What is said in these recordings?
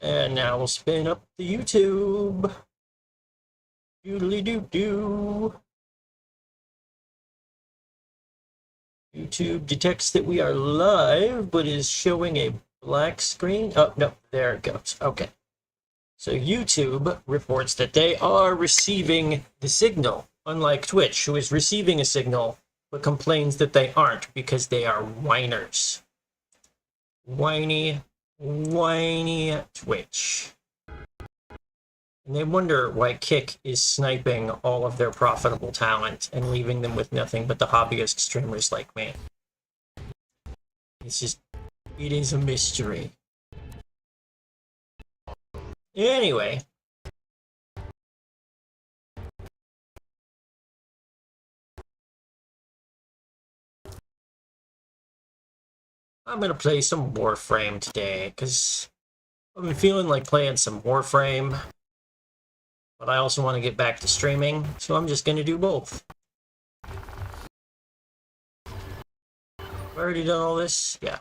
And now we'll spin up the YouTube. Doodly doo doo. YouTube detects that we are live, but is showing a black screen. Oh, no, there it goes. Okay. So YouTube reports that they are receiving the signal, unlike Twitch, who is receiving a signal, but complains that they aren't because they are whiners. Whiny Twitch. And they wonder why Kick is sniping all of their profitable talent and leaving them with nothing but the hobbyist streamers like me. It's just, it is a mystery. Anyway. I'm gonna play some Warframe today, because I've been feeling like playing some Warframe, but I also want to get back to streaming, so I'm just gonna do both. I've already done all this? Yeah.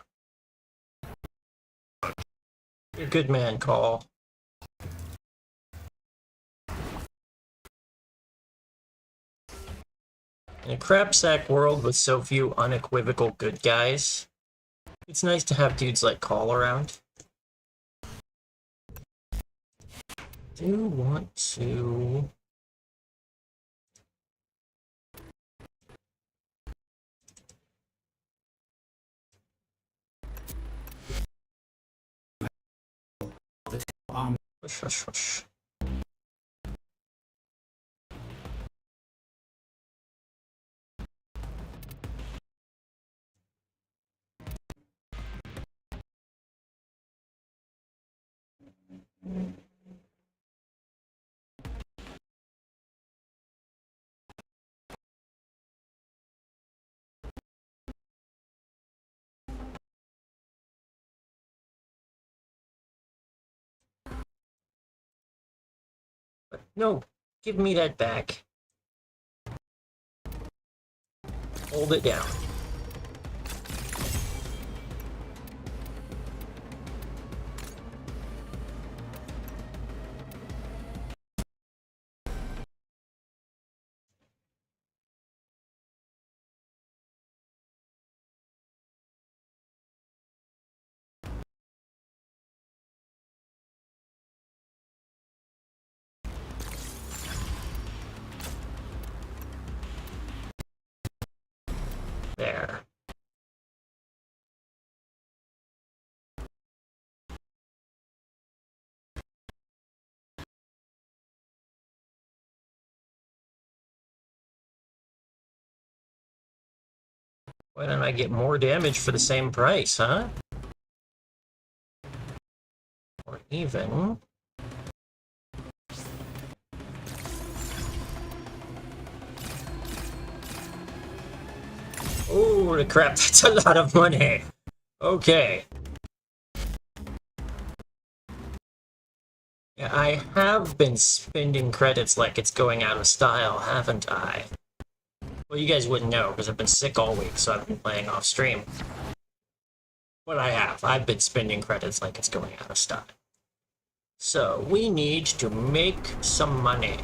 You're a good man, Call. In a crapsack world with so few unequivocal good guys, it's nice to have dudes like Call around. Do want to... Hush. No, give me that back. Hold it down. There. Why don't I get more damage for the same price, huh? Or even... Oh, the crap, that's a lot of money. Okay. Yeah, I have been spending credits like it's going out of style, haven't I? Well, you guys wouldn't know, because I've been sick all week, so I've been playing off stream. But I have. I've been spending credits like it's going out of style. So, we need to make some money.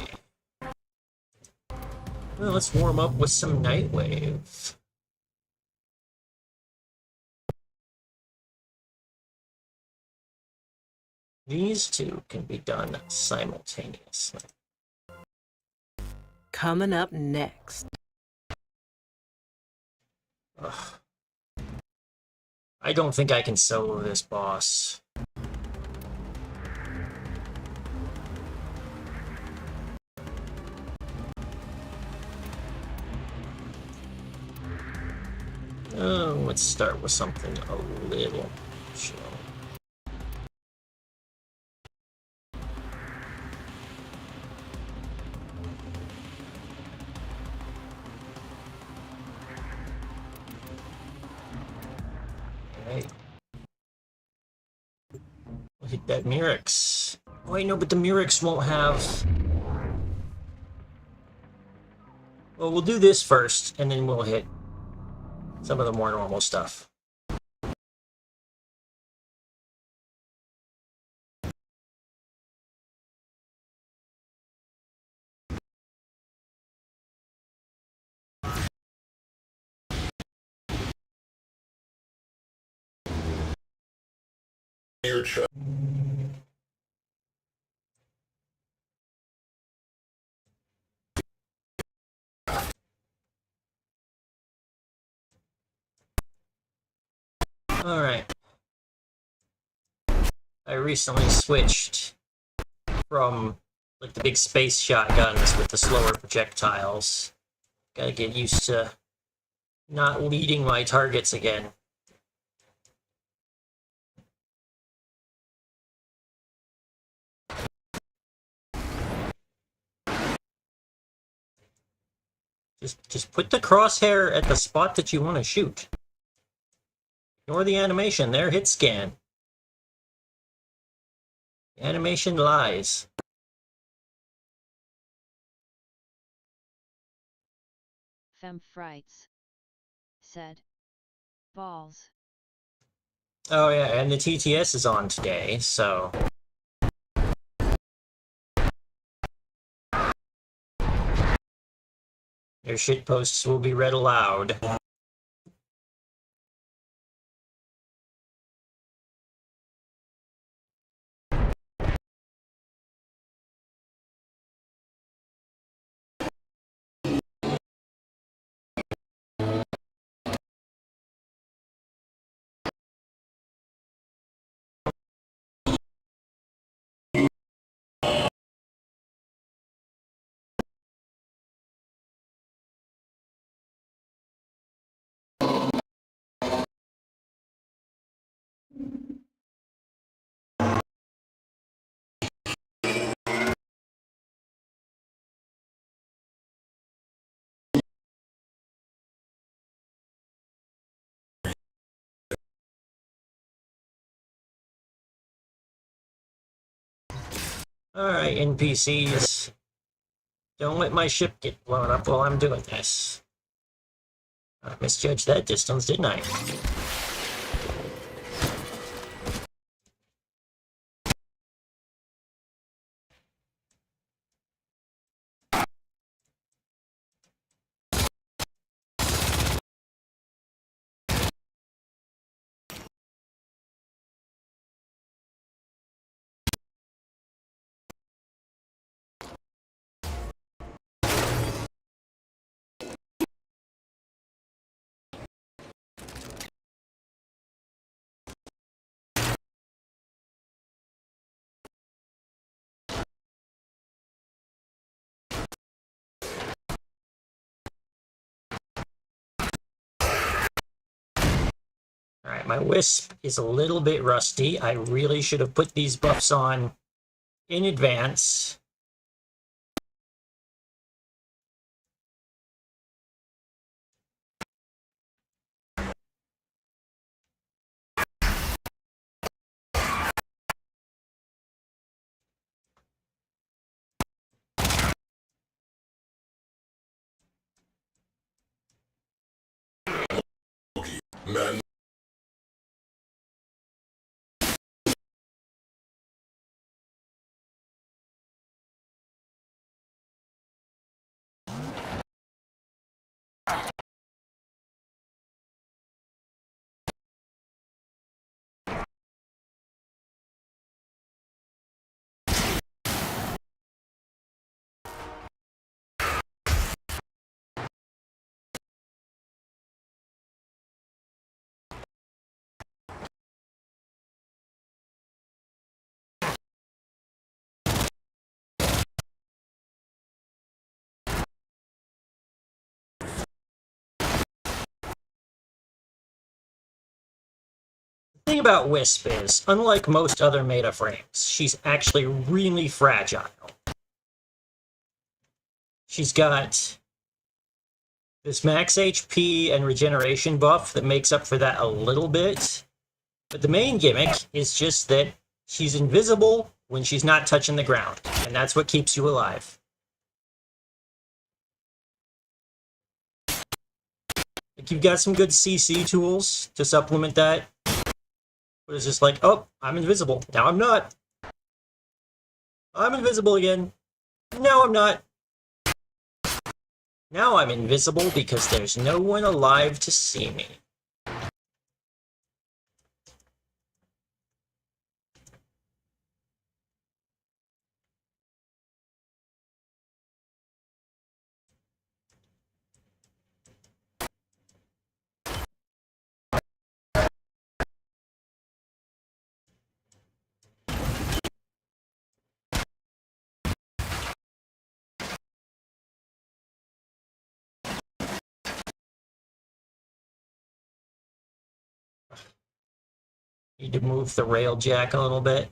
Well, let's warm up with some Nightwave. These two can be done simultaneously. Coming up next. Ugh. I don't think I can solo this boss. Let's start with something a little chill. Alright. We'll hit that Murex. Oh, wait, no, but the Murex won't have... Well, we'll do this first, and then we'll hit some of the more normal stuff. your chest. Alright. I recently switched from like the big space shotguns with the slower projectiles. Gotta get used to not leading my targets again. Just put the crosshair at the spot that you want to shoot. Ignore the animation there, hit scan. The animation lies. Femme frights. Said. Balls. Oh yeah, and the TTS is on today, so... Your shitposts will be read aloud. Alright, NPCs. Don't let my ship get blown up while I'm doing this. I misjudged that distance, didn't I? Alright, my Wisp is a little bit rusty. I really should have put these buffs on in advance. Man. The thing about Wisp is, unlike most other meta frames, she's actually really fragile. She's got this max HP and regeneration buff that makes up for that a little bit. But the main gimmick is just that she's invisible when she's not touching the ground, and that's what keeps you alive. Like, you've got some good CC tools to supplement that. But it's just like, oh, I'm invisible. Now I'm not. I'm invisible again. No, I'm not. Now I'm invisible because there's no one alive to see me. Need to move the rail jack a little bit.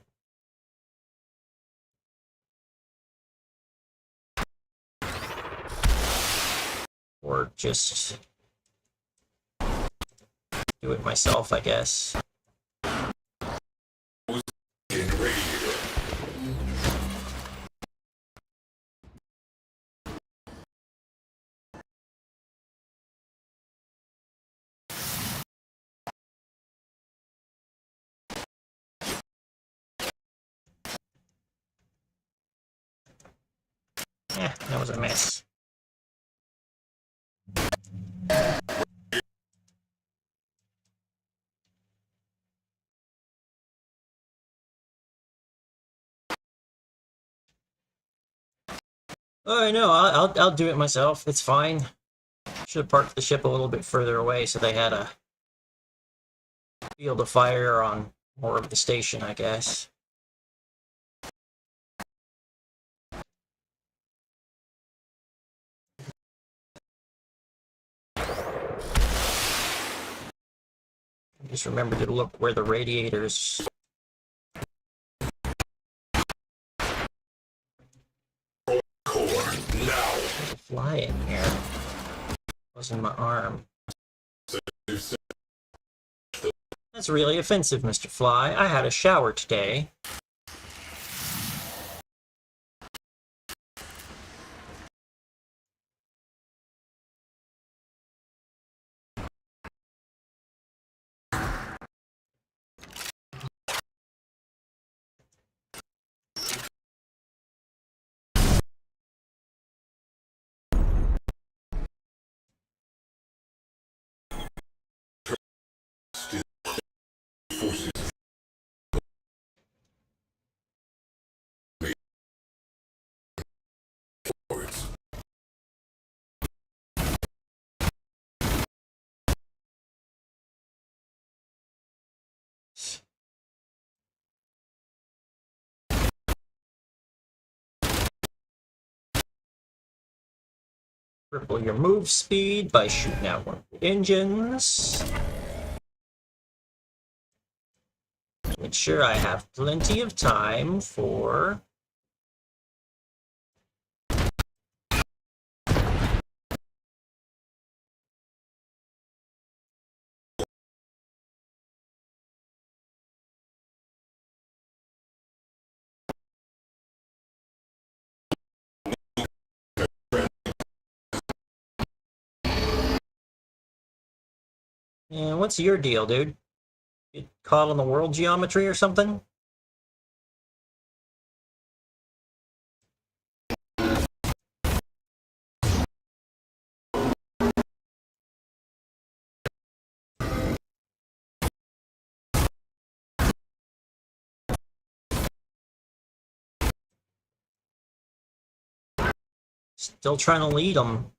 Or just do it myself, I guess. That was a mess. Oh no, I'll do it myself. It's fine. Should have parked the ship a little bit further away so they had a field of fire on more of the station, I guess. Just remember to look where the radiators fly in here. Wasn't my arm. That's really offensive, Mr. Fly. I had a shower today. Triple your move speed by shooting out one of the engines. Make sure I have plenty of time for Yeah, what's your deal, dude? Get caught on the world geometry or something? Still trying to lead them.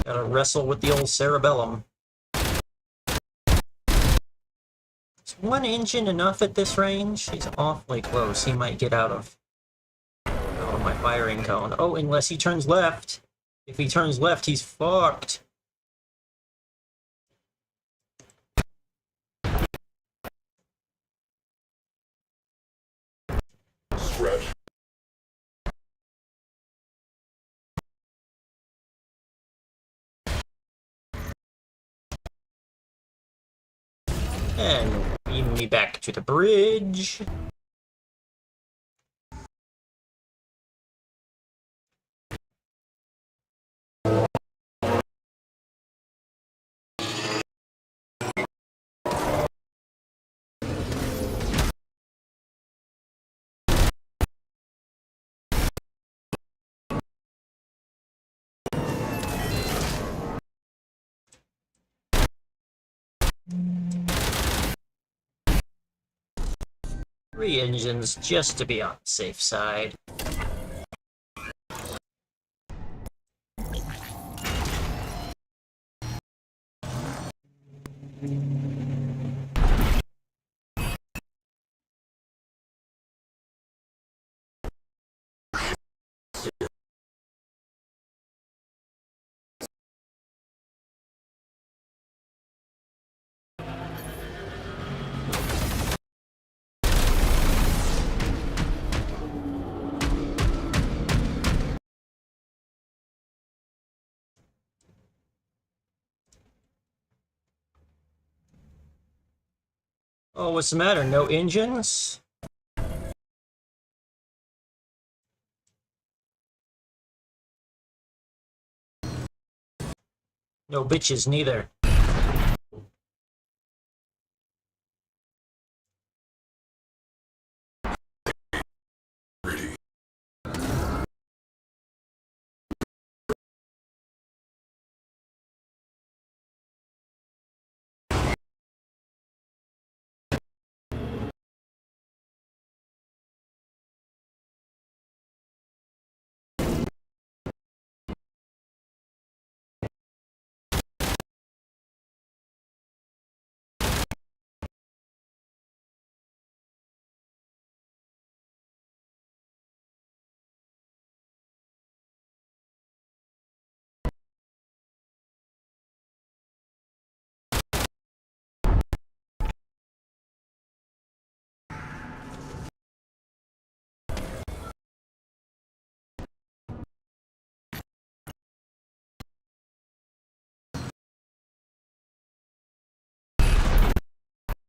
Gotta wrestle with the old cerebellum. Is one engine enough at this range? He's awfully close. He might get out of my firing cone. Oh, unless he turns left. If he turns left, he's fucked. Scratch. And beam me back to the bridge. Three engines just to be on the safe side. Oh, what's the matter? No engines? No bitches neither.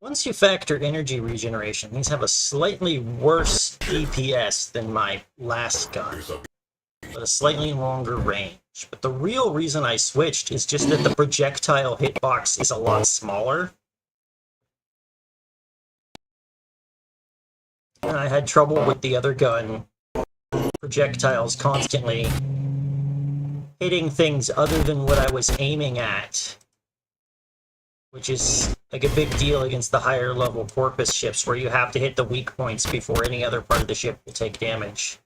Once you factor energy regeneration, these have a slightly worse DPS than my last gun, but a slightly longer range. But the real reason I switched is just that the projectile hitbox is a lot smaller. And I had trouble with the other gun, projectiles constantly hitting things other than what I was aiming at, which is like a big deal against the higher level Corpus ships where you have to hit the weak points before any other part of the ship will take damage.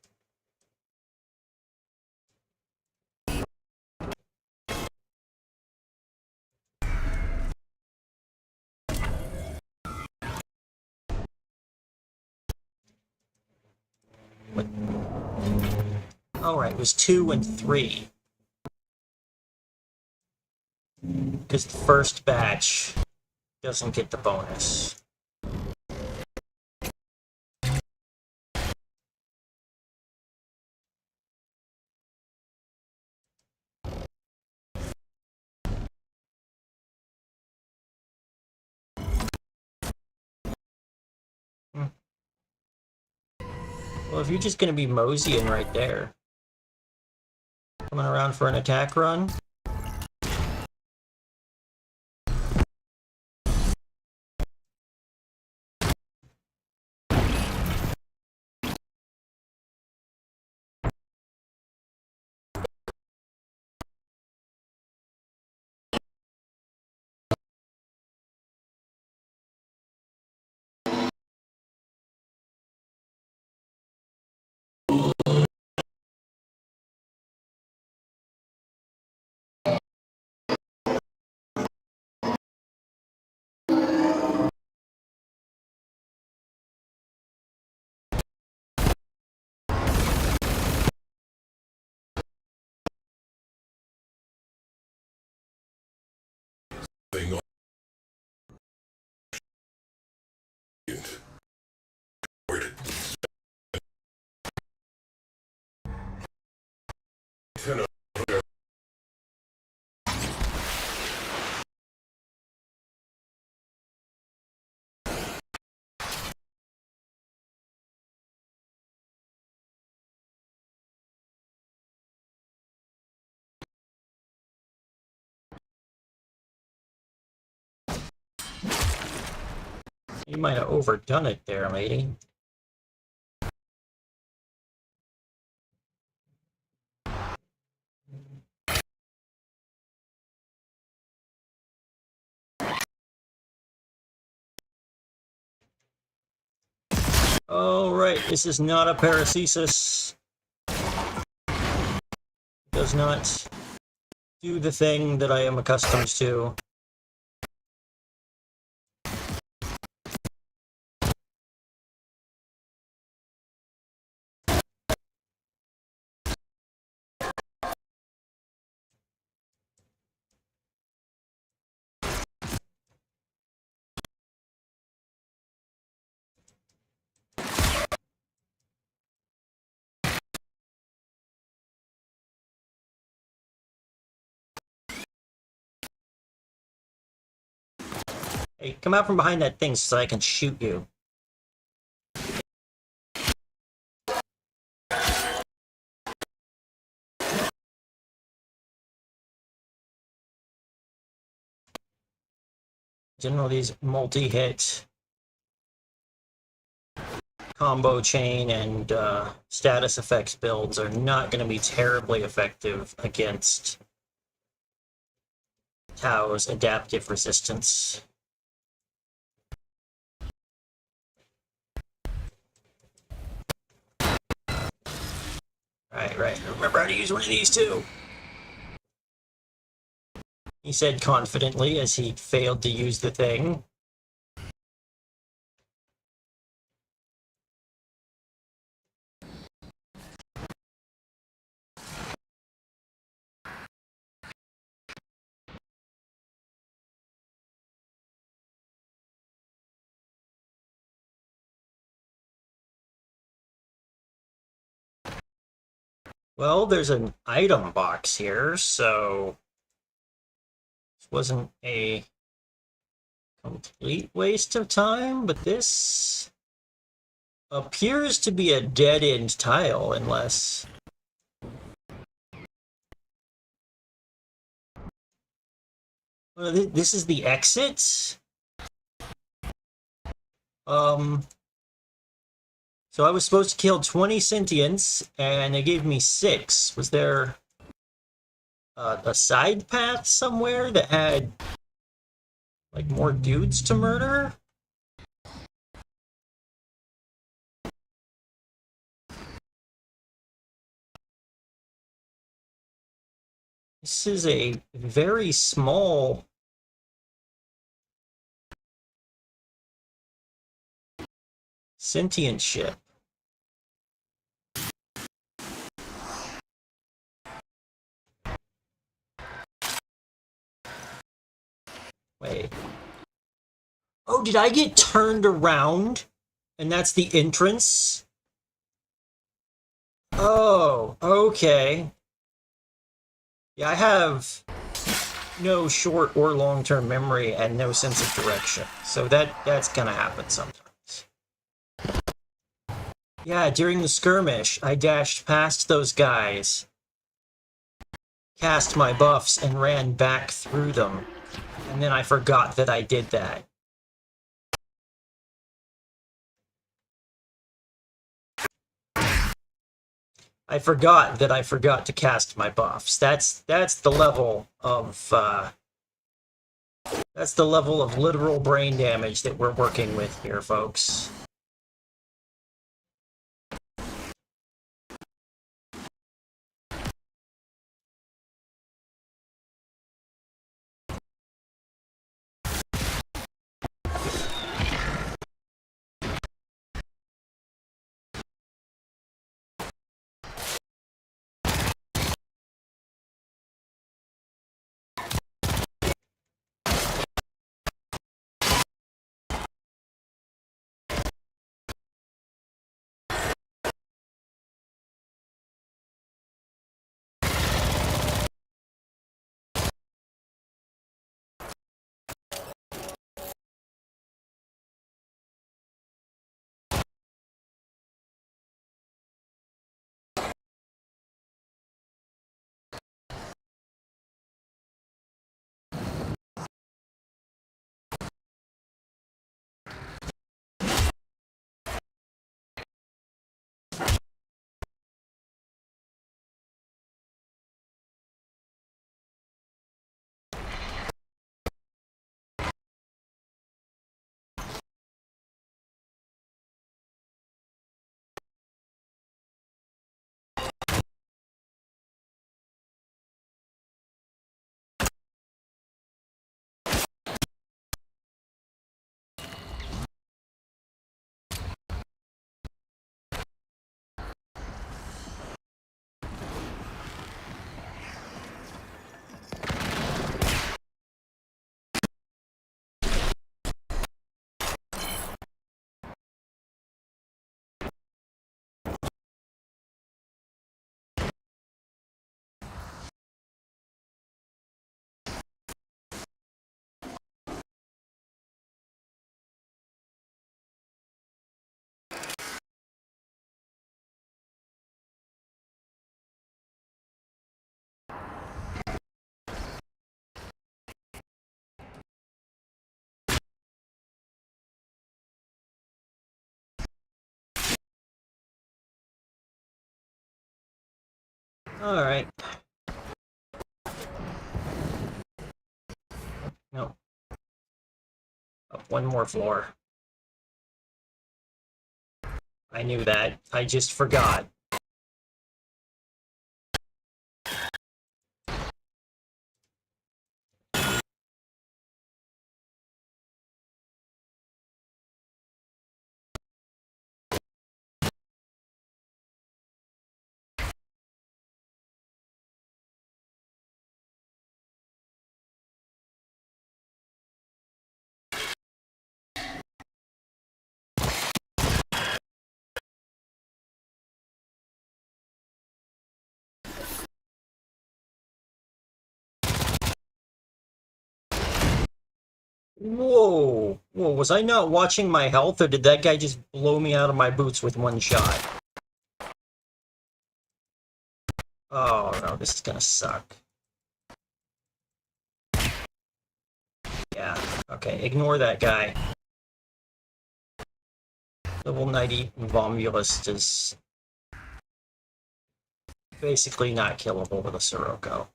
Alright, it was 2 and 3. Because the first batch doesn't get the bonus. Well, if you're just going to be moseying right there, coming around for an attack run, thing on where to you might have overdone it there, lady. Alright, this is not a paracesis. Does not do the thing that I am accustomed to. Hey, come out from behind that thing so I can shoot you. Generally, these multi-hit combo chain and status effects builds are not going to be terribly effective against Tao's adaptive resistance. Right. Remember how to use one of these too. He said confidently as he failed to use the thing. Well, there's an item box here, so this wasn't a complete waste of time, but this appears to be a dead-end tile, unless... Well, this is the exit? So I was supposed to kill 20 sentients, and they gave me 6. Was there a side path somewhere that had, like, more dudes to murder? This is a very small... sentient ship. Wait. Oh, did I get turned around? And that's the entrance? Oh, okay. Yeah, I have no short or long-term memory and no sense of direction. So that's gonna happen sometimes. Yeah, during the skirmish, I dashed past those guys, cast my buffs, and ran back through them. And then I forgot that I did that. I forgot that I forgot to cast my buffs. That's the level of literal brain damage that we're working with here, folks. Alright. No. Up one more floor. I knew that. I just forgot. Whoa! Whoa, was I not watching my health, or did that guy just blow me out of my boots with one shot? Oh no, this is gonna suck. Yeah, okay, ignore that guy. Level 90 Vomulus is basically not killable with a Sirocco.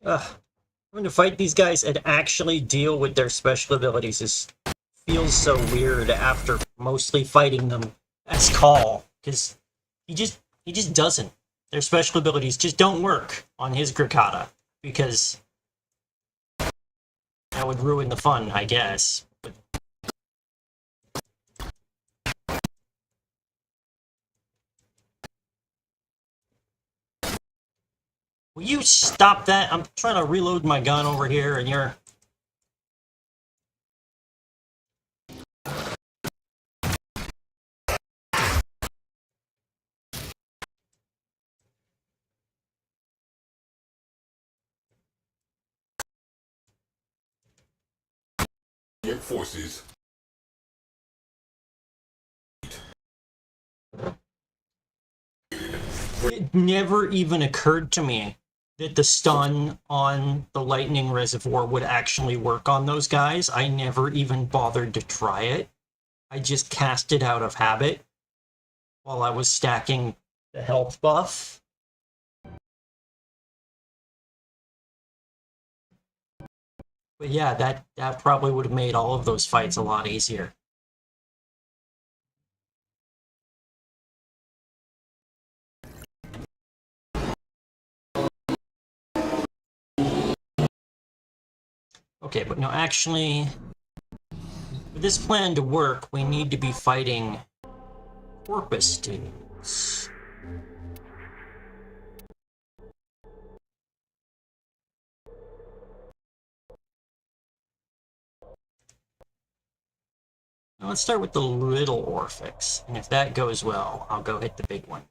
Ugh. Having to fight these guys and actually deal with their special abilities feels so weird after mostly fighting them as Call, because he just doesn't. Their special abilities just don't work on his Grikata, because that would ruin the fun, I guess. But will you stop that? I'm trying to reload my gun over here, and you're... Your forces. It never even occurred to me that the stun on the lightning reservoir would actually work on those guys. I never even bothered to try it. I just cast it out of habit while I was stacking the health buff. But yeah, that probably would have made all of those fights a lot easier. Okay, but no, actually, for this plan to work, we need to be fighting porpoise dudes. Now let's start with the little Orphix, and if that goes well, I'll go hit the big one.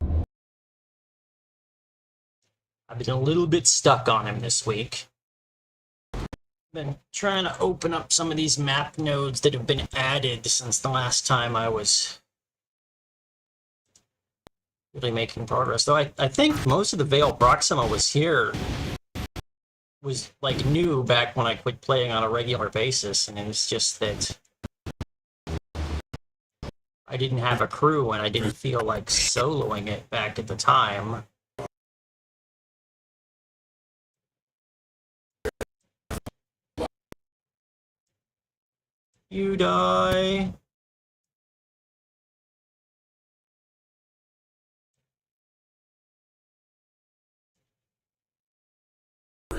I've been a little bit stuck on him this week. Been trying to open up some of these map nodes that have been added since the last time I was really making progress. Though I think most of the Veil Proxima was like new back when I quit playing on a regular basis, and it was just that I didn't have a crew and I didn't feel like soloing it back at the time. You die.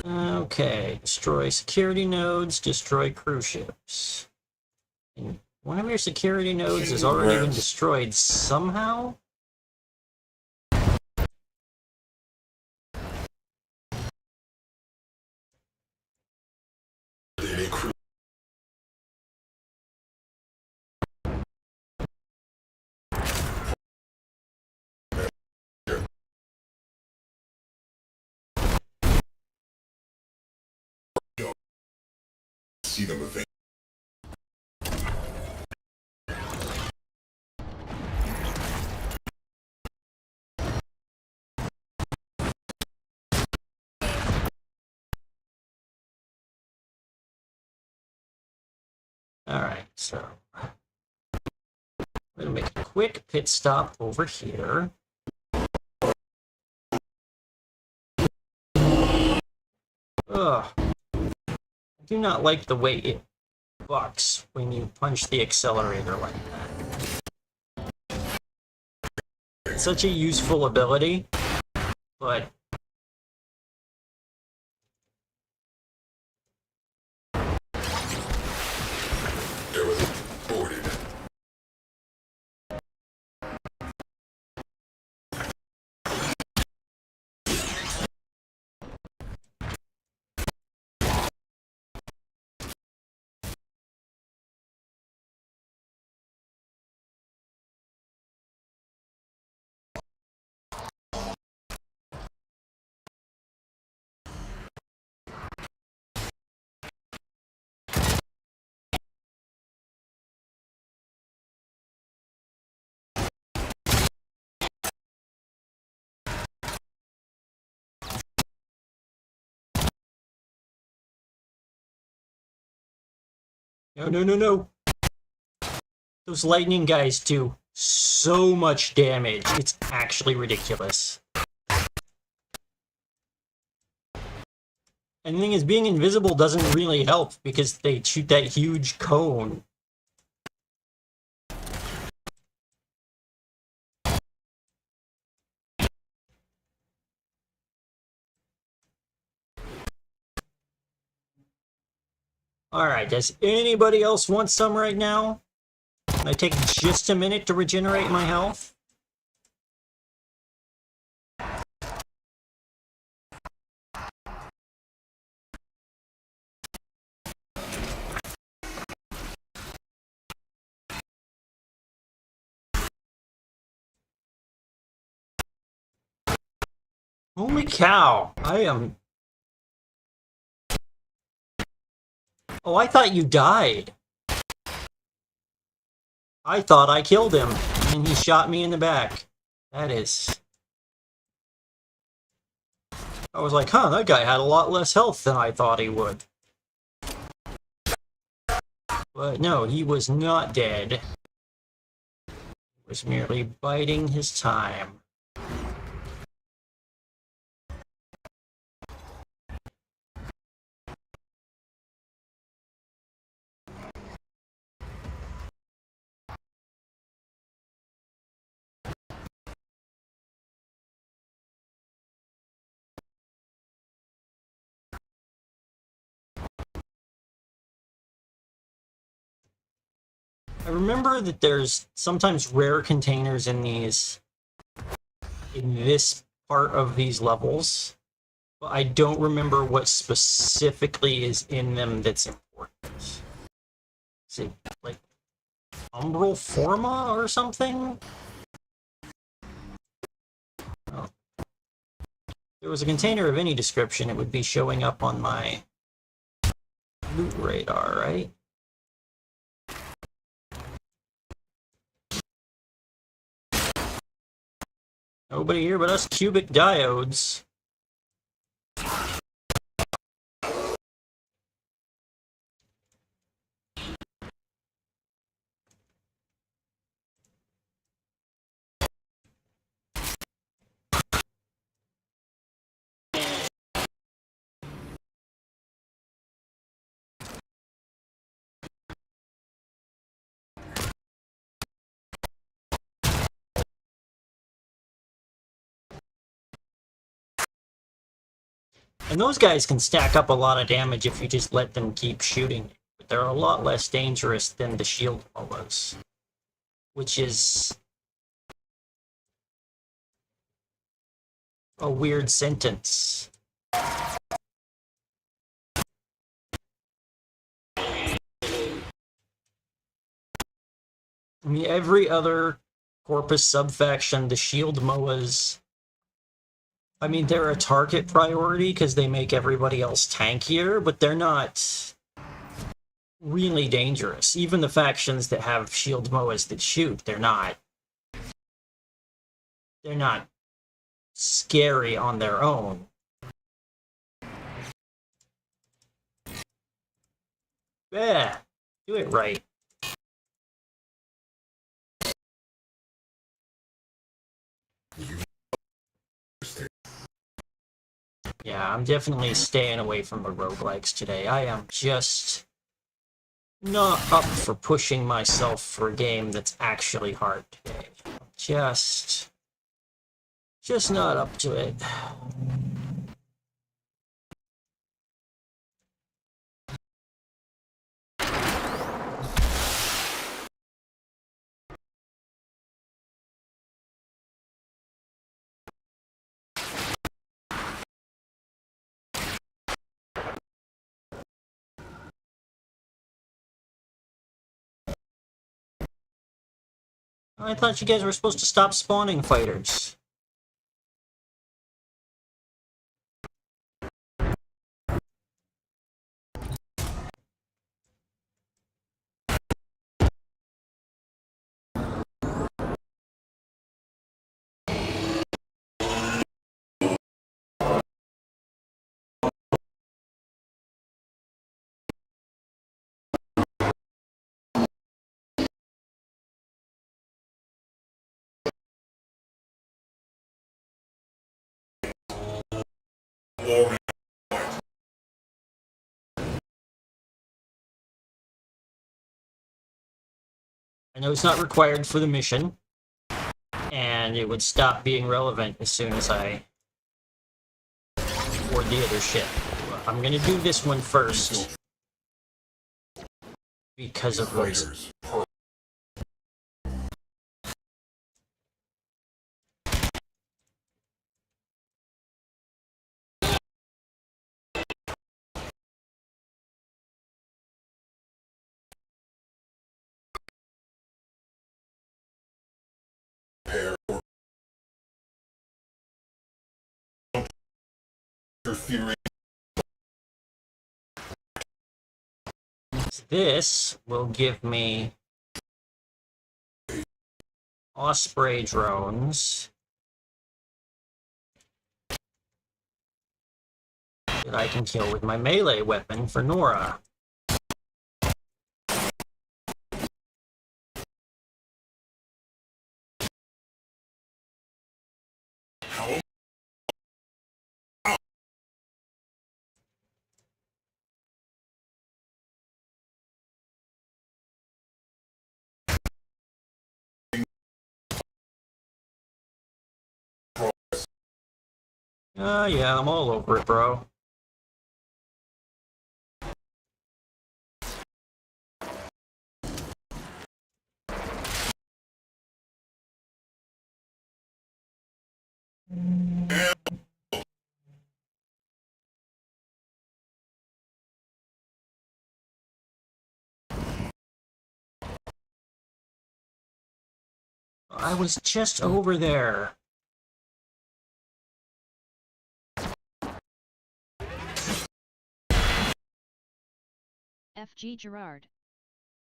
Okay, destroy security nodes, destroy cruise ships. And one of your security nodes has already been destroyed somehow? see them event. Alright, so we're gonna make a quick pit stop over here. Ugh. I do not like the way it bucks when you punch the accelerator like that. It's such a useful ability, but Error reported. no. Those lightning guys do so much damage. It's actually ridiculous. And the thing is, being invisible doesn't really help because they shoot that huge cone. Alright, does anybody else want some right now? Can I take just a minute to regenerate my health? Holy cow, I am... Oh, I thought you died. I thought I killed him, and he shot me in the back. That is... I was like, huh, that guy had a lot less health than I thought he would. But no, he was not dead. He was merely biding his time. I remember that there's sometimes rare containers in this part of these levels, but I don't remember what specifically is in them that's important. Is it like umbral forma or something? Oh. If there was a container of any description, it would be showing up on my loot radar, right? Nobody here but us cubic diodes. And those guys can stack up a lot of damage if you just let them keep shooting. But they're a lot less dangerous than the shield was. Which is a weird sentence. I mean, every other Corpus subfaction, the shield MOAs, I mean, they're a target priority because they make everybody else tankier, but they're not really dangerous. Even the factions that have shield moas that shoot, they're not scary on their own. Yeah, do it right. Yeah, I'm definitely staying away from the roguelikes today. I am just not up for pushing myself for a game that's actually hard today. Just not up to it. I thought you guys were supposed to stop spawning fighters. Warframe. I know it's not required for the mission, and it would stop being relevant as soon as I board the other ship. I'm gonna do this one first because of what's... Fighters. Prepare for interfering. This will give me Osprey drones that I can kill with my melee weapon for Nora. Yeah, I'm all over it, bro. I was just over there. FG Gerard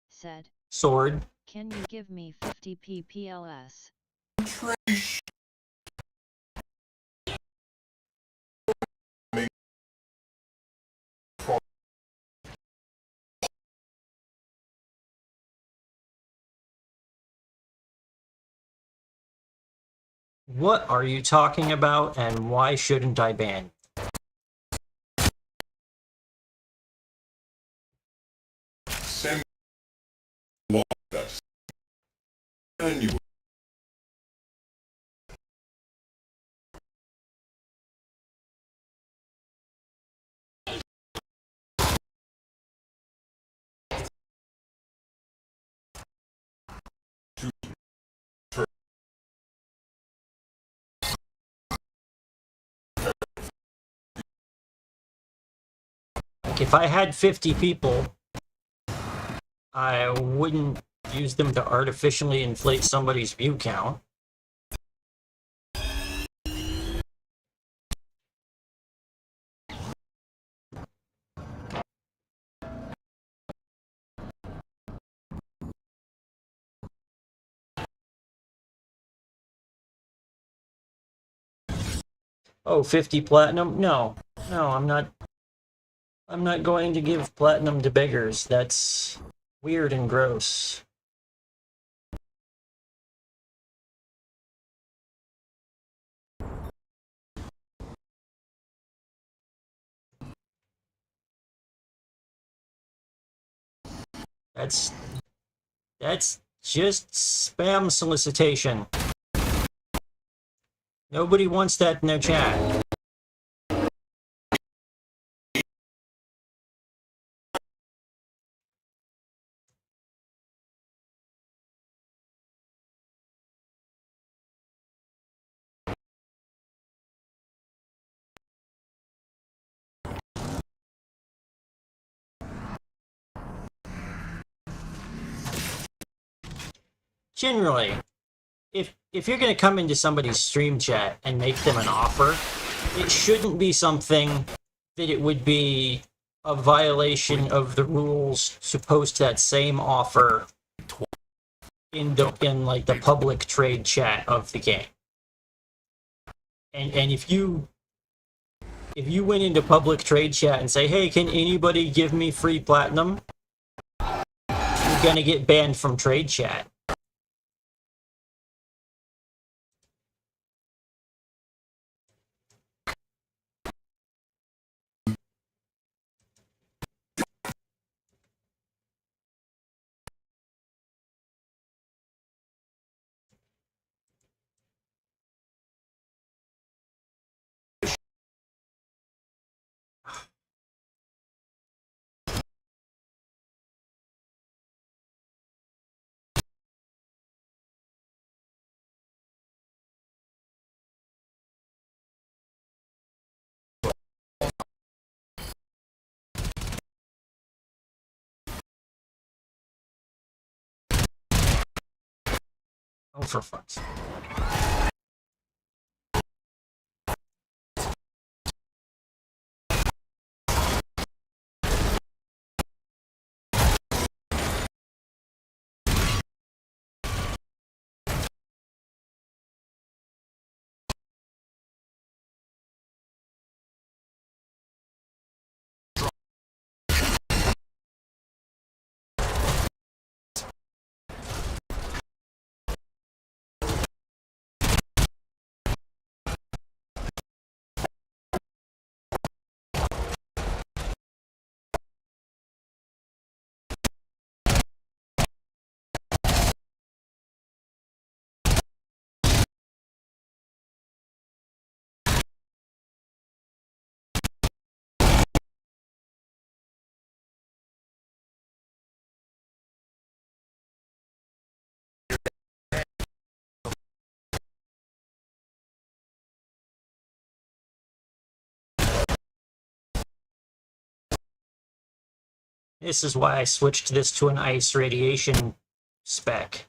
said, Sword. "Can you give me 50 PPLS?" What are you talking about, and why shouldn't I ban? Send log us. Annual. Like, if I had 50 people, I wouldn't use them to artificially inflate somebody's view count. Oh, 50 platinum? No. No, I'm not going to give platinum to beggars. That's weird and gross. That's that's just spam solicitation. Nobody wants that in their chat. Generally, if you're going to come into somebody's stream chat and make them an offer, it shouldn't be something that it would be a violation of the rules to post that same offer in like the public trade chat of the game. And if you went into public trade chat and say, "Hey, can anybody give me free platinum?" You're going to get banned from trade chat. Oh, for fuck's sake. This is why I switched this to an ice radiation spec.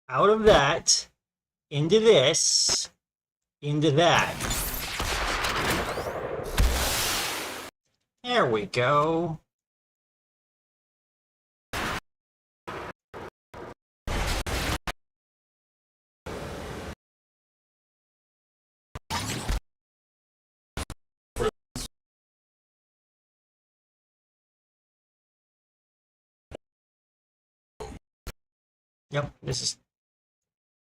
Out of that, into this, into that. There we go. Yep, this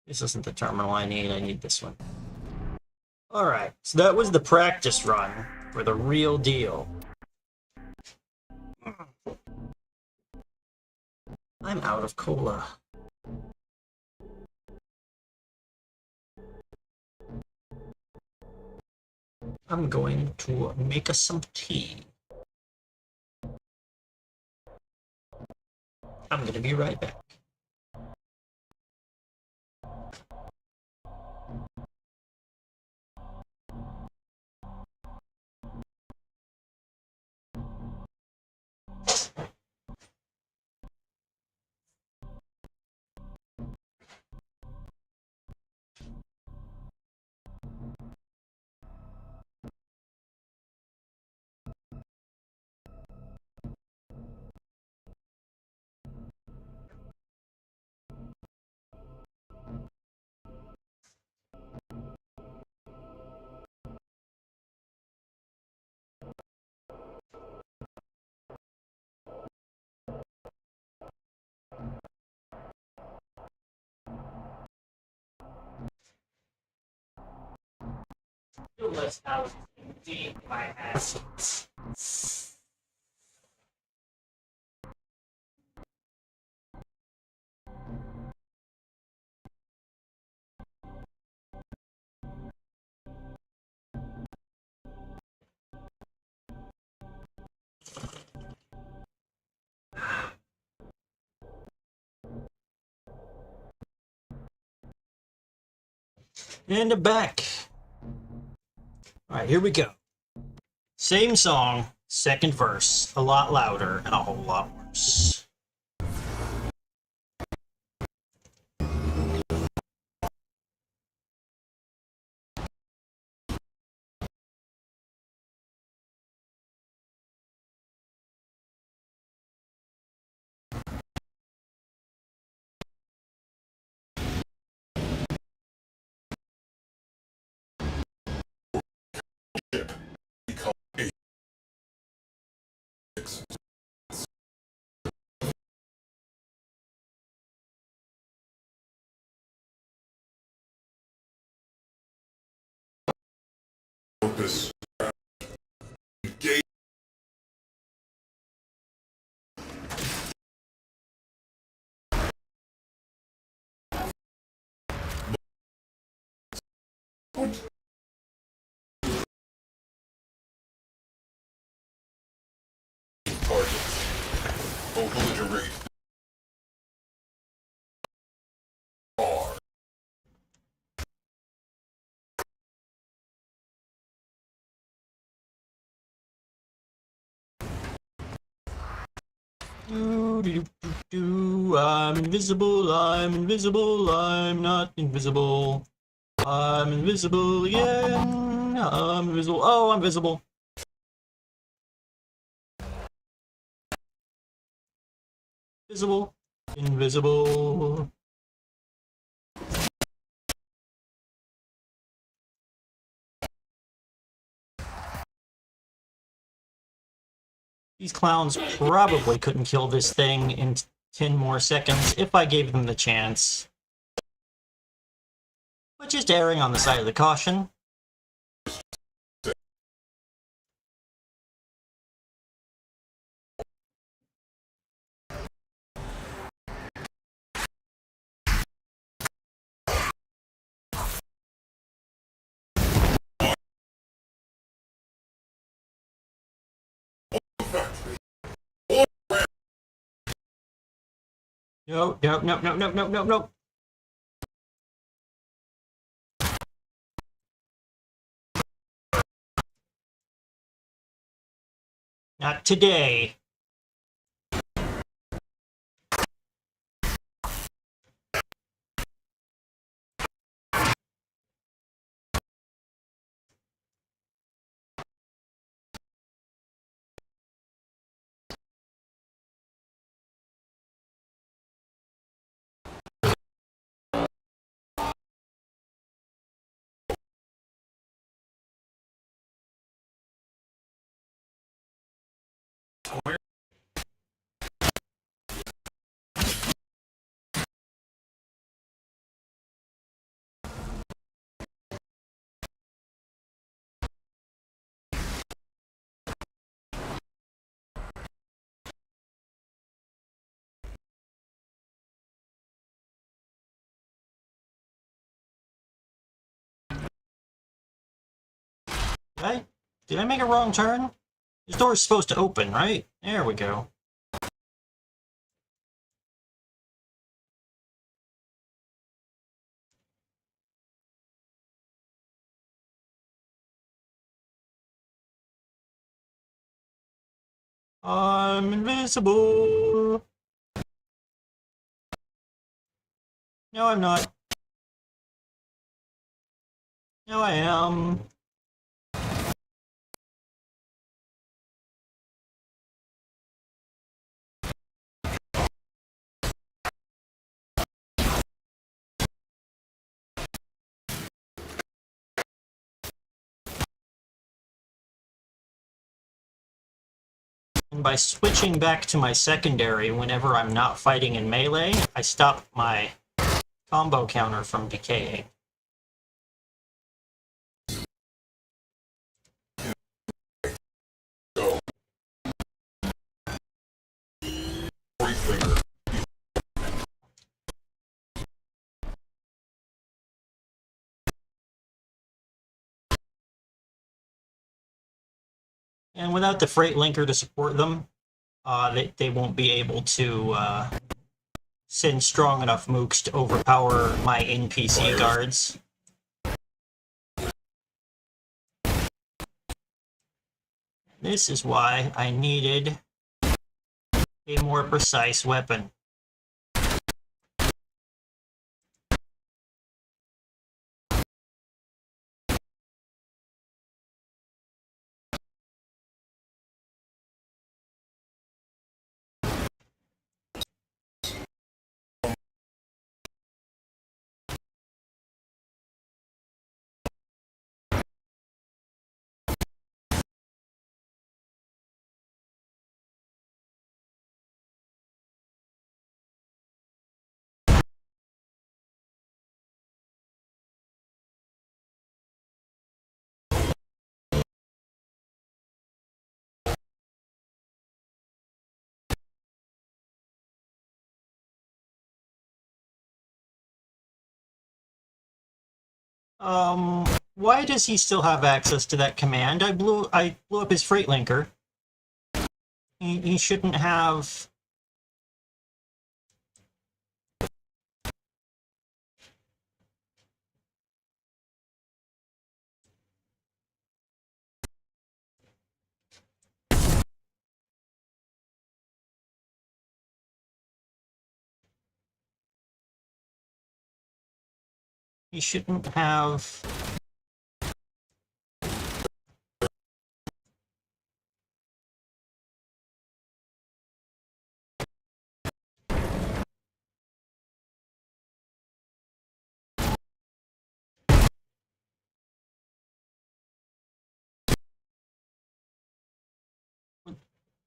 isn't the terminal I need this one. Alright, so that was the practice run for the real deal. I'm out of cola. I'm going to make us some tea. I'm gonna be right back. List out indeed my assets. And I'm back. Alright, here we go. Same song, second verse, a lot louder and a whole lot worse. Purpose. Engage. Targets. Obliterate. R. I'm invisible, I'm invisible, I'm not invisible. I'm invisible again. I'm invisible. Oh, I'm visible. Visible. Invisible. These clowns probably couldn't kill this thing in 10 more seconds if I gave them the chance. But just erring on the side of the caution. No, no, no, no, no, no, no, no. Not today. Did I make a wrong turn? This door is supposed to open, right? There we go. I'm invincible. No, I'm not. No, I am. And by switching back to my secondary whenever I'm not fighting in melee, I stop my combo counter from decaying. Go. Three finger. And without the freight linker to support them, they won't be able to send strong enough mooks to overpower my NPC guards. This is why I needed a more precise weapon. Why does he still have access to that command? I blew up his freight linker. He shouldn't have. He shouldn't have.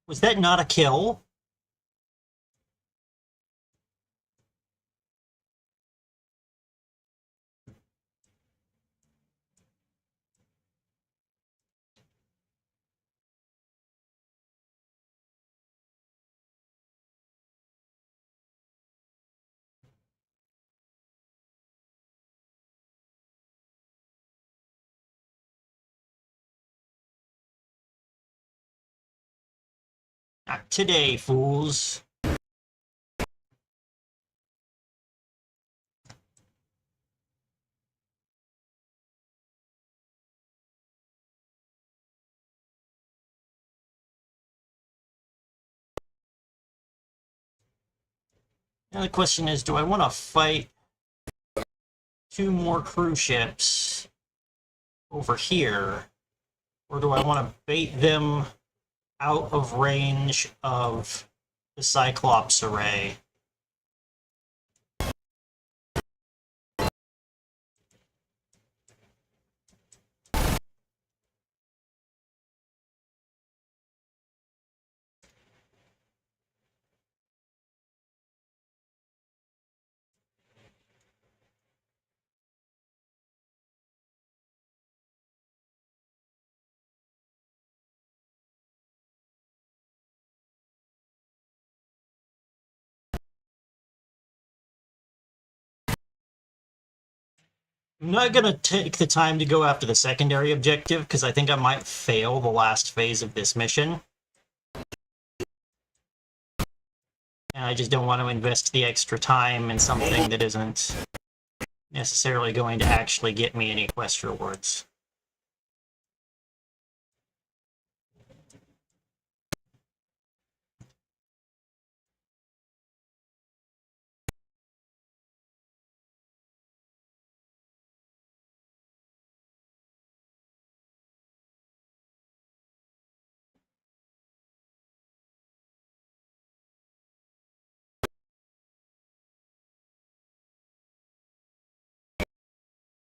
Was that not a kill? Not today, fools. Now the question is, do I want to fight two more cruise ships over here? Or do I want to bait them out of range of the Cyclops array? I'm not gonna take the time to go after the secondary objective, because I think I might fail the last phase of this mission. And I just don't want to invest the extra time in something that isn't necessarily going to actually get me any quest rewards.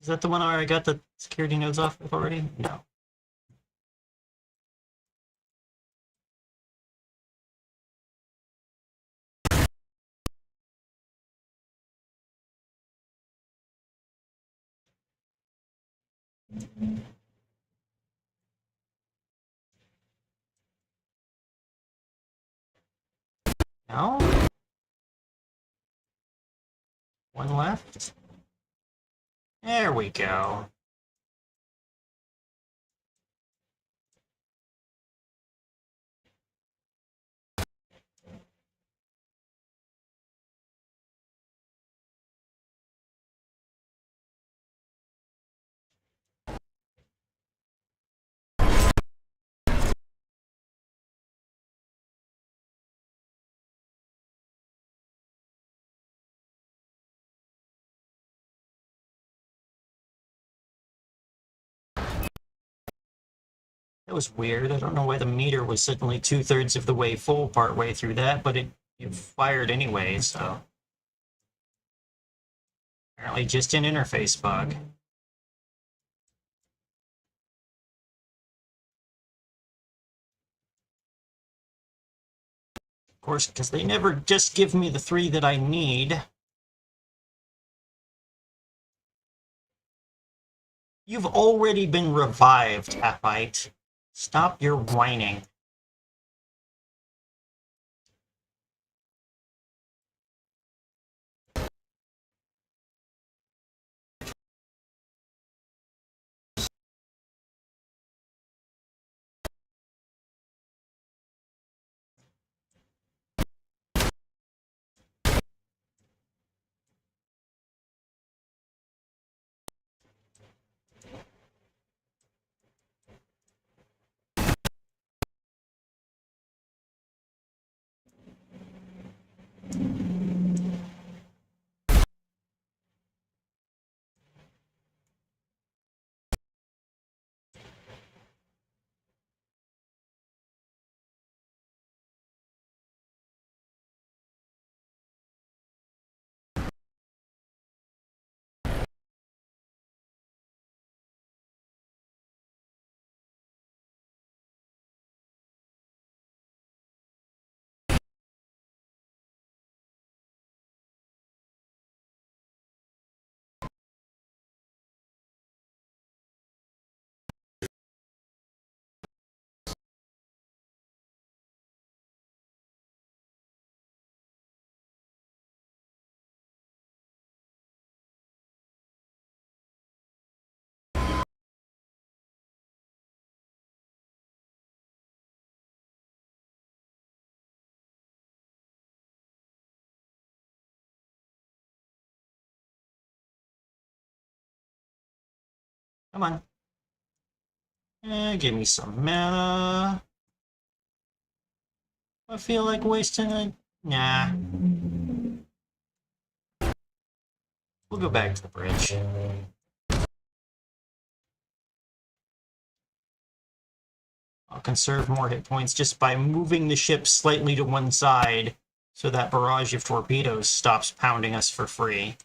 Is that the one where I got the security nodes off of already? No. No? One left? There we go. That was weird. I don't know why the meter was suddenly 2/3 of the way full partway through that, but it fired anyway, so... Apparently just an interface bug. Of course, because they never just give me the 3 that I need. You've already been revived, Hapite. Stop your whining. Come on. Give me some mana. I feel like wasting it. Nah. We'll go back to the bridge. I'll conserve more hit points just by moving the ship slightly to one side so that barrage of torpedoes stops pounding us for free.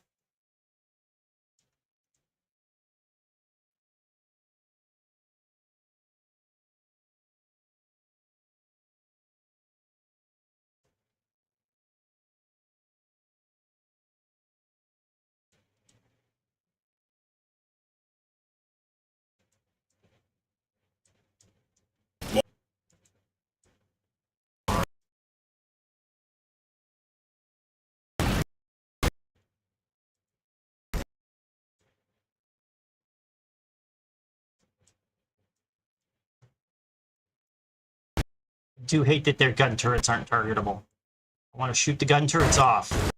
do hate that their gun turrets aren't targetable. I want to shoot the gun turrets off.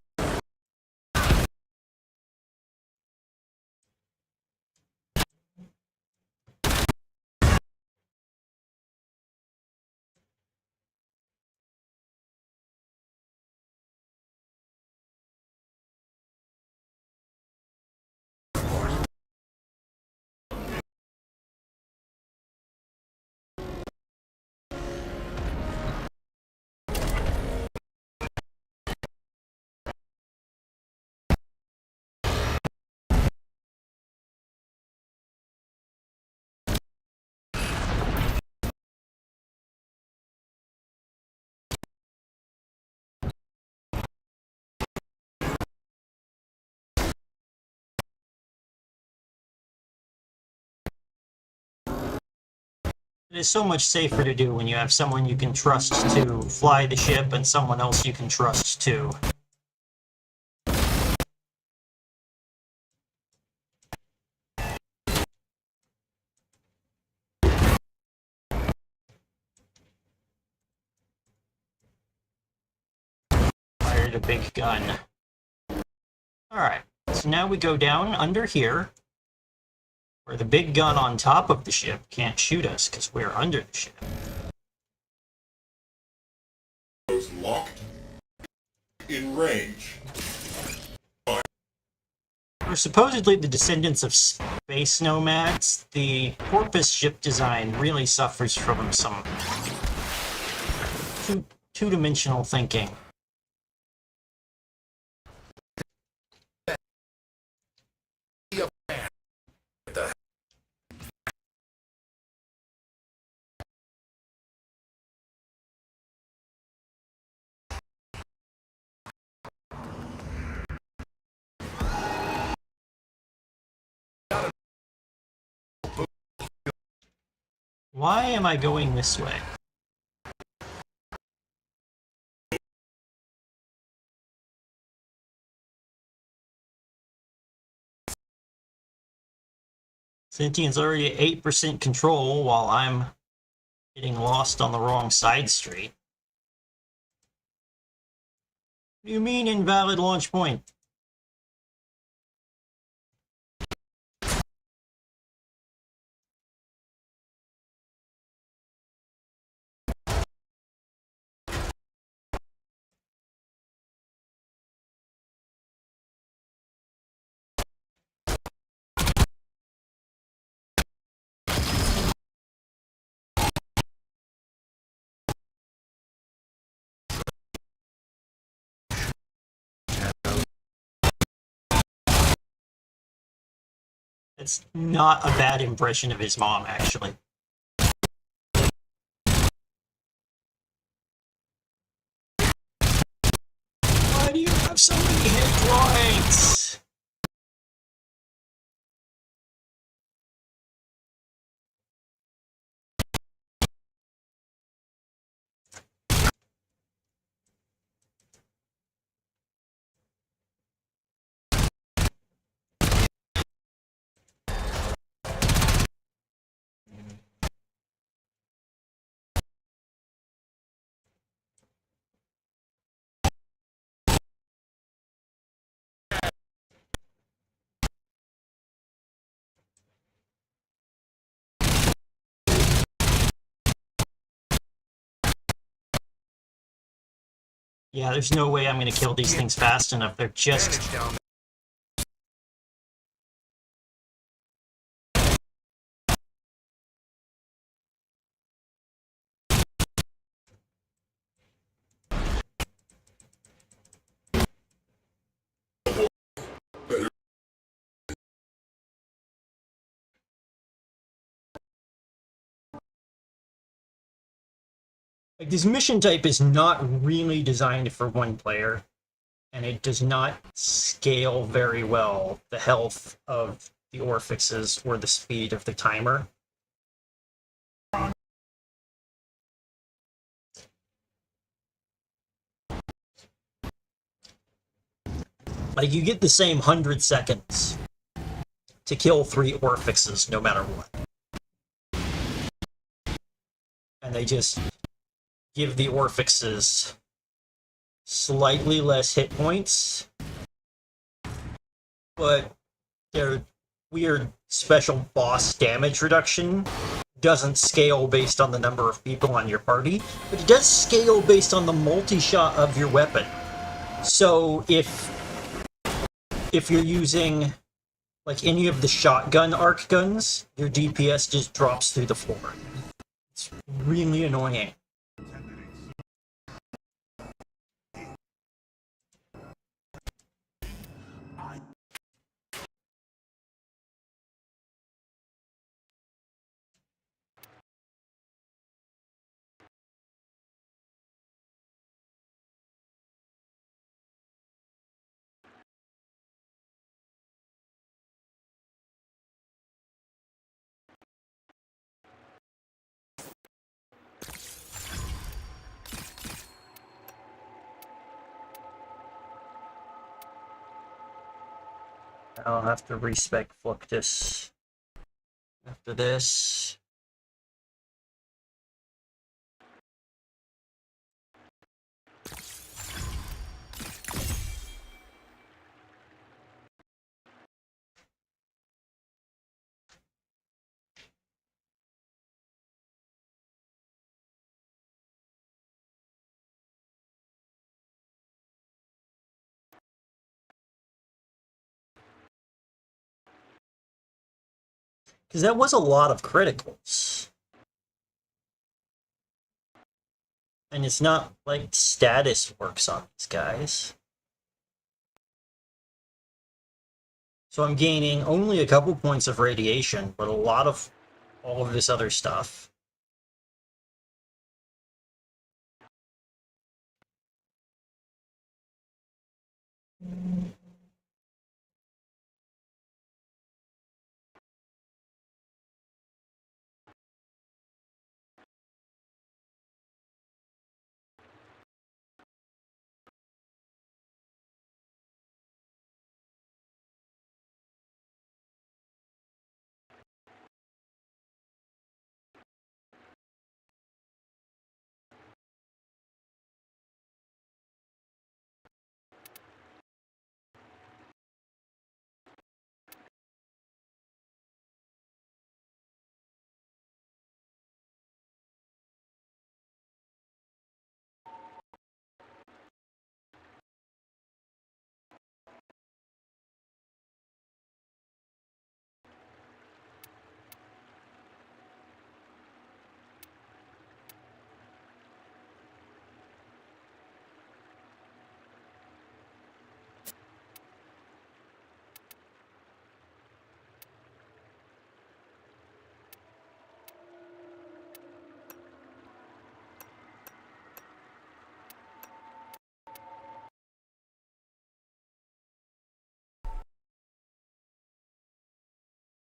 It is so much safer to do when you have someone you can trust to fly the ship and someone else you can trust to. Fired a big gun. Alright, so now we go down under here, where the big gun on top of the ship can't shoot us because we're under the ship. Those locked in range. We're supposedly the descendants of space nomads. The porpoise ship design really suffers from some two-dimensional thinking. Why am I going this way? Sentient's already at 8% control while I'm getting lost on the wrong side street. What do you mean invalid launch point? It's not a bad impression of his mom, actually. Why do you have so many hit points? Yeah, there's no way I'm gonna kill these things fast enough. They're just... Like, this mission type is not really designed for one player, and it does not scale very well the health of the Orphixes or the speed of the timer. Like, you get the same 100 seconds to kill 3 Orphixes no matter what. And they just give the Orphixes slightly less hit points, but their weird special boss damage reduction doesn't scale based on the number of people on your party, but it does scale based on the multi-shot of your weapon. So if you're using like any of the shotgun arc guns, your DPS just drops through the floor. It's really annoying. I'll have to respec Fluctus after this. Because that was a lot of criticals. And it's not like status works on these guys. So I'm gaining only a couple points of radiation, but a lot of all of this other stuff.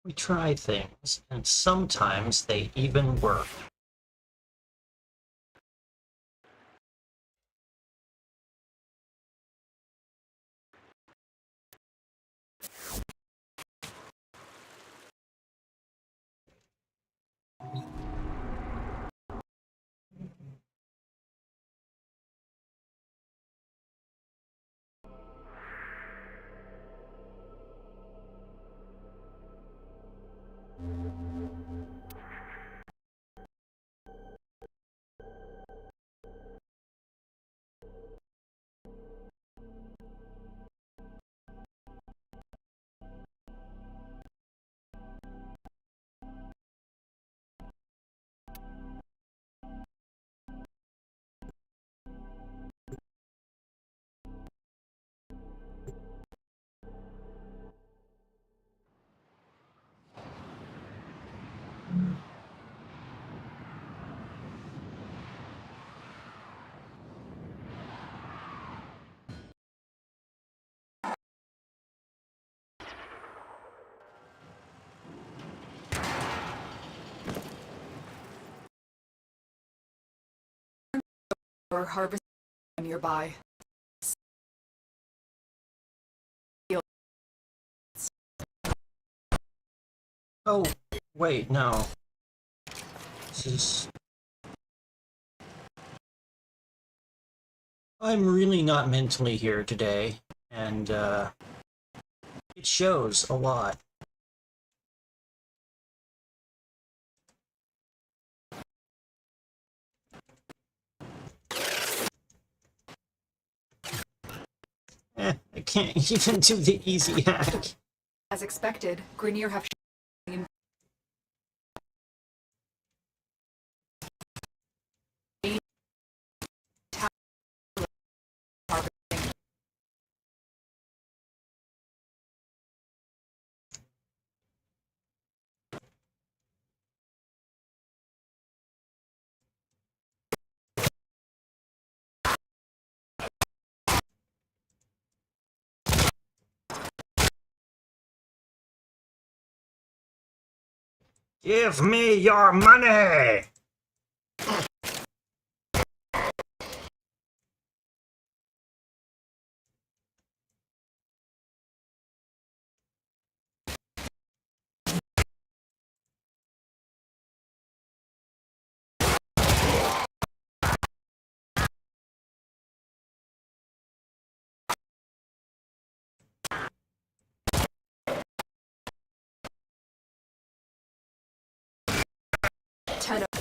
We try things, and sometimes they even work. Or harvest nearby. Oh, wait, no. This is I'm really not mentally here today, and it shows a lot. I can't even do the easy hack. As expected, Grenier have shown Give me your money! ten of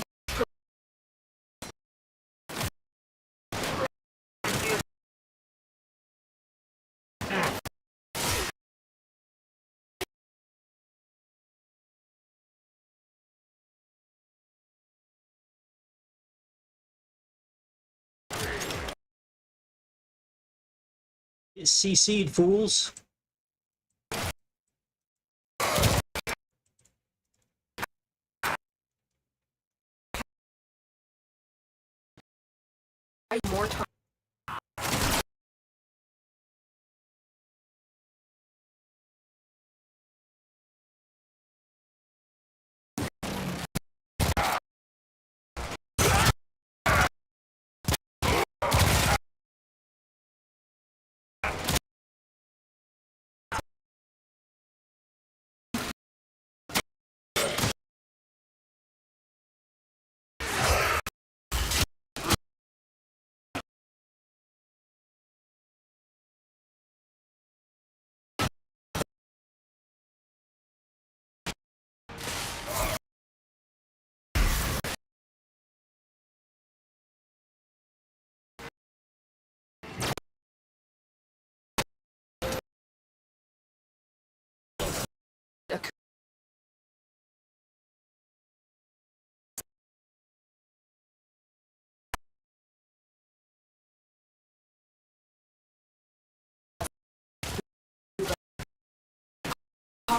CC'd fools. more time.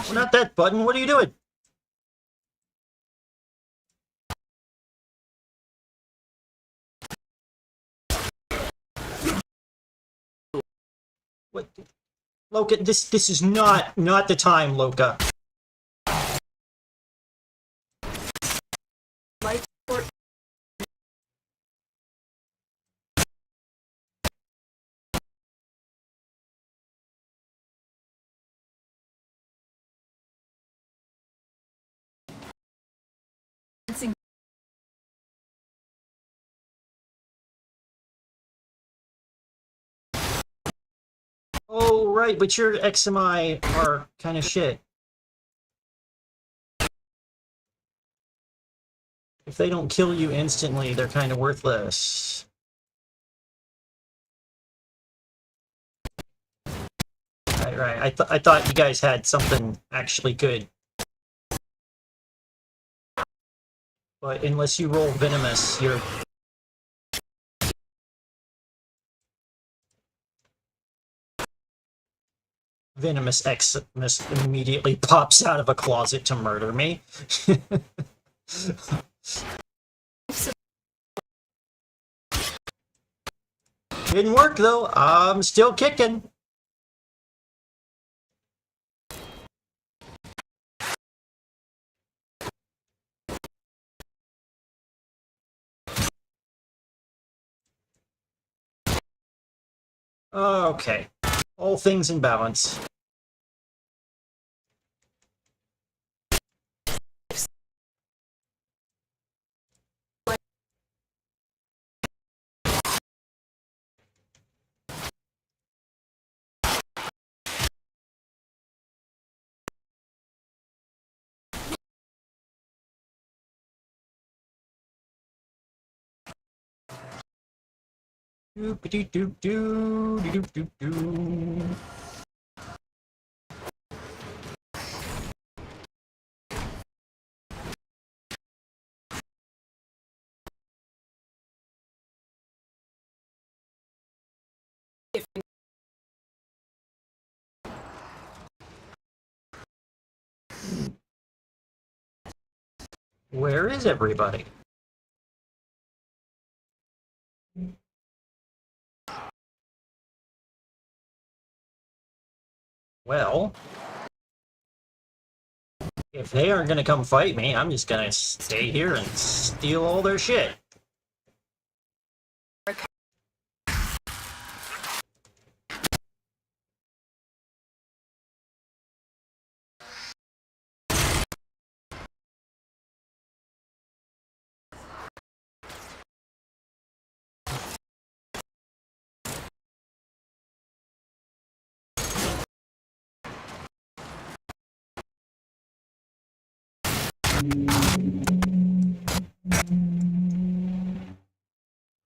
Well, not that button, what are you doing? What? Loka, this is not the time, Loka. Light support. Oh, right, but your XMI are kind of shit. If they don't kill you instantly, they're kind of worthless. Right. I thought you guys had something actually good. But unless you roll Venomous, you're... Venomous Xmas immediately pops out of a closet to murder me. Didn't work, though. I'm still kicking. Okay. All things in balance. Doop-a-doo-doop-doo, doop-doop-doo. If Where is everybody? Well, if they aren't gonna come fight me, I'm just gonna stay here and steal all their shit.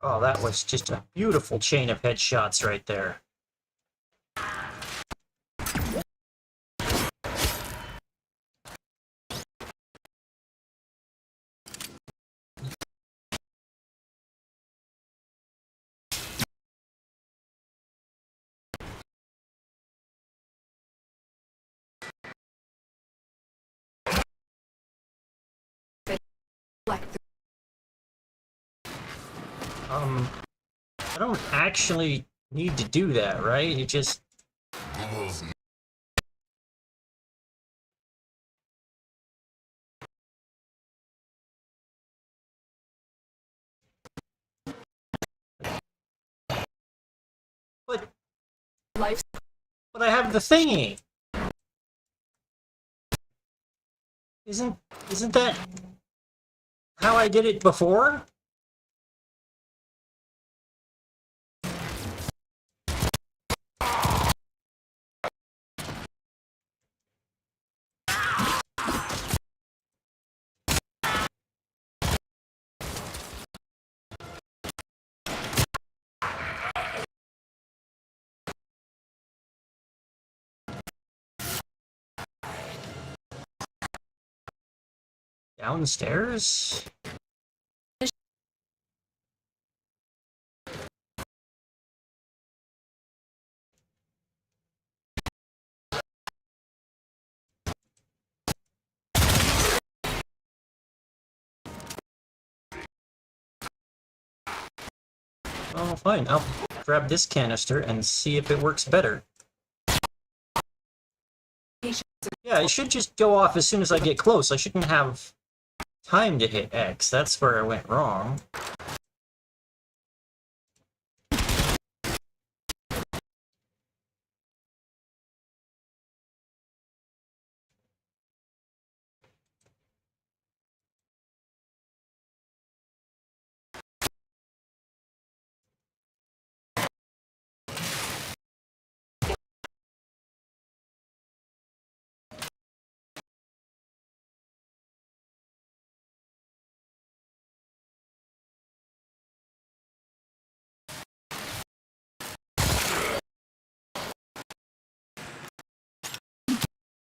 Oh, that was just a beautiful chain of headshots right there. like I don't actually need to do that, right? You just... But, life but I have the thingy! Isn't that how I did it before? Downstairs? Oh, fine. I'll grab this canister and see if it works better. Yeah, it should just go off as soon as I get close. I shouldn't have time to hit X. That's where I went wrong.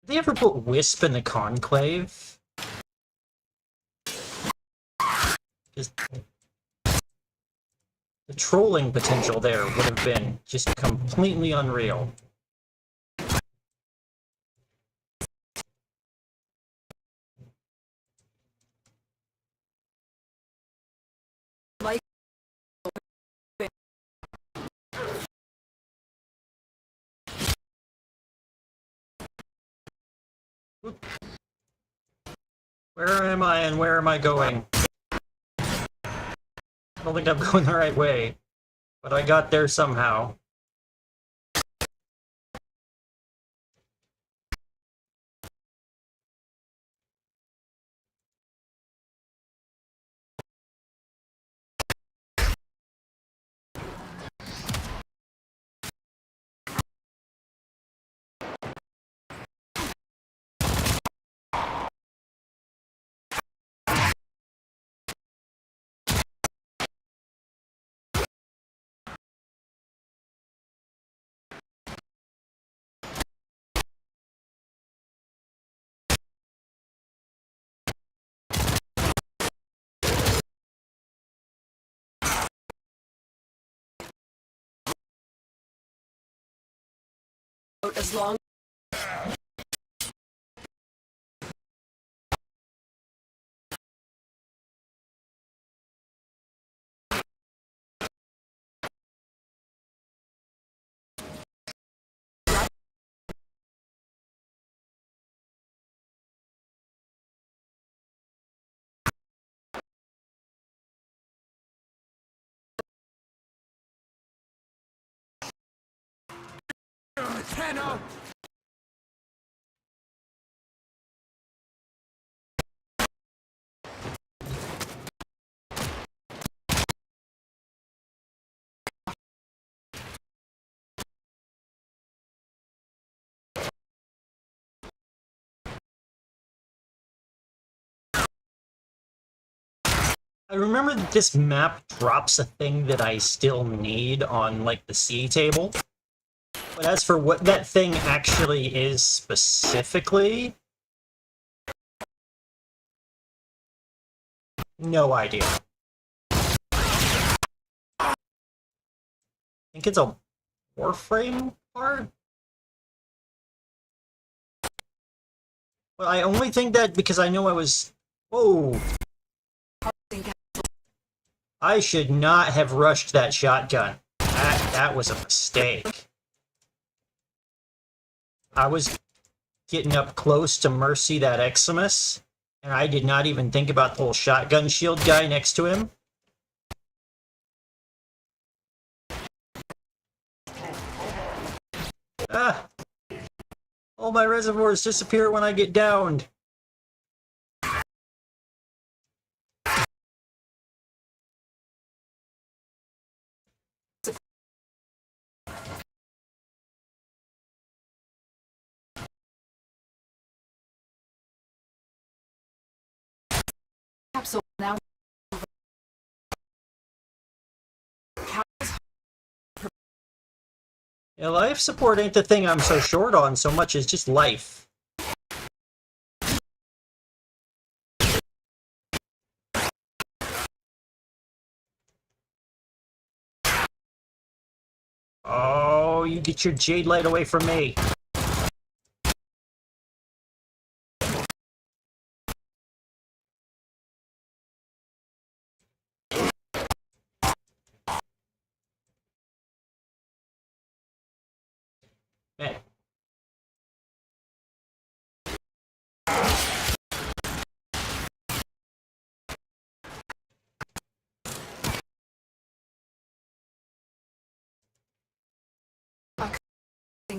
Did they ever put Wisp in the Conclave? Just the trolling potential there would have been just completely unreal. life Where am I and where am I going? I don't think I'm going the right way, but I got there somehow. as long I remember that this map drops a thing that I still need on, like, the C table. But as for what that thing actually is specifically, no idea. I think it's a Warframe part? Well, I only think that because I know I was... Whoa! I should not have rushed that shotgun. That was a mistake. I was getting up close to Mercy that Eximus, and I did not even think about the whole shotgun shield guy next to him. Ah! All my reservoirs disappear when I get downed. capsule now. Yeah, life support ain't the thing I'm so short on so much as just life. Oh, you get your jade light away from me. Man.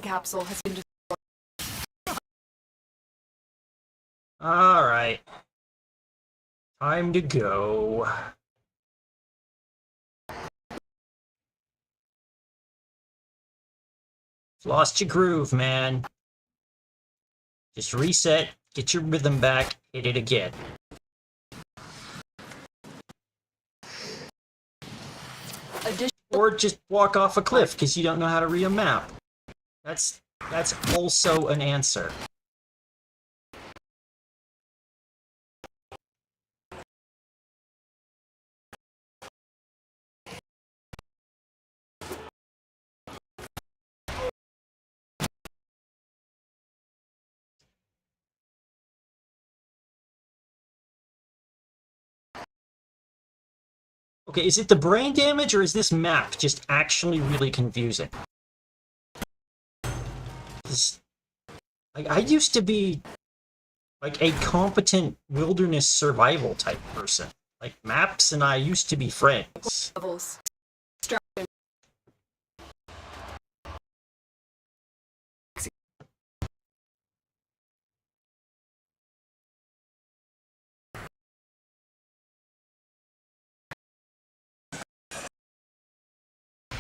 Capsule has been destroyed. Alright. Time to go. Lost your groove, man. Just reset, get your rhythm back, hit it again. Or just walk off a cliff because you don't know how to read a map. That's also an answer. Okay, is it the brain damage or is this map just actually really confusing? I used to be like a competent wilderness survival type person. Like maps and I used to be friends. Levels.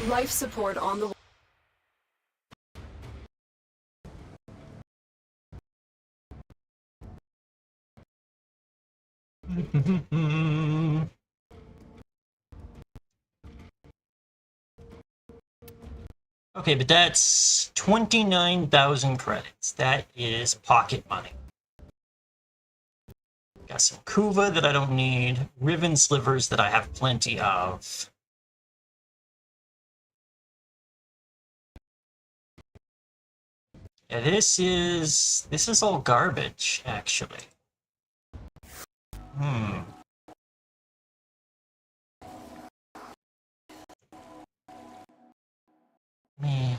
Life support on the Okay, but that's 29,000 credits. That is pocket money. Got some Kuva that I don't need. Riven slivers that I have plenty of. Yeah, this is all garbage, actually. Hmm. Meh.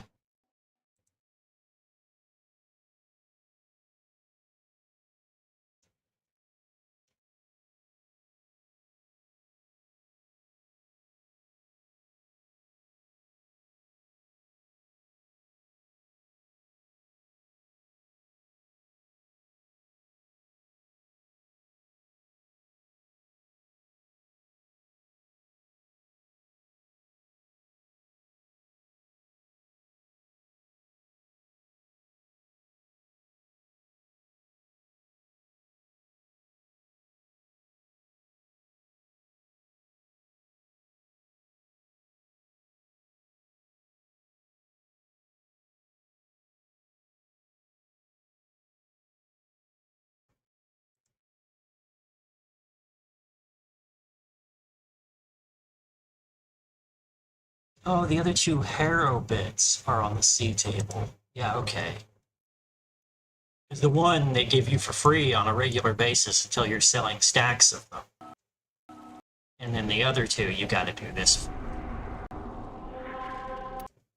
Oh, the other two Harrow bits are on the C table. Yeah, okay. Because the one they give you for free on a regular basis until you're selling stacks of them. And then the other two, you gotta do this.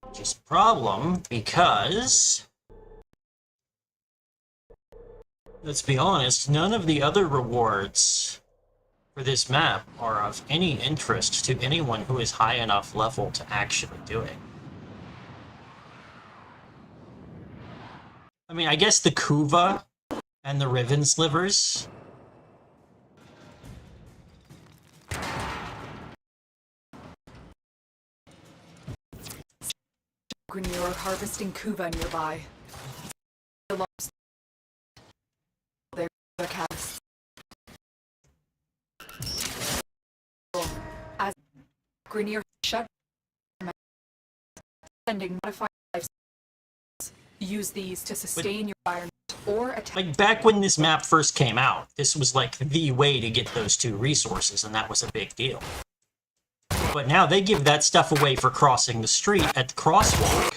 Which is a problem, because... let's be honest, none of the other rewards for this map are of any interest to anyone who is high enough level to actually do it. I mean, I guess the Kuva and the Riven Slivers. Grenier harvesting Kuva nearby. Their cast. As Grenier shut sending modified life. Use these to sustain your environment or attack. Like, back when this map first came out, this was like the way to get those two resources, and that was a big deal. But now they give that stuff away for crossing the street at the crosswalk.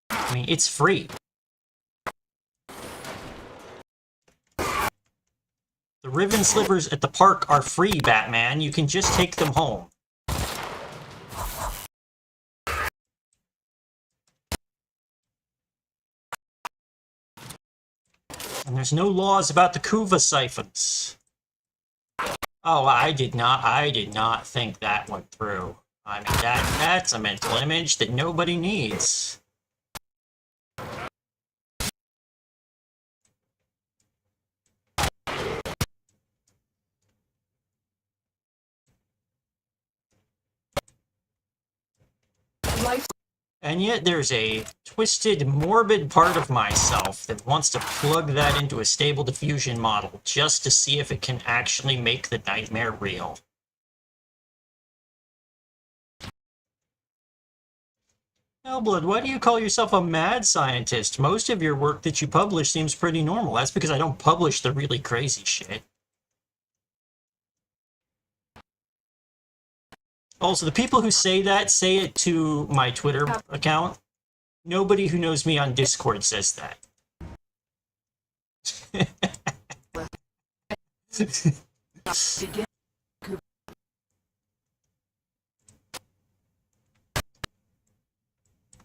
I mean, it's free. The Riven Slivers at the park are free, Batman. You can just take them home. And there's no laws about the Kuva siphons. Oh, I did not think that went through. I mean, that's a mental image that nobody needs. Life And yet there's a twisted, morbid part of myself that wants to plug that into a stable diffusion model just to see if it can actually make the nightmare real. Hellblood, why do you call yourself a mad scientist? Most of your work that you publish seems pretty normal. That's because I don't publish the really crazy shit. Also, the people who say that say it to my Twitter account. Nobody who knows me on Discord says that. begin.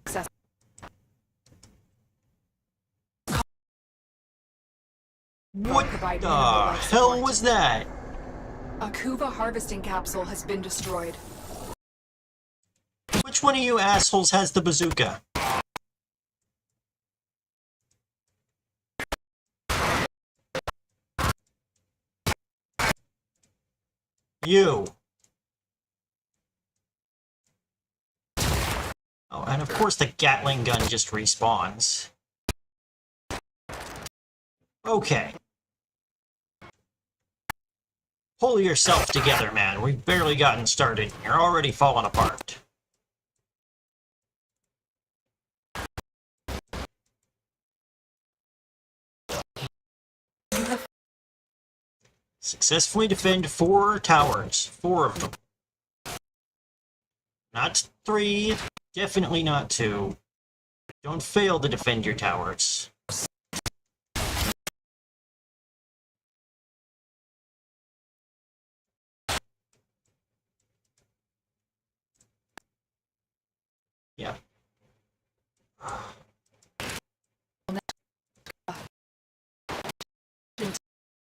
Success. What the hell was that? A Kuva harvesting capsule has been destroyed. Which one of you assholes has the bazooka? You. Oh, and of course the Gatling gun just respawns. Okay. Pull yourself together, man. We've barely gotten started. You're already falling apart. Successfully defend 4 towers. 4 of them. Not 3. Definitely not 2. Don't fail to defend your towers. Yeah.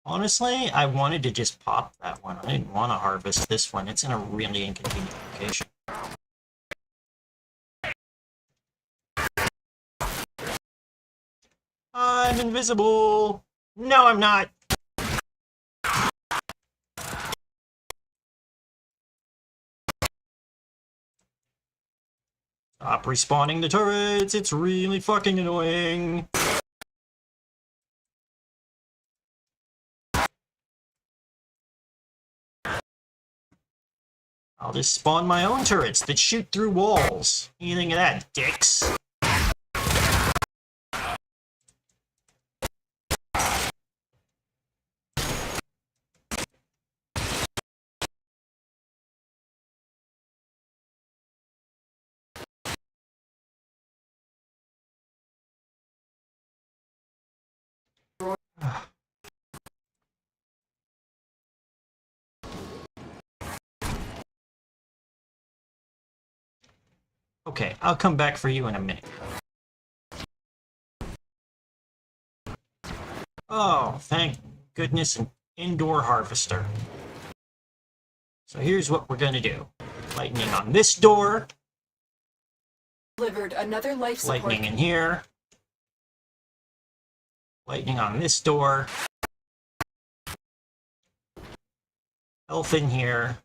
Honestly, I wanted to just pop that one. I didn't want to harvest this one. It's in a really inconvenient location. I'm invisible! No, I'm not! Stop respawning the turrets! It's really fucking annoying! I'll just spawn my own turrets that shoot through walls. You think of that, dicks? Okay, I'll come back for you in a minute. Oh, thank goodness, an indoor harvester. So here's what we're gonna do. Lightning on this door. Delivered another life support. Lightning in here. Lightning on this door. Elf in here.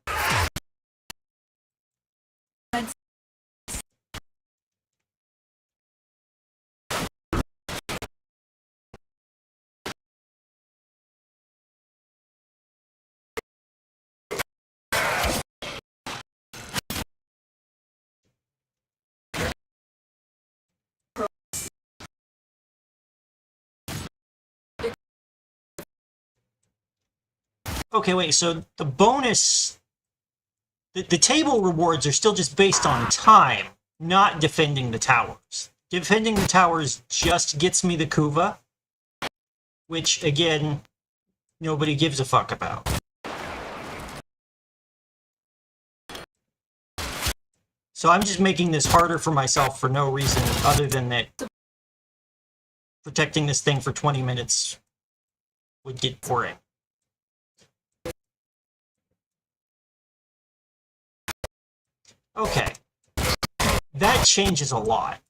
Okay, wait, so the bonus... The table rewards are still just based on time, not defending the towers. Defending the towers just gets me the Kuva, which, again, nobody gives a fuck about. So I'm just making this harder for myself for no reason other than that protecting this thing for 20 minutes would get boring. Okay. That changes a lot.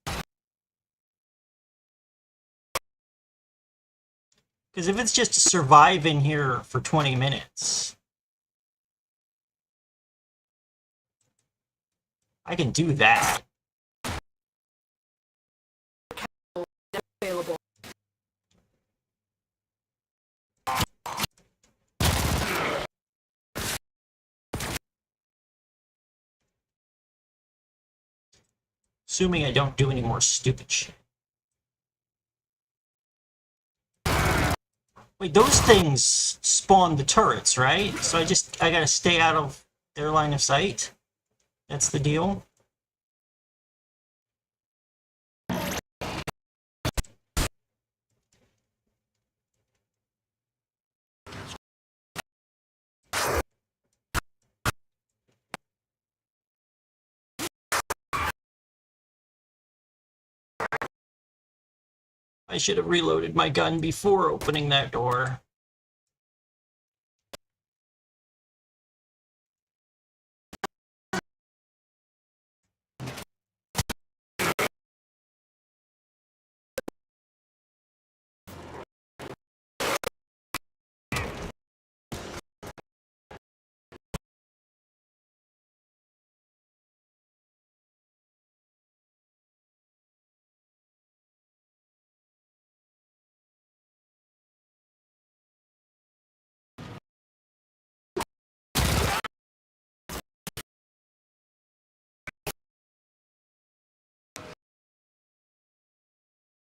Because if it's just to survive in here for 20 minutes, I can do that. Available. Assuming I don't do any more stupid shit. Wait, those things spawn the turrets, right? So I gotta stay out of their line of sight? That's the deal? I should have reloaded my gun before opening that door.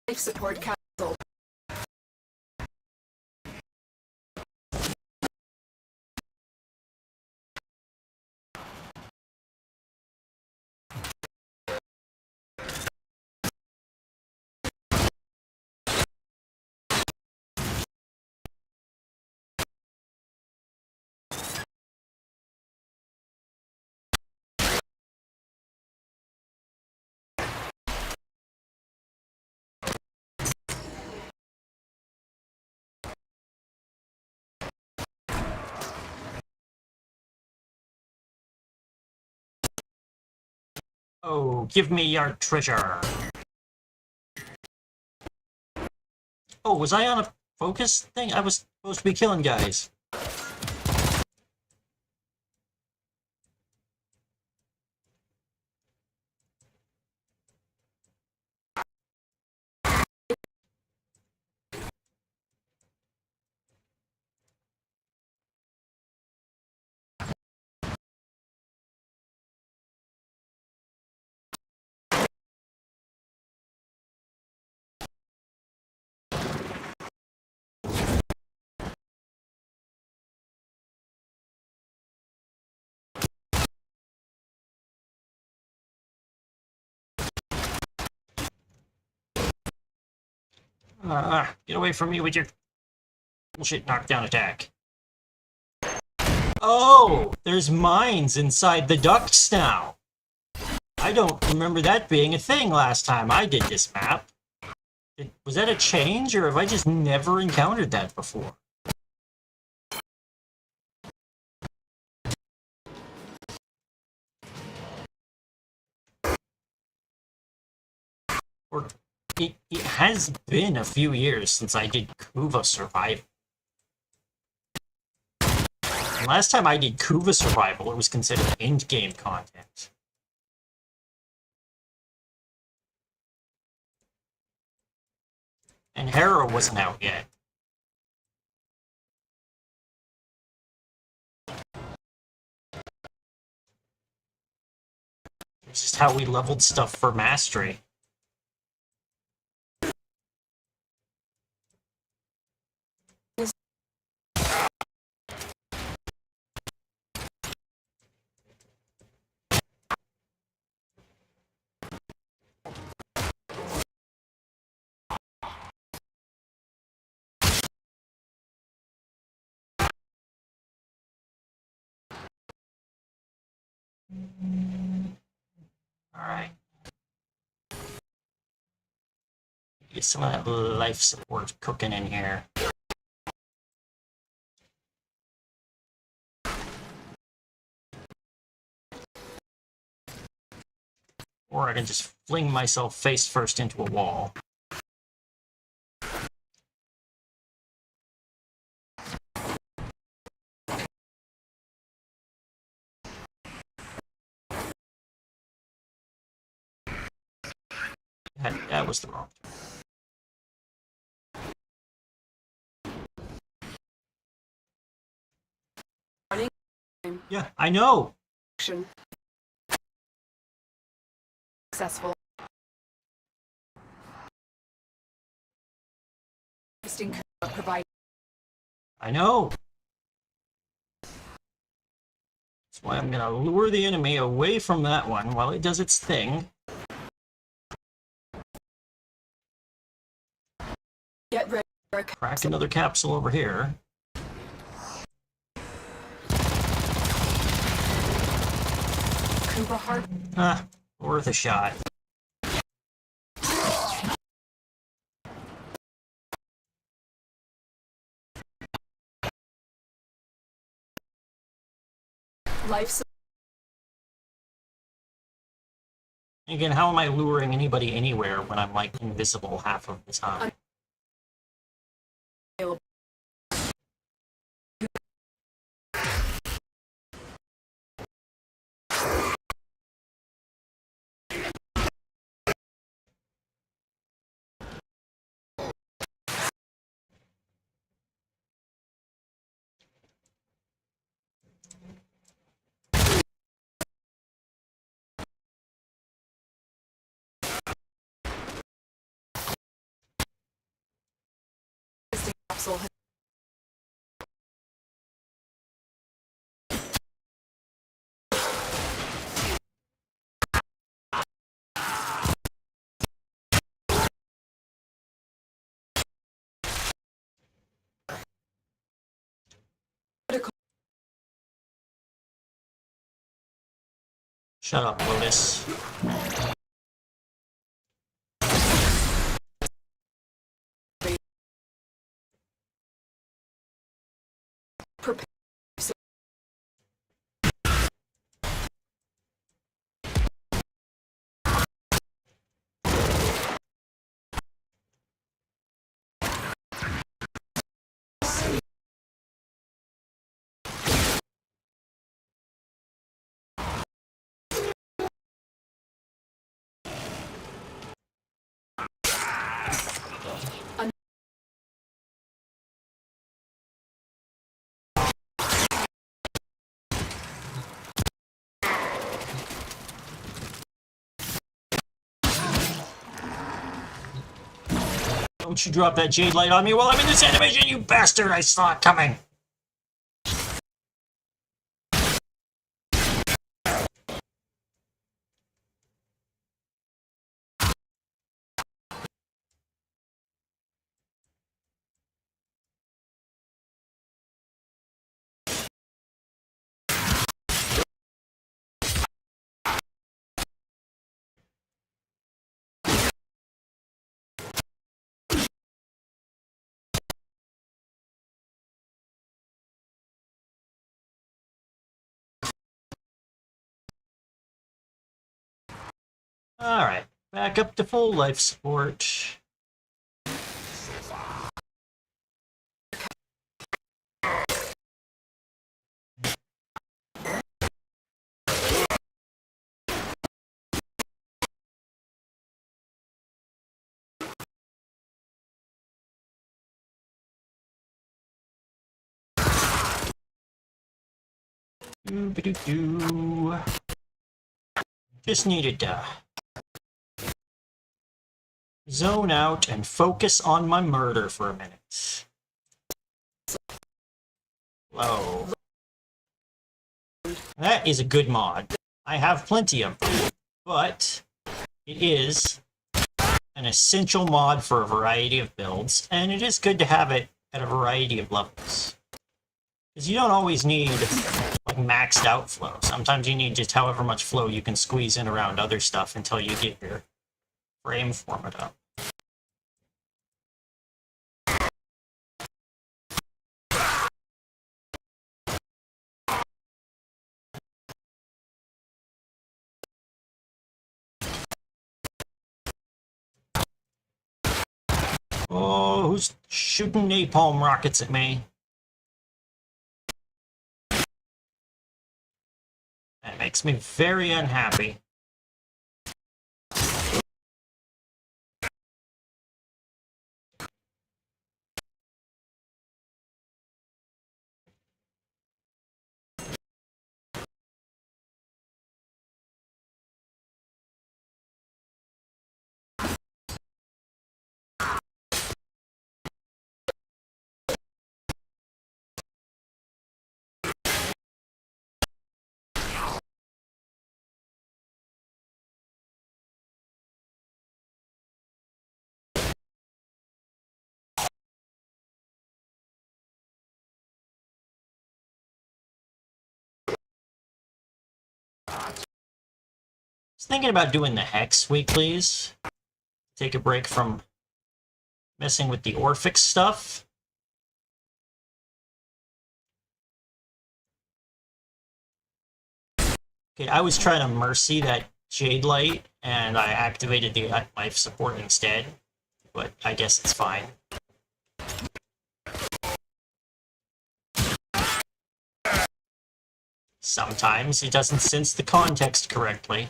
Life support cancelled. Oh, give me your treasure. Oh, was I on a focus thing? I was supposed to be killing guys. Get away from me with your bullshit knockdown attack. Oh, there's mines inside the ducts now. I don't remember that being a thing last time I did this map. Was that a change, or have I just never encountered that before? Or it has been a few years since I did Kuva Survival. And last time I did Kuva Survival, it was considered end-game content. And Hera wasn't out yet. It's just how we leveled stuff for mastery. Alright. Get some of that life support cooking in here. Or I can just fling myself face first into a wall. That was the wrong turn. Yeah, I know. Successful. Provide. I know. That's why I'm gonna lure the enemy away from that one while it does its thing. Get ready. Crack another capsule over here. Worth a shot. Life. Again, how am I luring anybody anywhere when I'm like invisible half of the time? Capsule. Shut up, Lotus. Prepare. Don't you drop that jade light on me while I'm in this animation, you bastard! I saw it coming! Alright, back up to full life support. Doo-ba-doo-doo. Just needed to zone out and focus on my murder for a minute. Whoa. That is a good mod. I have plenty of them, but it is an essential mod for a variety of builds, and it is good to have it at a variety of levels. Because you don't always need like maxed out flow. Sometimes you need just however much flow you can squeeze in around other stuff until you get your frame format up. Oh, who's shooting napalm rockets at me? That makes me very unhappy. I was thinking about doing the Hex weeklies. Take a break from messing with the Orphix stuff. Okay, I was trying to Mercy that Jade Light, and I activated the life support instead, but I guess it's fine. Sometimes it doesn't sense the context correctly.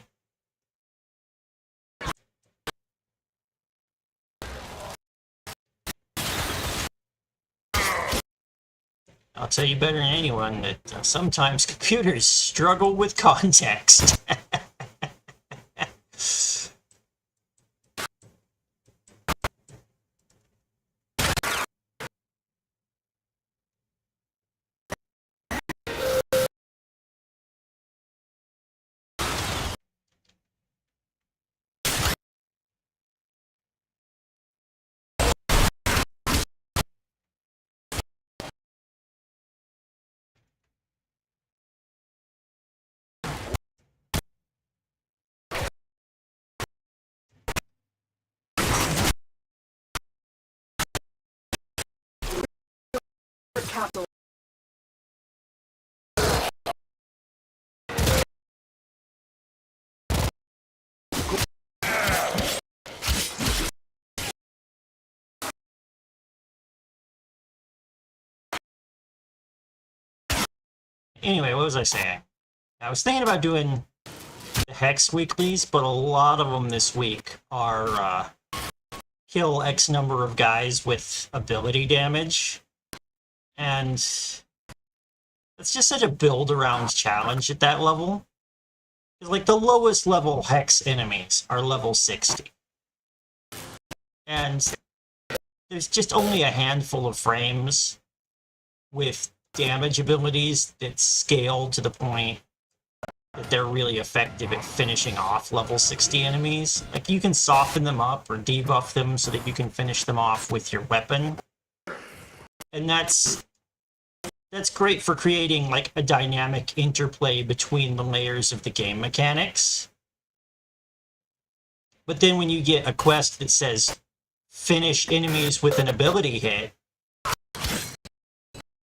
I'll tell you better than anyone that sometimes computers struggle with context. Capital. Anyway, what was I saying? I was thinking about doing the Hex weeklies, but a lot of them this week are kill X number of guys with ability damage. And it's just such a build-around challenge at that level. Like, the lowest level Hex enemies are level 60. And there's just only a handful of frames with damage abilities that scale to the point that they're really effective at finishing off level 60 enemies. Like, you can soften them up or debuff them so that you can finish them off with your weapon. And that's great for creating, like, a dynamic interplay between the layers of the game mechanics. But then when you get a quest that says, finish enemies with an ability hit,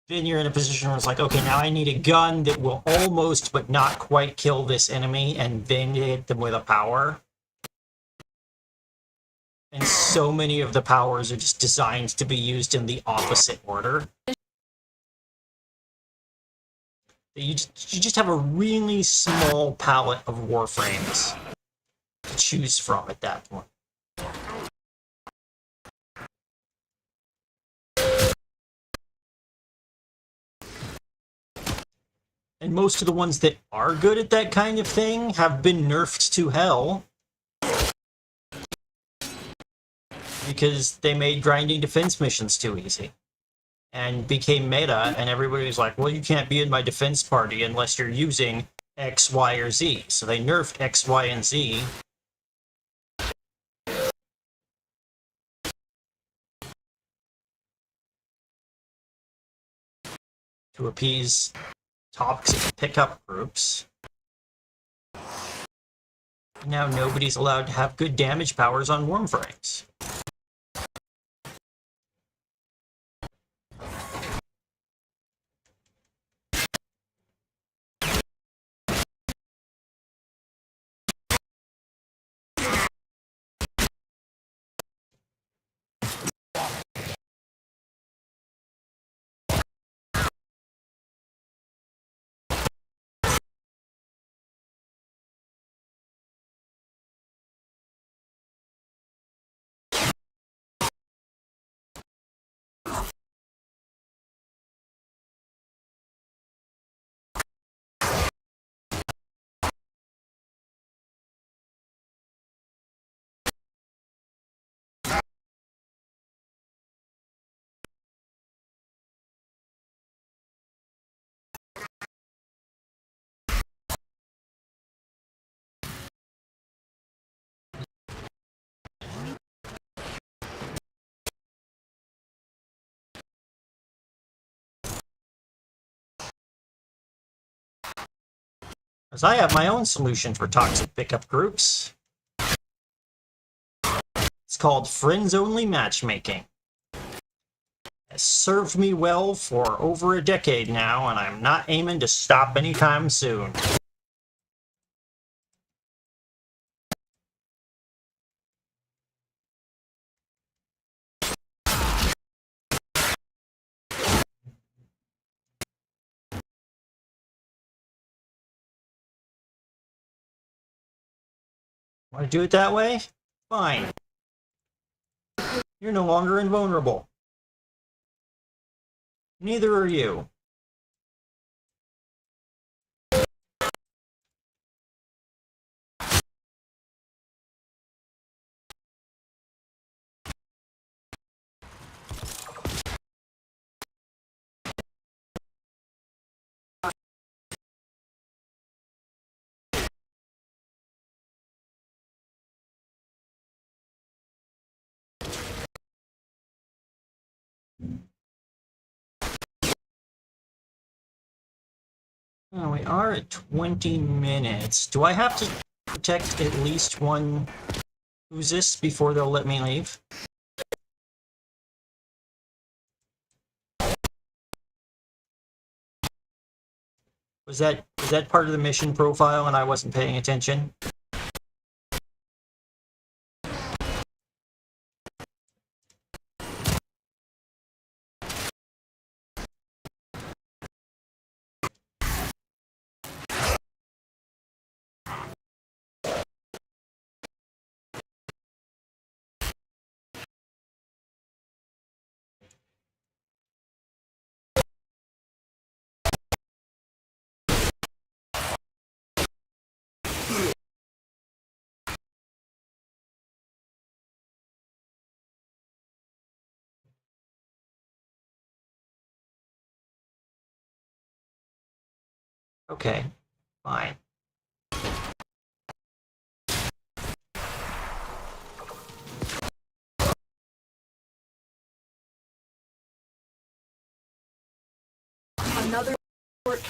then you're in a position where it's like, okay, now I need a gun that will almost but not quite kill this enemy, and then hit them with a power. And so many of the powers are just designed to be used in the opposite order. You just have a really small palette of Warframes to choose from at that point. And most of the ones that are good at that kind of thing have been nerfed to hell because they made grinding defense missions too easy and became meta, and everybody was like, well, you can't be in my defense party unless you're using X, Y, or Z. So they nerfed X, Y, and Z. To appease toxic pickup groups. Now nobody's allowed to have good damage powers on Warframes. Because I have my own solution for toxic pickup groups. It's called friends-only matchmaking. It's served me well for over a decade now, and I'm not aiming to stop anytime soon. Want to do it that way? Fine. You're no longer invulnerable. Neither are you. Oh, we are at 20 minutes. Do I have to protect at least one Who's this before they'll let me leave? Was that part of the mission profile and I wasn't paying attention? Okay, fine. Another short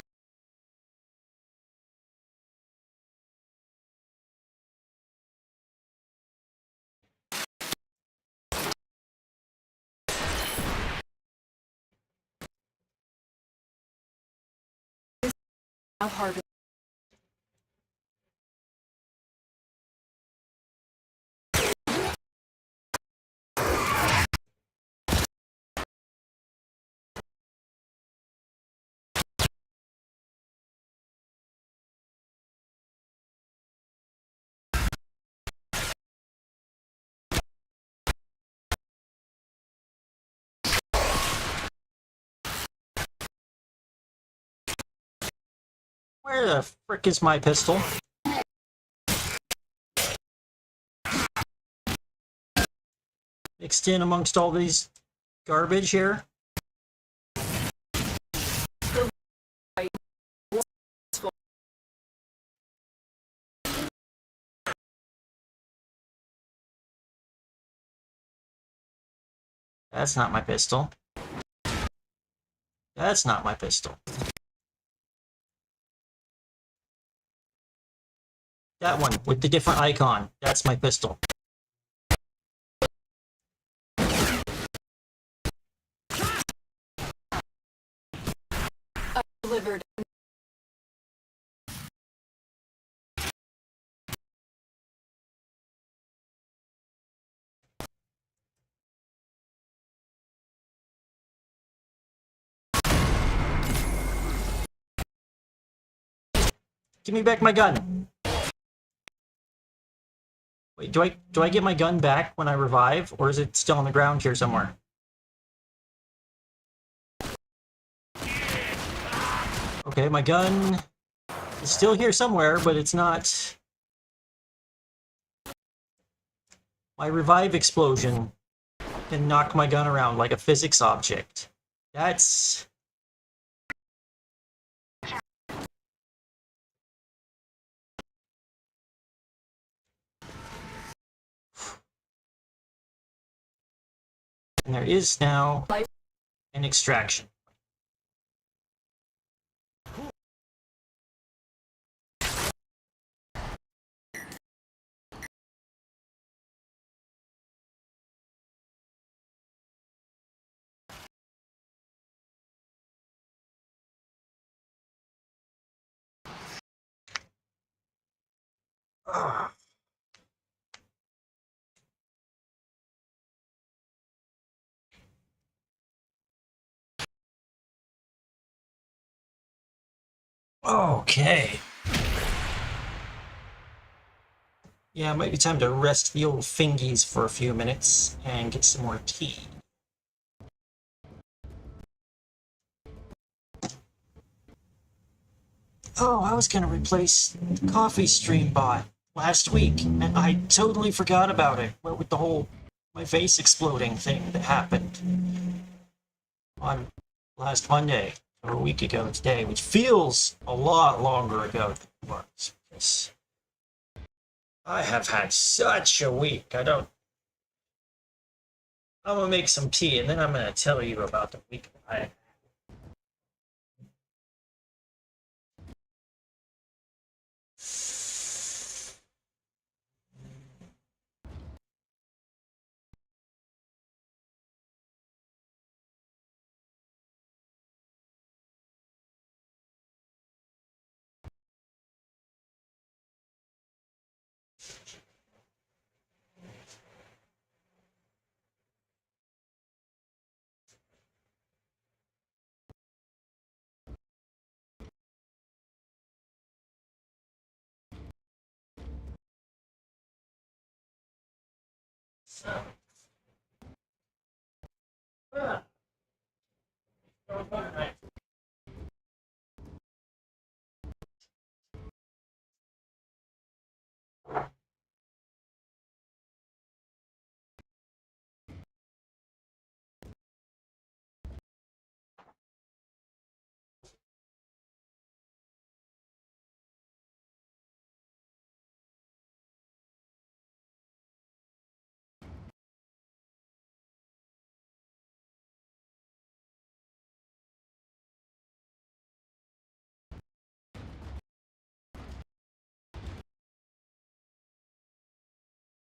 now harvest. Where the frick is my pistol? Mixed in amongst all these garbage here? That's not my pistol. That's not my pistol. That one with the different icon. That's my pistol. Delivered. Give me back my gun. Wait, do I get my gun back when I revive, or is it still on the ground here somewhere? Okay, my gun is still here somewhere, but it's not. My revive explosion can knock my gun around like a physics object. That's... And there is now an extraction. Ugh. Okay. Yeah, it might be time to rest the old fingies for a few minutes and get some more tea. Oh, I was gonna replace the coffee stream bot last week, and I totally forgot about it. What with the whole my face exploding thing that happened on last Monday, or a week ago today, which feels a lot longer ago than it was. Because I have had such a week. I'm gonna make some tea, and then I'm gonna tell you about the week I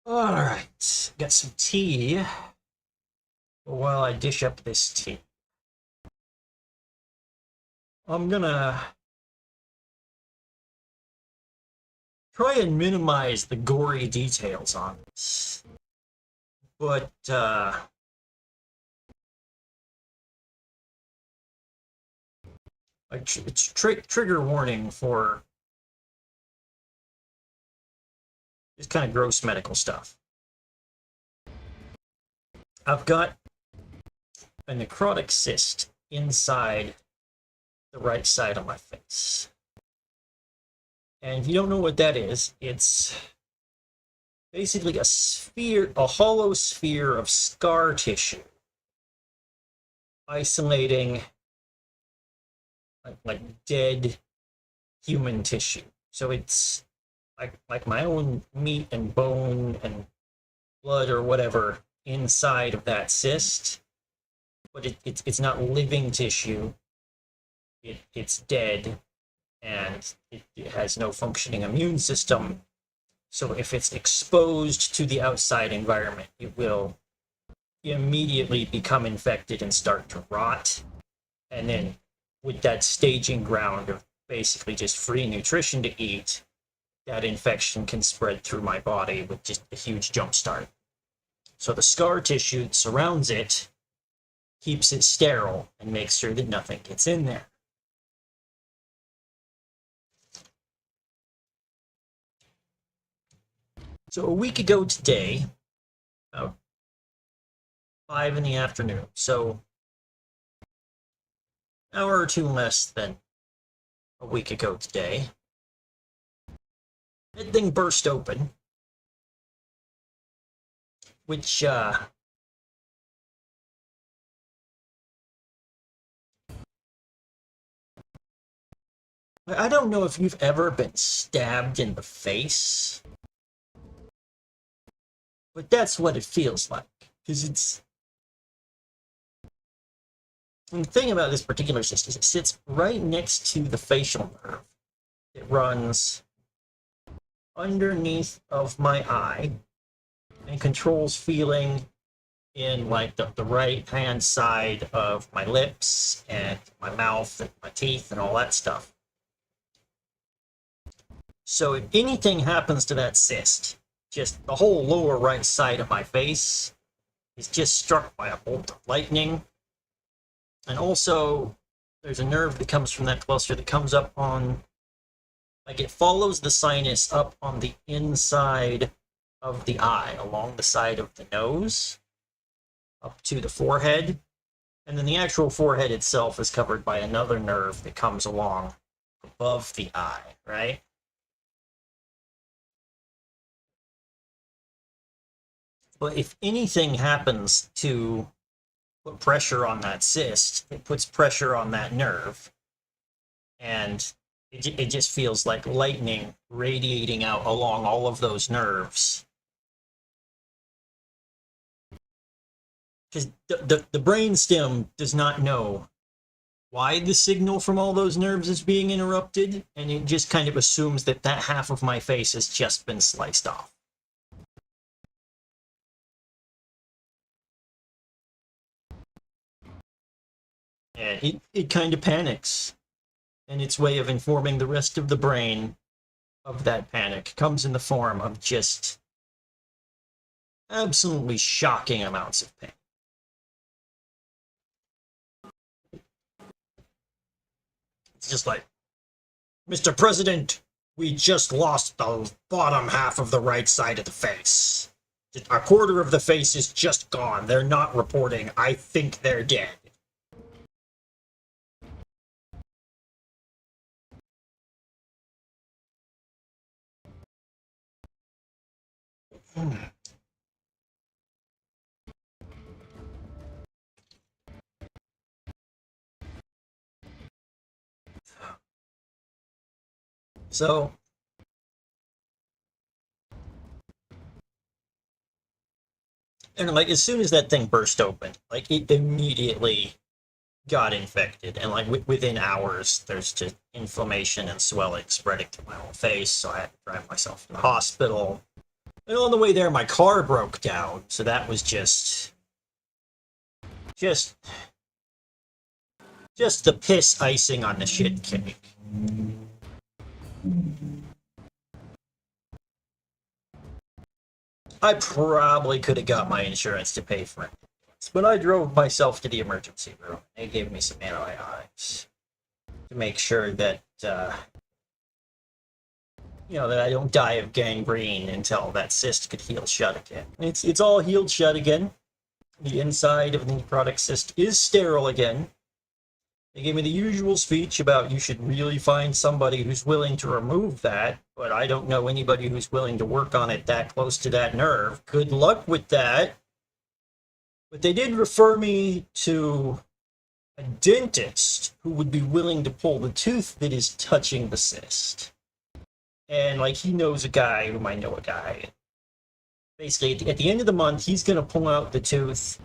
Alright, got some tea. While I dish up this tea, I'm gonna try and minimize the gory details on this. But, it's trigger warning for this kind of gross medical stuff. I've got a necrotic cyst inside the right side of my face. And if you don't know what that is, it's basically a sphere, a hollow sphere of scar tissue, isolating like dead human tissue. So it's like my own meat and bone and blood or whatever inside of that cyst, but it's not living tissue. It's dead, and it has no functioning immune system. So if it's exposed to the outside environment, it will immediately become infected and start to rot. And then with that staging ground of basically just free nutrition to eat, that infection can spread through my body with just a huge jump start. So the scar tissue that surrounds it keeps it sterile and makes sure that nothing gets in there. So a week ago today, about 5 in the afternoon, so an hour or two less than a week ago today, that thing burst open, which, I don't know if you've ever been stabbed in the face, but that's what it feels like, because it's... And the thing about this particular cyst is it sits right next to the facial nerve. It runs underneath of my eye and controls feeling in like the right hand side of my lips and my mouth and my teeth and all that stuff. So if anything happens to that cyst, just the whole lower right side of my face is just struck by a bolt of lightning. And also, there's a nerve that comes from that cluster that comes up on, like it follows the sinus up on the inside of the eye, along the side of the nose, up to the forehead. And then the actual forehead itself is covered by another nerve that comes along above the eye, right? But if anything happens to put pressure on that cyst, it puts pressure on that nerve, and it just feels like lightning radiating out along all of those nerves. Because the brain stem does not know why the signal from all those nerves is being interrupted, and it just kind of assumes that that half of my face has just been sliced off. And it kind of panics. And its way of informing the rest of the brain of that panic comes in the form of just absolutely shocking amounts of pain. It's just like, Mr. President, we just lost the bottom half of the right side of the face. A quarter of the face is just gone. They're not reporting. I think they're dead. So, and like as soon as that thing burst open, like it immediately got infected, and like within hours, there's just inflammation and swelling spreading to my whole face. So I had to drive myself to the hospital. And on the way there, my car broke down, so that was just the piss icing on the shit cake. I probably could have got my insurance to pay for it, but I drove myself to the emergency room. They gave me some antibiotics to make sure that that I don't die of gangrene until that cyst could heal shut again. It's all healed shut again. The inside of the necrotic cyst is sterile again. They gave me the usual speech about you should really find somebody who's willing to remove that, but I don't know anybody who's willing to work on it that close to that nerve. Good luck with that. But they did refer me to a dentist who would be willing to pull the tooth that is touching the cyst. And, he knows a guy who might know a guy. Basically, at the end of the month, he's going to pull out the tooth,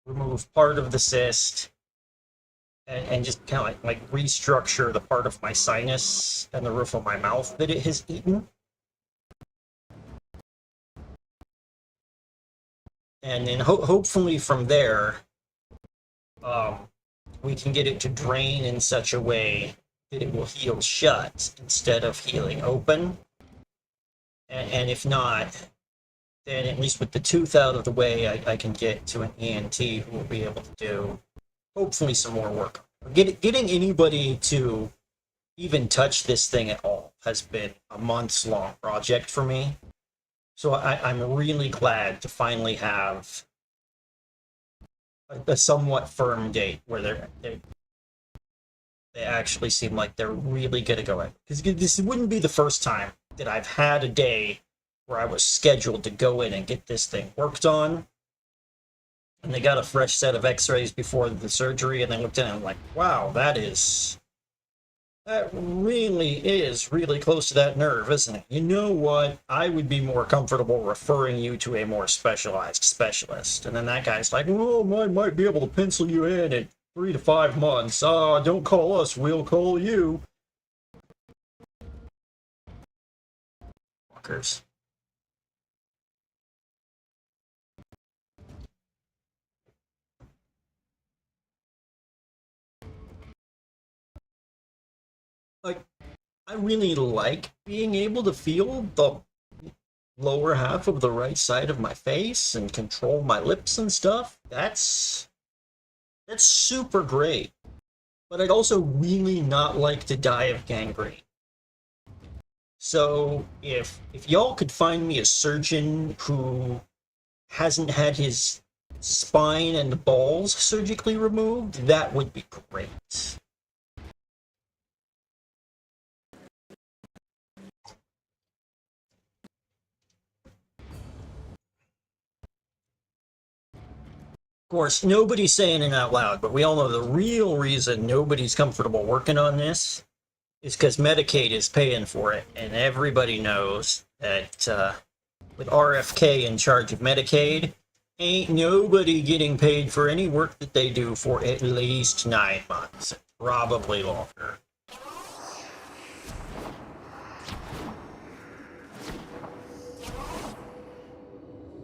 remove part of the cyst, and just kind of like restructure the part of my sinus and the roof of my mouth that it has eaten. And then hopefully from there, we can get it to drain in such a way that it will heal shut instead of healing open. And if not, then at least with the tooth out of the way, I can get to an ENT who will be able to do hopefully some more work. Getting anybody to even touch this thing at all has been a months-long project for me. So I'm really glad to finally have a somewhat firm date where they actually seem like they're really going to go in. Because this wouldn't be the first time that I've had a day where I was scheduled to go in and get this thing worked on. And they got a fresh set of x-rays before the surgery, and they looked at it and I'm like, wow, that really is really close to that nerve, isn't it? You know what? I would be more comfortable referring you to a more specialized specialist. And then that guy's like, well, I might be able to pencil you in 3 to 5 months. Don't call us, we'll call you. Fuckers. I really like being able to feel the lower half of the right side of my face and control my lips and stuff. That's super great. But I'd also really not like to die of gangrene. So if y'all could find me a surgeon who hasn't had his spine and balls surgically removed, that would be great. Of course, nobody's saying it out loud, but we all know the real reason nobody's comfortable working on this is because Medicaid is paying for it, and everybody knows that with RFK in charge of Medicaid, ain't nobody getting paid for any work that they do for at least 9 months, probably longer.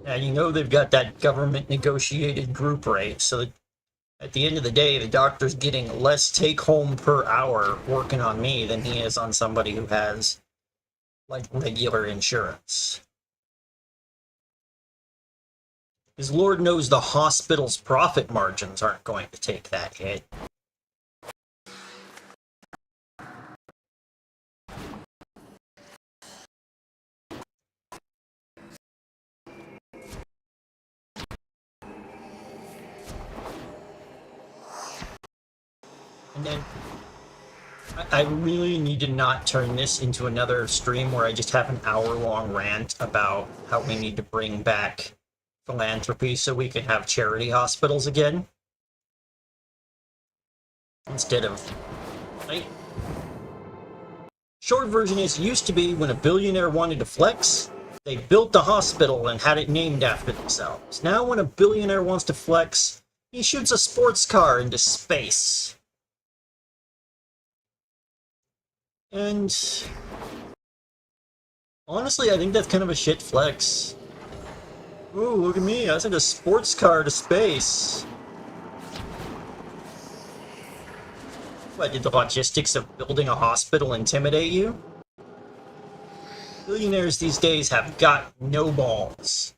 And you know they've got that government negotiated group rate, so that at the end of the day, the doctor's getting less take home per hour working on me than he is on somebody who has, regular insurance. Because Lord knows the hospital's profit margins aren't going to take that hit. And then I really need to not turn this into another stream where I just have an hour-long rant about how we need to bring back philanthropy so we can have charity hospitals again. Instead of... Short version is, used to be when a billionaire wanted to flex, they built a hospital and had it named after themselves. Now when a billionaire wants to flex, he shoots a sports car into space. And honestly, I think that's kind of a shit flex. Ooh, look at me. I sent a sports car to space. What, did the logistics of building a hospital intimidate you? Billionaires these days have got no balls.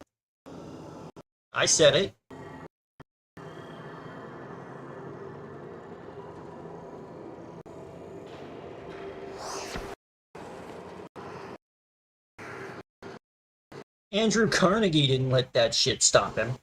I said it. Andrew Carnegie didn't let that shit stop him.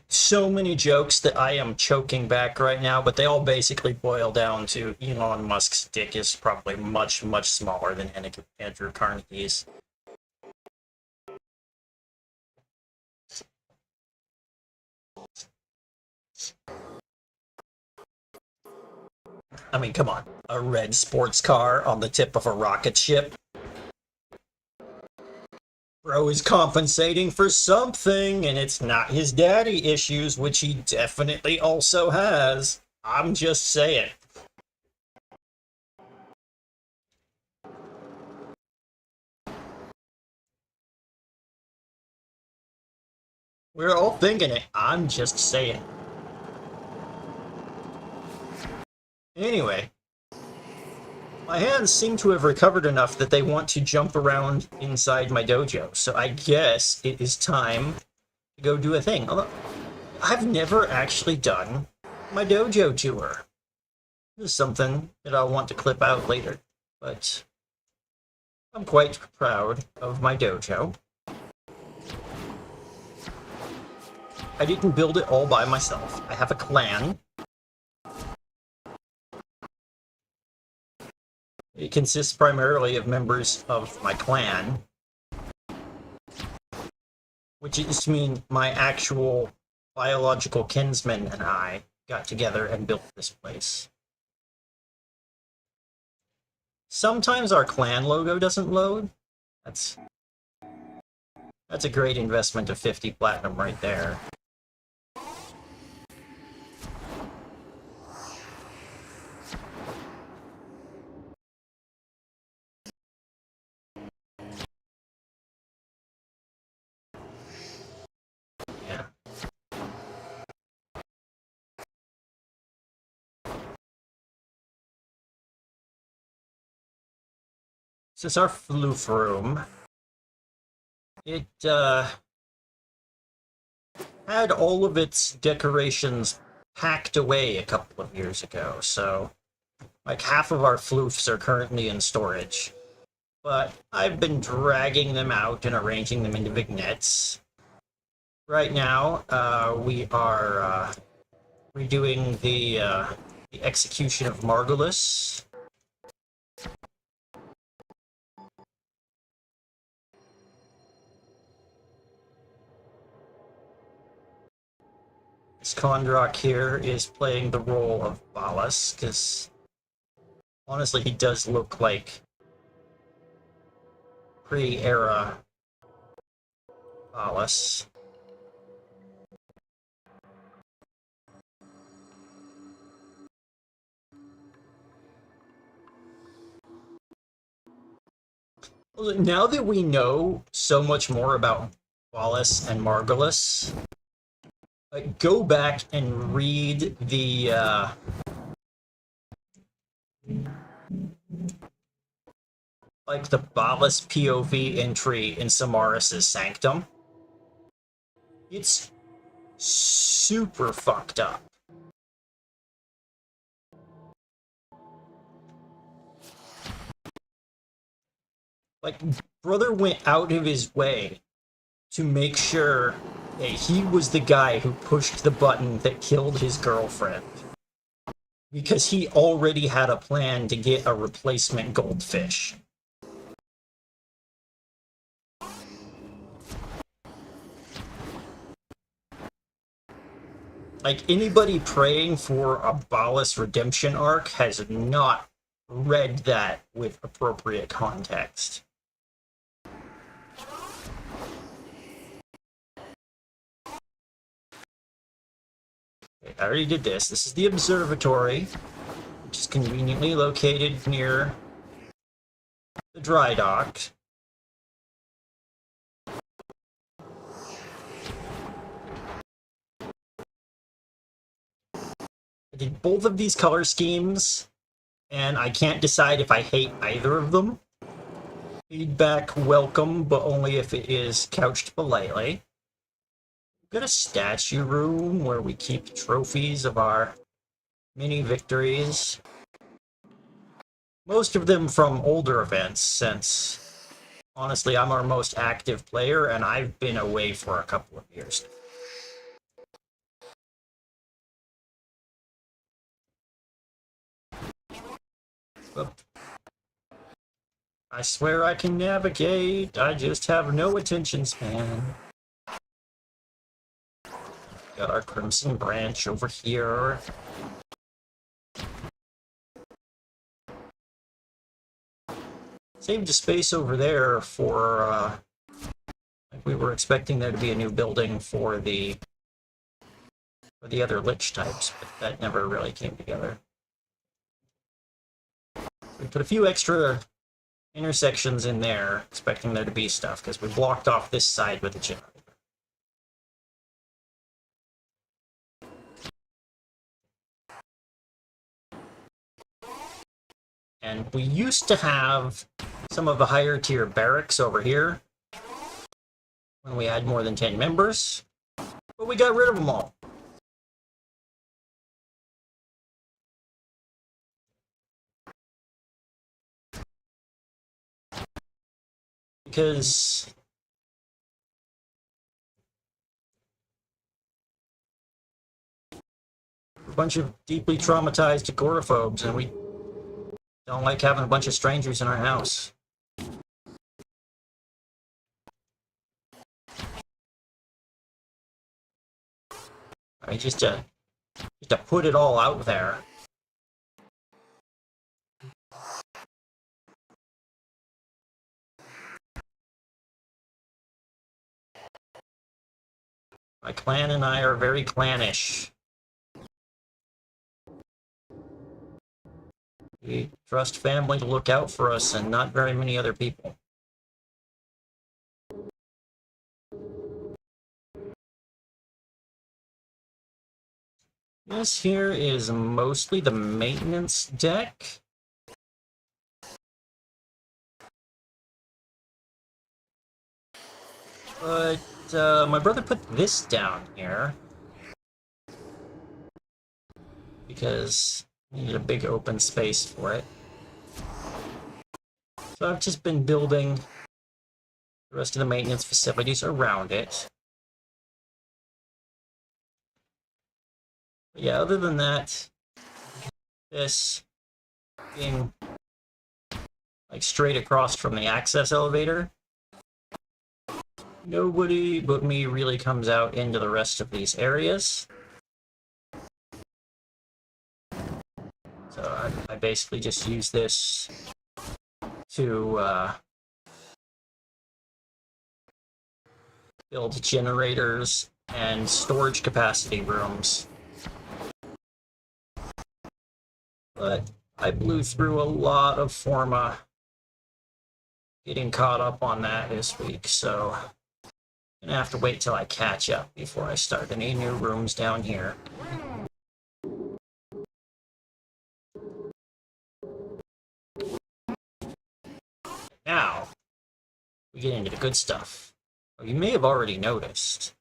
So many jokes that I am choking back right now, but they all basically boil down to Elon Musk's dick is probably much, much smaller than Andrew Carnegie's. I mean, come on. A red sports car on the tip of a rocket ship? Bro is compensating for something, and it's not his daddy issues, which he definitely also has. I'm just saying. We're all thinking it. I'm just saying. Anyway. My hands seem to have recovered enough that they want to jump around inside my dojo, so I guess it is time to go do a thing. Although, I've never actually done my dojo tour. This is something that I'll want to clip out later, but I'm quite proud of my dojo. I didn't build it all by myself. I have a clan. It consists primarily of members of my clan, which is to mean my actual biological kinsmen and I got together and built this place. Sometimes our clan logo doesn't load. That's a great investment of 50 platinum right there. This is our floof room. It had all of its decorations packed away a couple of years ago, so like half of our floofs are currently in storage. But I've been dragging them out and arranging them into vignettes. Right now, we are redoing the execution of Margulis. This Kondrak here is playing the role of Balas, because honestly, he does look like pre-era Balas. Now that we know so much more about Balas and Margulis, go back and read the like the Balas POV entry in Samaris' Sanctum. It's super fucked up. Like, brother went out of his way to make sure that he was the guy who pushed the button that killed his girlfriend. Because he already had a plan to get a replacement goldfish. Like, anybody praying for a Balas redemption arc has not read that with appropriate context. Okay, I already did this. This is the observatory, which is conveniently located near the dry dock. I did both of these color schemes, and I can't decide if I hate either of them. Feedback welcome, but only if it is couched politely. We've got a statue room where we keep trophies of our mini victories. Most of them from older events, since honestly I'm our most active player and I've been away for a couple of years. But I swear I can navigate, I just have no attention span. Got our Crimson Branch over here. Saved a space over there for, like we were expecting there to be a new building for the other Lich types, but that never really came together. We put a few extra intersections in there, expecting there to be stuff, because we blocked off this side with the generator. And we used to have some of the higher tier barracks over here when we had more than 10 members, but we got rid of them all. Because we're a bunch of deeply traumatized agoraphobes, and we don't like having a bunch of strangers in our house. I mean, just to put it all out there. My clan and I are very clannish. We trust family to look out for us and not very many other people. This here is mostly the maintenance deck. But my brother put this down here because he needed a big open space for it. So I've just been building the rest of the maintenance facilities around it. But yeah, other than that, this being like straight across from the access elevator, nobody but me really comes out into the rest of these areas. So I basically just use this to build generators and storage capacity rooms. But I blew through a lot of Forma getting caught up on that this week, so I'm gonna have to wait till I catch up before I start any new rooms down here. Now, we get into the good stuff. You may have already noticed,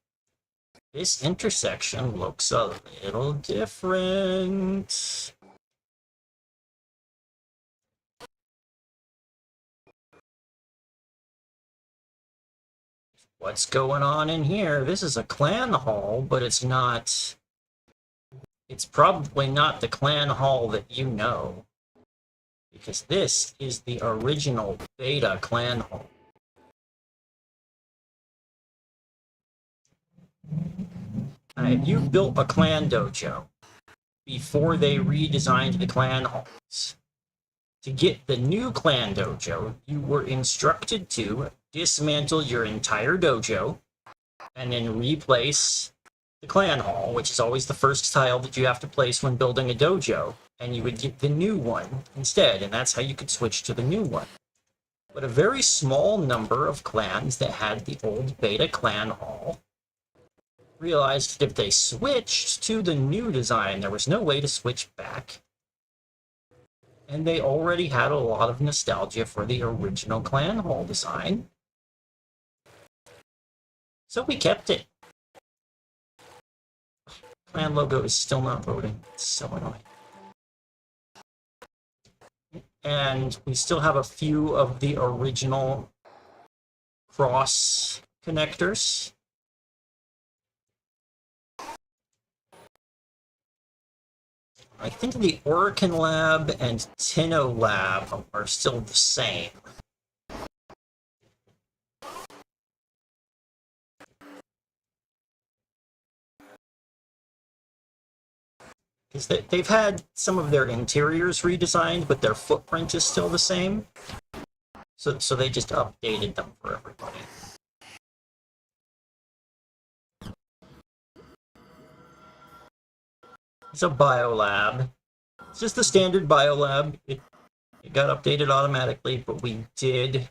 this intersection looks a little different. What's going on in here? This is a clan hall, but it's not... It's probably not the clan hall that you know, because this is the original beta clan hall. If you built a clan dojo before they redesigned the clan halls, To get the new clan dojo, you were instructed to dismantle your entire dojo and then replace the clan hall, which is always the first tile that you have to place when building a dojo, and you would get the new one instead, and that's how you could switch to the new one. But a very small number of clans that had the old beta clan hall realized that if they switched to the new design, there was no way to switch back. And they already had a lot of nostalgia for the original clan hall design. So we kept it. Clan logo is still not loading. It's so annoying. And we still have a few of the original cross connectors. I think the Orican Lab and Tenno Lab are still the same. Because they've had some of their interiors redesigned, but their footprint is still the same. So they just updated them for everybody. It's a biolab. It's just the standard biolab. It got updated automatically, but we did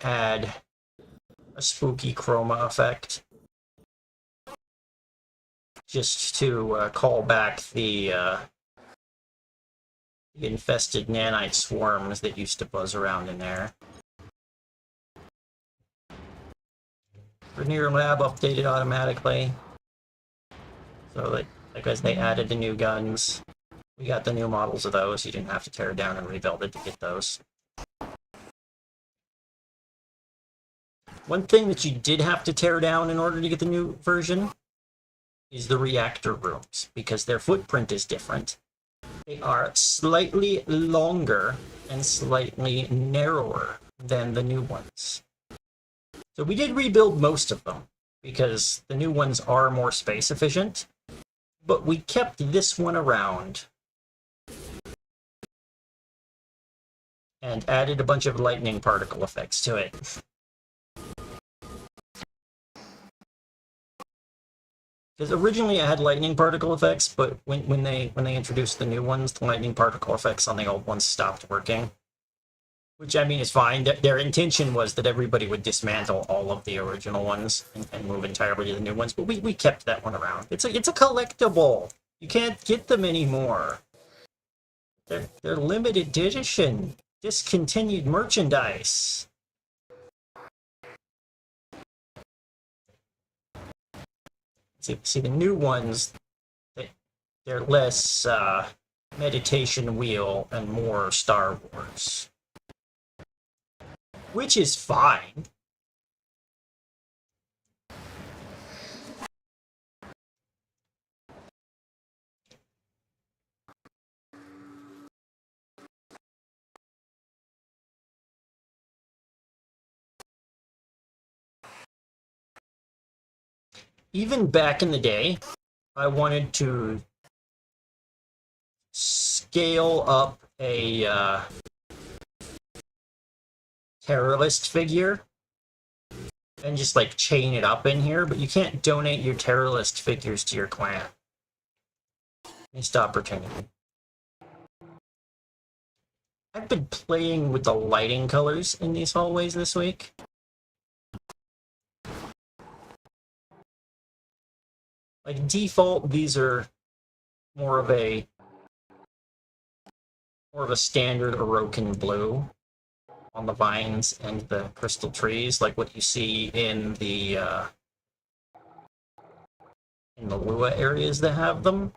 add a spooky chroma effect just to call back the infested nanite swarms that used to buzz around in there. Vernier Lab updated automatically. So like as they added the new guns, we got the new models of those. You didn't have to tear it down and rebuild it to get those. One thing that you did have to tear down in order to get the new version is the reactor rooms, because their footprint is different. They are slightly longer and slightly narrower than the new ones. So we did rebuild most of them, because the new ones are more space efficient, but we kept this one around and added a bunch of lightning particle effects to it. Because originally it had lightning particle effects, but when they introduced the new ones, the lightning particle effects on the old ones stopped working. Which, I mean, is fine. Their intention was that everybody would dismantle all of the original ones and move entirely to the new ones, but we kept that one around. It's a collectible. You can't get them anymore. They're limited edition, discontinued merchandise. See, the new ones, they're less meditation wheel and more Star Wars. Which is fine. Even back in the day, I wanted to scale up a terrorist figure and just like chain it up in here, but you can't donate your terrorist figures to your clan. Missed opportunity. I've been playing with the lighting colors in these hallways this week. Like default, these are more of a standard Orokin blue on the vines and the crystal trees, like what you see in the Lua areas that have them.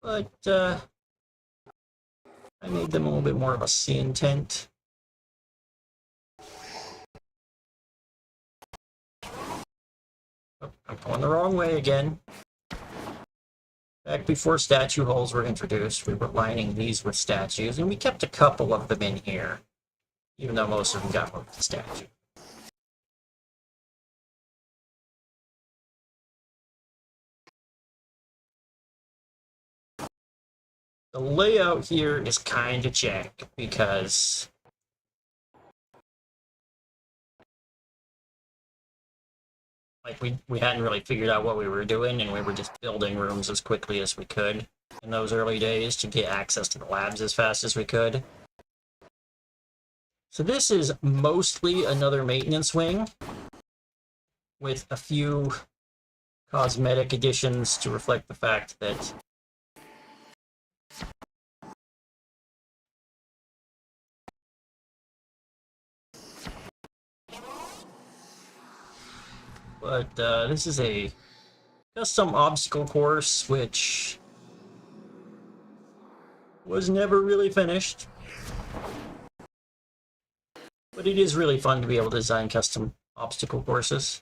But I made them a little bit more of a cyan tint. Oh, I'm going the wrong way again. Back before statue holes were introduced, we were lining these with statues, and we kept a couple of them in here, even though most of them got moved to statue. the layout here is kind of jank because like we hadn't really figured out what we were doing, and we were just building rooms as quickly as we could in those early days to get access to the labs as fast as we could. So this is mostly another maintenance wing with a few cosmetic additions to reflect the fact that this is a custom obstacle course which was never really finished. But it is really fun to be able to design custom obstacle courses.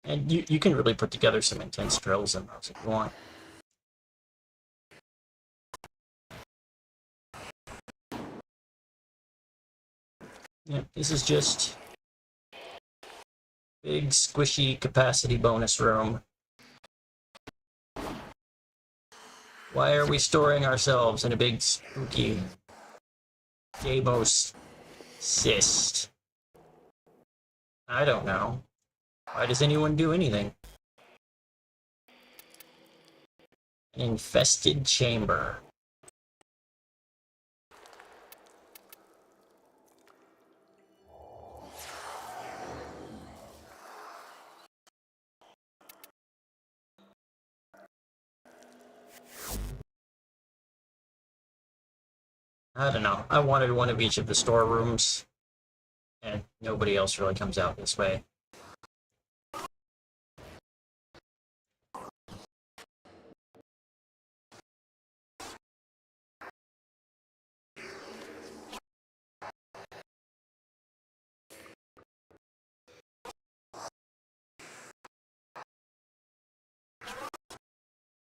And you can really put together some intense drills in those if you want. Yeah, this is just big squishy capacity bonus room. Why are we storing ourselves in a big spooky Deimos cyst? I don't know. Why does anyone do anything? An infested chamber. I don't know. I wanted one of each of the storerooms, and nobody else really comes out this way.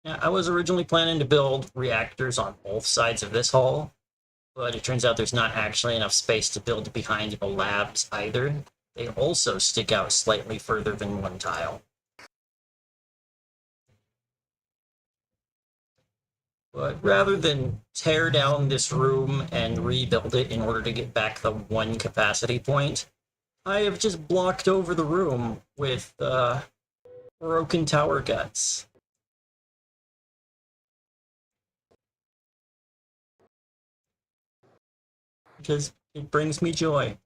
Yeah, I was originally planning to build reactors on both sides of this hall, but it turns out there's not actually enough space to build behind the labs either. They also stick out slightly further than one tile. But rather than tear down this room and rebuild it in order to get back the one capacity point, I have just blocked over the room with broken tower guts. Because it brings me joy.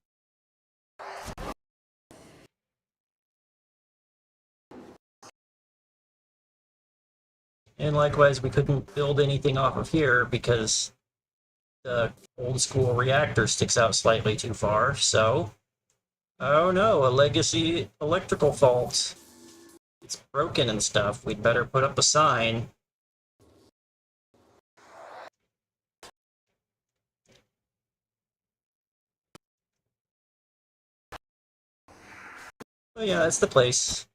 And likewise, we couldn't build anything off of here because the old school reactor sticks out slightly too far, so... Oh no, a legacy electrical fault. It's broken and stuff. We'd better put up a sign. Oh yeah, that's the place.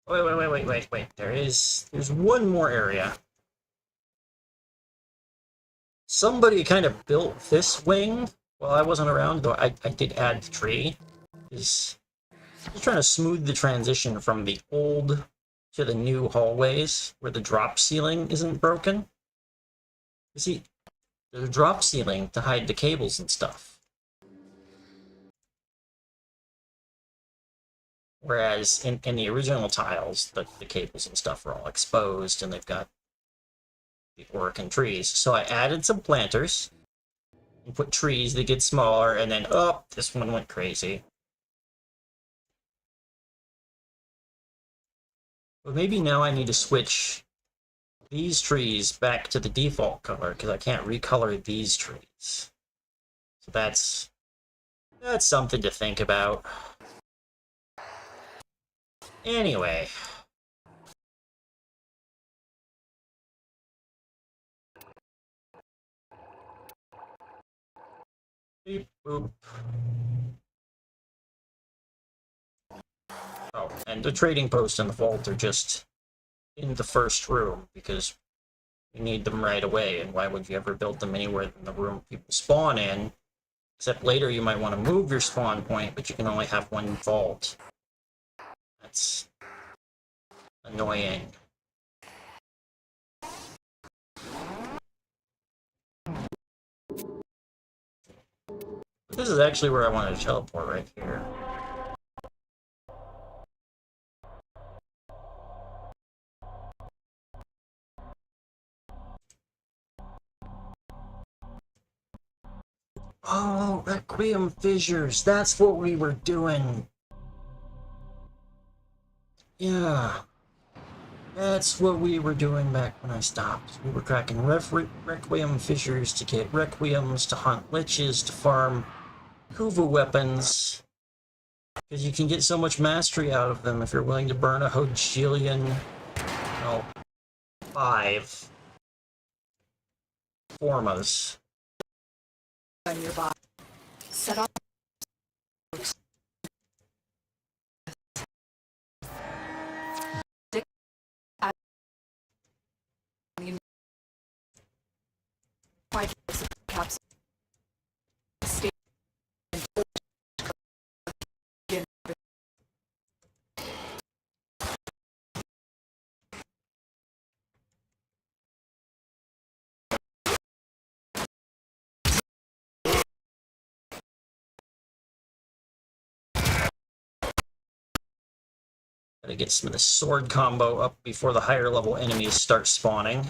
Wait. There's one more area. Somebody kind of built this wing while I wasn't around, though I did add the tree. Just trying to smooth the transition from the old to the new hallways where the drop ceiling isn't broken. You see, there's a drop ceiling to hide the cables and stuff. Whereas in the original tiles, the cables and stuff are all exposed and they've got the working trees. So I added some planters and put trees that get smaller, and then, oh, this one went crazy. But maybe now I need to switch these trees back to the default color because I can't recolor these trees. So that's something to think about. Anyway. Beep, boop. Oh, and the trading post and the vault are just in the first room because You need them right away, and why would you ever build them anywhere in the room people spawn in? Except later you might want to move your spawn point, but you can only have one vault. That's annoying. This is actually where I wanted to teleport, right here. Oh, Requiem fissures. That's what we were doing. Yeah. That's what we were doing back when I stopped. We were cracking Requiem fissures to get Requiems, to hunt liches, to farm Kuva weapons. Because you can get so much mastery out of them if you're willing to burn a Hojilian, well, 5 formas. On your body. Set up. Capsule. Gotta get some of the sword combo up before the higher level enemies start spawning.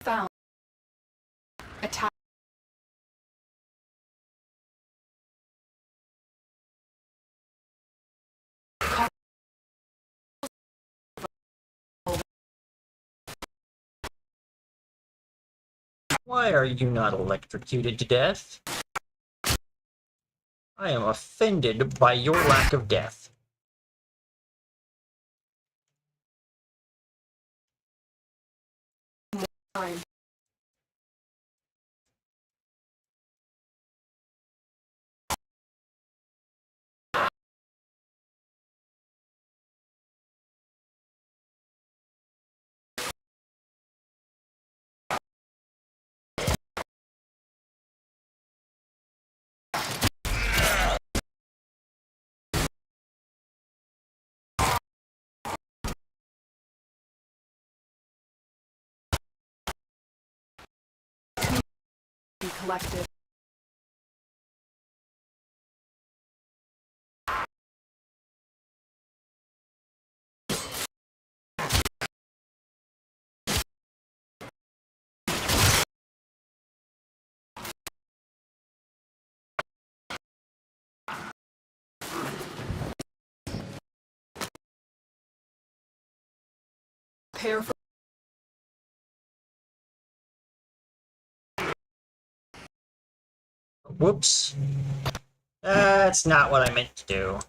Found. Attack. Why are you not electrocuted to death? I am offended by your lack of death. Time. Be collected. Prepare for. Whoops. That's not what I meant to do.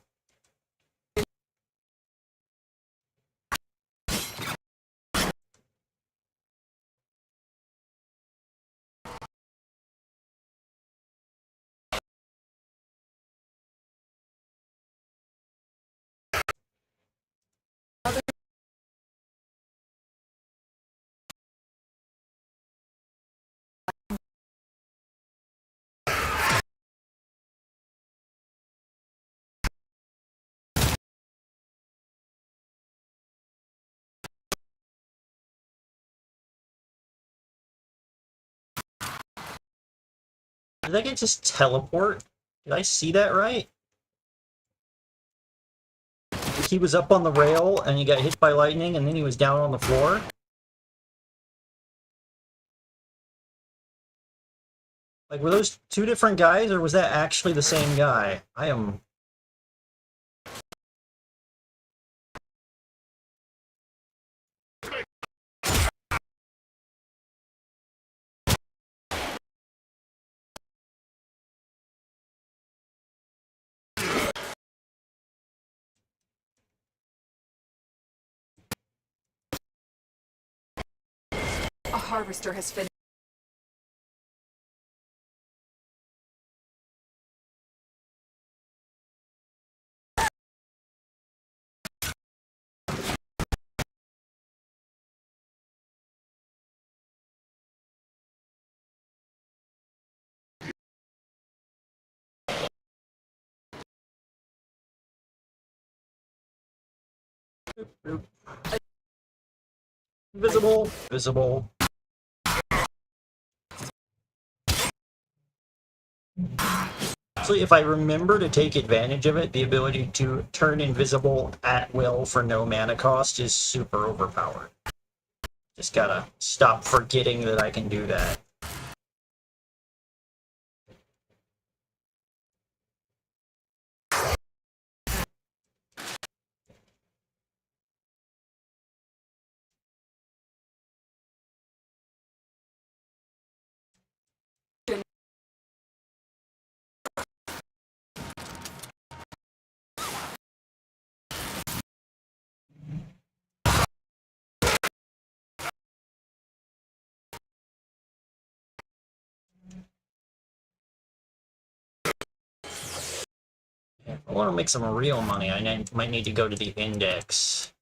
Did that guy just teleport? Did I see that right? Like he was up on the rail and he got hit by lightning and then he was down on the floor? Like, were those two different guys or was that actually the same guy? I am harvester has finished. Visible, visible. So if I remember to take advantage of it, the ability to turn invisible at will for no mana cost is super overpowered. Just gotta stop forgetting that I can do that. If I want to make some real money, I might need to go to the index.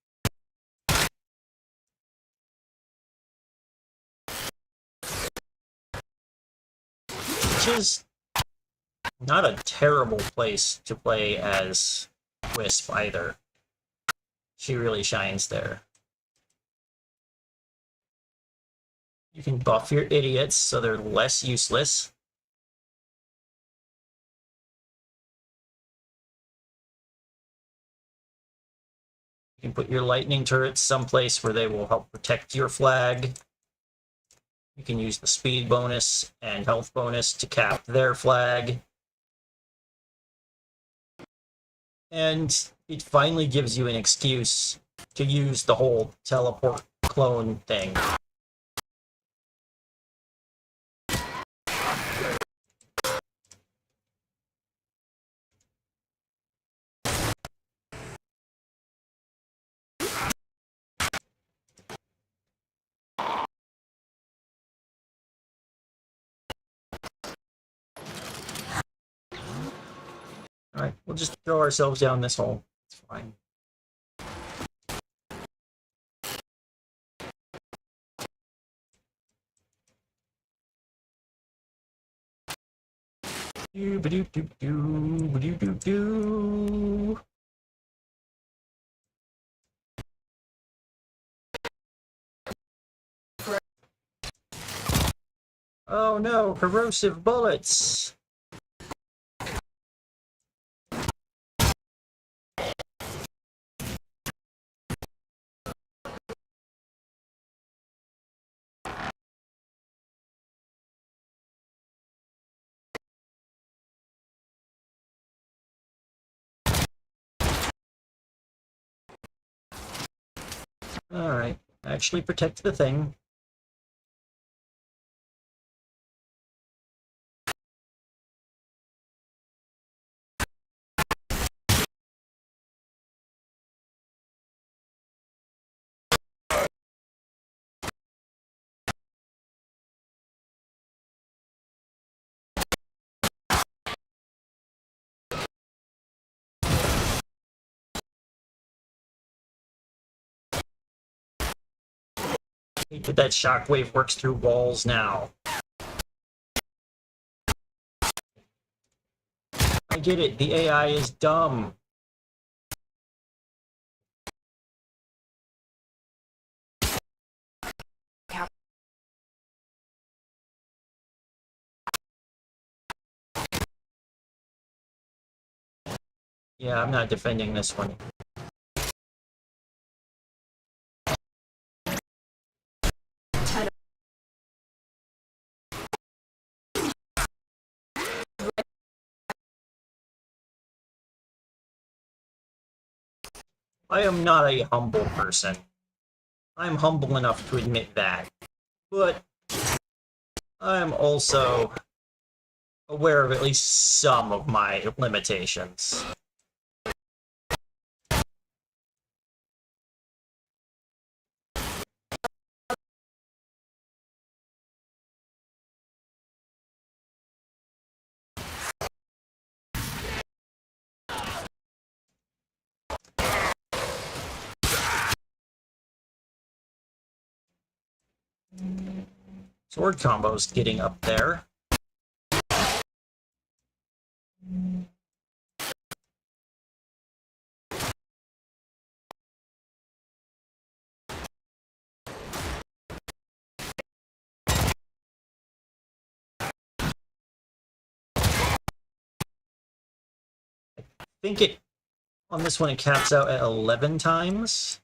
Which is not a terrible place to play as Wisp either. She really shines there. You can buff your idiots so they're less useless. You can put your lightning turrets someplace where they will help protect your flag. You can use the speed bonus and health bonus to cap their flag. And it finally gives you an excuse to use the whole teleport clone thing. Alright, we'll just throw ourselves down this hole. It's fine. Do-ba-do-do-do, oh no, corrosive bullets! Alright, actually protect the thing. Hate that shockwave works through walls now. I get it, the AI is dumb. Yeah, I'm not defending this one. I am not a humble person. I'm humble enough to admit that. But I'm also aware of at least some of my limitations. Sword combo's getting up there. I think it, on this one, it caps out at 11 times.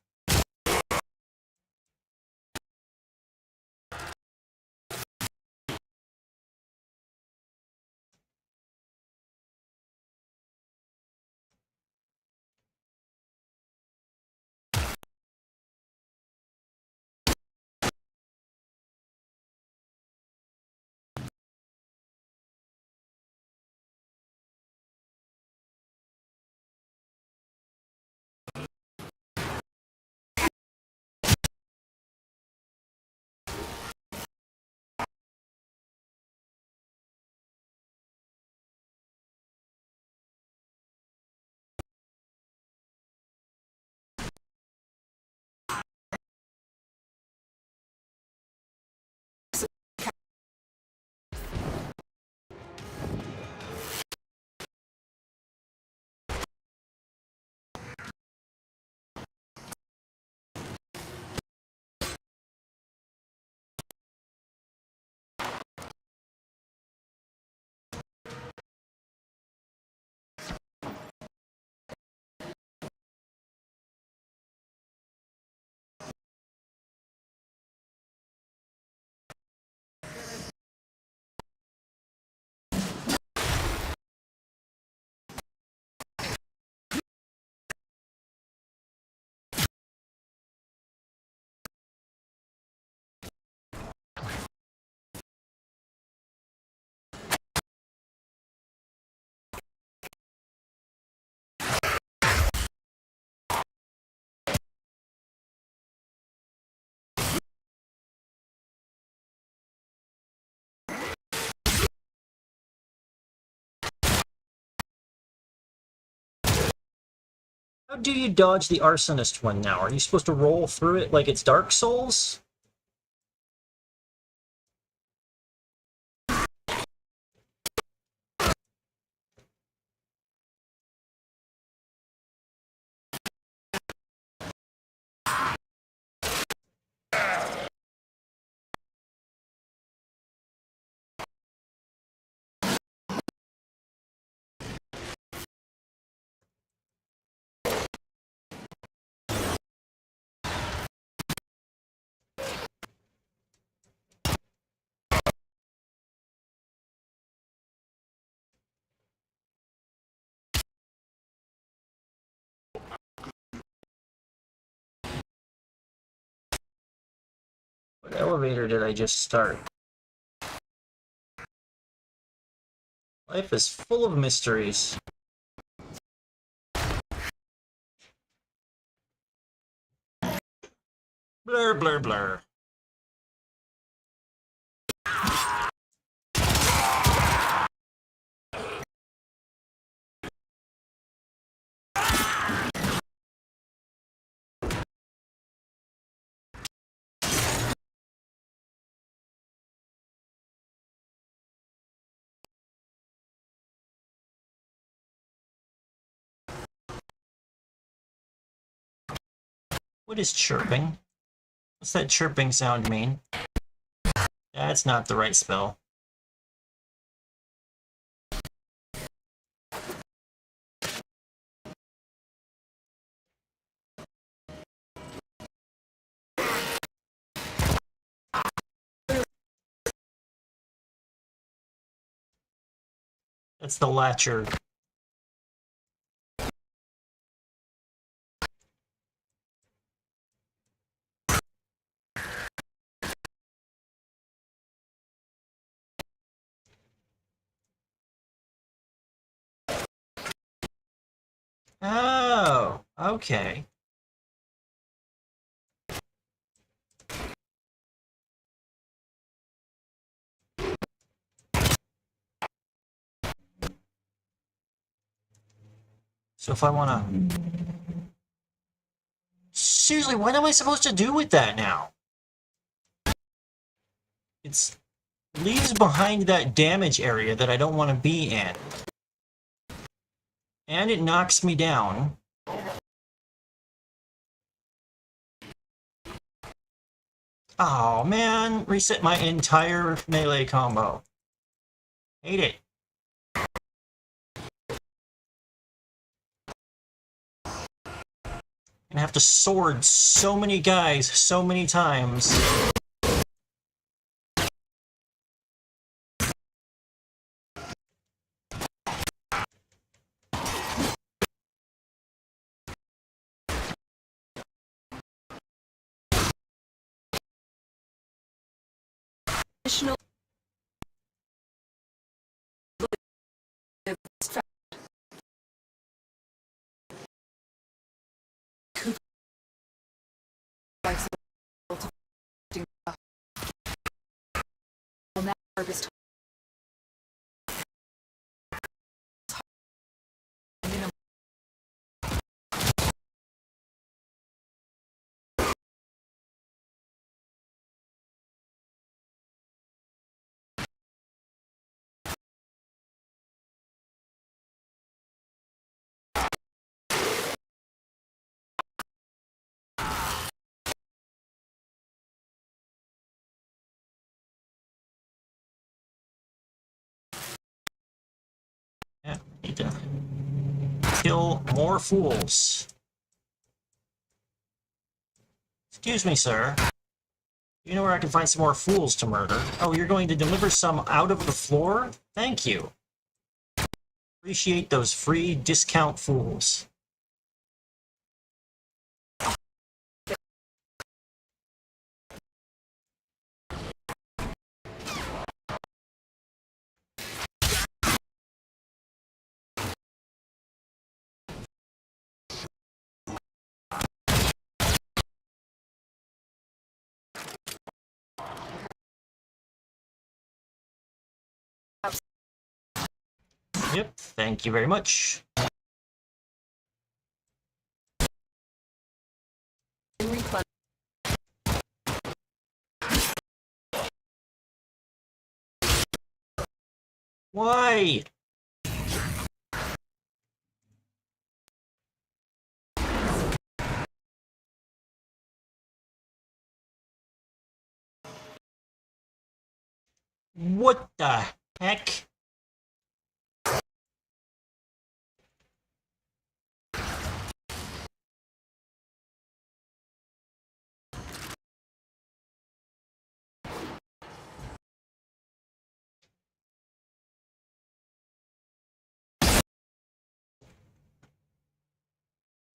How do you dodge the Arsonist one now? Are you supposed to roll through it like it's Dark Souls? What elevator did I just start? Life is full of mysteries. Blur, blur, blur. What is chirping? What's that chirping sound mean? That's not the right spell. That's the Latcher. Oh, okay. So if I want to... Seriously, what am I supposed to do with that now? It's leaves behind that damage area that I don't want to be in. And it knocks me down. Oh man, reset my entire melee combo. Hate it. And I have to sword so many guys so many times. Additional will now harvest minimum Yeah, need to kill more fools. Excuse me, sir. You know where I can find some more fools to murder? Oh, you're going to deliver some out of the floor? Thank you. Appreciate those free discount fools. Yep, thank you very much. replenish. Why? What the heck?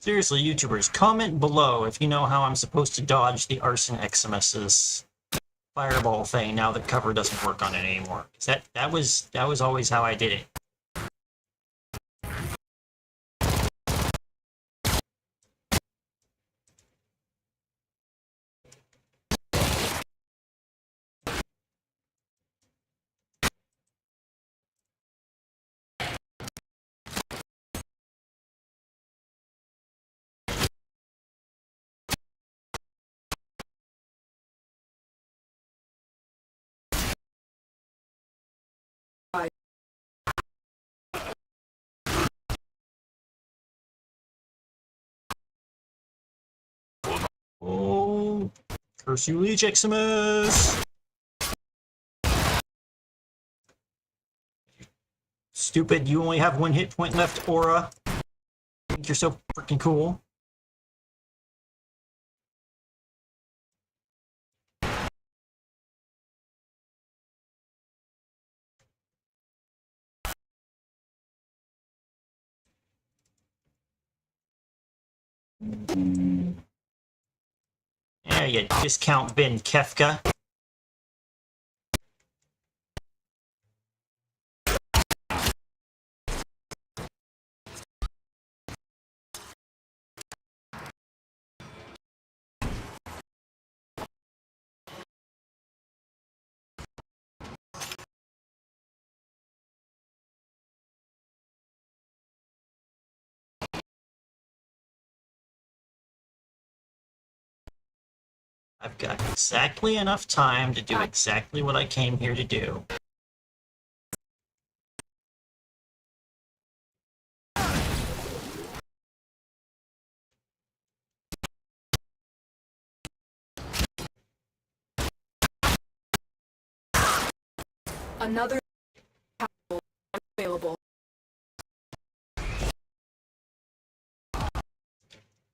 Seriously, YouTubers, comment below if you know how I'm supposed to dodge the Arson Eximus's fireball thing now that cover doesn't work on it anymore. 'Cause that was always how I did it. Oh, curse you, Leech Eximus! Stupid, you only have one hit point left, Aura. Think you're so freaking cool. Yeah, you discount bin Kefka. I've got exactly enough time to do exactly what I came here to do. Another available.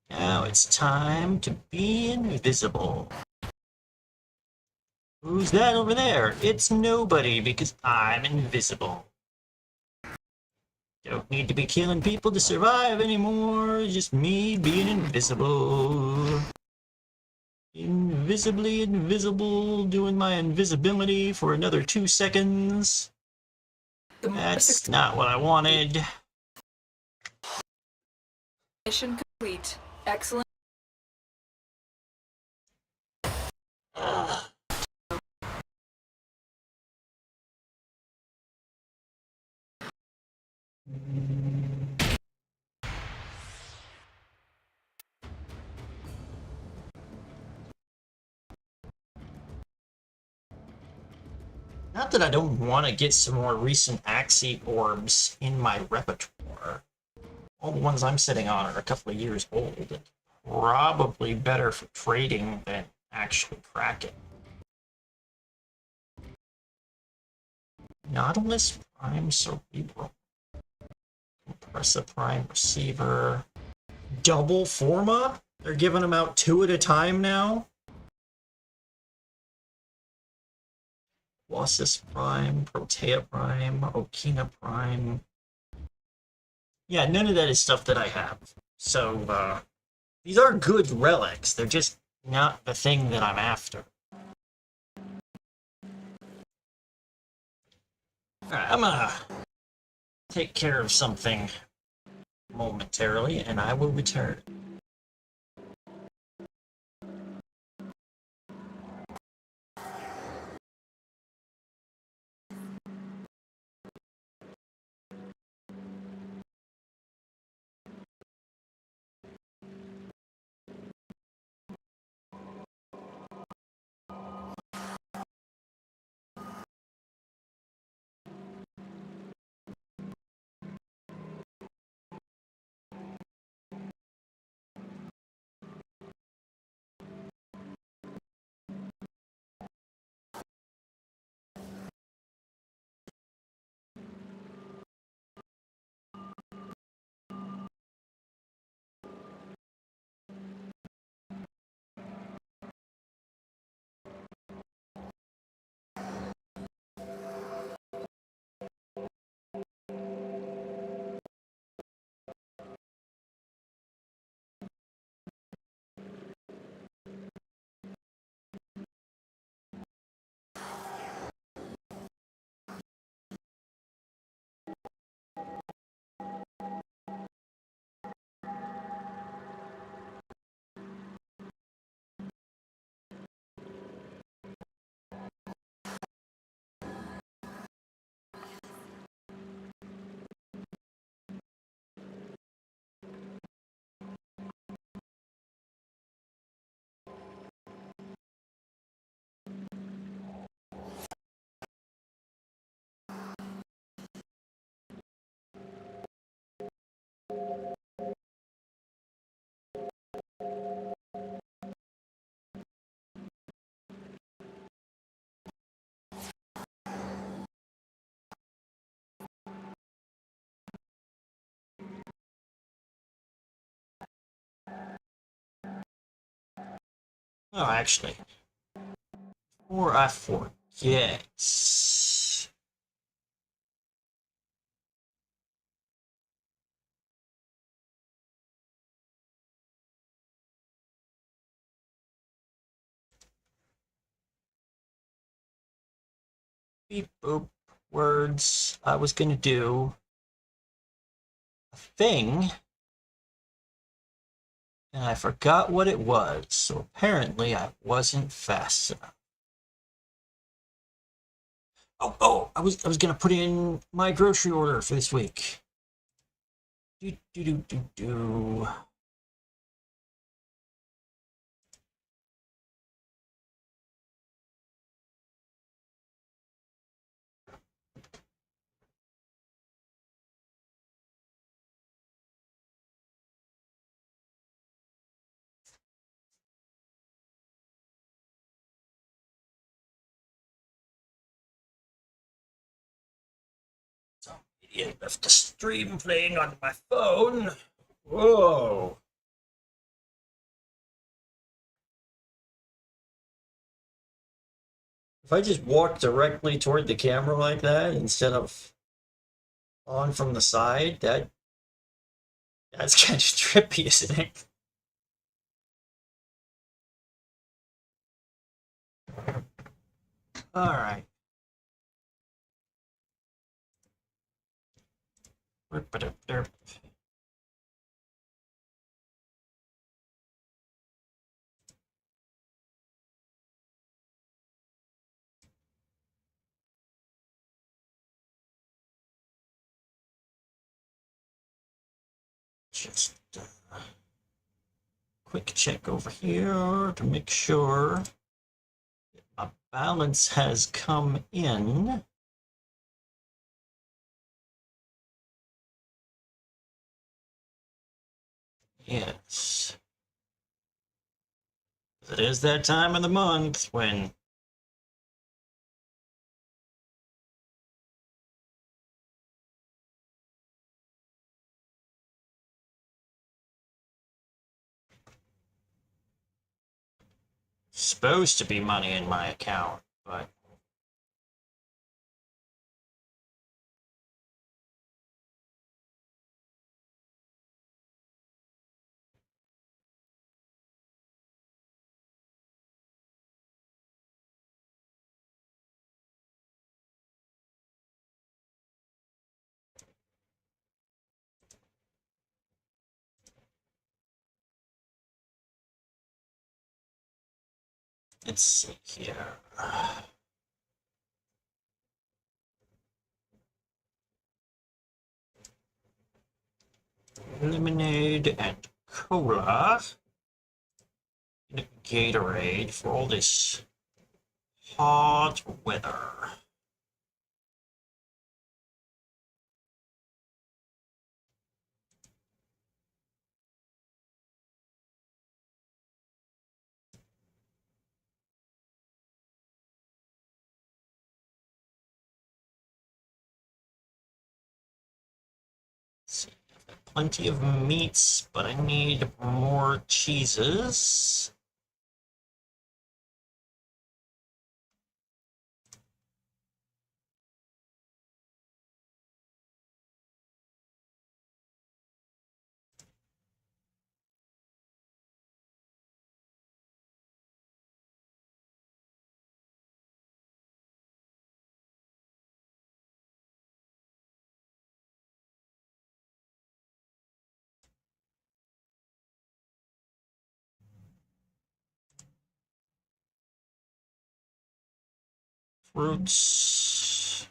Now it's time to be invisible. Who's that over there? It's nobody because I'm invisible. Don't need to be killing people to survive anymore. Just me being invisible. Invisibly invisible, doing my invisibility for another 2 seconds. That's not what I wanted. Mission complete. Excellent. Ugh. Not that I don't want to get some more recent Axie orbs in my repertoire. All the ones I'm sitting on are a couple of years old and probably better for trading than actually cracking. Nautilus Prime Cerebral. Compressor Prime Receiver. Double Forma? They're giving them out 2 at a time now? Colossus Prime, Protea Prime, Okina Prime. Yeah, none of that is stuff that I have. So, these are good relics. They're just not the thing that I'm after. Alright, I'm gonna take care of something momentarily, and I will return. Oh, actually, before I forget, beep boop words, I was gonna do a thing, and I forgot what it was, so apparently I wasn't fast enough. I was gonna put in my grocery order for this week. Do. Idiot left the stream playing on my phone. Whoa. If I just walk directly toward the camera like that instead of on from the side, that's kind of trippy, isn't it? All right. Just quick check over here to make sure a balance has come in. Yes. It is that time of the month when supposed to be money in my account, but let's see here. Lemonade and cola. And a Gatorade for all this hot weather. Let's see, I've got plenty of meats, but I need more cheeses. Fruits.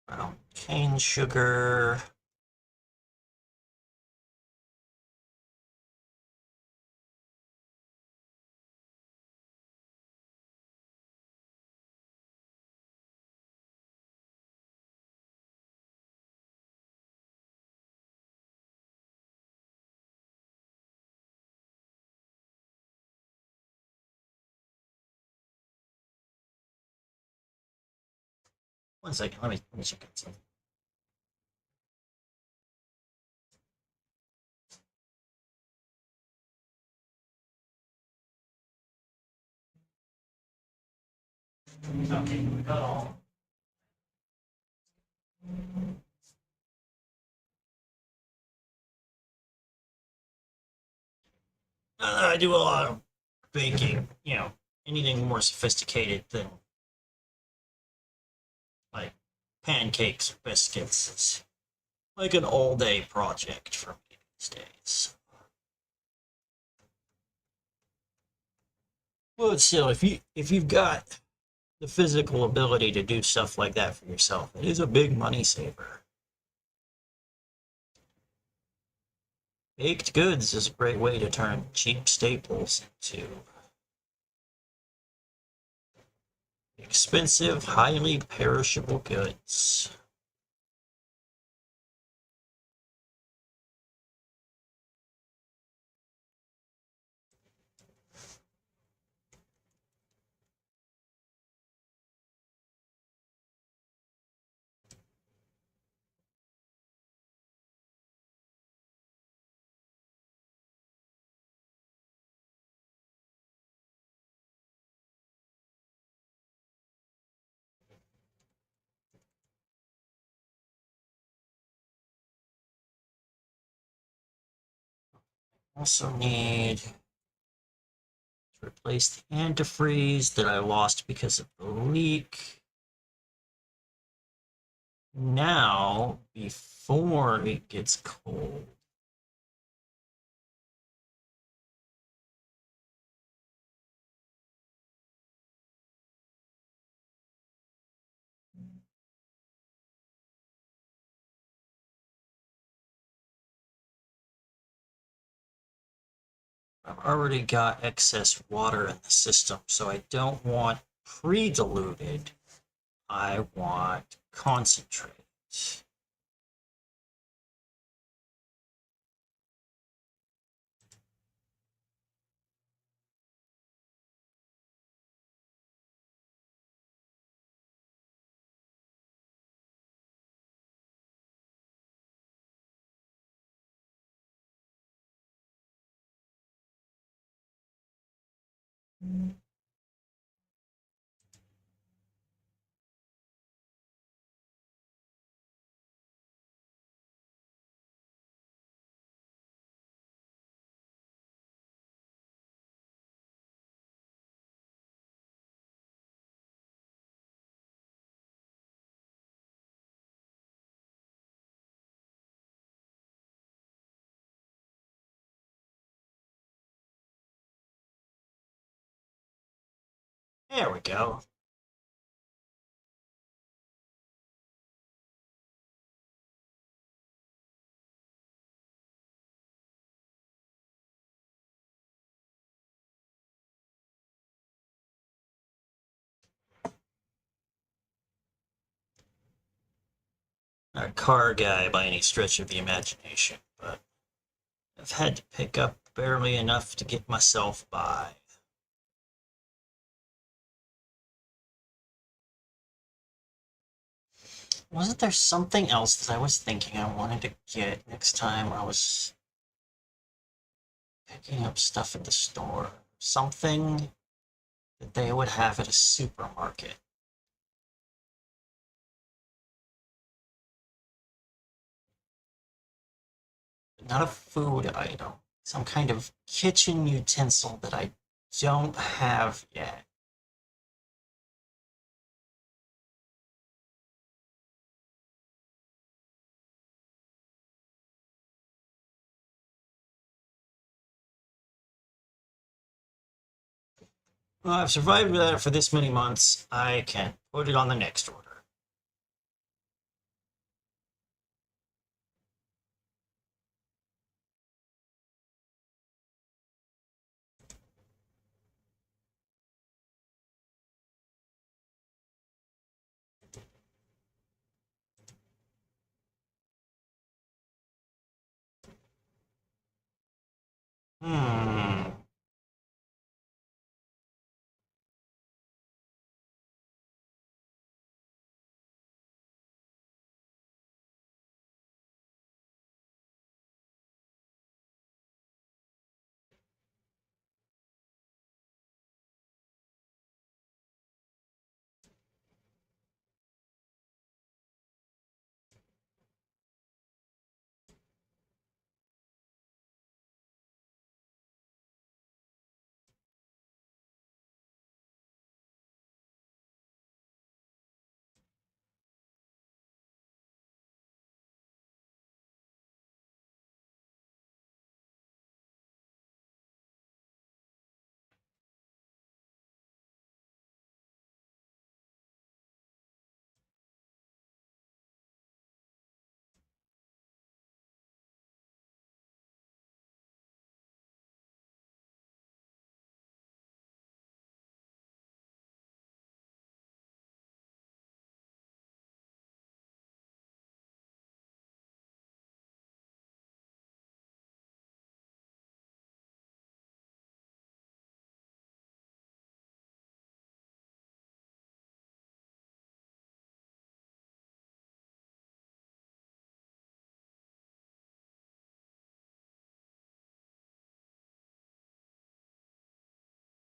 Brown cane sugar. One second, let me check out something. Okay, we got all. I do a lot of baking, you know, anything more sophisticated than like pancakes or biscuits is like an all day project for me these days. But still, if you've got the physical ability to do stuff like that for yourself, it is a big money saver. Baked goods is a great way to turn cheap staples into expensive, highly perishable goods. Also need to replace the antifreeze that I lost because of the leak. Now, before it gets cold. I've already got excess water in the system, so I don't want pre-diluted. I want concentrate. There we go. Not a car guy by any stretch of the imagination, but I've had to pick up barely enough to get myself by. Wasn't there something else that I was thinking I wanted to get next time I was picking up stuff at the store? Something that they would have at a supermarket. Not a food item. Some kind of kitchen utensil that I don't have yet. Well, I've survived that for this many months. I can put it on the next order. Hmm.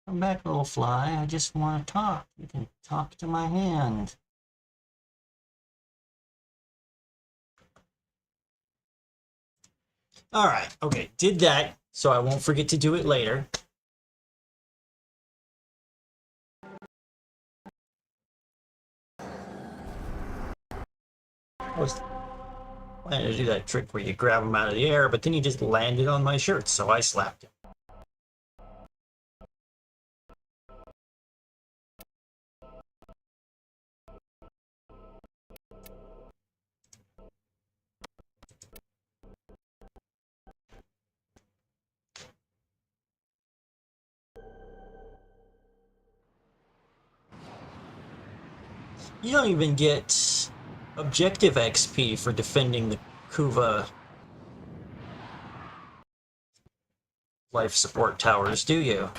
Come back, little fly. I just want to talk. You can talk to my hand. Alright, okay. Did that, so I won't forget to do it later. I was planning to do that trick where you grab him out of the air, but then he just landed on my shirt, so I slapped him. You don't even get objective XP for defending the Kuva life support towers, do you?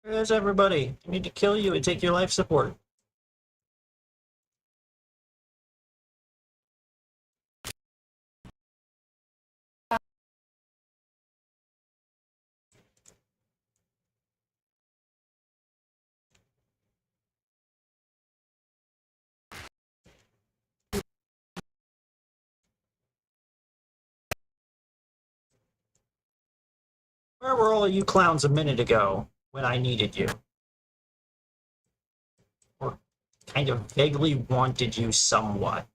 Where's everybody? I need to kill you and take your life support. Where were all of you clowns a minute ago when I needed you? Or kind of vaguely wanted you somewhat.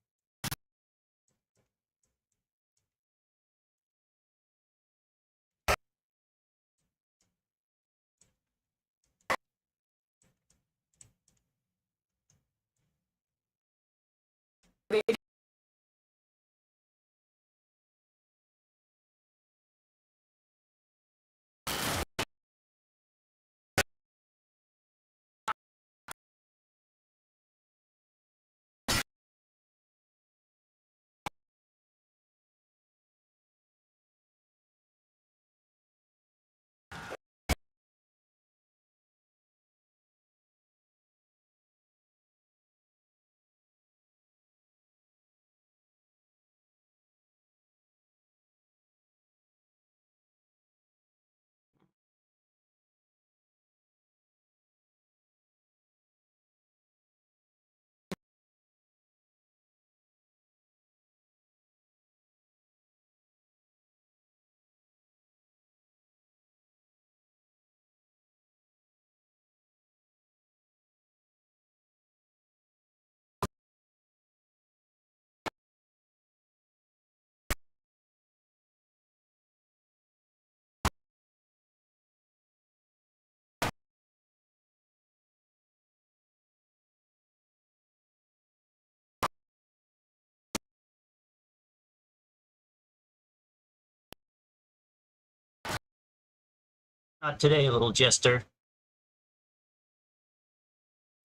Not today, little jester.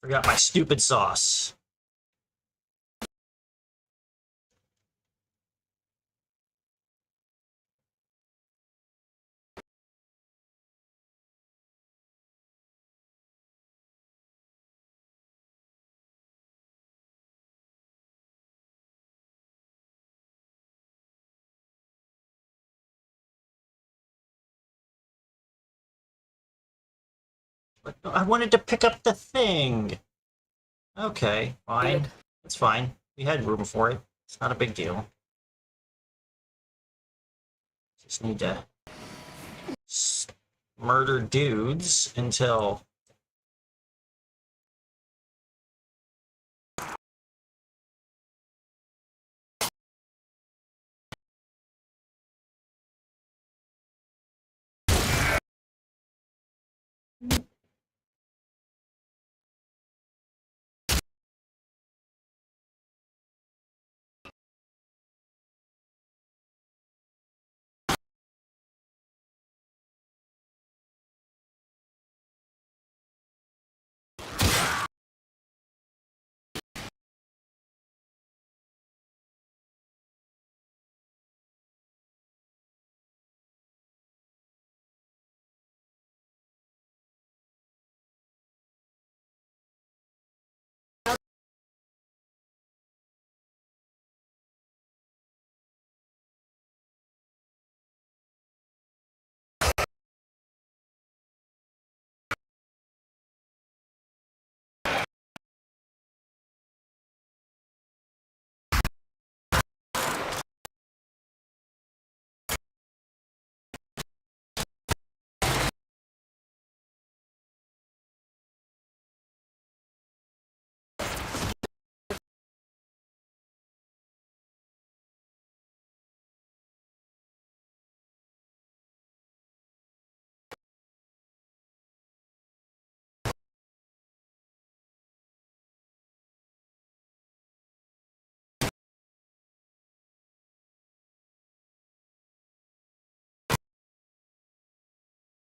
Forgot my stupid sauce. But I wanted to pick up the thing. Okay, fine. It's fine. We had room for it. It's not a big deal. Just need to murder dudes until...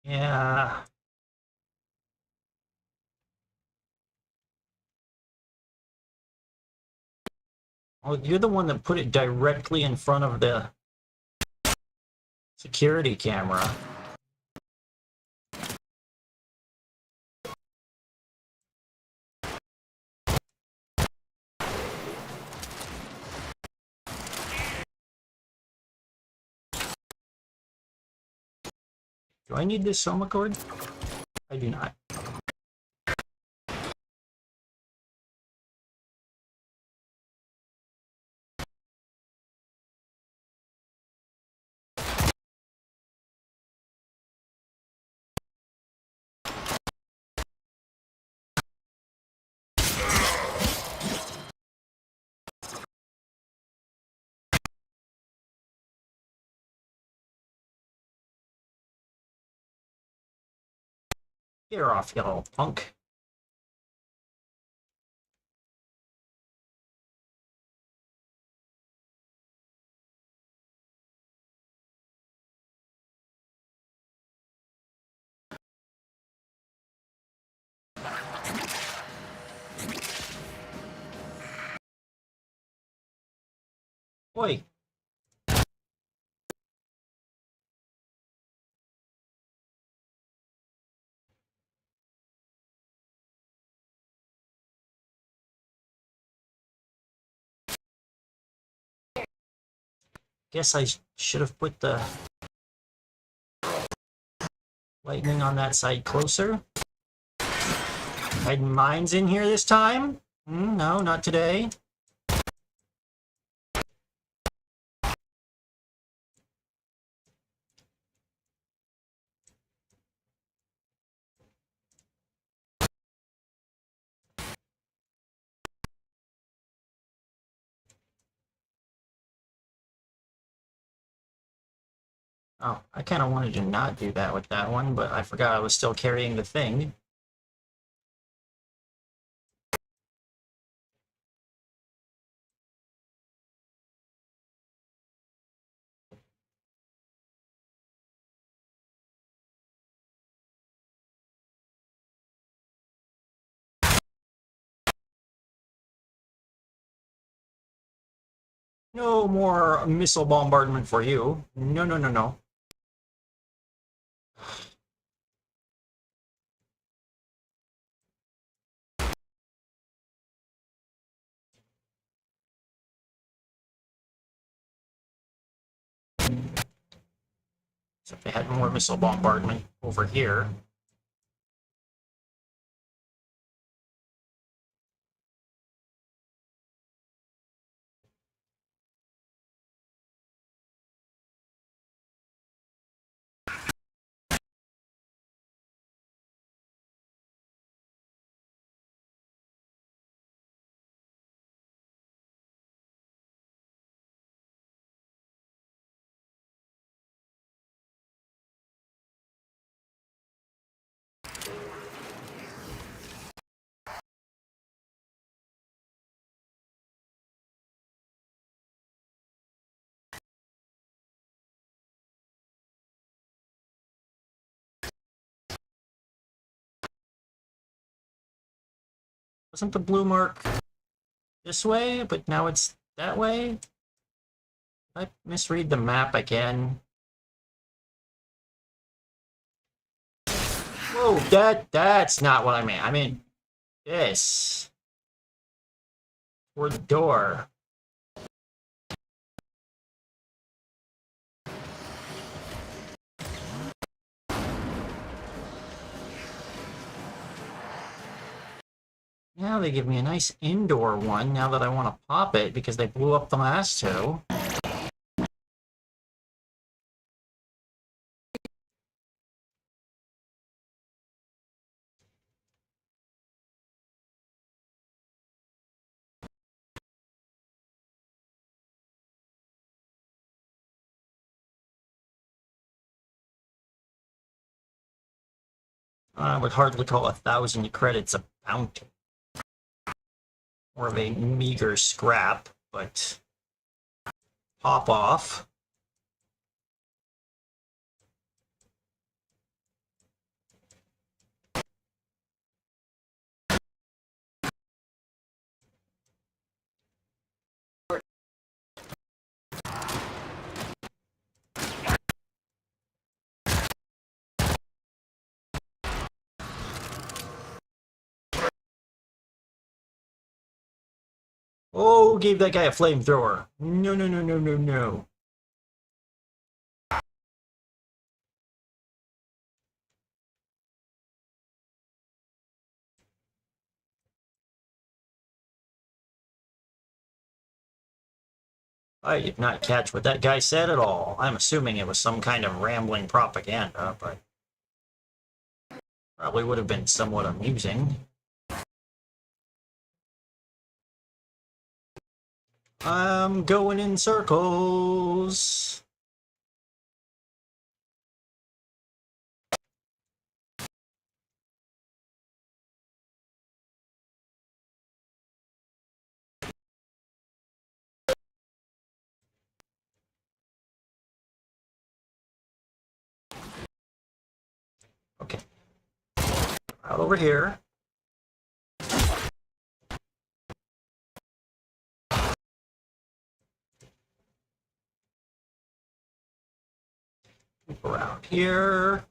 Yeah. Oh, you're the one that put it directly in front of the security camera. Do I need this soma cord? I do not. Get off, you little punk. Oi. Guess I should have put the lightning on that side closer. Hiding mines in here this time? No, not today. Oh, I kind of wanted to not do that with that one, but I forgot I was still carrying the thing. No more missile bombardment for you. No, no, no, no. So if they had more missile bombardment over here. Wasn't the blue mark this way, but now it's that way? Did I misread the map again? Whoa, that's not what I meant. I mean this. Toward the door. Now they give me a nice indoor one now that I want to pop it because they blew up the last two. I would hardly call 1,000 credits a bounty. More of a meager scrap, but pop off. Oh, gave that guy a flamethrower. No, no, no, no, no, no. I did not catch what that guy said at all. I'm assuming it was some kind of rambling propaganda, but probably would have been somewhat amusing. I'm going in circles. Okay. Out over here. Loop around here.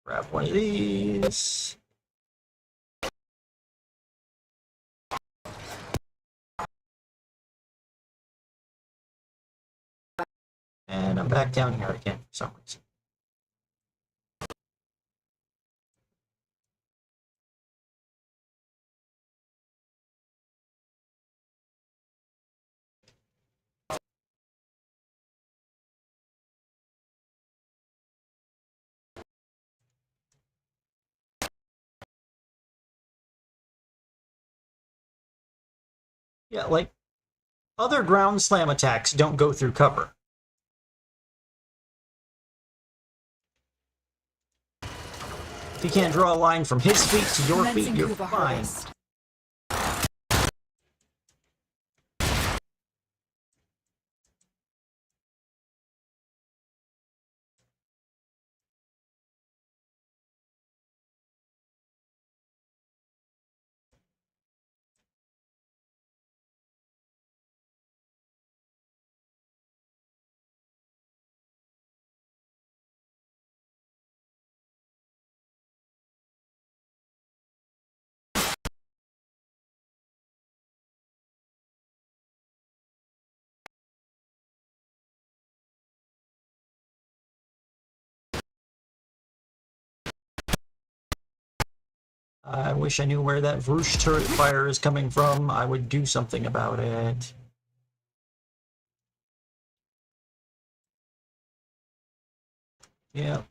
Grab one of these. And I'm back down here again for some reason. Yeah, like, other ground slam attacks don't go through cover. If you can't draw a line from his feet to your feet, Commencing you're Kuva fine. harvest. I wish I knew where that Vroosh turret fire is coming from. I would do something about it. Yeah.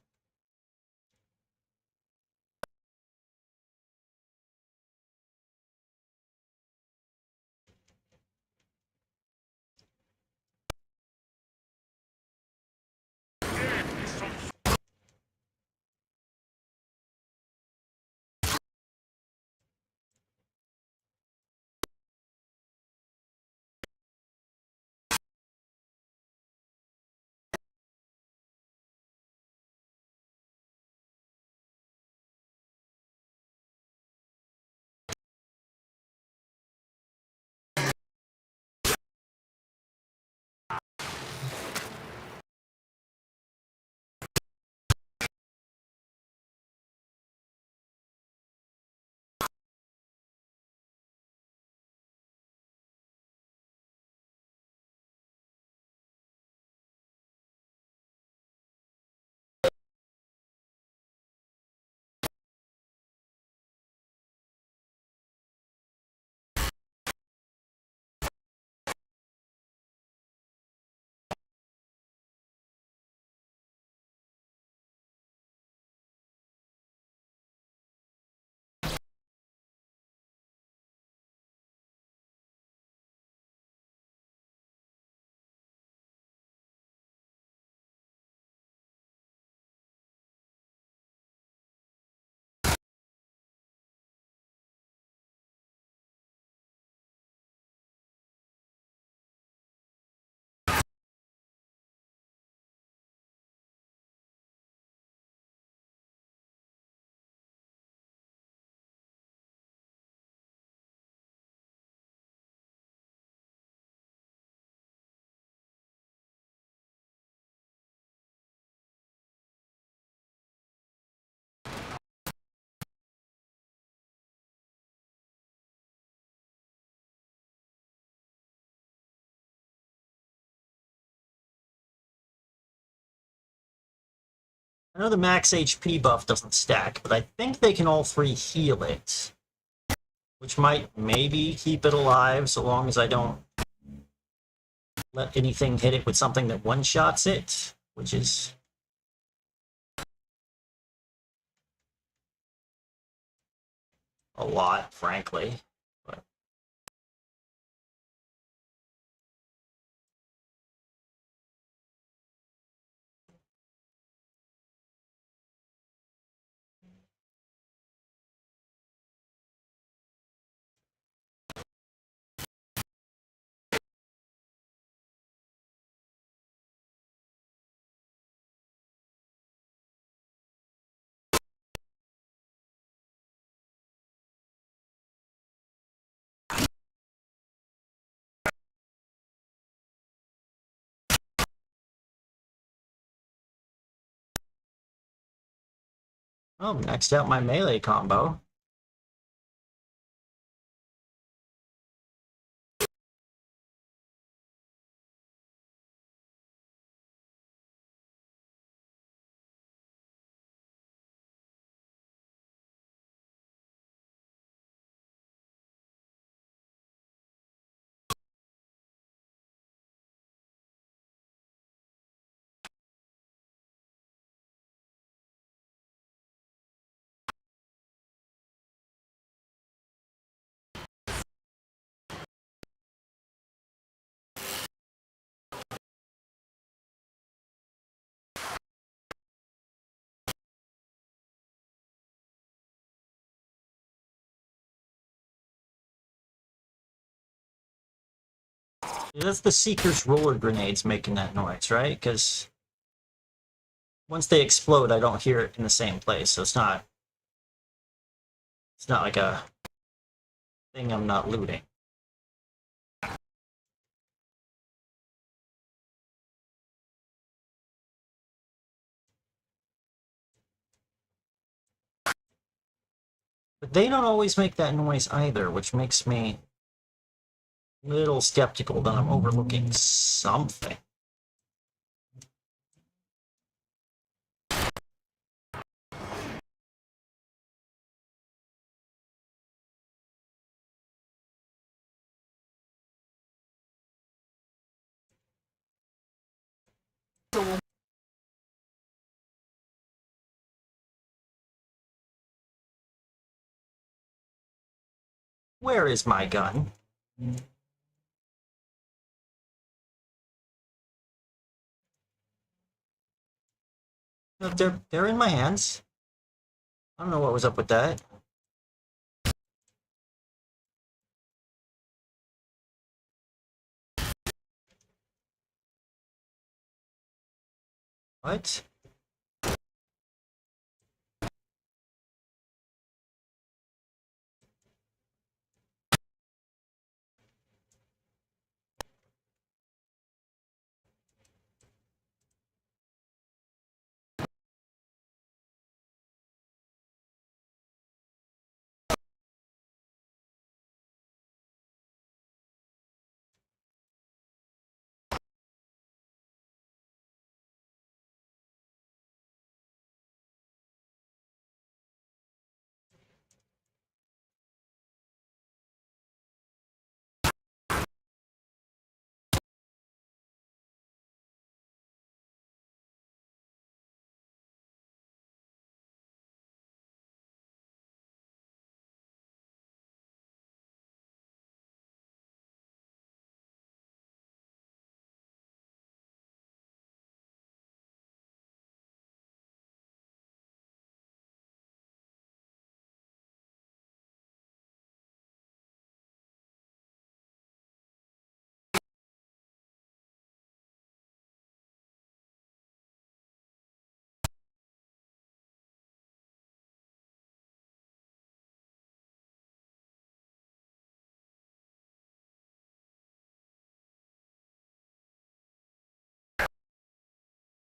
I know the max HP buff doesn't stack, but I think they can all three heal it. Which might maybe keep it alive so long as I don't let anything hit it with something that one-shots it, which is a lot, frankly. But oh, next out my melee combo. That's the Seeker's roller grenades making that noise, right? Because once they explode, I don't hear it in the same place, so it's not like a thing I'm not looting. But they don't always make that noise either, which makes me a little skeptical that I'm overlooking something. Where is my gun? No, they're in my hands. I don't know what was up with that. What?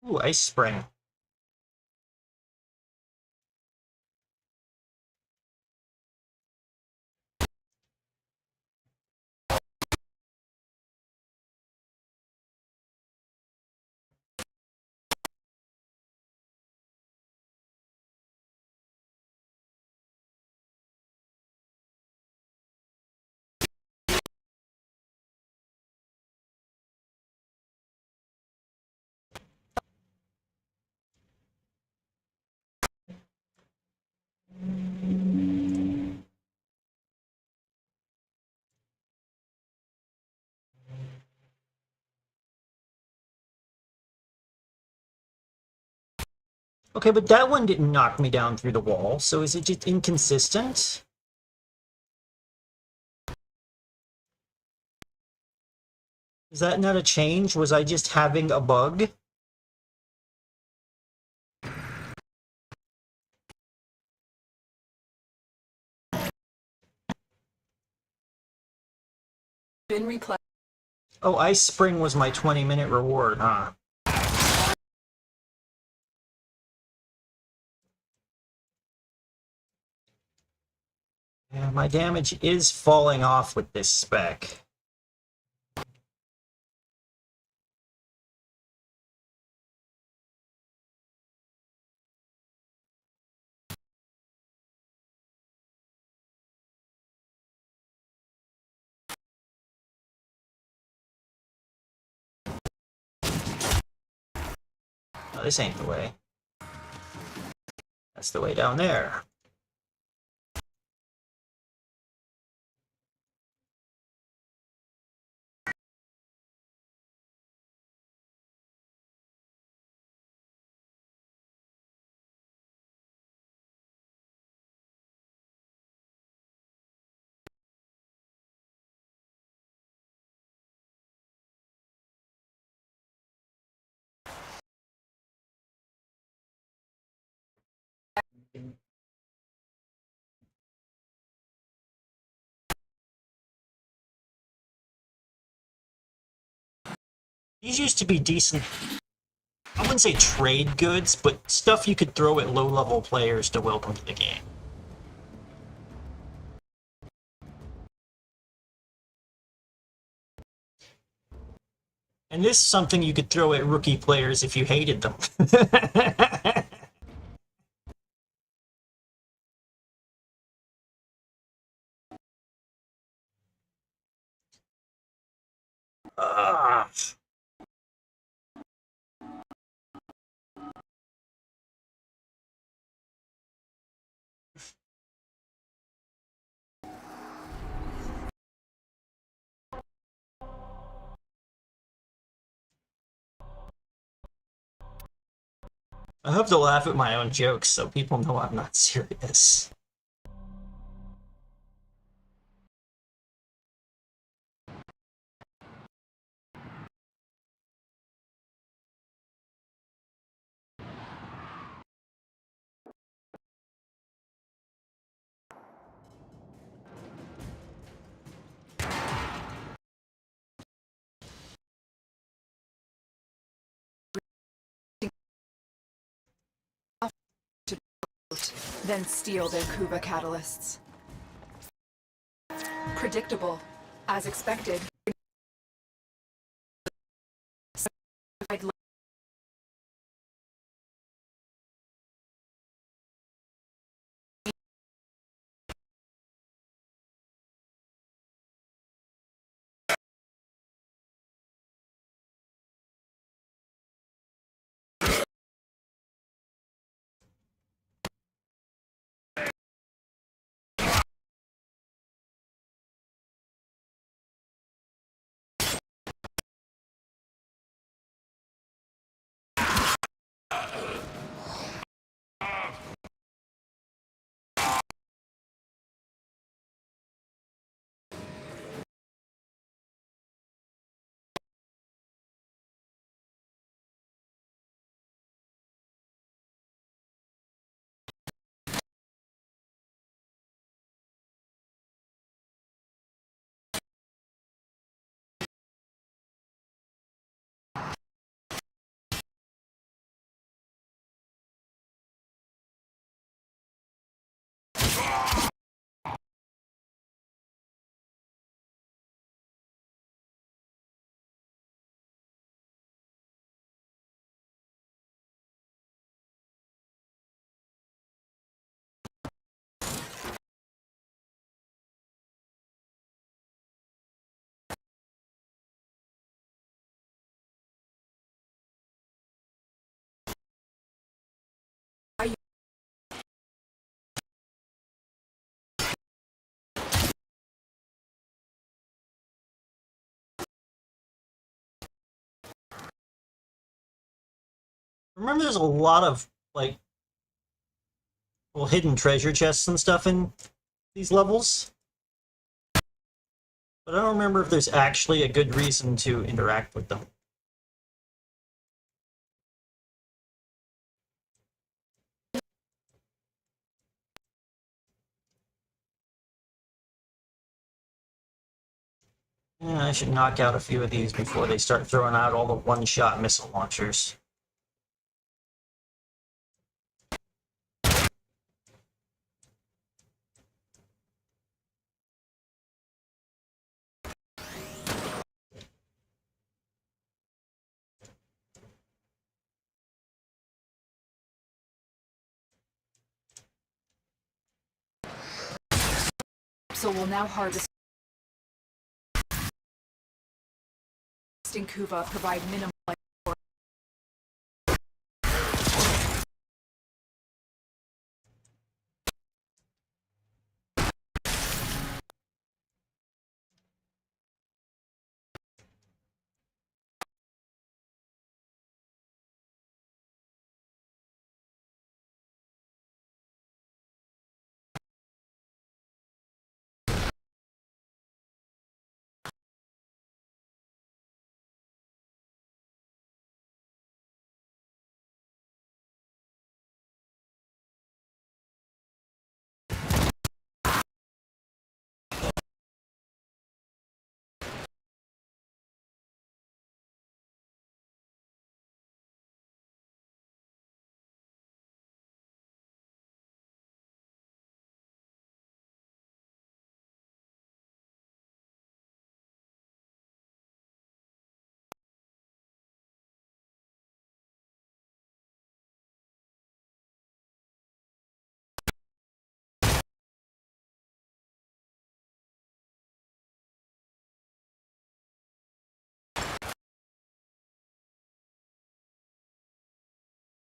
Ooh, ice spring. Okay, but that one didn't knock me down through the wall, so is it just inconsistent? Is that not a change? Was I just having a bug? Been replayed. Oh, Ice Spring was my 20-minute reward, huh? Yeah, my damage is falling off with this spec. Oh, this ain't the way. That's the way down there. These used to be decent, I wouldn't say trade goods, but stuff you could throw at low-level players to welcome to the game. And this is something you could throw at rookie players if you hated them. Ah. I have to laugh at my own jokes so people know I'm not serious. Then steal their Kuba catalysts. Predictable. As expected. I'd Remember, there's a lot of, like, well, hidden treasure chests and stuff in these levels. But I don't remember if there's actually a good reason to interact with them. Yeah, I should knock out a few of these before they start throwing out all the one-shot missile launchers. So we'll now harvest Kuva, provide minimal life support.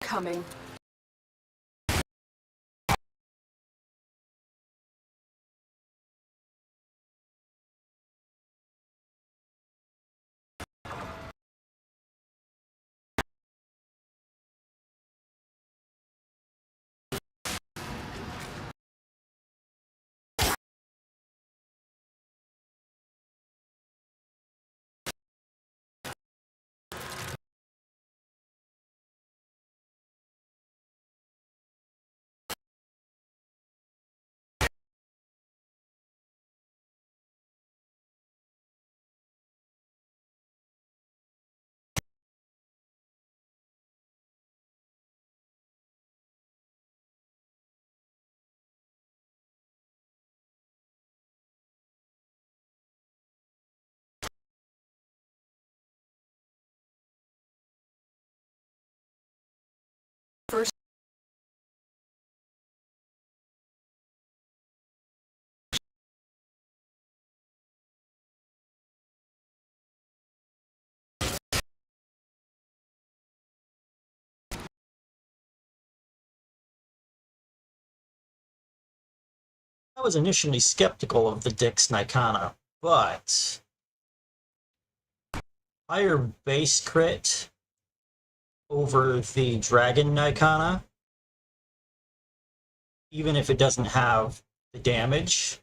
Coming. First, I was initially skeptical of the Dix Nikana, but higher base crit over the Dragon Nikana, even if it doesn't have the damage,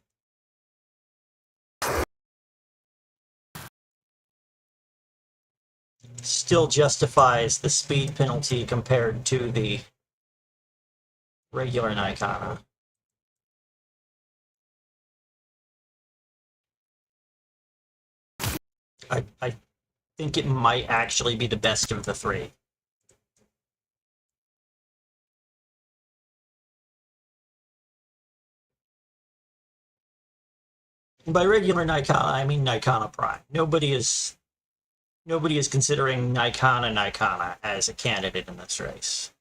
still justifies the speed penalty compared to the regular Nikana. I think it might actually be the best of the three. And by regular Nikana, I mean Nikana Prime. Nobody is considering Nikana as a candidate in this race.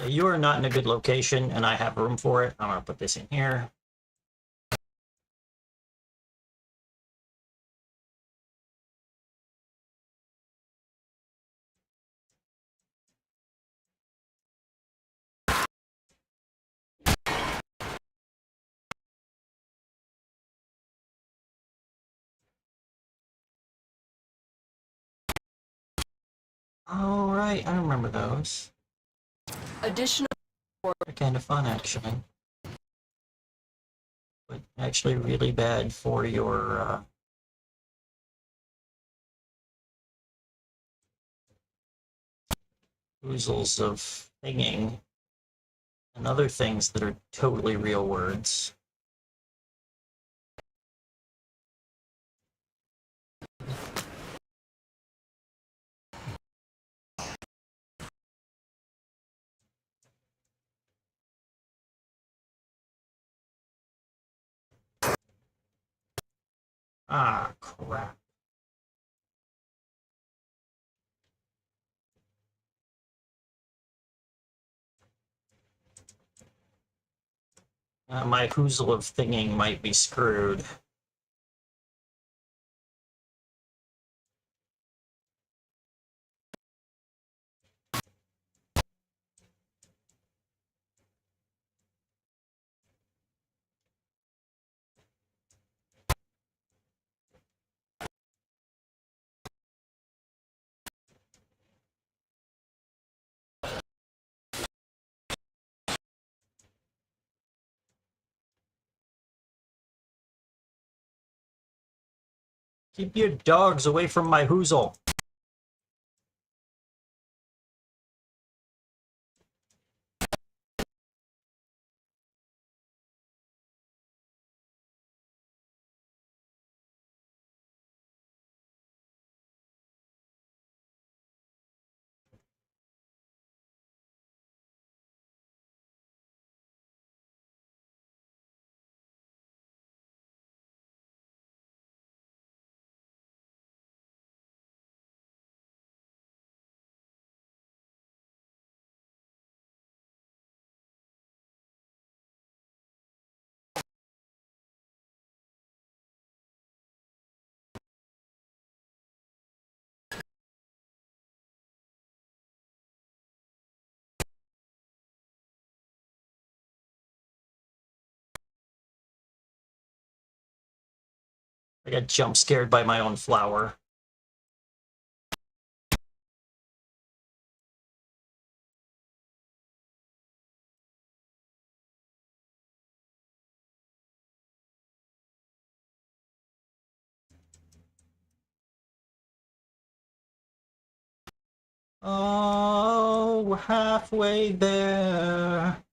You are not in a good location, and I have room for it. I'm gonna put this in here. All right, I remember those. Additional They're kind of fun, actually. But actually really bad for your oozles of thinging and other things that are totally real words. Ah, crap. My oozle of thinging might be screwed. Keep your dogs away from my oozle. I got jump scared by my own flower. Oh, we're halfway there.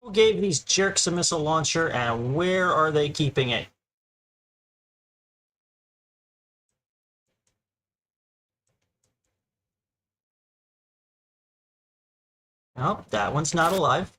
Who gave these jerks a missile launcher, and where are they keeping it? Oh, that one's not alive.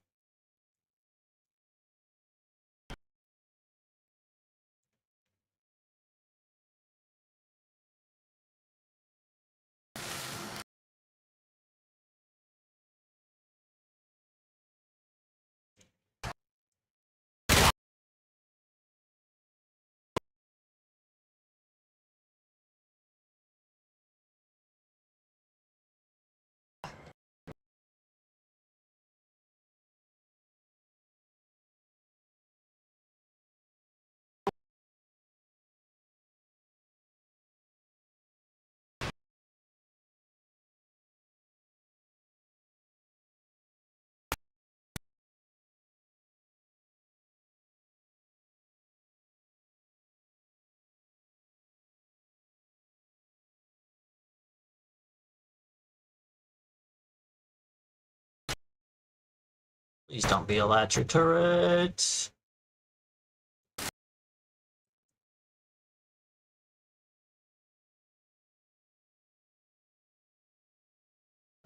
Please don't be a latcher turret.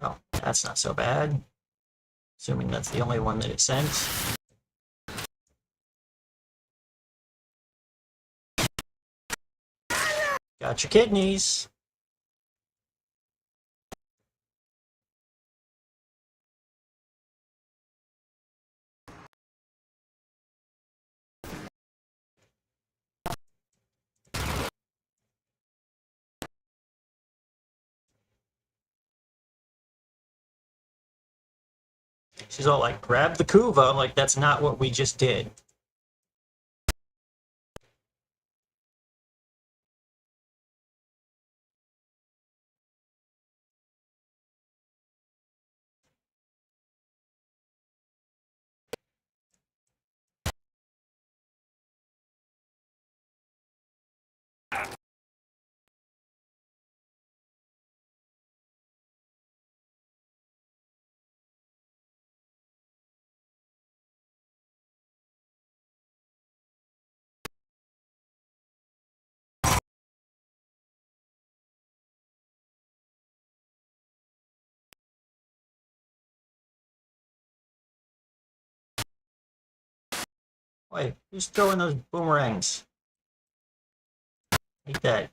Oh, that's not so bad. Assuming that's the only one that it sent. Got your kidneys. She's all like, grab the Kuva, like that's not what we just did. Wait, who's throwing those boomerangs? Like that.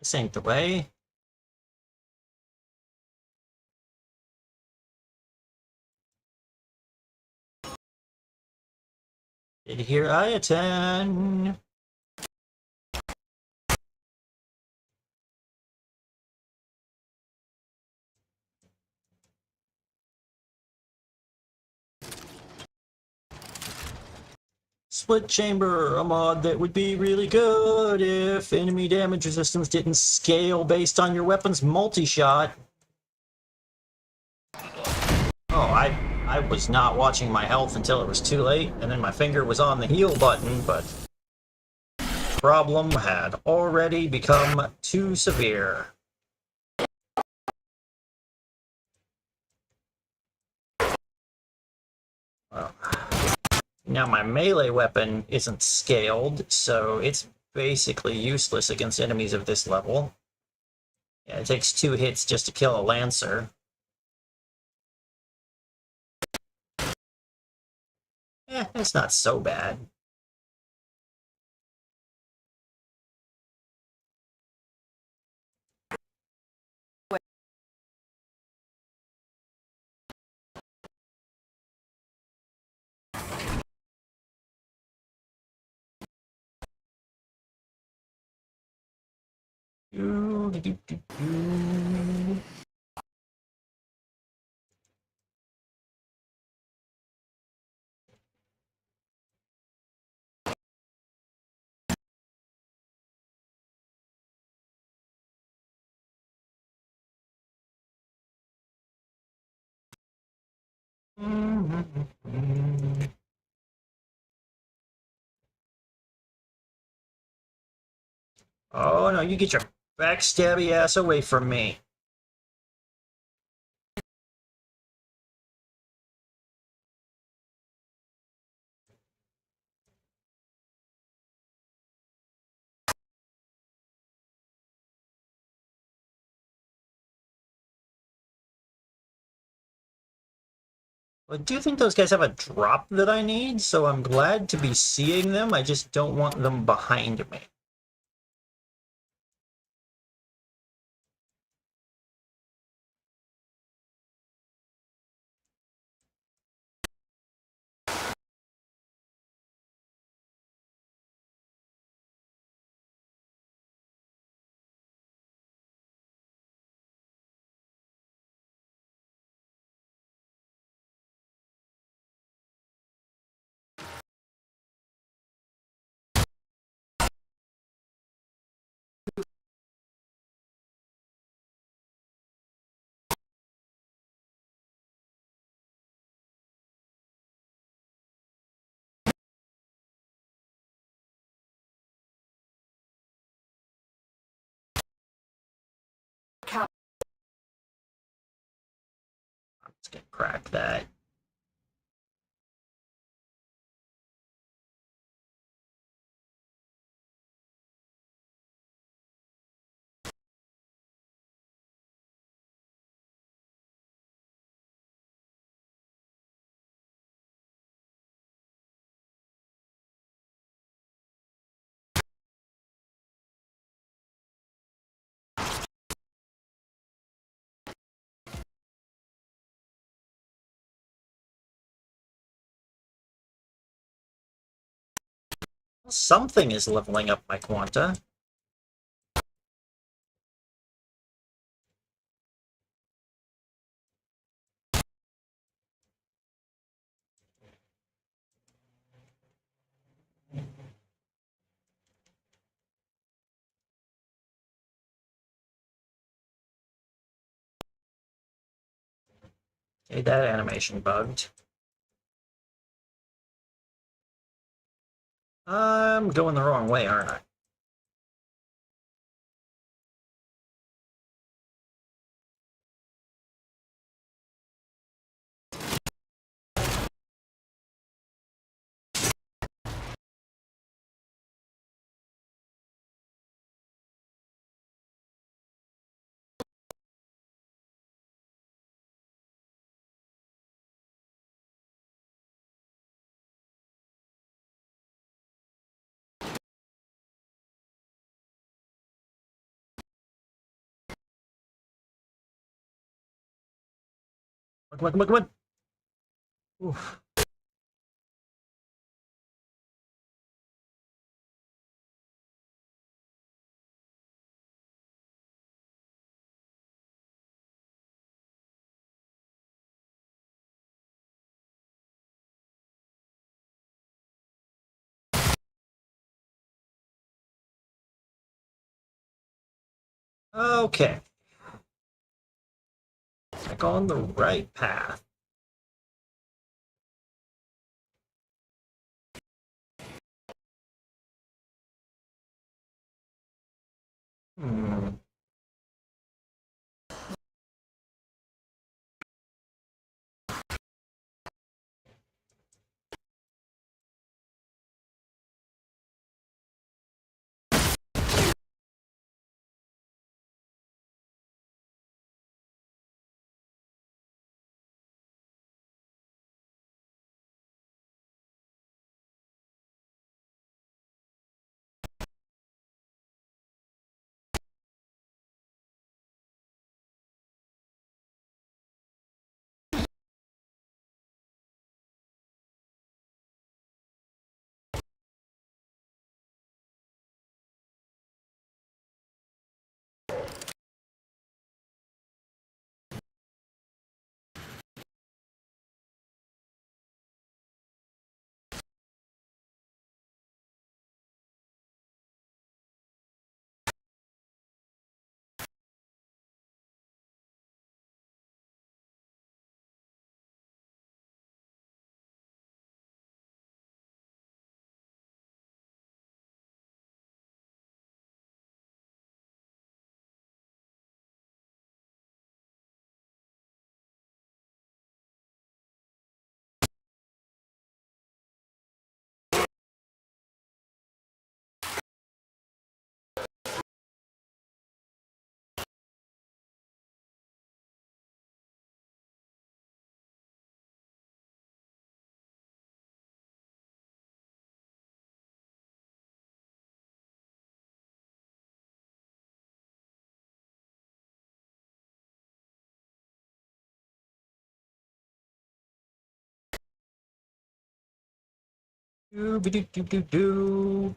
This ain't the way. Did you hear Ayatan? Split chamber, a mod that would be really good if enemy damage resistance didn't scale based on your weapon's multi-shot. Oh, I was not watching my health until it was too late, and then my finger was on the heal button, but the problem had already become too severe. Well, now my melee weapon isn't scaled, so it's basically useless against enemies of this level. Yeah, it takes 2 hits just to kill a Lancer. It's not so bad. Oh no, you get your backstabby ass away from me. I do think those guys have a drop that I need, so I'm glad to be seeing them. I just don't want them behind me. gonna crack that. Something is leveling up my quanta. Okay, that animation bugged. I'm going the wrong way, aren't I? Come on, come on, come on! Oof. Okay. Back on the right path. Hmm. Doo-ba-doo-doo-doo-doo.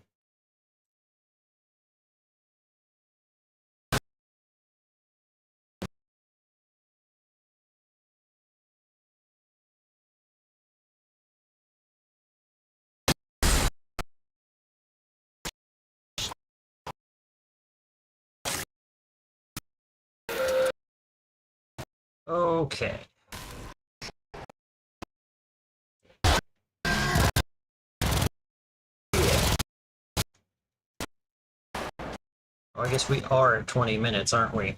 Okay. Well, I guess we are at 20 minutes, aren't we?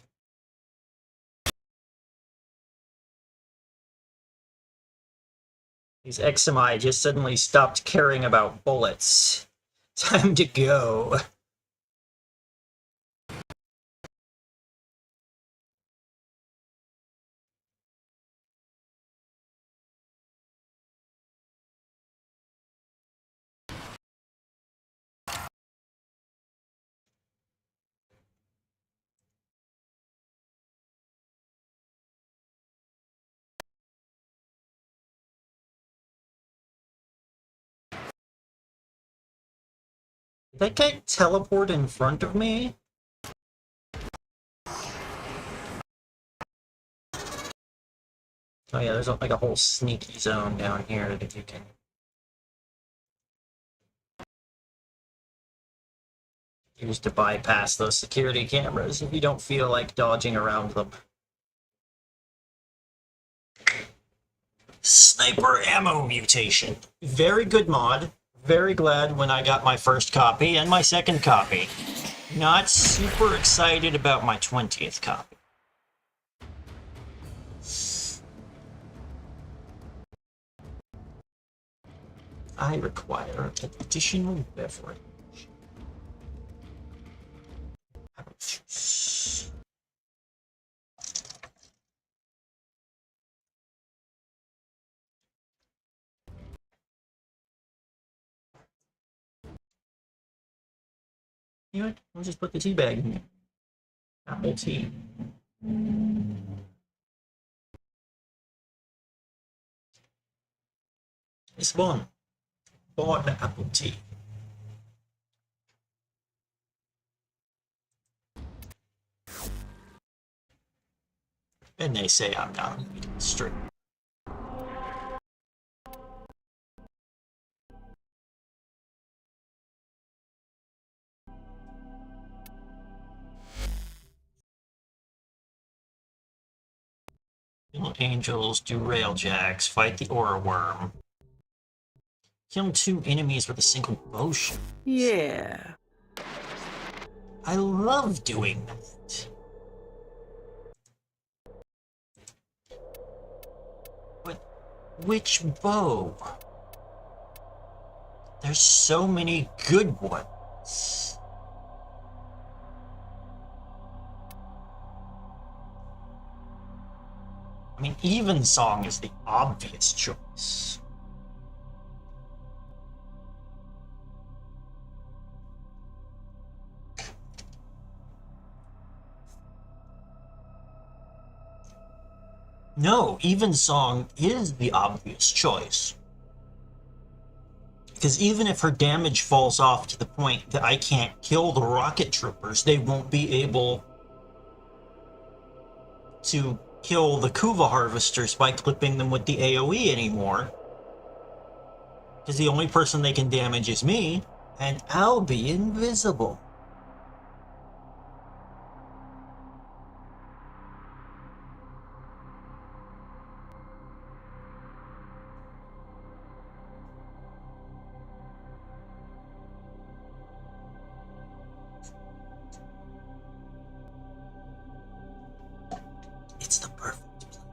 These XMI just suddenly stopped caring about bullets. Time to go. Did that guy teleport in front of me? Oh yeah, there's like a whole sneaky zone down here that you can use to bypass those security cameras if you don't feel like dodging around them. Sniper ammo mutation. Very good mod. Very glad when I got my first copy and my second copy. Not super excited about my 20th copy. I require additional beverage. You know what? I'll just put the tea bag in here. Apple tea. This one. Bought the apple tea. And they say I'm not strict. Kill angels, do railjacks, fight the aura worm. Kill 2 enemies with a single motion. Yeah. I love doing that. But which bow? There's so many good ones. I mean, Evensong is the obvious choice. No, Evensong is the obvious choice. Because even if her damage falls off to the point that I can't kill the rocket troopers, they won't be able to kill the Kuva harvesters by clipping them with the AoE anymore. Because the only person they can damage is me, and I'll be invisible. It's the perfect plan.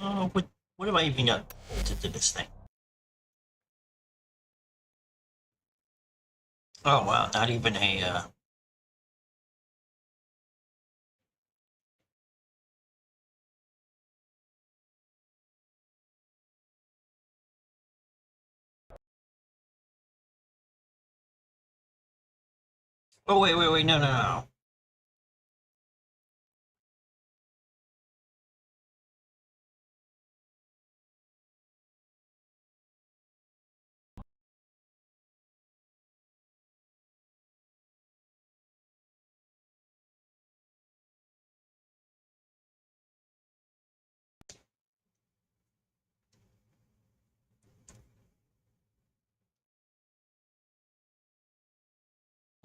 Oh, what have I even got bolted to this thing? Oh wow, not even a Oh wait, no.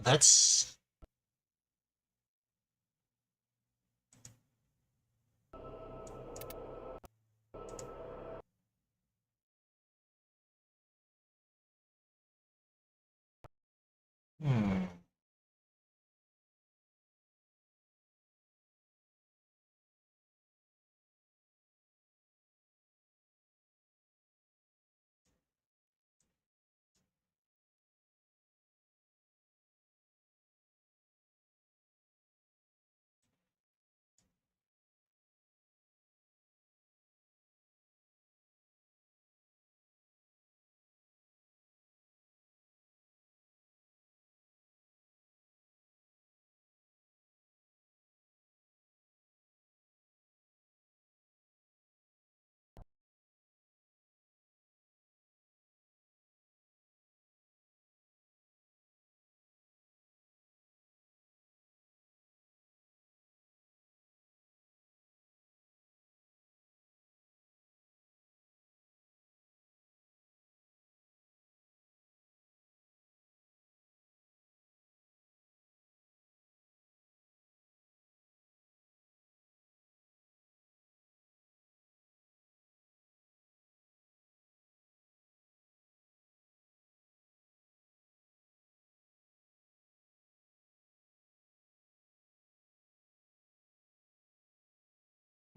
That's hmm.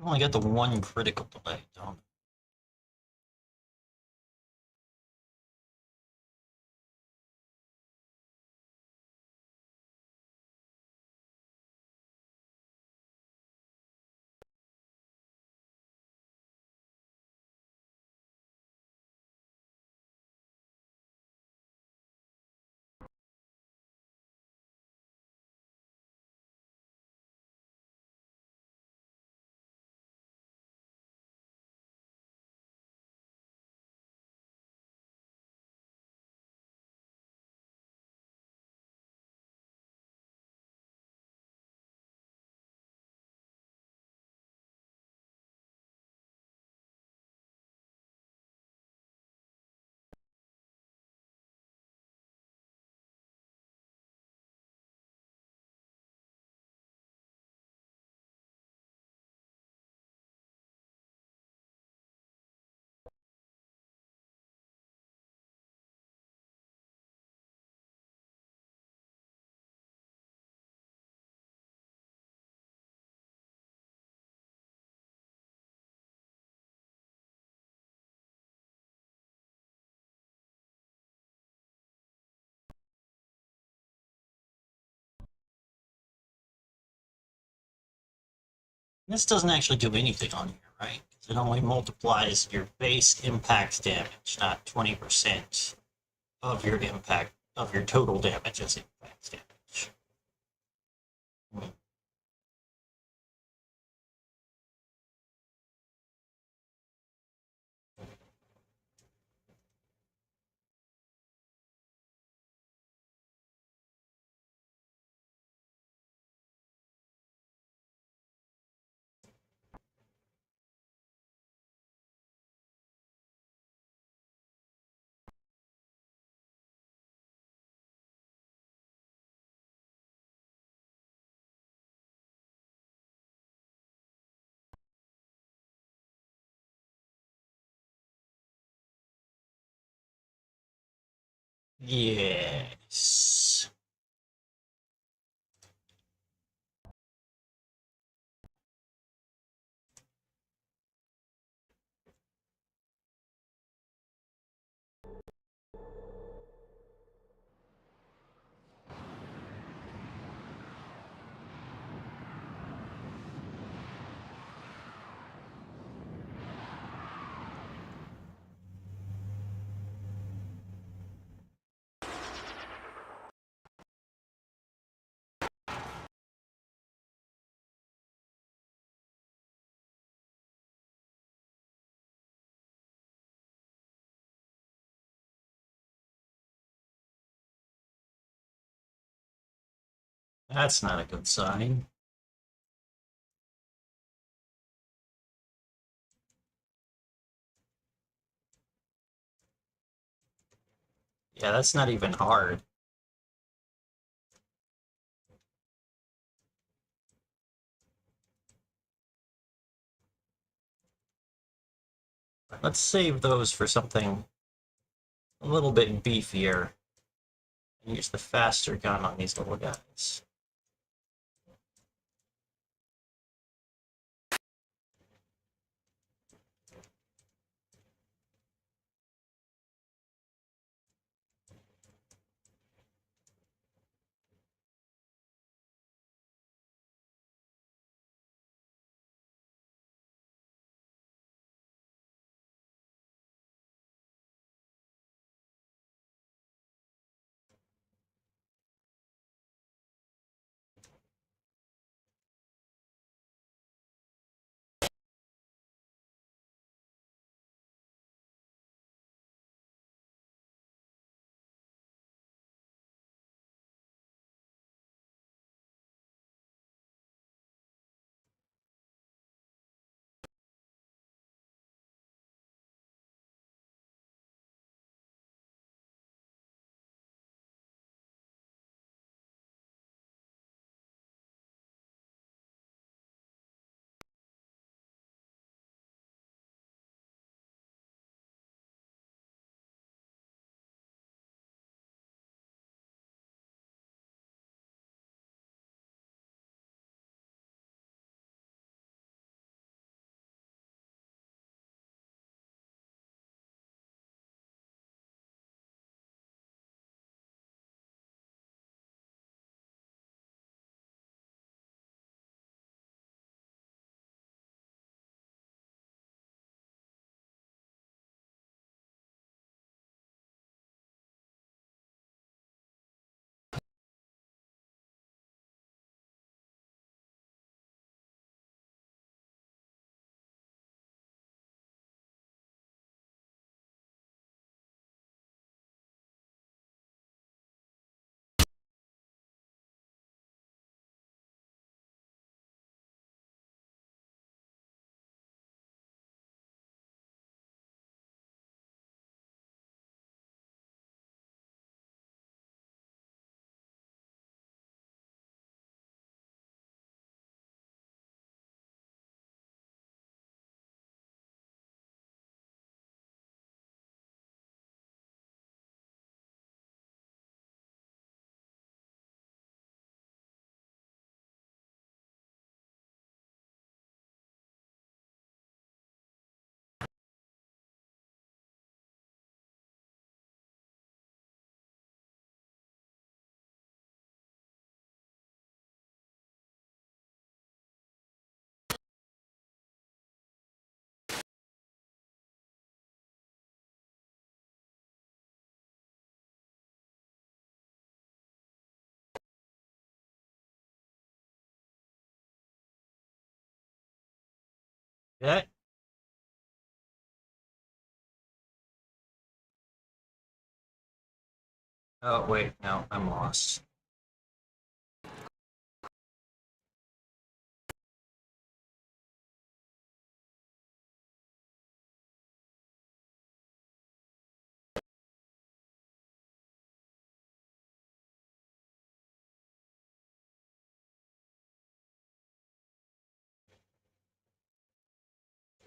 I've only got the one critical delay, don't I? This doesn't actually do anything on here, right? 'Cause it only multiplies your base impact damage, not 20% of your impact of your total damage as impact damage. Yes. That's not a good sign. Yeah, that's not even hard. Let's save those for something a little bit beefier and use the faster gun on these little guys. That. Oh, wait, no, I'm lost.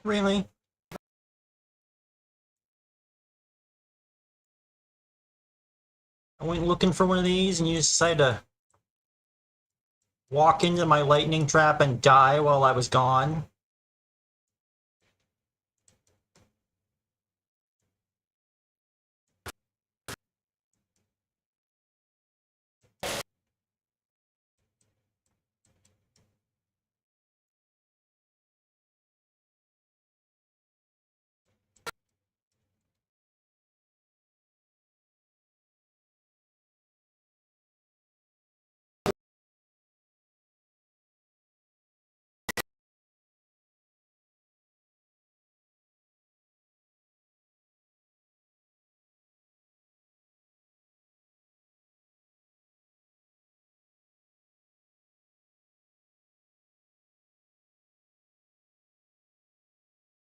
Really? I went looking for one of these and you decided to walk into my lightning trap and die while I was gone?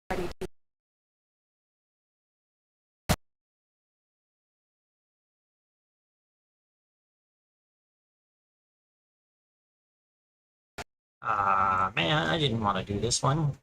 Ready to Ah, man, I didn't want to do this one.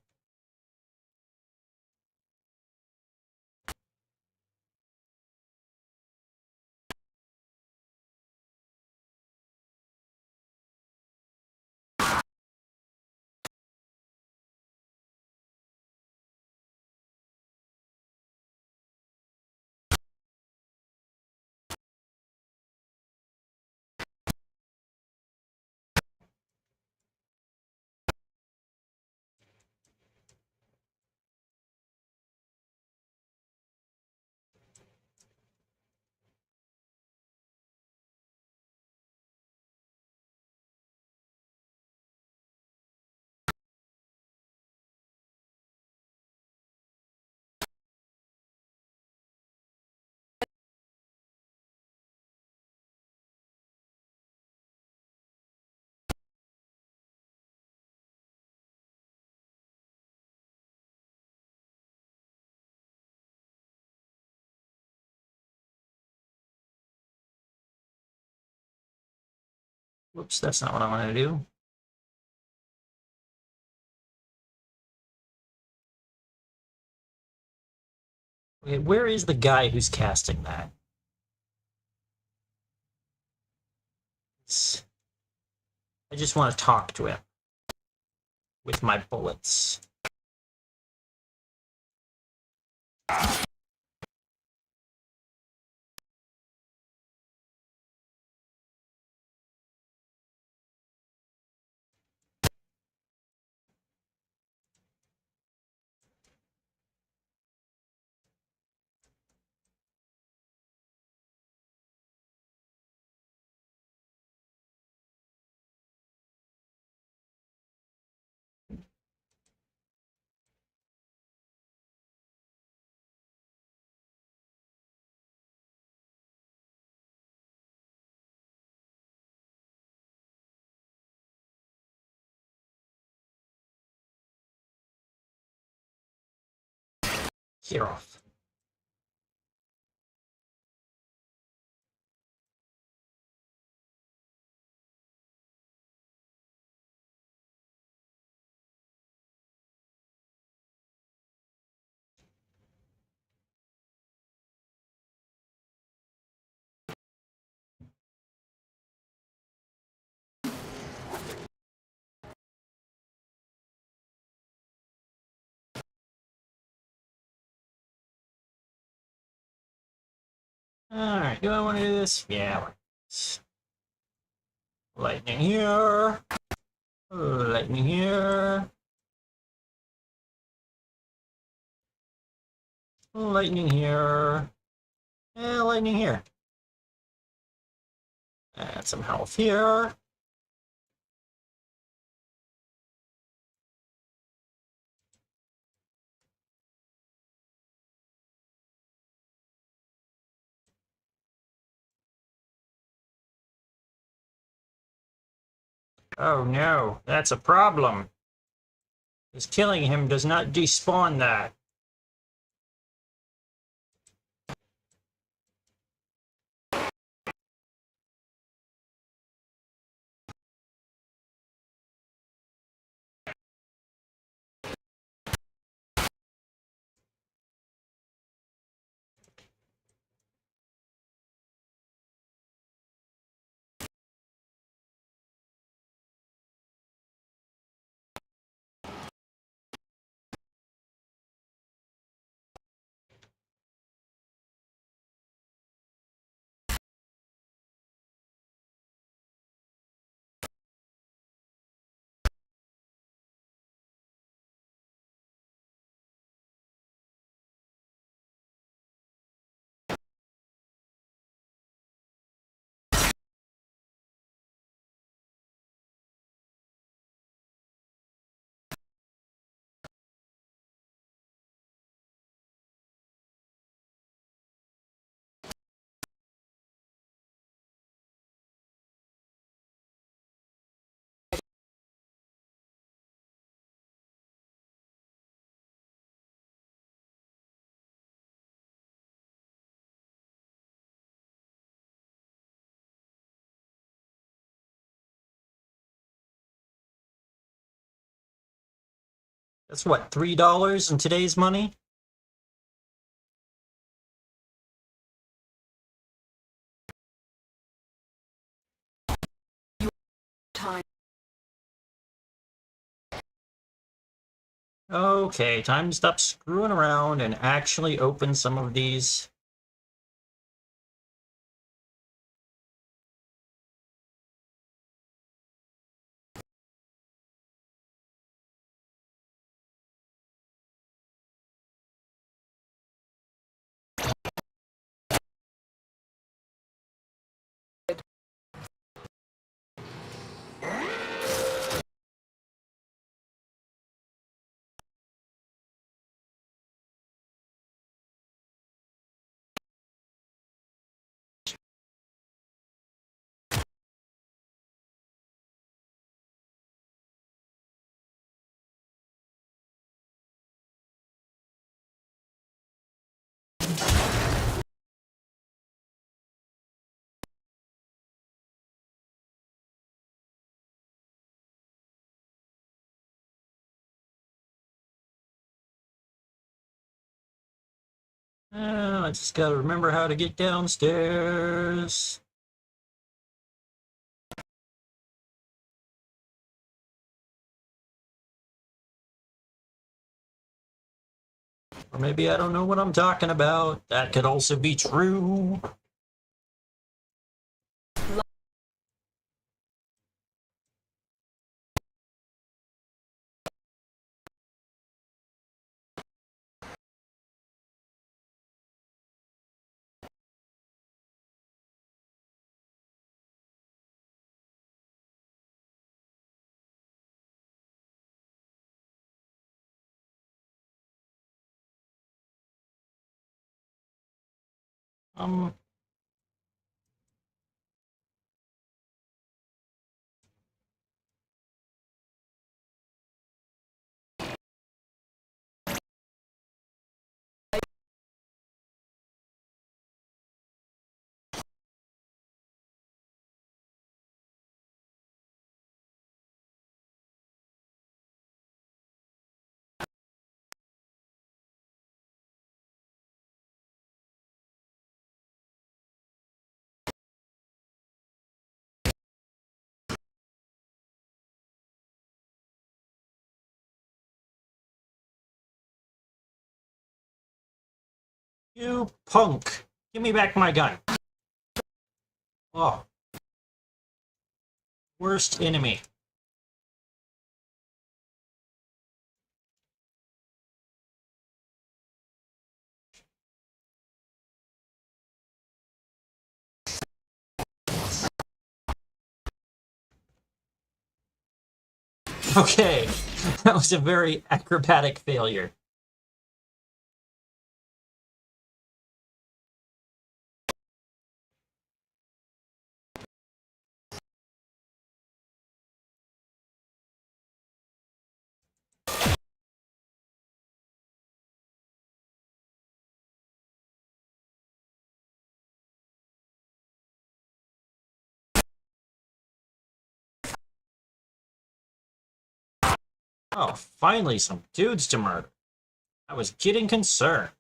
Whoops, that's not what I wanted to do. Okay, where is the guy who's casting that? I just want to talk to him with my bullets. Get off. Alright, do I want to do this? Yeah. Lightning here. Lightning here. Lightning here. And lightning here. Add some health here. Oh no, that's a problem. Because killing him does not despawn that. That's what, $3 in today's money? Time. Okay, time to stop screwing around and actually open some of these. I just gotta remember how to get downstairs. Or maybe I don't know what I'm talking about. That could also be true. Um, you punk. Give me back my gun. Oh, worst enemy. Okay, that was a very acrobatic failure. Oh, finally some dudes to murder. I was getting concerned.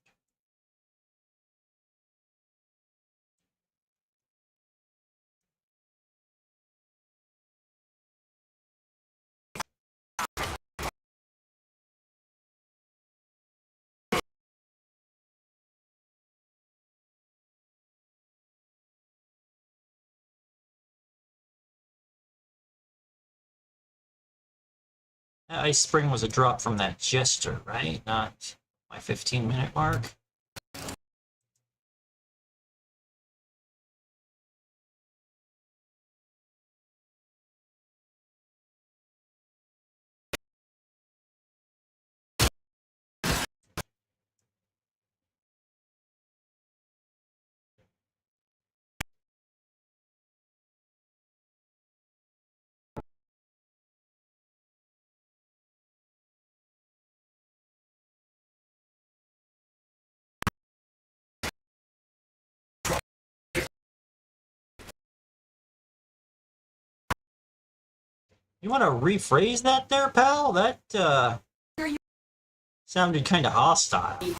That ice spring was a drop from that jester, right? Not my 15-minute mark. You want to rephrase that there, pal? That, sounded kind of hostile. Is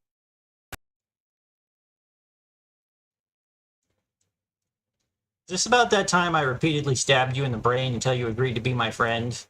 this about that time I repeatedly stabbed you in the brain until you agreed to be my friend?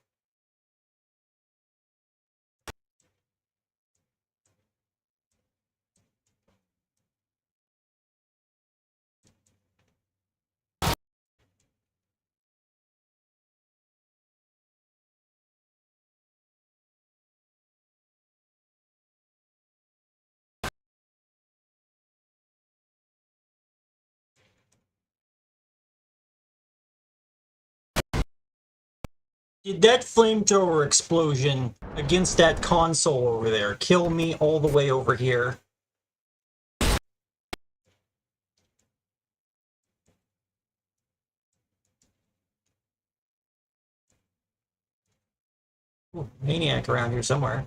Did that flamethrower explosion against that console over there kill me all the way over here? Ooh, maniac around here somewhere.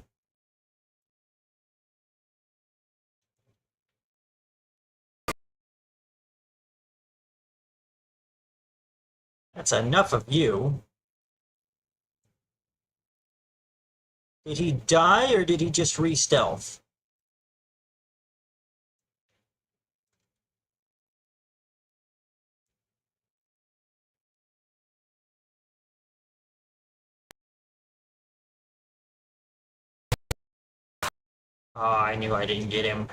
That's enough of you. Did he die or did he just re-stealth? Oh, I knew I didn't get him.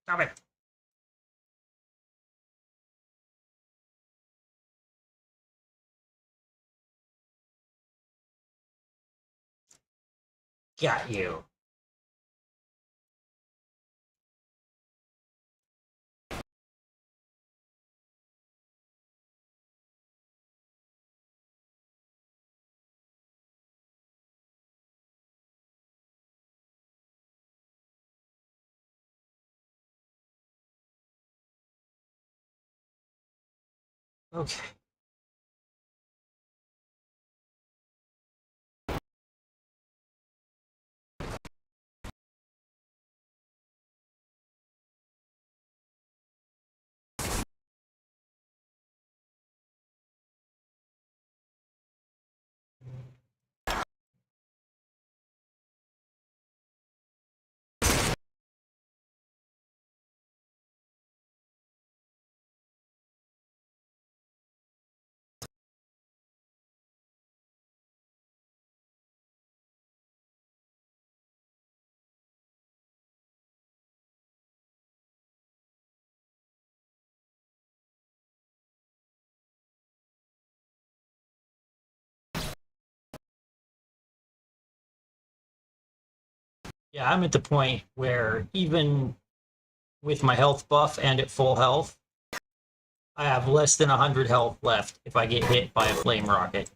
Stop it. Got you. Okay. Yeah, I'm at the point where even with my health buff and at full health, I have less than 100 health left if I get hit by a flame rocket.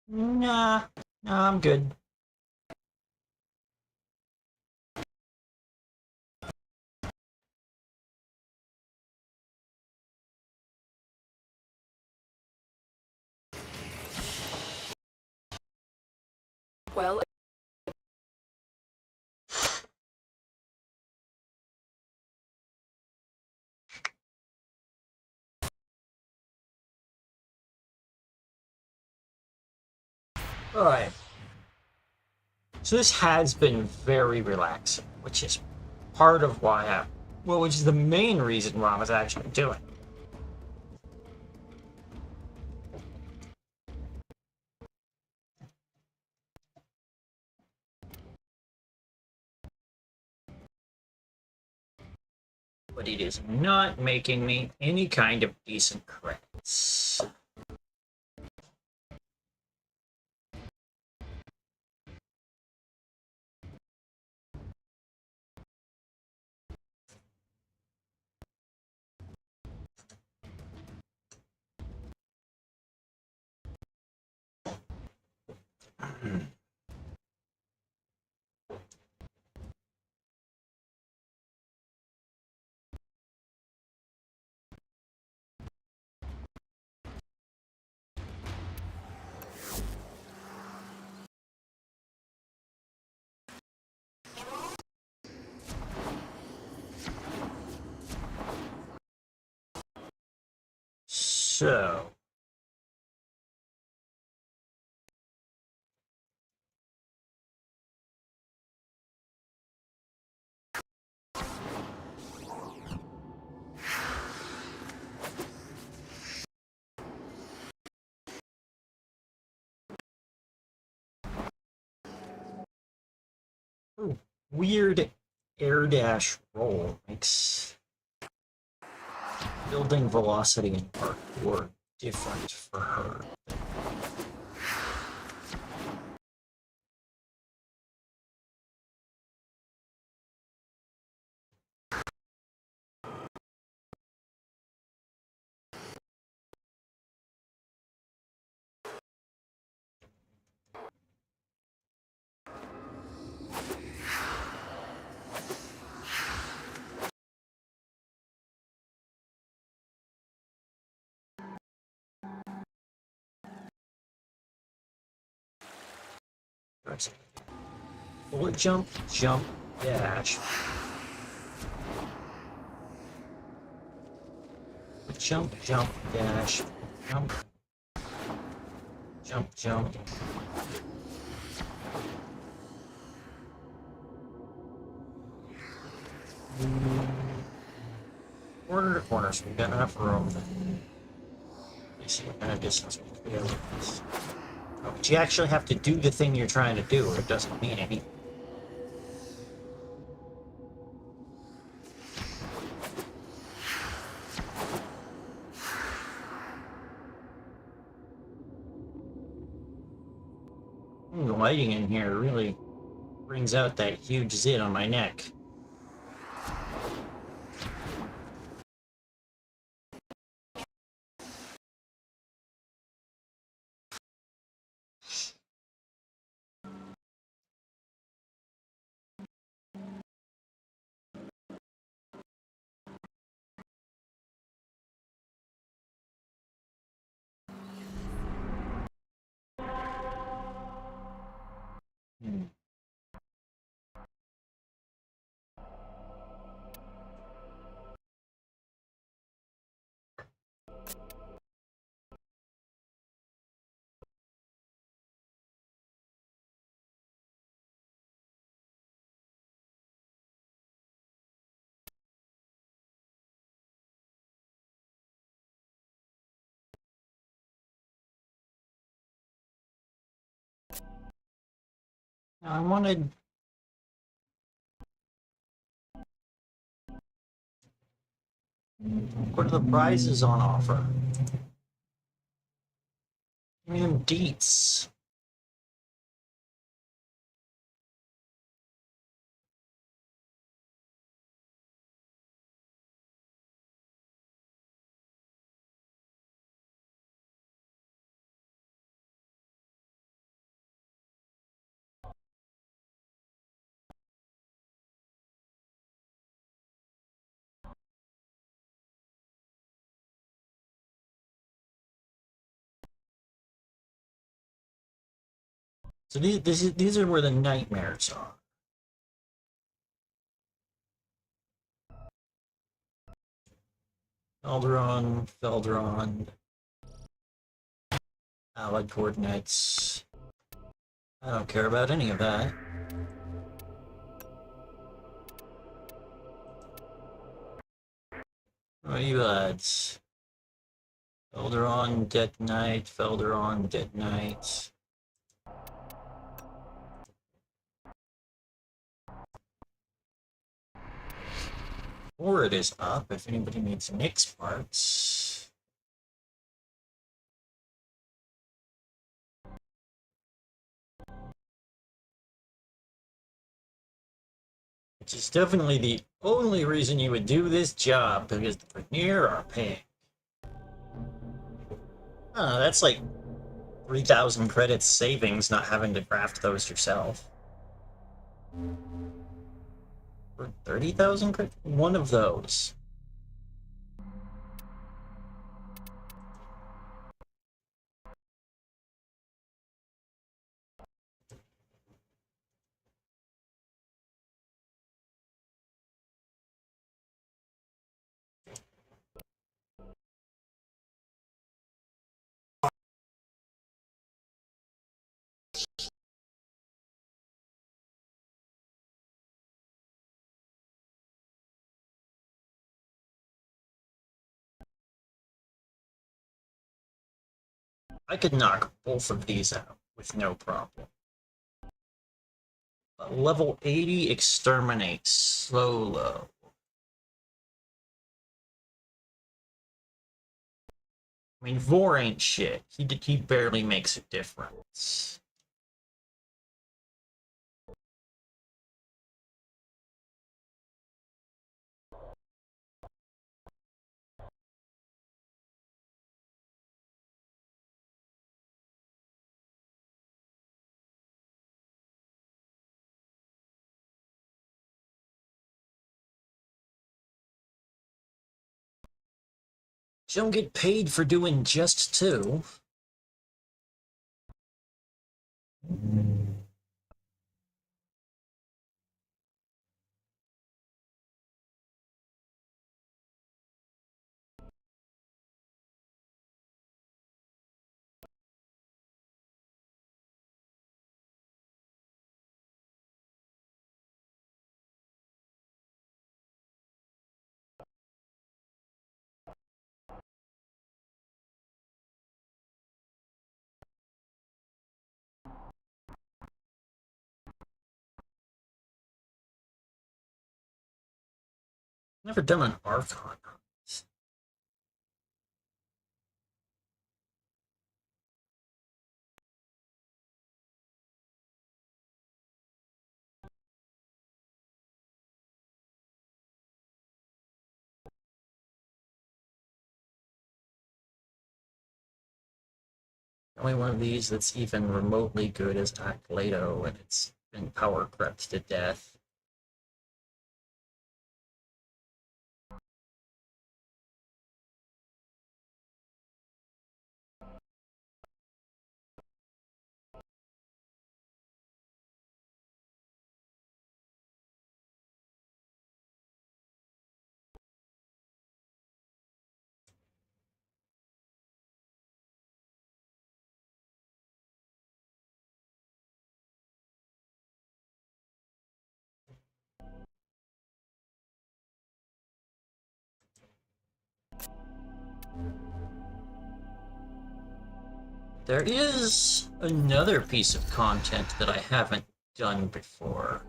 Nah, nah, I'm good. Well, Alright. So this has been very relaxing, which is part of why which is the main reason why I was actually doing it. But it is not making me any kind of decent credits. So, weird air dash roll makes building velocity and parkour different for her. Bullet jump, jump, dash. Jump, jump, dash, jump, jump, jump. Corner to corner, so we've got enough room. Let's see what kind of distance we can go with this. Oh, but you actually have to do the thing you're trying to do, or it doesn't mean anything. The lighting in here really brings out that huge zit on my neck. Hmm. I wanted... What are the prizes on offer? Give me them deets. So these are where the nightmares are. Felderon, allied coordinates. I don't care about any of that. What are you lads? Felderon, detonite, Felderon, detonite. Or it is up if anybody needs Nick's parts. Which is definitely the only reason you would do this job, because the Premier are paying. That's like 3,000 credits savings not having to craft those yourself. For 30,000 credits? One of those. I could knock both of these out with no problem. Level 80 exterminate solo. I mean, Vor ain't shit. He barely makes a difference. You don't get paid for doing just two. Never done an Archon. The only one of these that's even remotely good is Acleto, and it's been power crept to death. There is another piece of content that I haven't done before,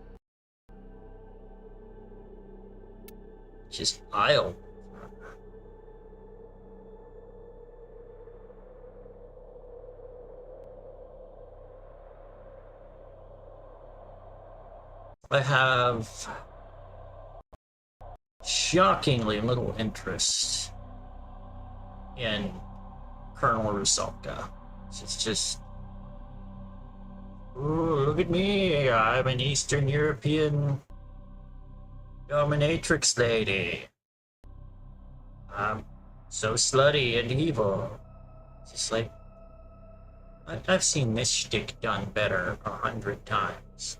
which is Isle. I have shockingly little interest in Colonel Rusalka. It's just, ooh, look at me, I'm an Eastern European dominatrix lady. I'm so slutty and evil. It's just like, I've seen this shtick done better 100 times.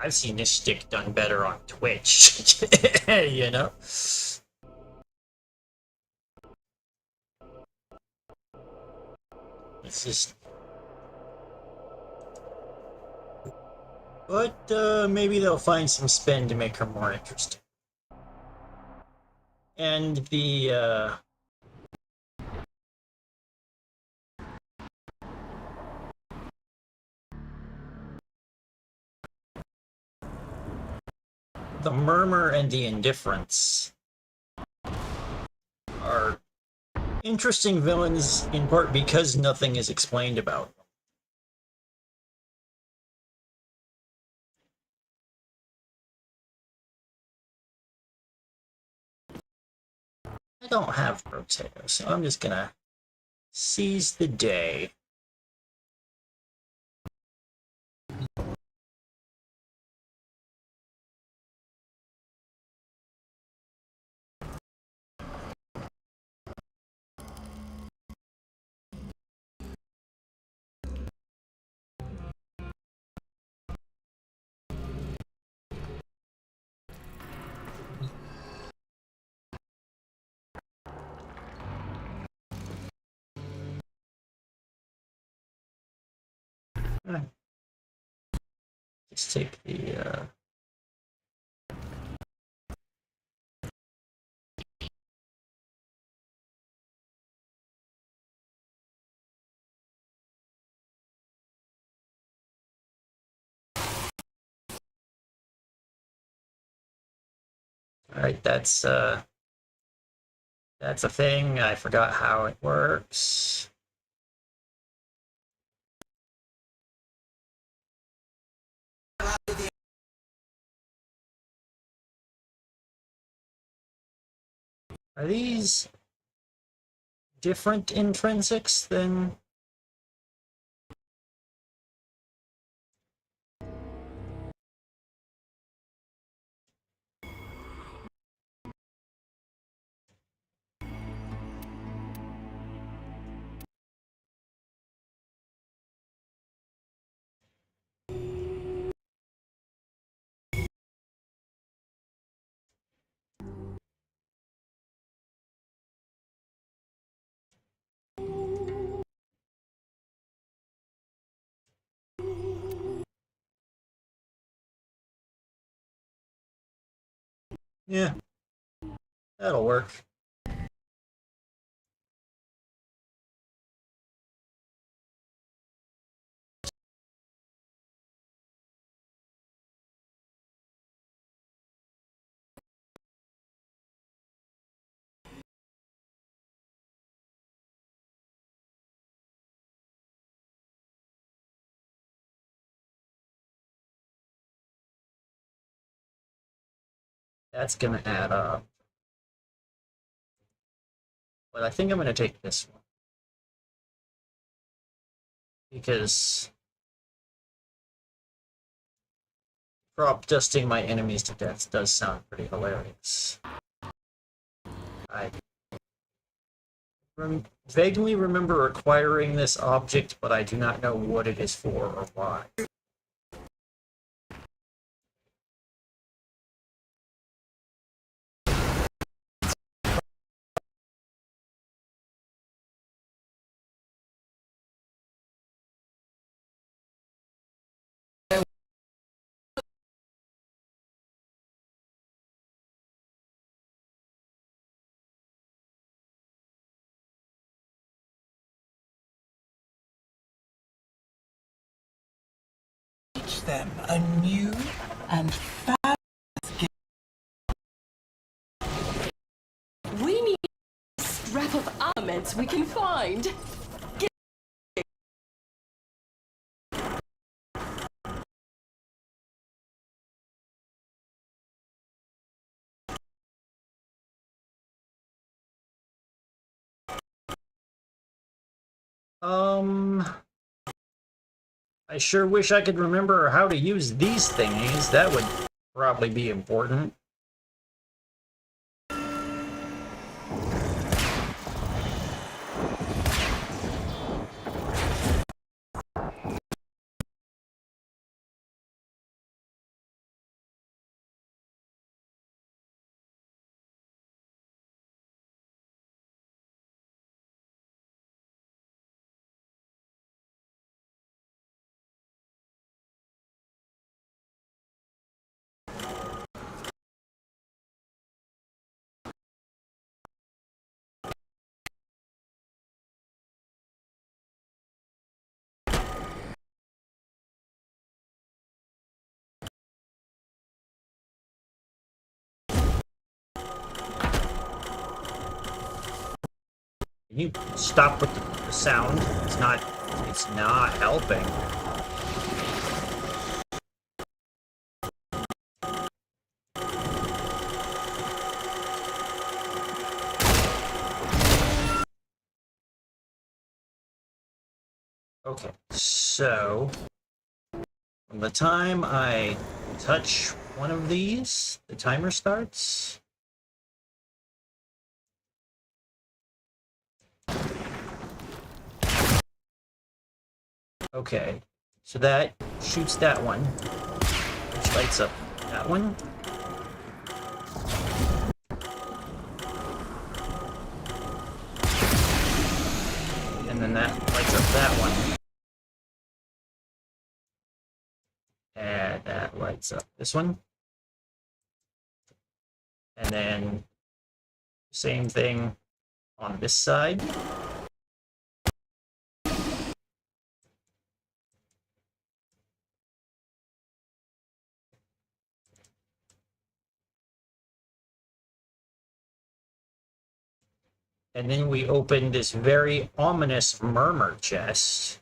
I've seen this shtick done better on Twitch, you know? It's just... But maybe they'll find some spin to make her more interesting. And the murmur and the indifference are interesting villains in part because nothing is explained about them. I don't have Rotato, so I'm just gonna seize the day. Just take the Alright, that's a thing. I forgot how it works. Are these different intrinsics than... Yeah, that'll work. That's gonna add up. But I think I'm gonna take this one. Because crop dusting my enemies to death does sound pretty hilarious. I vaguely remember acquiring this object, but I do not know what it is for or why. Teach them a new and We need a strap of armaments we can find. I sure wish I could remember how to use these thingies. That would probably be important. Can you stop with the sound? It's not helping. Okay, so from the time I touch one of these, the timer starts. Okay, so that shoots that one, which lights up that one. And then that lights up that one. And that lights up this one. And then same thing on this side. And then we open this very ominous murmur chest.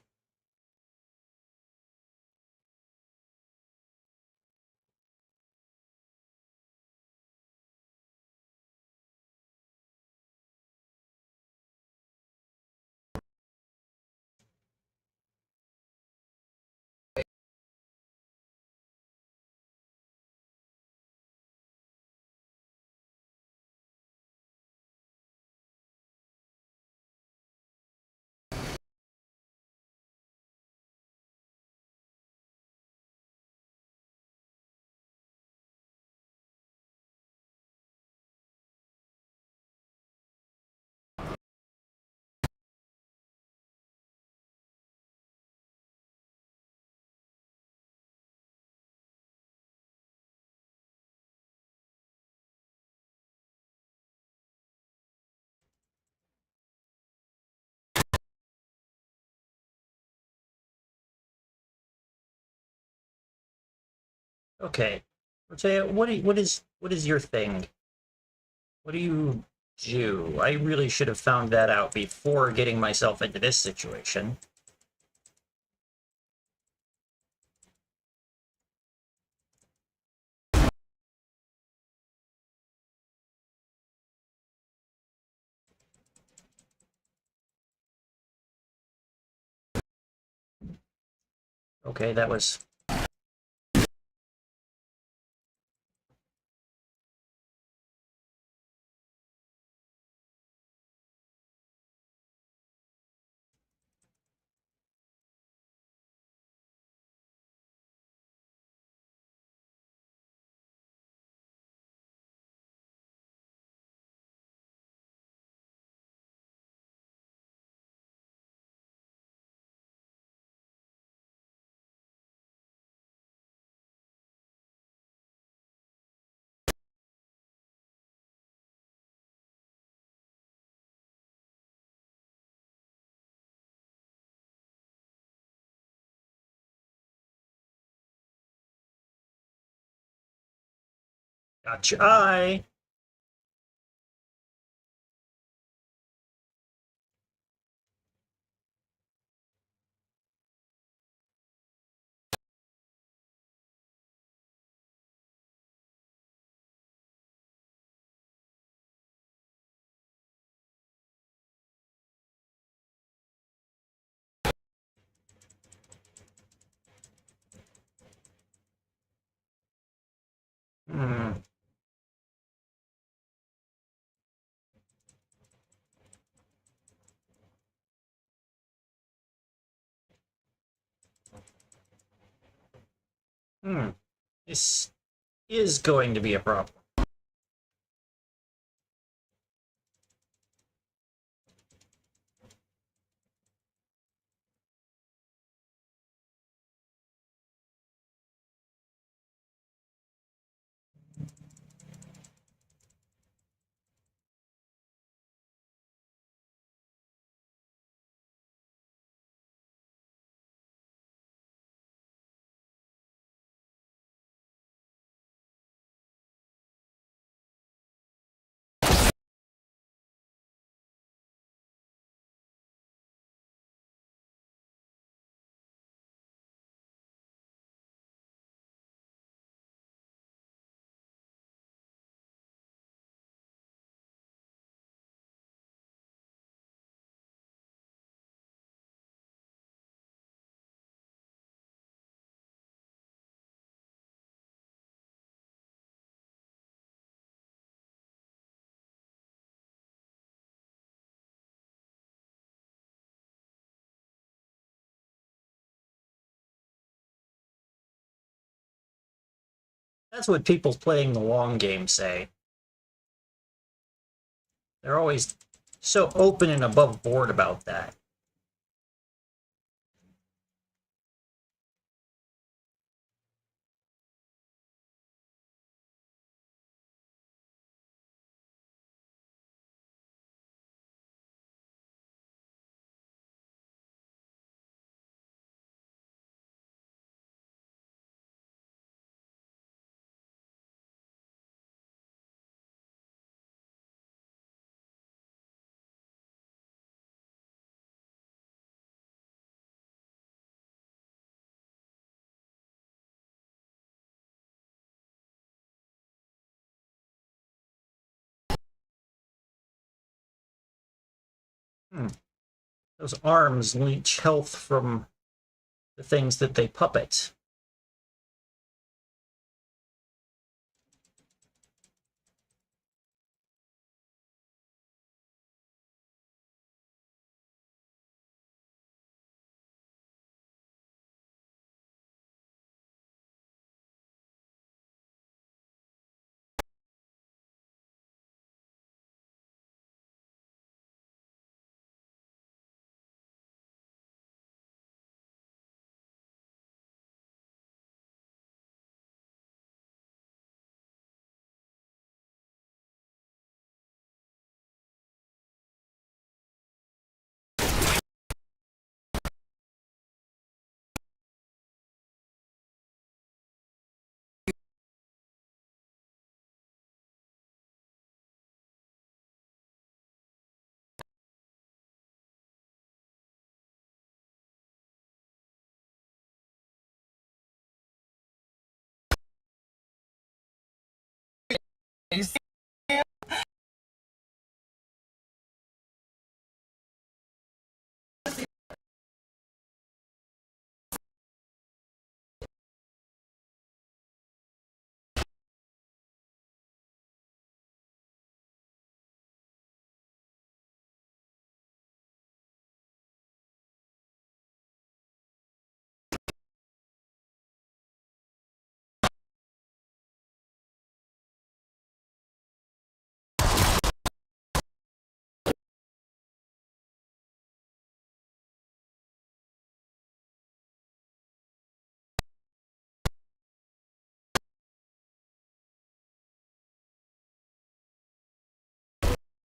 Okay, Rotea, what is your thing? What do you do? I really should have found that out before getting myself into this situation. Okay, that was... Got your eye! Hmm. Hmm. This is going to be a problem. That's what people playing the long game say. They're always so open and above board about that. Hmm. Those arms leech health from the things that they puppet.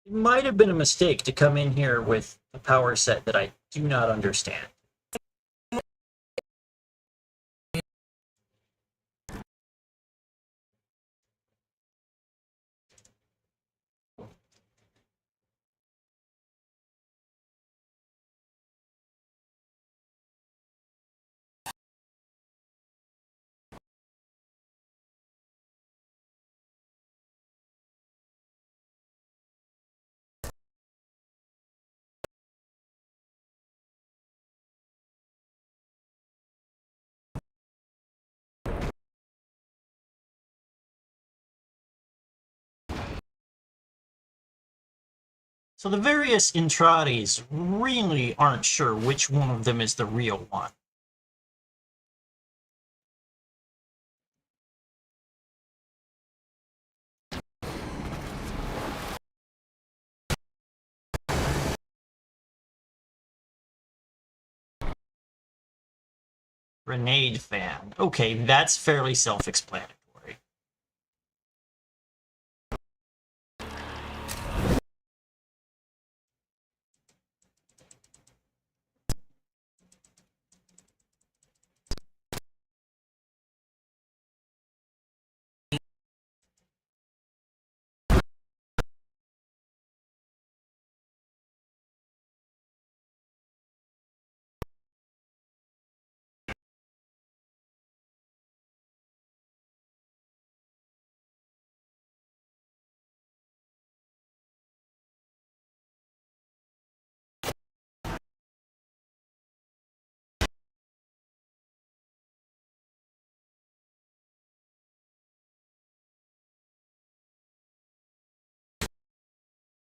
It might have been a mistake to come in here with a power set that I do not understand. So the various Intrades really aren't sure which one of them is the real one. Grenade fan. Okay, that's fairly self-explanatory.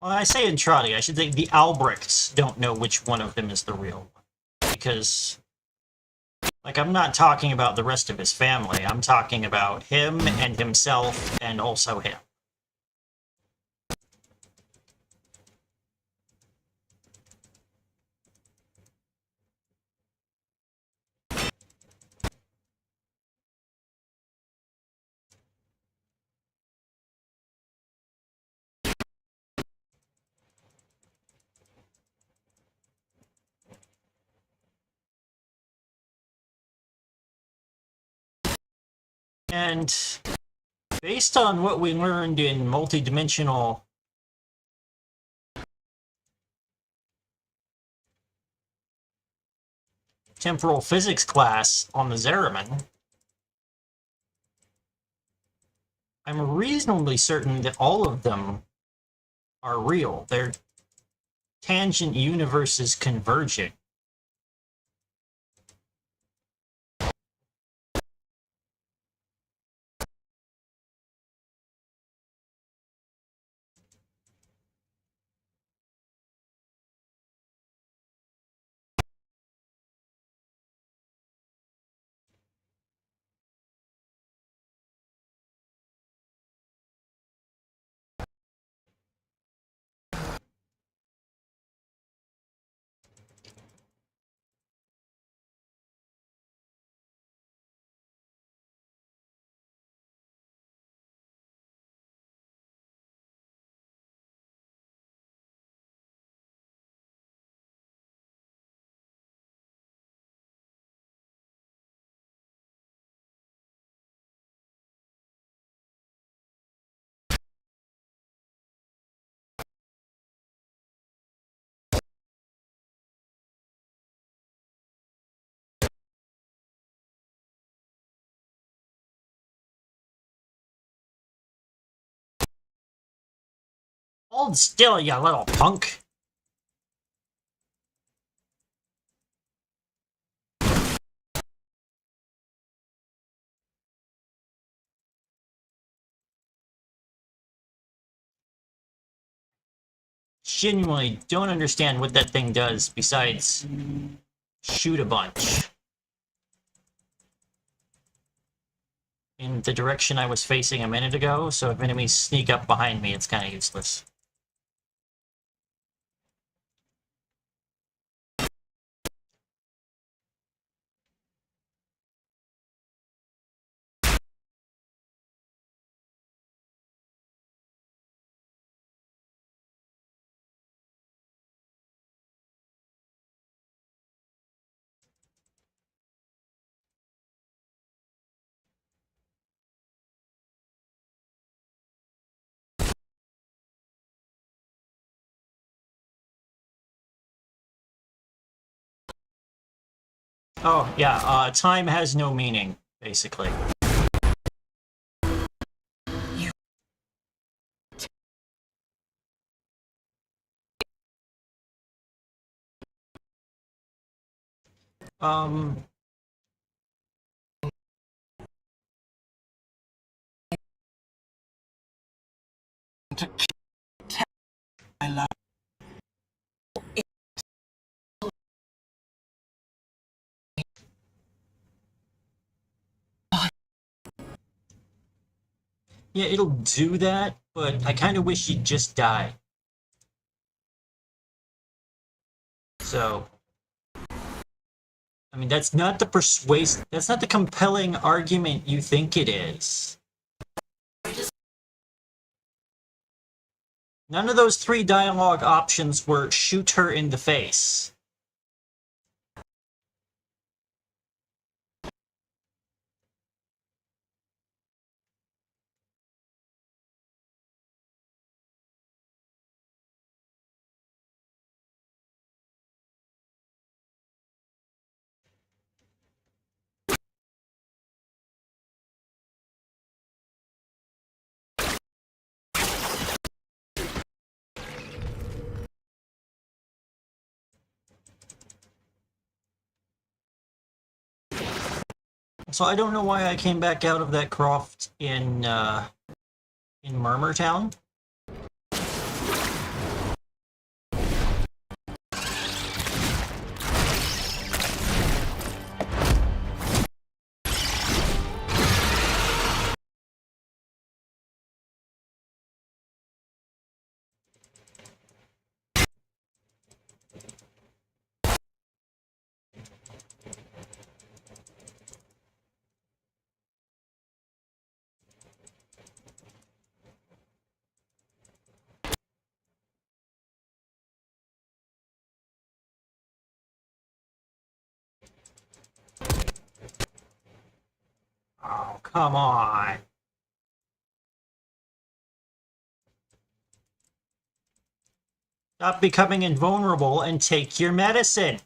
Well, I say Intradi, I should think the Albrechts don't know which one of them is the real one. Because, like, I'm not talking about the rest of his family. I'm talking about him and himself and also him. And based on what we learned in multidimensional temporal physics class on the Zeraman, I'm reasonably certain that all of them are real. They're tangent universes converging. Hold still, you little punk. Genuinely don't understand what that thing does besides shoot a bunch. In the direction I was facing a minute ago, so if enemies sneak up behind me, it's kind of useless. Oh, yeah, time has no meaning, basically. Um, To tell my love. yeah, it'll do that, but I kind of wish he'd just die. So, I mean, that's not the compelling argument you think it is. None of those three dialogue options were shoot her in the face. So I don't know why I came back out of that croft in Murmur Town. Oh, come on. Stop becoming invulnerable and take your medicine.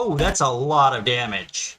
Oh, that's a lot of damage.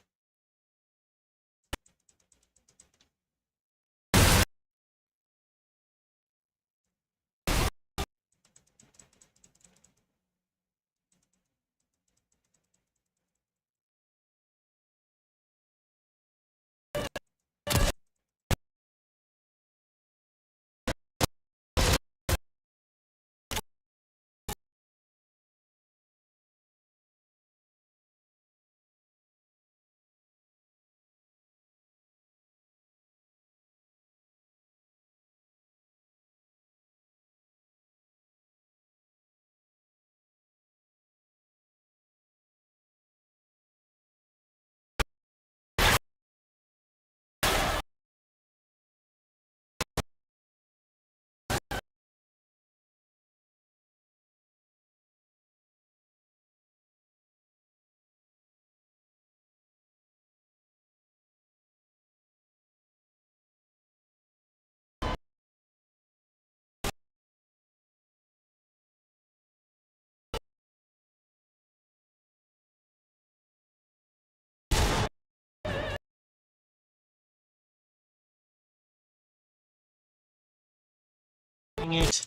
Dang it.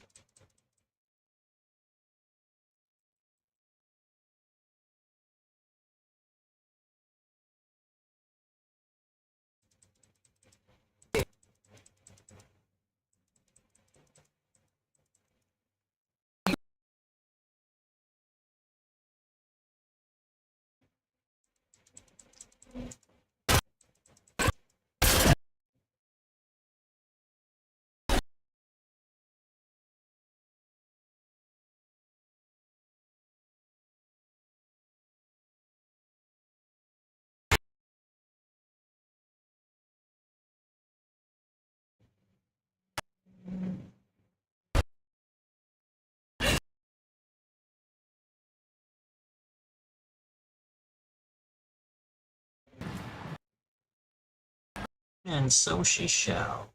And so she shall.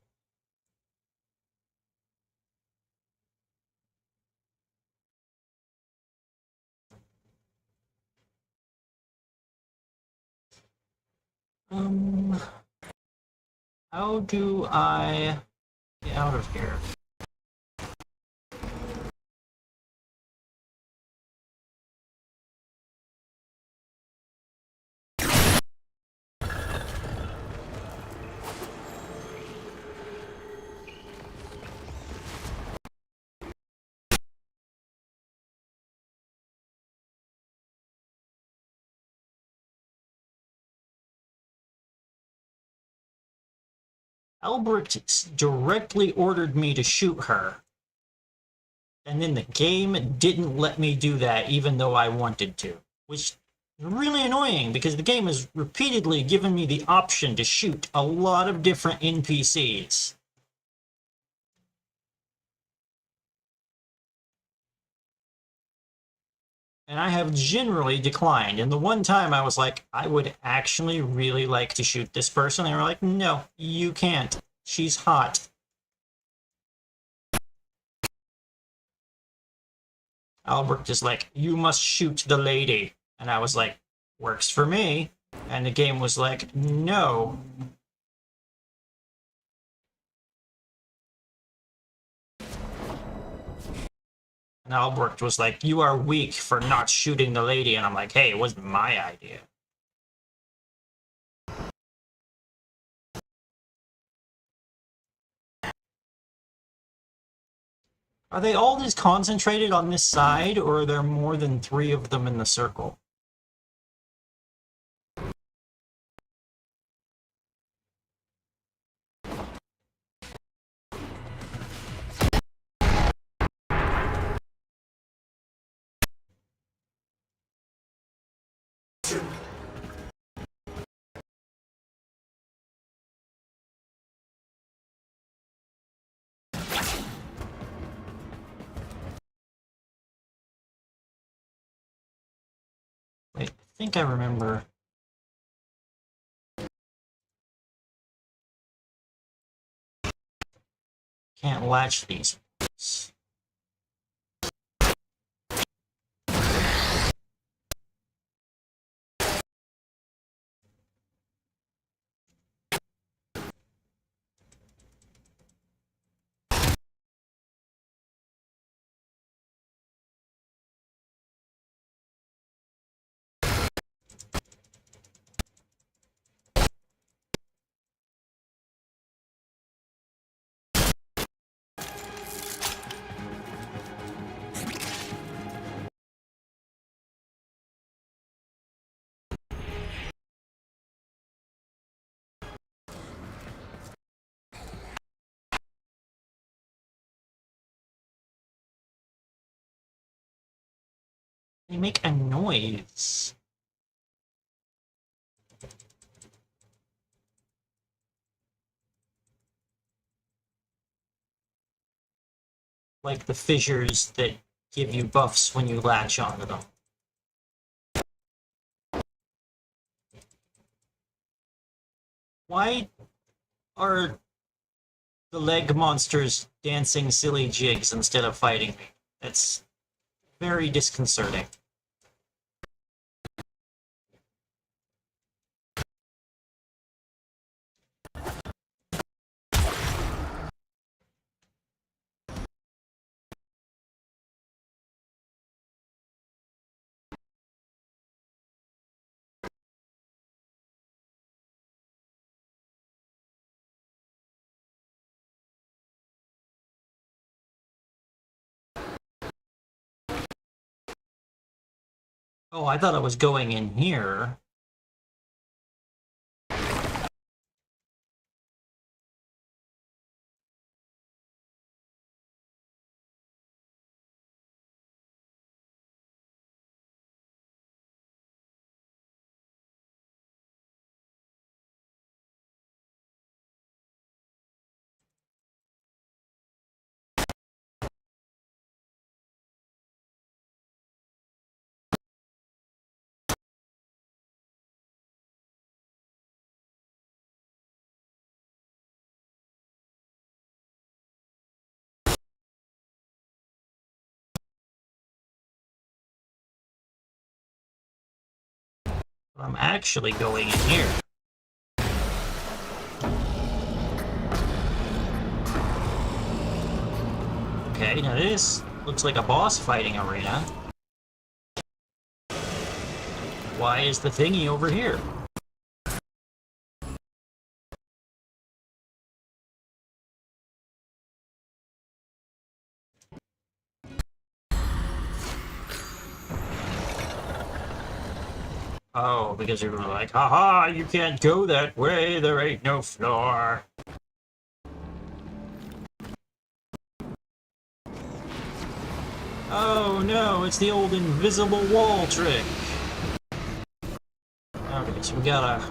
How do I get out of here? Albrecht directly ordered me to shoot her. And then the game didn't let me do that even though I wanted to. Which is really annoying because the game has repeatedly given me the option to shoot a lot of different NPCs. And I have generally declined. And the one time I was like, I would actually really like to shoot this person. And they were like, no, you can't. She's hot. Albert is like, you must shoot the lady. And I was like, works for me. And the game was like, no. And Albrecht was like, you are weak for not shooting the lady. And I'm like, hey, it wasn't my idea. Are they all just concentrated on this side, or are there more than 3 of them in the circle? Wait, I think I remember. Can't latch these. They make a noise. Like the fissures that give you buffs when you latch onto them. Why are the leg monsters dancing silly jigs instead of fighting me? That's very disconcerting. Oh, I thought I was going in here. I'm actually going in here. Okay, now this looks like a boss fighting arena. Why is the thingy over here? Oh, because you were like, haha, you can't go that way, there ain't no floor. Oh no, it's the old invisible wall trick. Okay, so we gotta...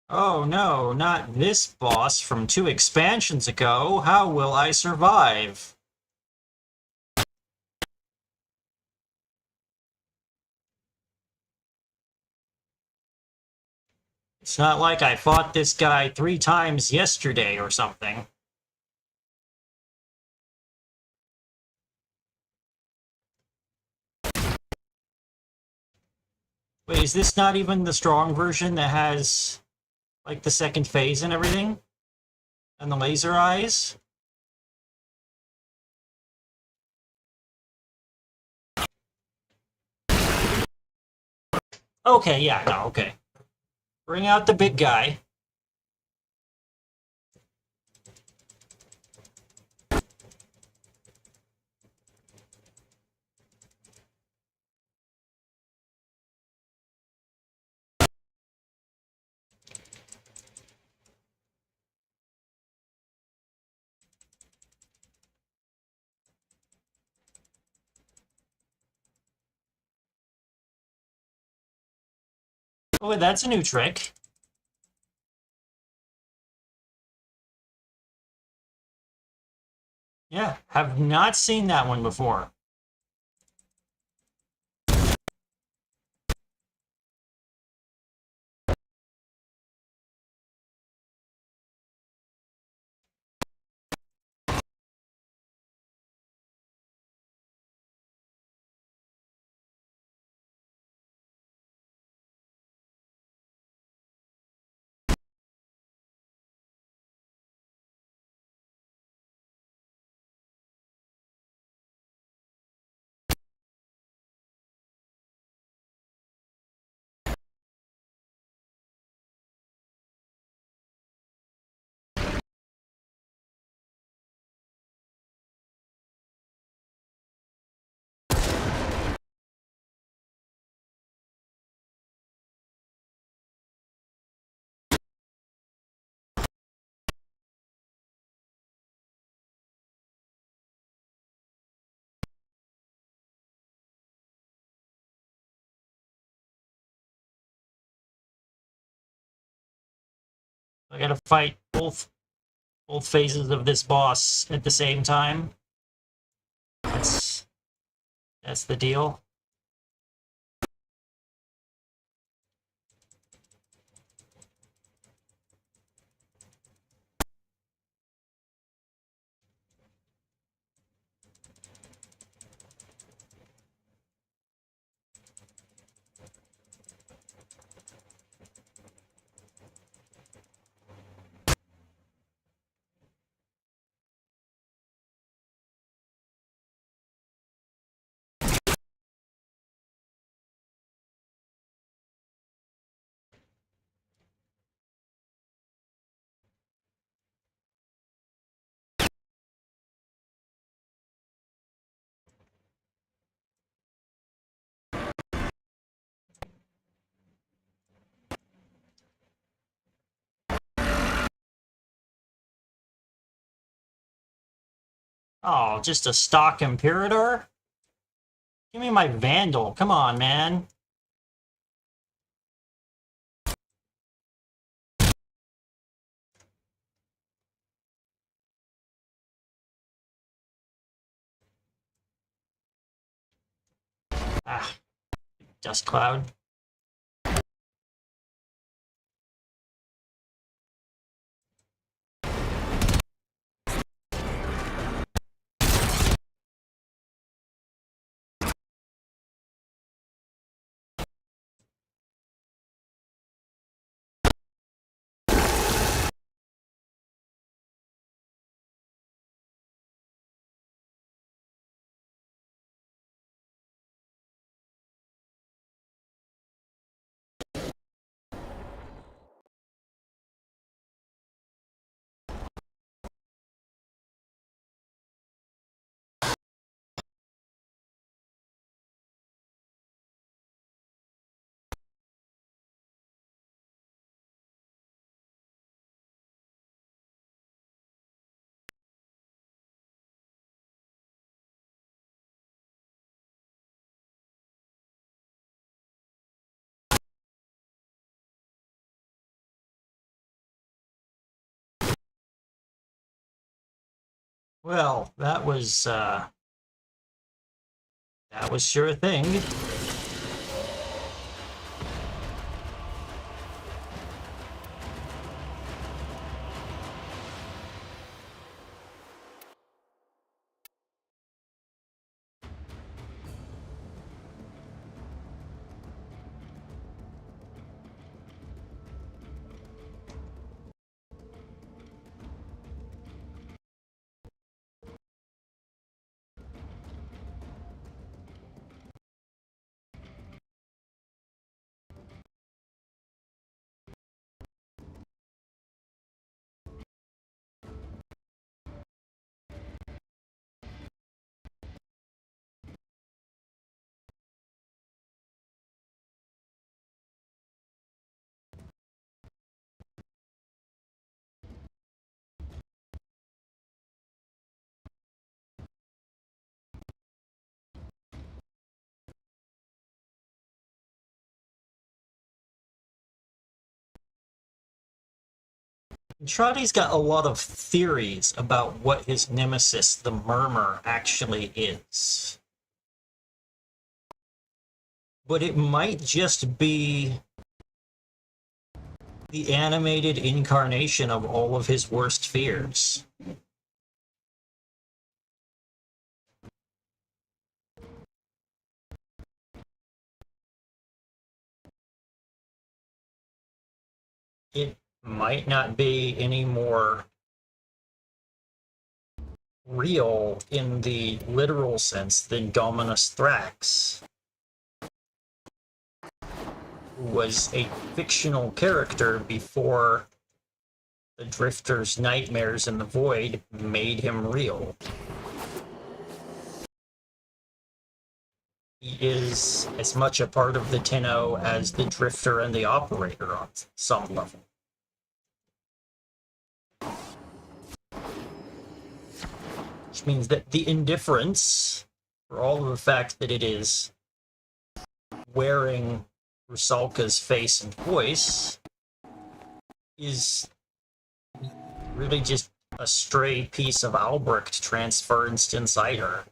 Oh no, not this boss from 2 expansions ago. How will I survive? It's not like I fought this guy 3 times yesterday or something. Wait, is this not even the strong version that has, like, the second phase and everything? And the laser eyes? Okay, yeah, no, okay. Bring out the big guy. Oh, that's a new trick. Yeah, have not seen that one before. I gotta fight both phases of this boss at the same time. That's the deal. Oh, just a stock Imperator? Give me my Vandal. Come on, man. Ah, dust cloud. Well, that was sure a thing. Trotty's got a lot of theories about what his nemesis, the Murmur, actually is. But it might just be the animated incarnation of all of his worst fears. It might not be any more real in the literal sense than Dominus Thrax, who was a fictional character before the Drifter's nightmares in the Void made him real. He is as much a part of the Tenno as the Drifter and the Operator on some level. Which means that the indifference, for all of the fact that it is wearing Rusalka's face and voice, is really just a stray piece of Albrecht transferenced inside her.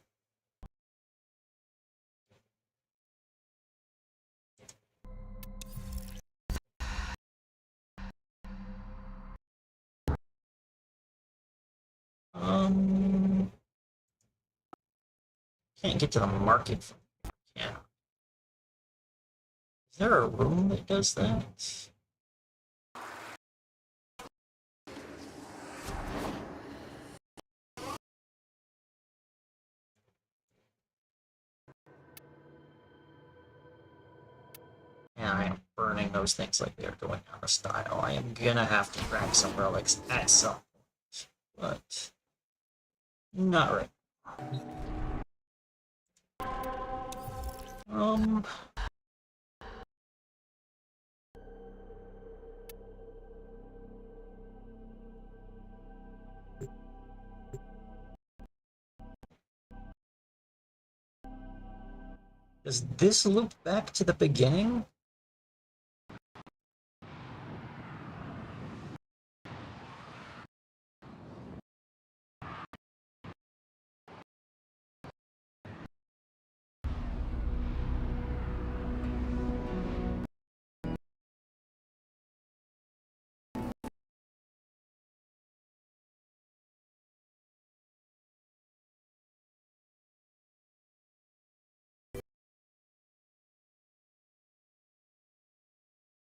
Can't get to the market from here. Is there a room that does that? Yeah, I am burning those things like they're going out of style. I am gonna have to crack some relics at some point, but not right. Um. Does this loop back to the beginning?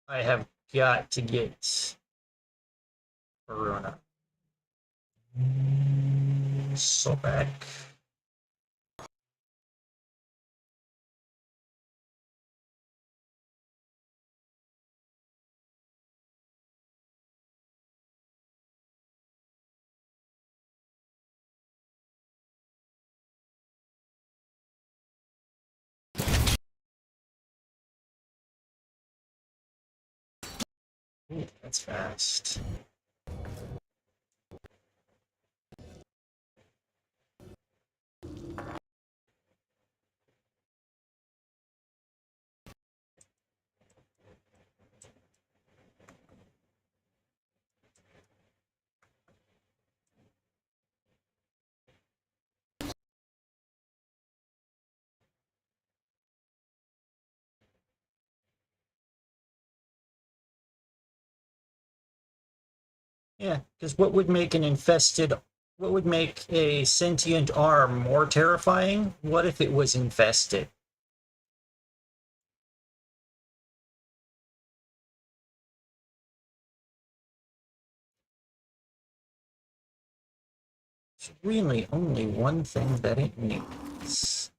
I have got to get Verona. Sobek. Ooh, that's fast. Yeah, because what would make what would make a sentient arm more terrifying? What if it was infested? It's really only one thing that it needs.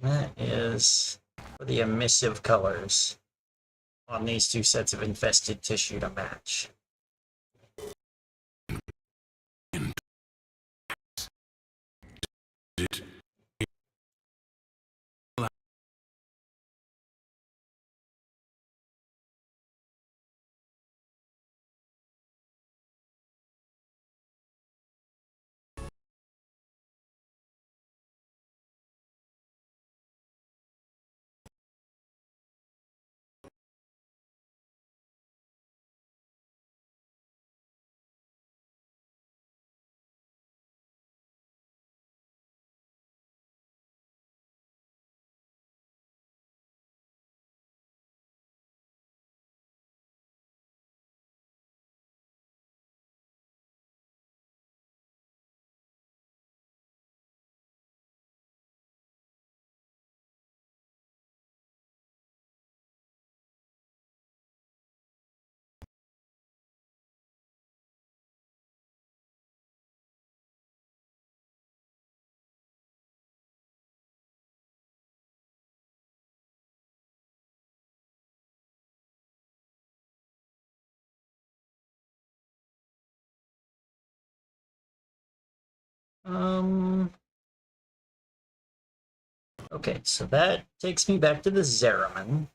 That is for the emissive colors on these two sets of infested tissue to match. Um, okay, so that takes me back to the Zeraman.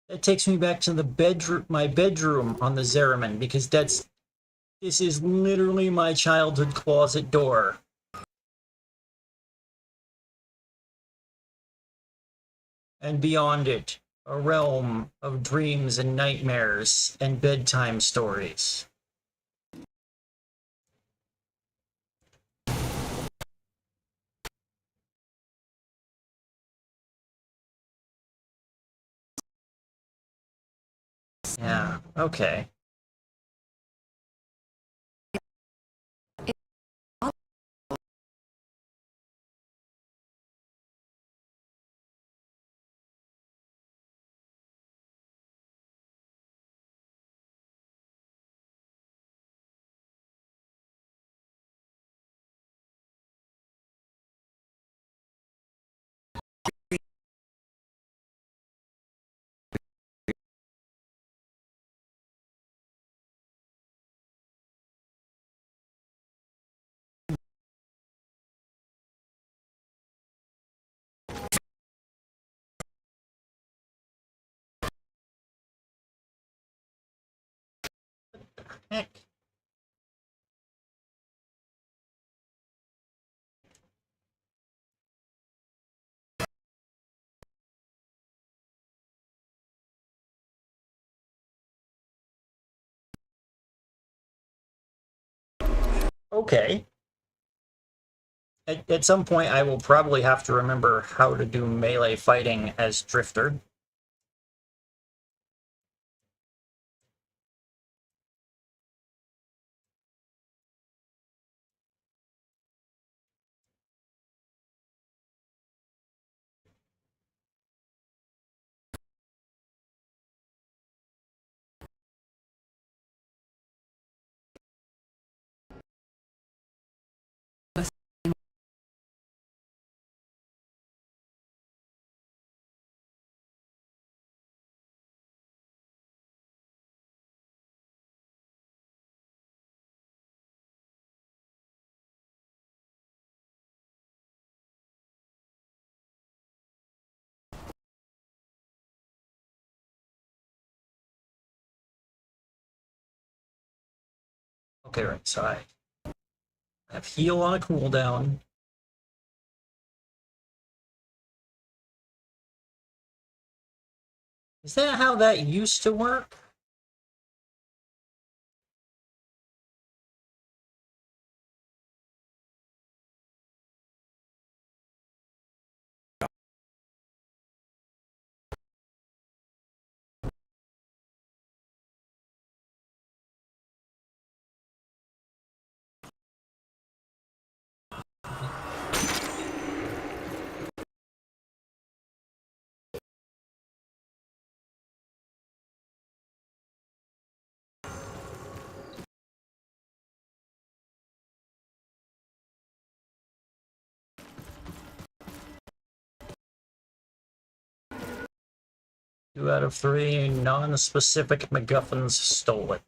That takes me back to the bedroom, my bedroom on the Zeraman, because this is literally my childhood closet door. And beyond it, a realm of dreams and nightmares and bedtime stories. Yeah, okay. Heck. Okay. At some point, I will probably have to remember how to do melee fighting as Drifter. Okay, right, so I have heal on a cooldown. Is that how that used to work? Two out of three non-specific MacGuffins stolen.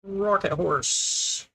Rocket Horse.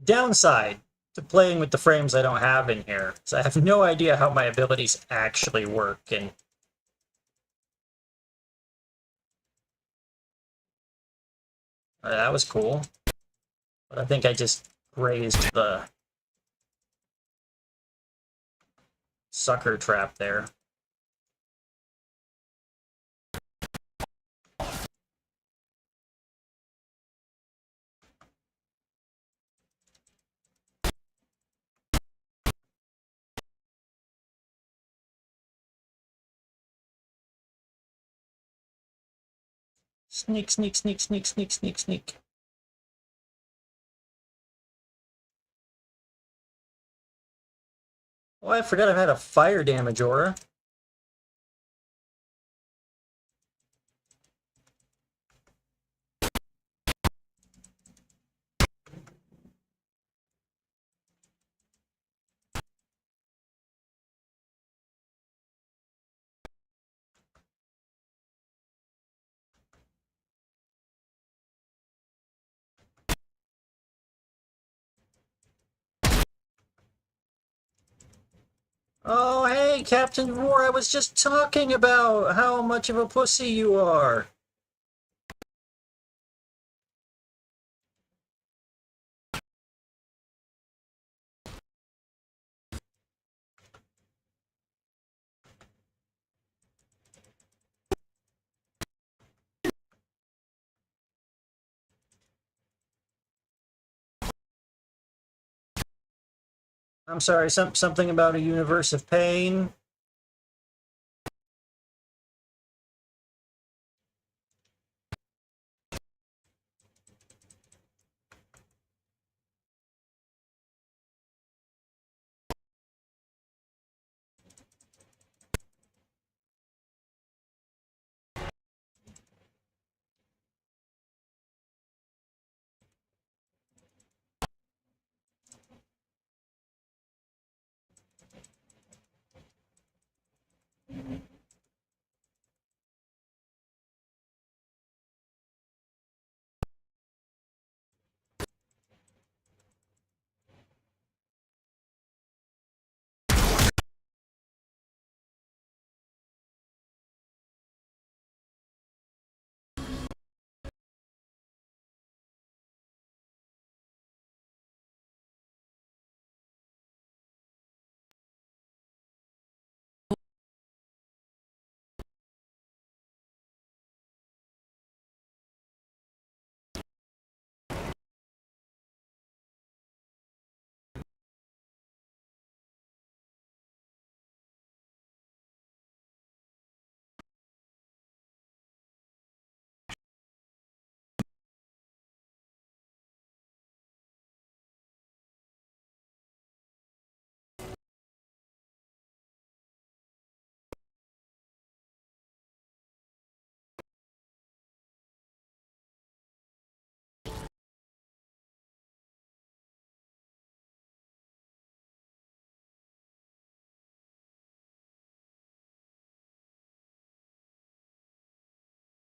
Downside to playing with the frames I don't have in here is I have no idea how my abilities actually work, and that was cool. But I think I just grazed the sucker trap there. Sneak, sneak, sneak, sneak, sneak, sneak, sneak. Oh, I forgot I've had a fire damage aura. Oh, hey, Captain Roar, I was just talking about how much of a pussy you are. I'm sorry, something about a universe of pain.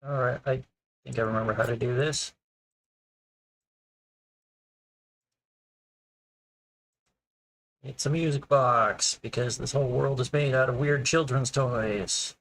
Alright, I think I remember how to do this. It's a music box, because this whole world is made out of weird children's toys.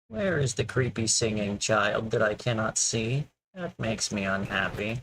Where is the creepy singing child that I cannot see? That makes me unhappy.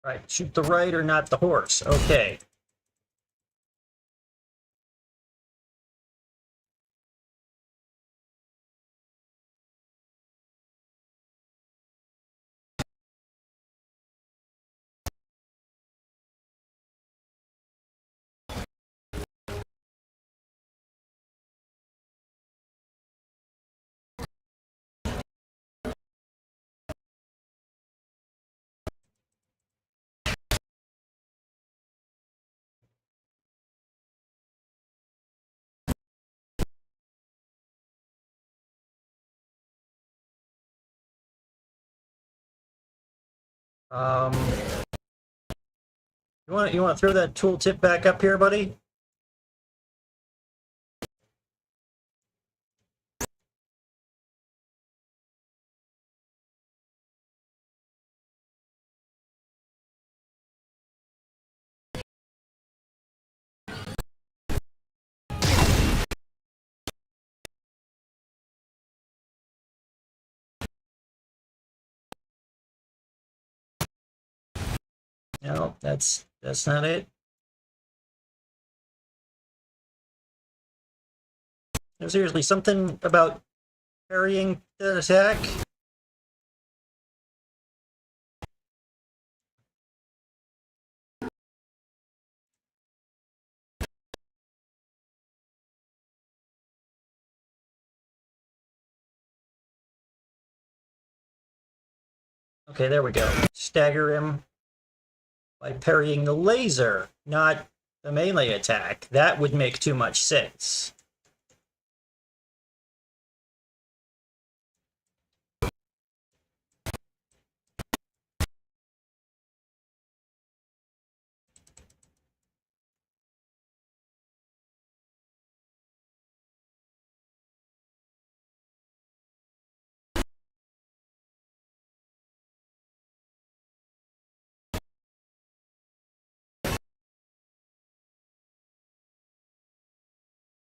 Right, shoot the right or not the horse. Okay. Um, you want to throw that tooltip back up here, buddy? No, that's not it. No, seriously, something about parrying the attack. Okay, there we go. Stagger him by parrying the laser, not the melee attack. That would make too much sense.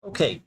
Okay.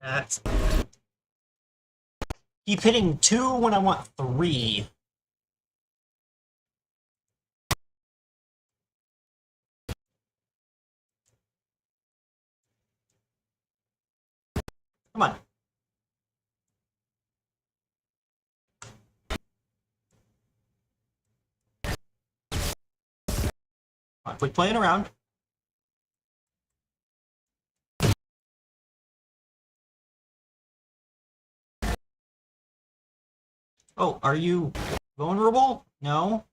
That's... Keep hitting 2 when I want 3. Come on. Come on, quit playing around. Oh, are you vulnerable? No?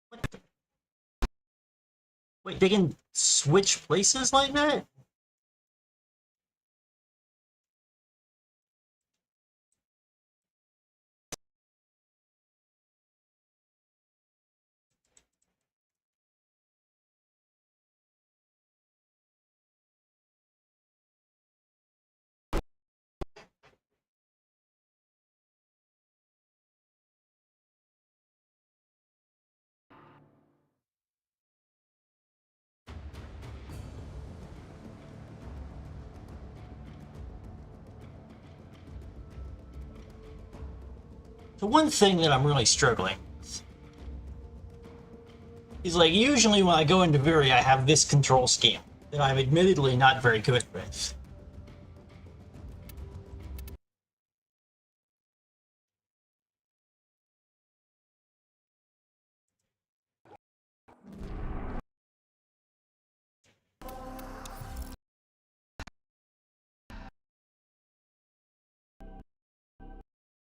What the? Wait, they can switch places like that? The one thing that I'm really struggling with is, like, usually when I go into Viri, I have this control scheme that I'm admittedly not very good with.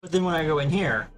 But then when I go in here,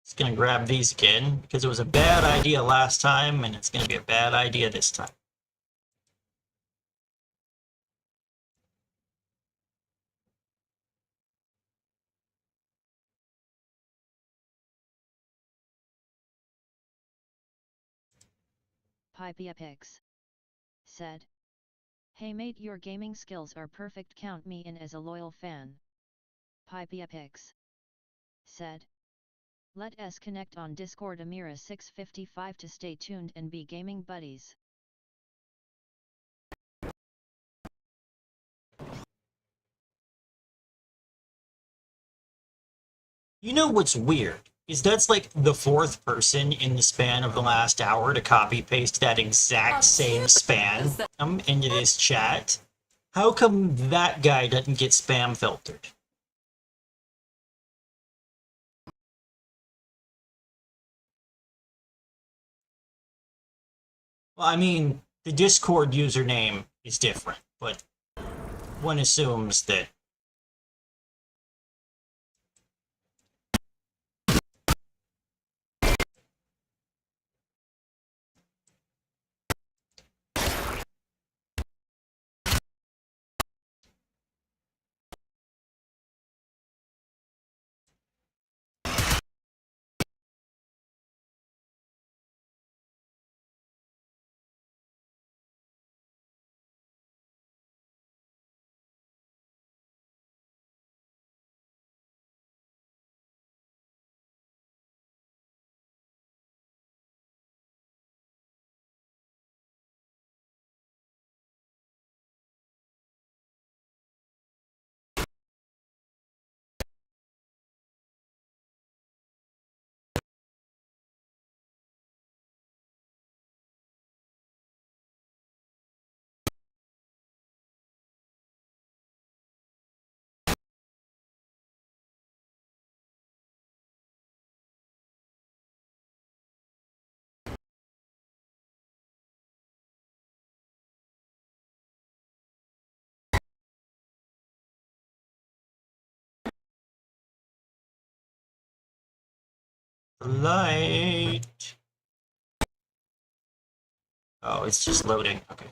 it's gonna grab these again because it was a bad idea last time, and it's gonna be a bad idea this time. Pipepix said, "Hey mate, your gaming skills are perfect, count me in as a loyal fan." Pipepix said, "Let us connect on Discord Amira 655 to stay tuned and be gaming buddies." You know what's weird? Is that's like the fourth person in the span of the last hour to copy paste that exact same span into this chat. How come that guy doesn't get spam filtered? Well, I mean, the Discord username is different, but one assumes that light. Oh, it's just loading. Okay.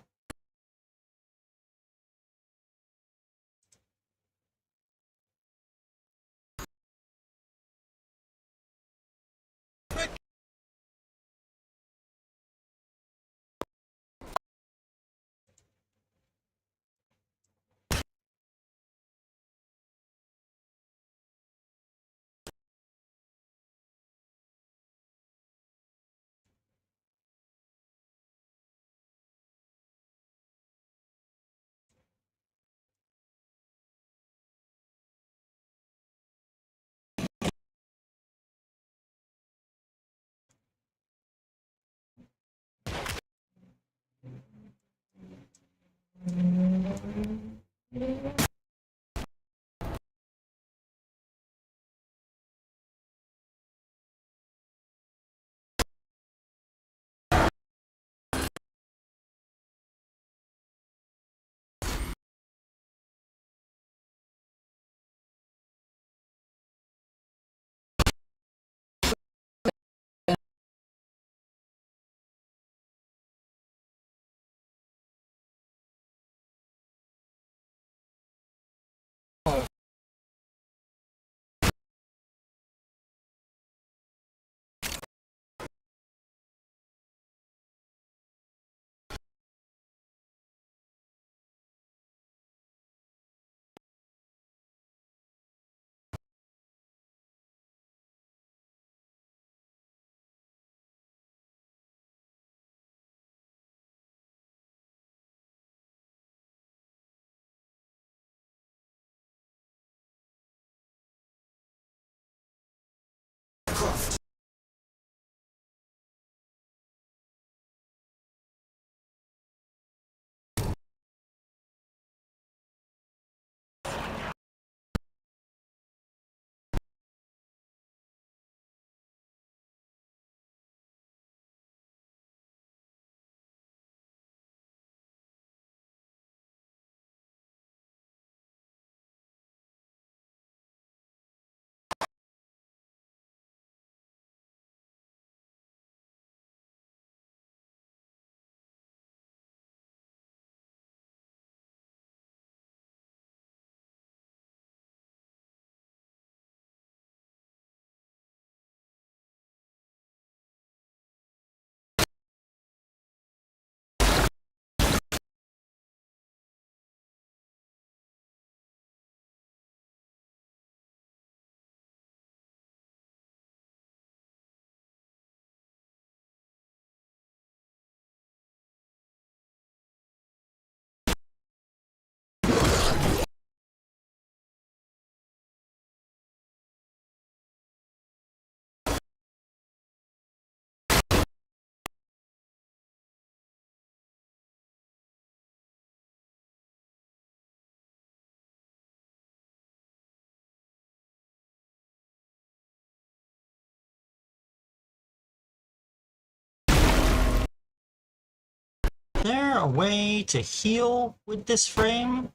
Is there a way to heal with this frame?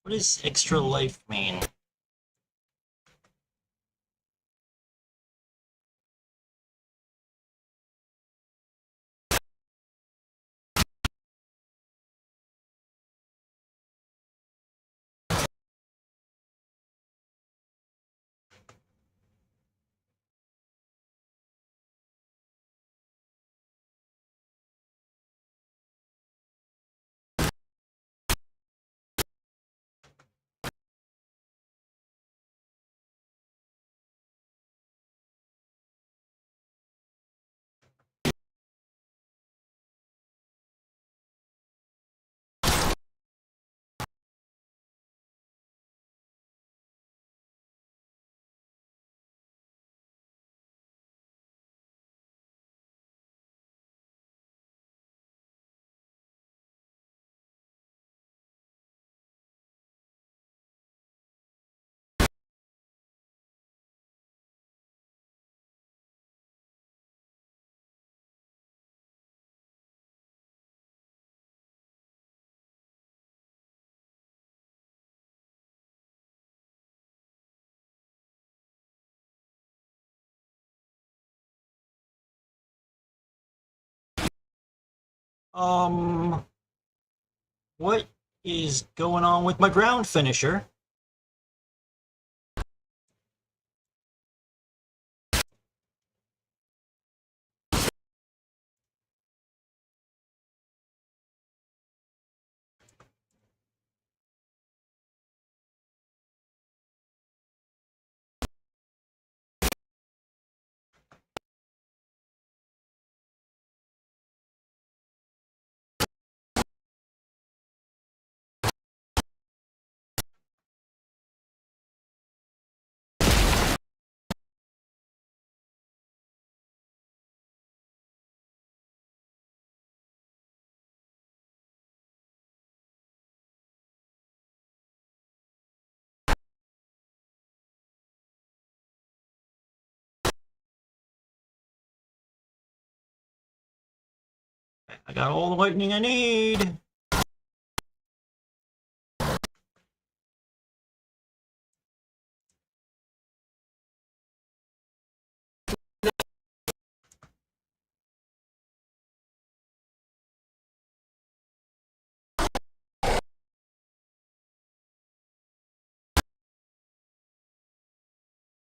What does extra life mean? What is going on with my ground finisher? I got all the lightning I need.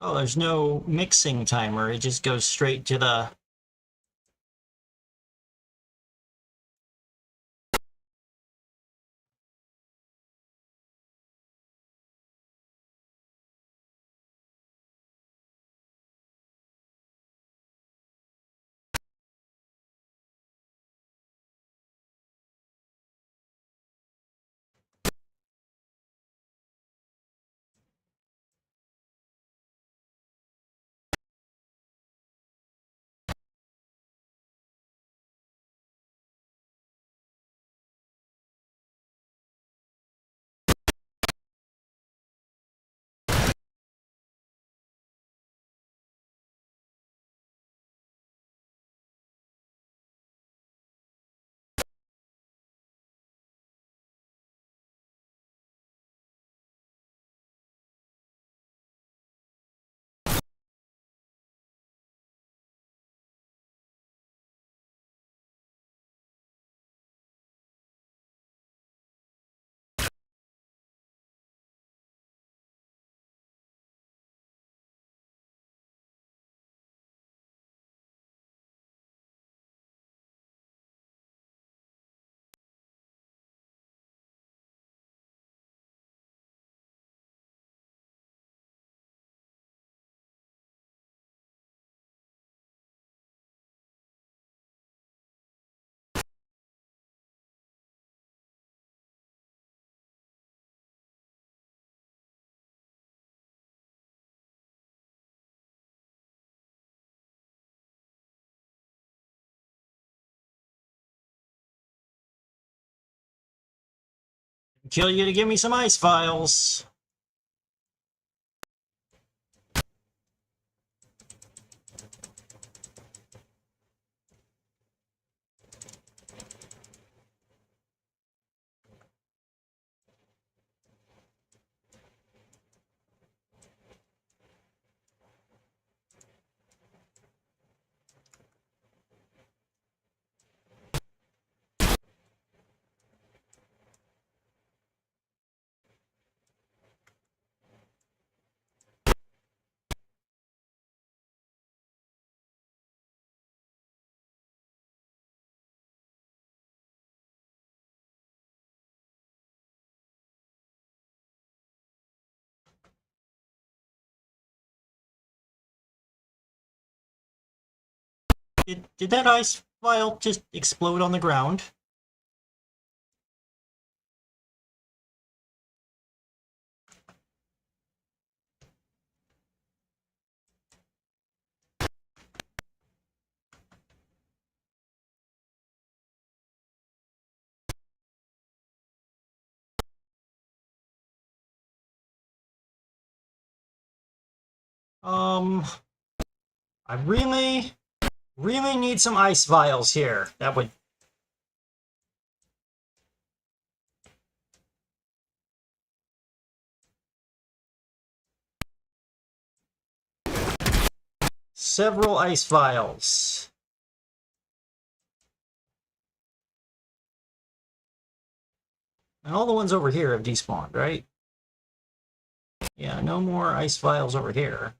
Oh, there's no mixing timer. It just goes straight to the... Kill you to give me some ice vials. Did that ice vial just explode on the ground? I really need some ice vials here. That would... Several ice vials. And all the ones over here have despawned, right? Yeah, no more ice vials over here.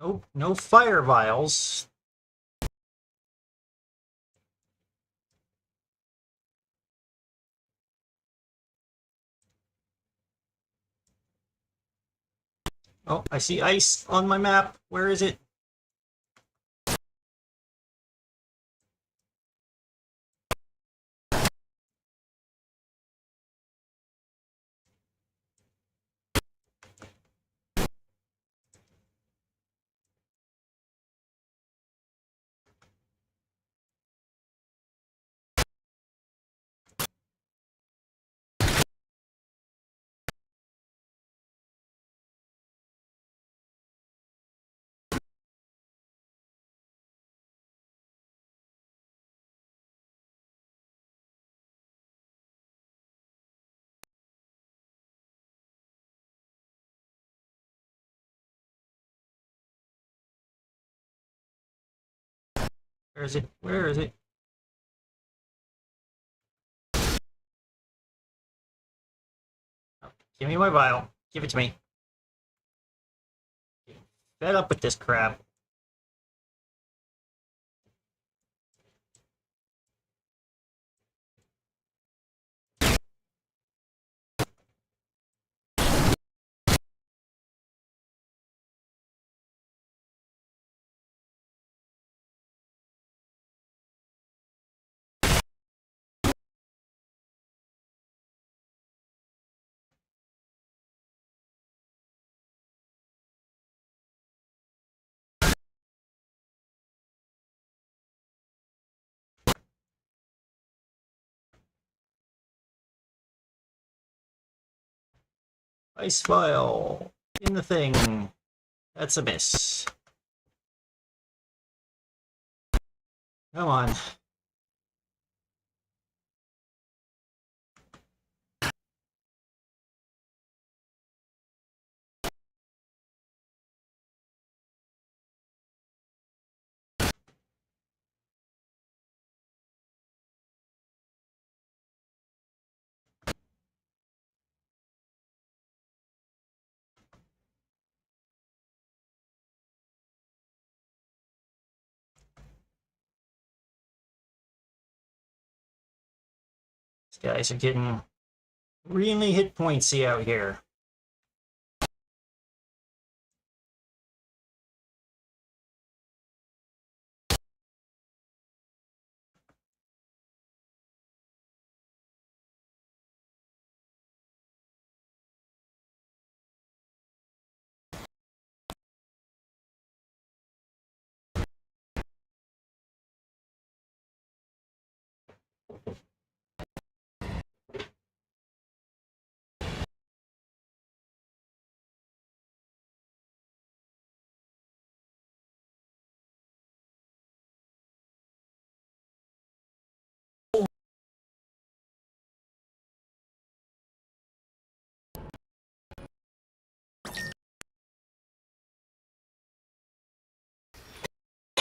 Nope, no fire vials. Oh, I see ice on my map. Where is it? Where is it? Where is it? Oh, give me my vial. Give it to me. Fed up with this crap. Ice vial. In the thing. That's a miss. Come on. These guys are getting really hit pointsy out here.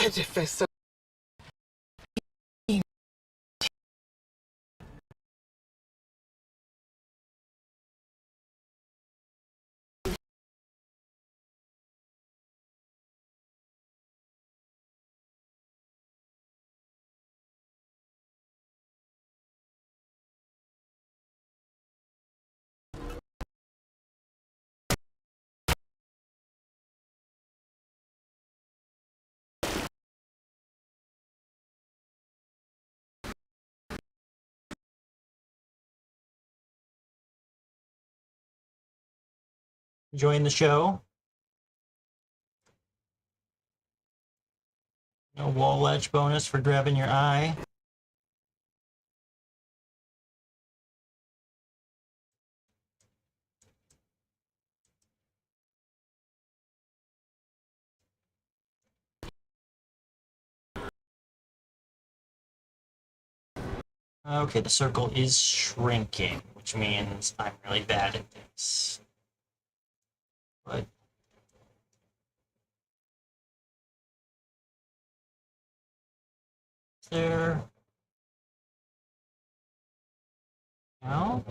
Edifice. Enjoying the show? No wall ledge bonus for grabbing your eye. Okay, the circle is shrinking, which means I'm really bad at this. But there. No?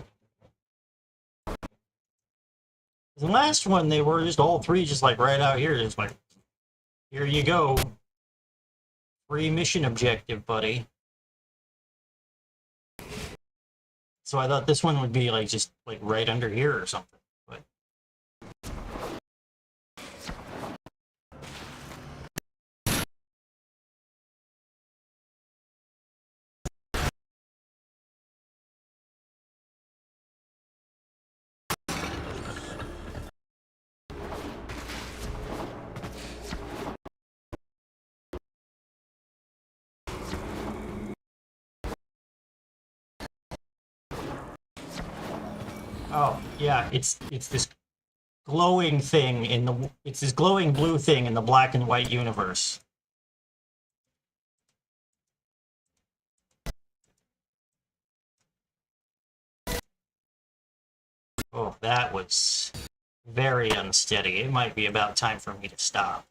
The last one, they were just all three, just like right out here. Just like, here you go. Free mission objective, buddy. So I thought this one would be like just like right under here or something. But Oh, yeah, it's this glowing thing in the it's this glowing blue thing in the black and white universe. Oh, that was very unsteady. It might be about time for me to stop.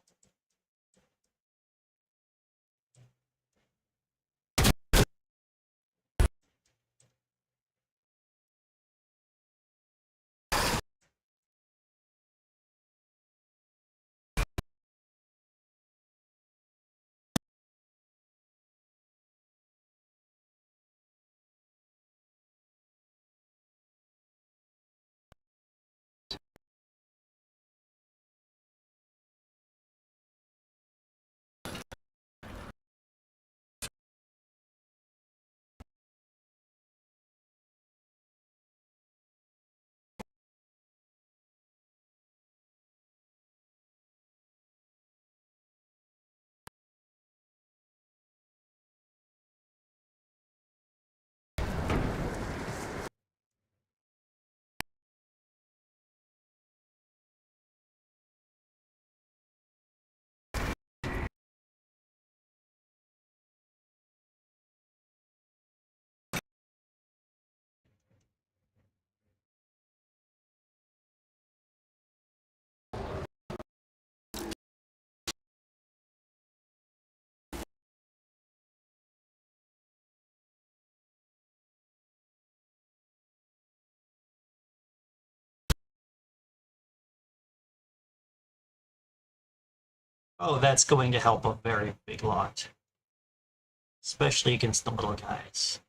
Oh, that's going to help a very big lot. Especially against the little guys.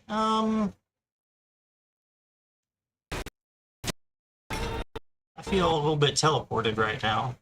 I feel a little bit teleported right now.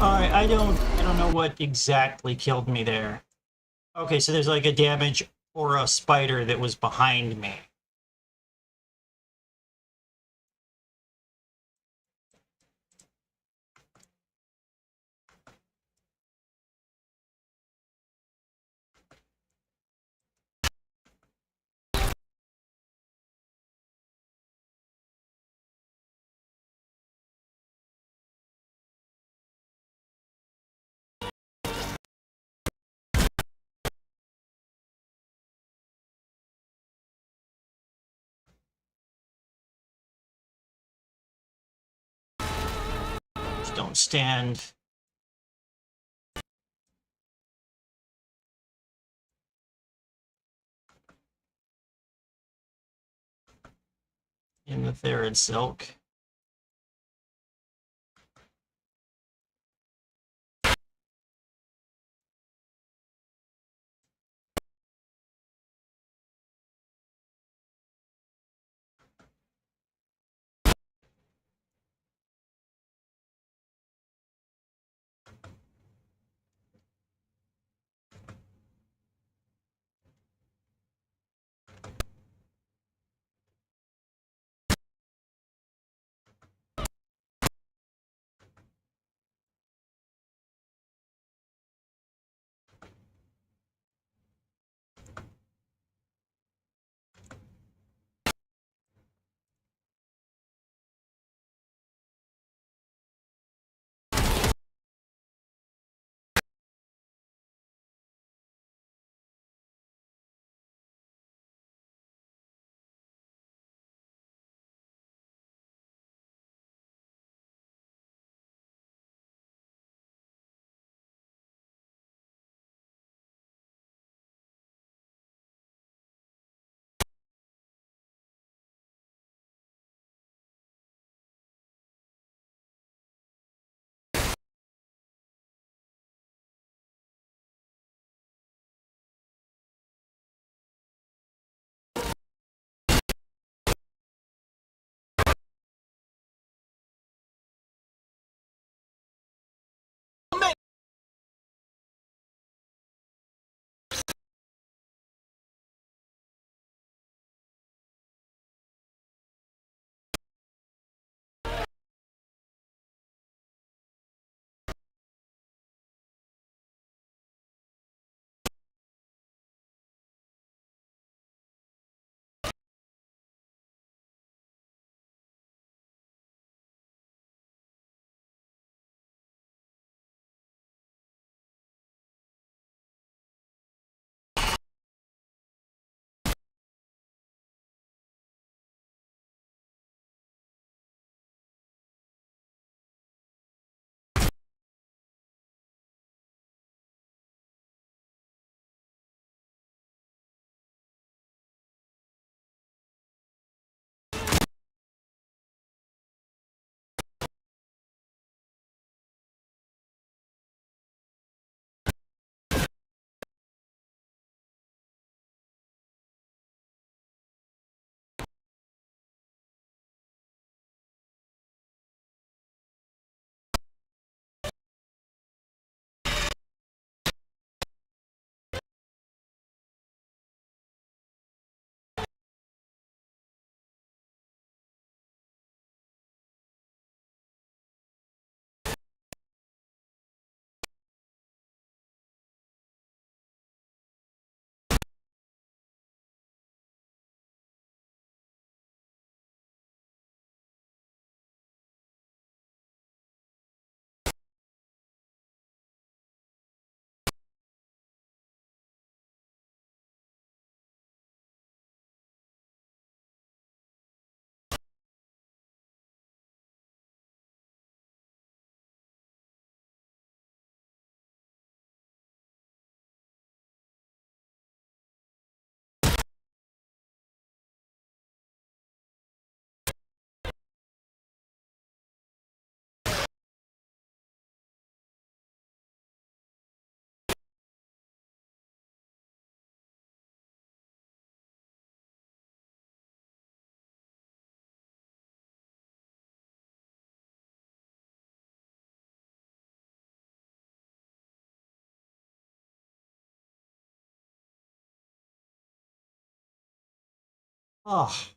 Alright, I don't know what exactly killed me there. Okay, so there's like a damage or a spider that was behind me. Just don't stand. In the Therid Silk. Oh,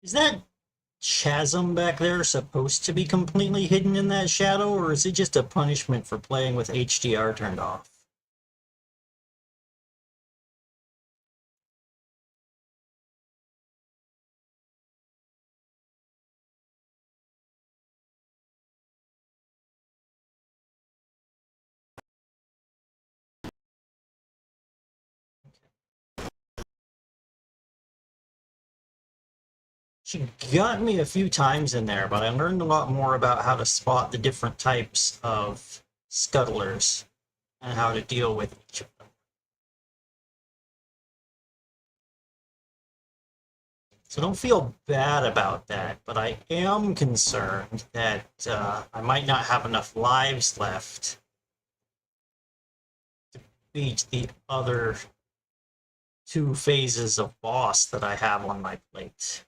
is that chasm back there supposed to be completely hidden in that shadow, or is it just a punishment for playing with HDR turned off? She got me a few times in there, but I learned a lot more about how to spot the different types of scuttlers and how to deal with each of them. So don't feel bad about that, but I am concerned that I might not have enough lives left to beat the other two phases of boss that I have on my plate.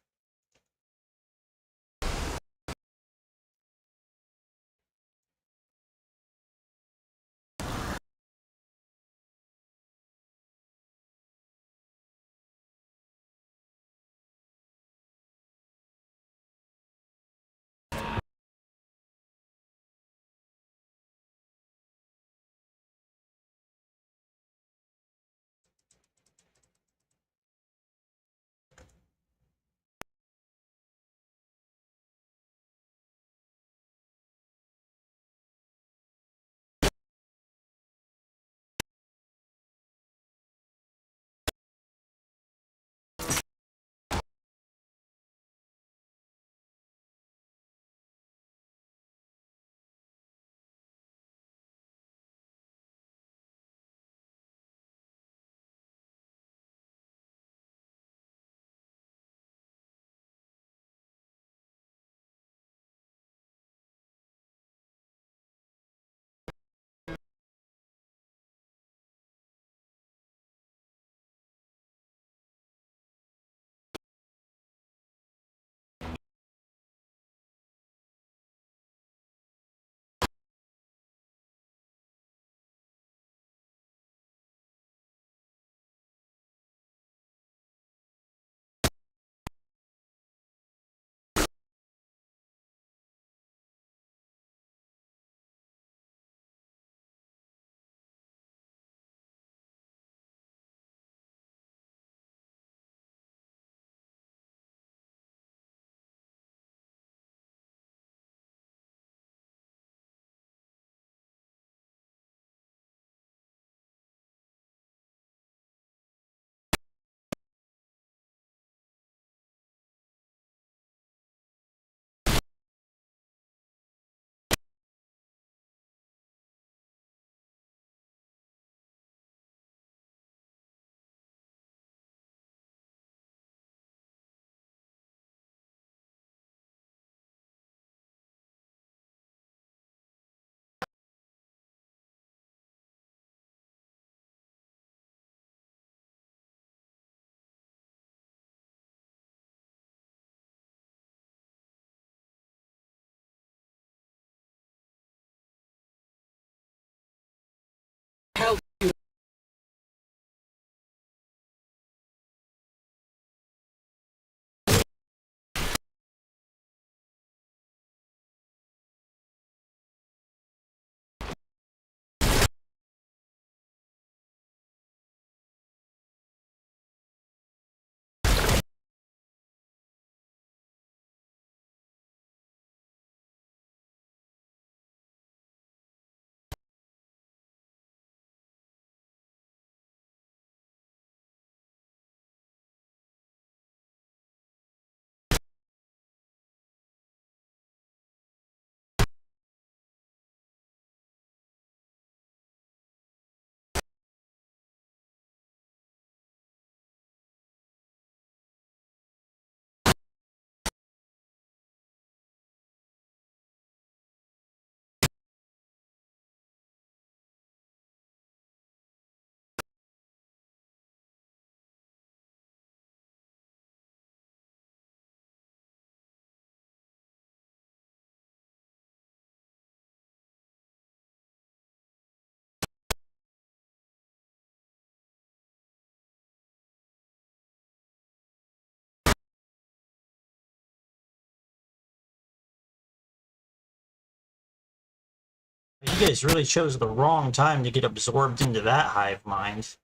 You guys really chose the wrong time to get absorbed into that hive mind.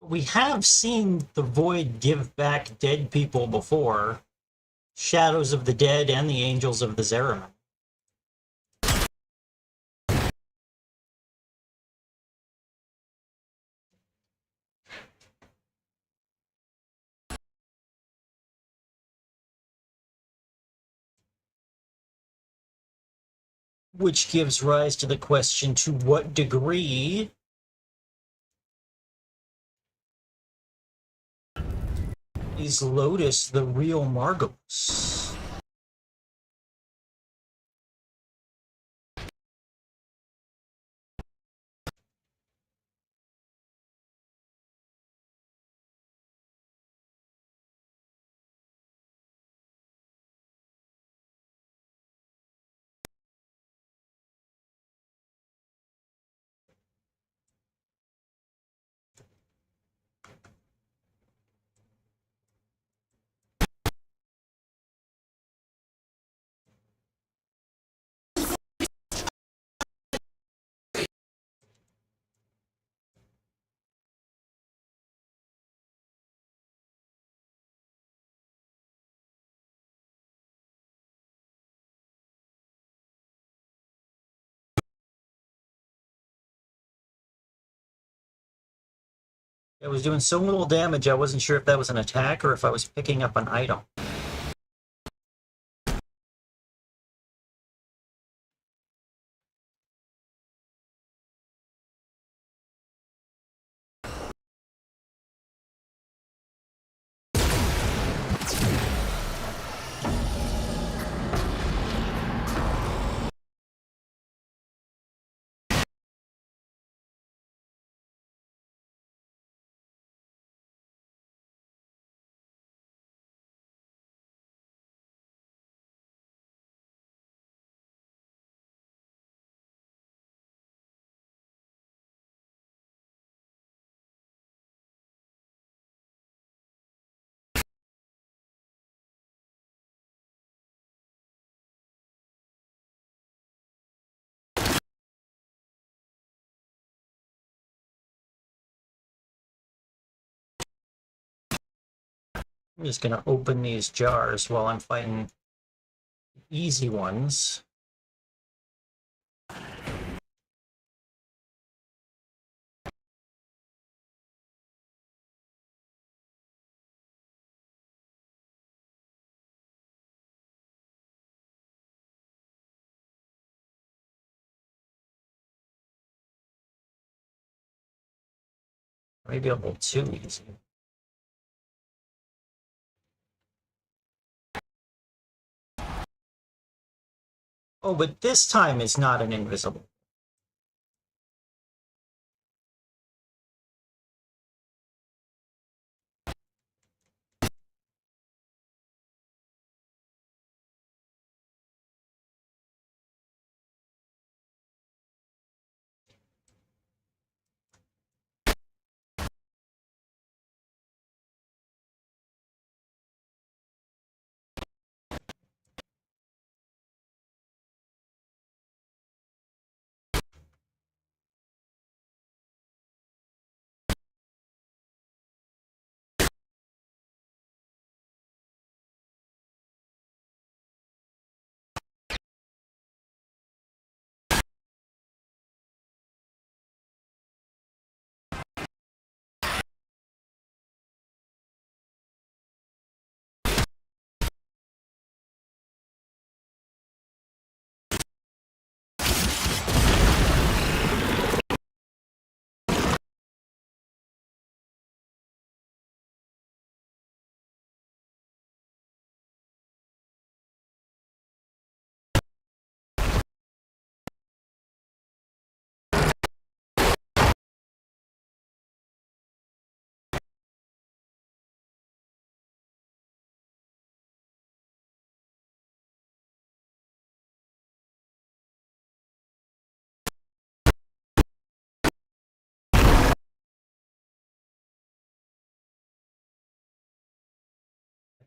We have seen the Void give back dead people before. Shadows of the Dead and the Angels of the Zeraman. Which gives rise to the question, to what degree is Lotus the real Margulis? It was doing so little damage, I wasn't sure if that was an attack or if I was picking up an item. I'm just gonna open these jars while I'm fighting easy ones. Maybe a little too easy. Oh, but this time it's not an invisible.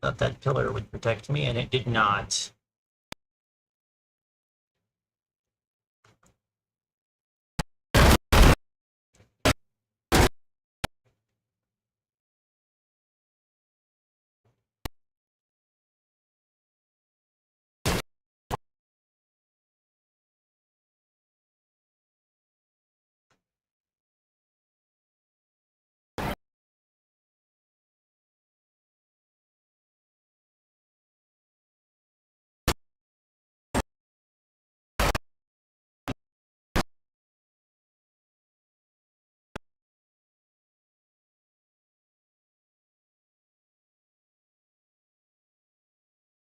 Thought that pillar would protect me, and it did not.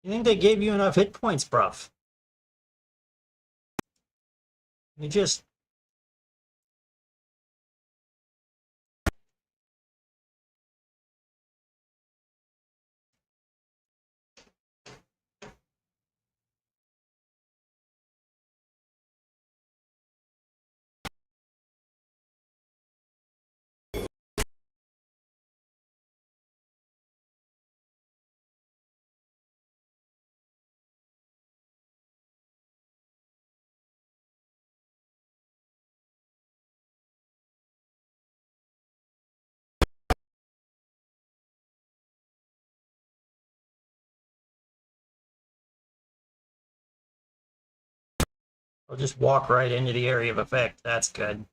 You think they gave you enough hit points, bruv? You just... I'll just walk right into the area of effect. That's good.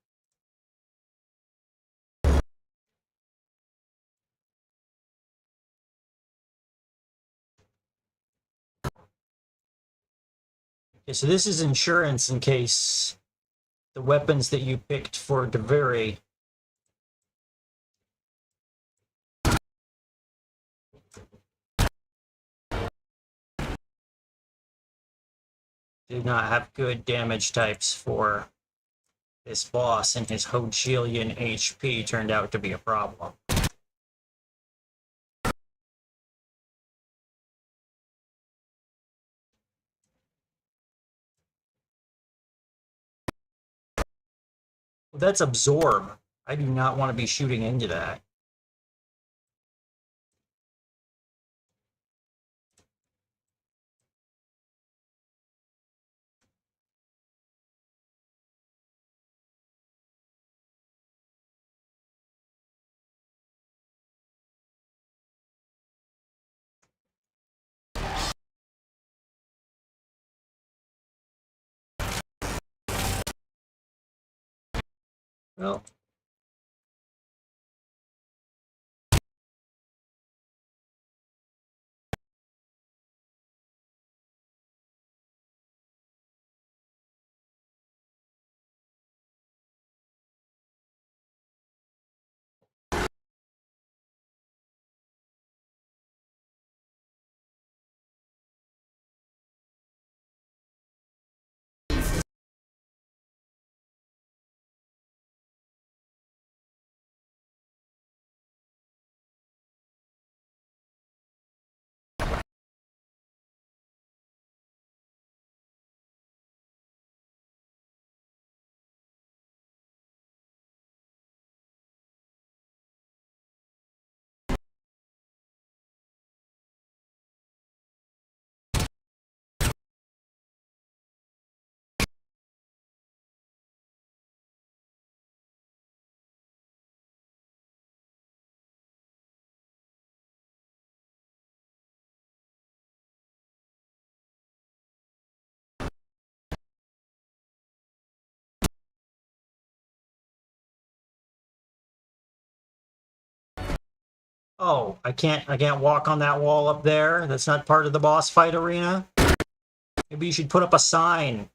Okay, so this is insurance in case the weapons that you picked for Deveri do not have good damage types for this boss, and his Hojilian HP turned out to be a problem. Well, that's absorb. I do not want to be shooting into that. Well, oh, I can't walk on that wall up there. That's not part of the boss fight arena. Maybe you should put up a sign.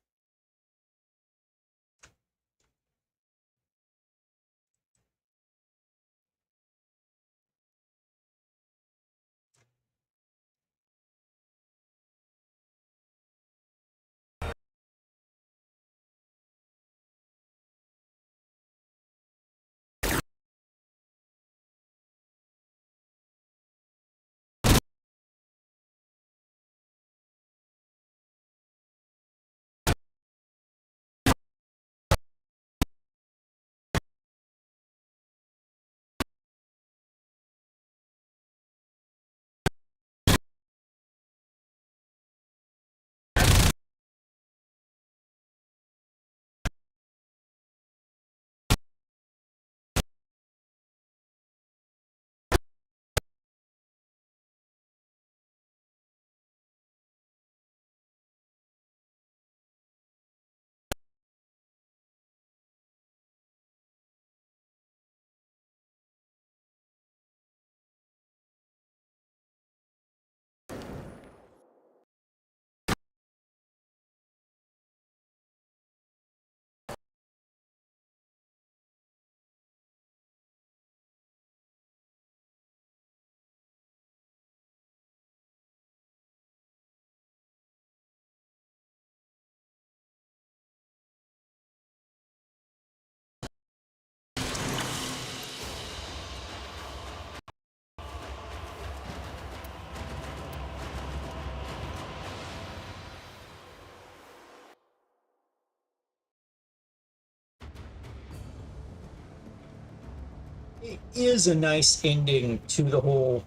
it is a nice ending to the whole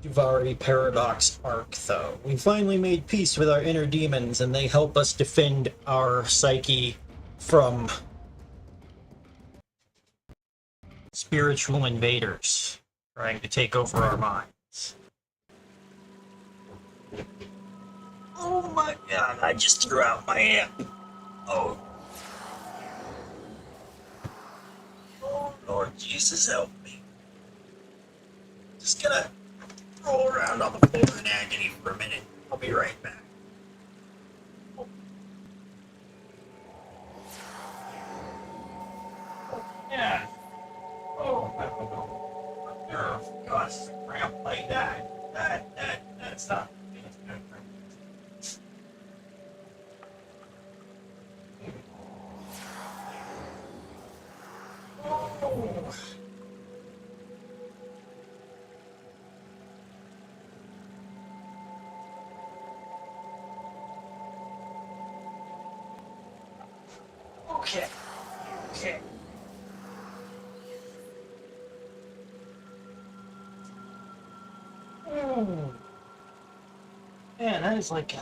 Duvari paradox arc, though. We finally made peace with our inner demons, and they help us defend our psyche from spiritual invaders trying to take over our minds. Oh my god, I just threw out my hand. Oh. Oh, Lord Jesus, help me. Just gonna roll around on the floor in agony for a minute. I'll be right back. Yeah. Oh, gosh, ramp like that. That's not. Oh. Okay. Okay. Oh. Man, that is like.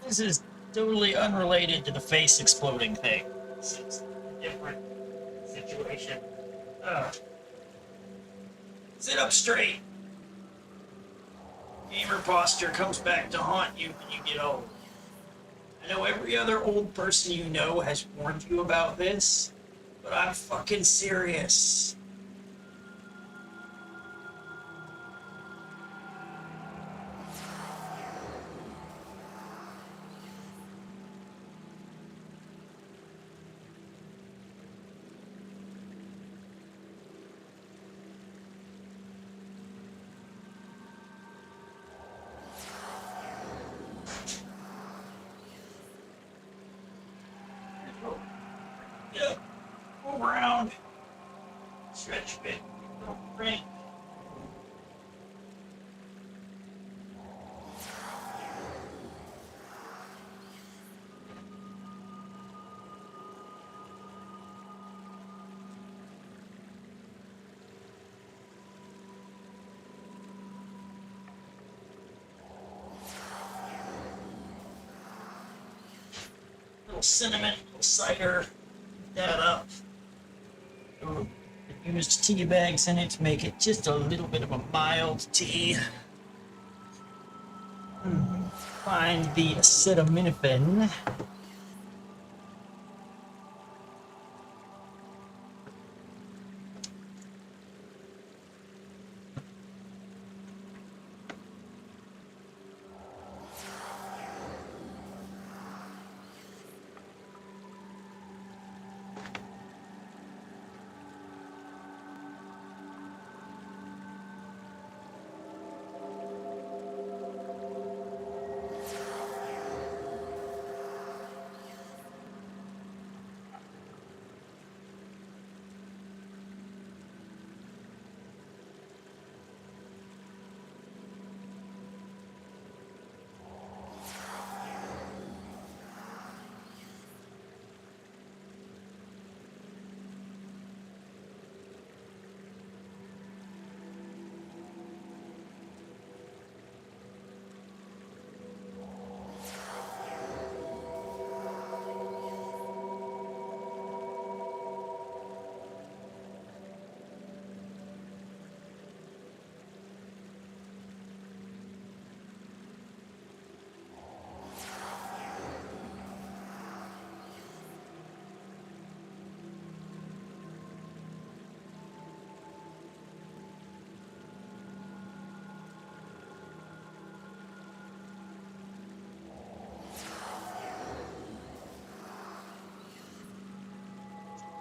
This is totally unrelated to the face exploding thing. This is a different situation. Sit up straight. Gamer posture comes back to haunt you when you get old. I know every other old person you know has warned you about this, but I'm fucking serious. Get up, move around, stretch a bit, right. Little cinnamon, little cider, that up. Used tea bags in it to make it just a little bit of a mild tea. Find the acetaminophen.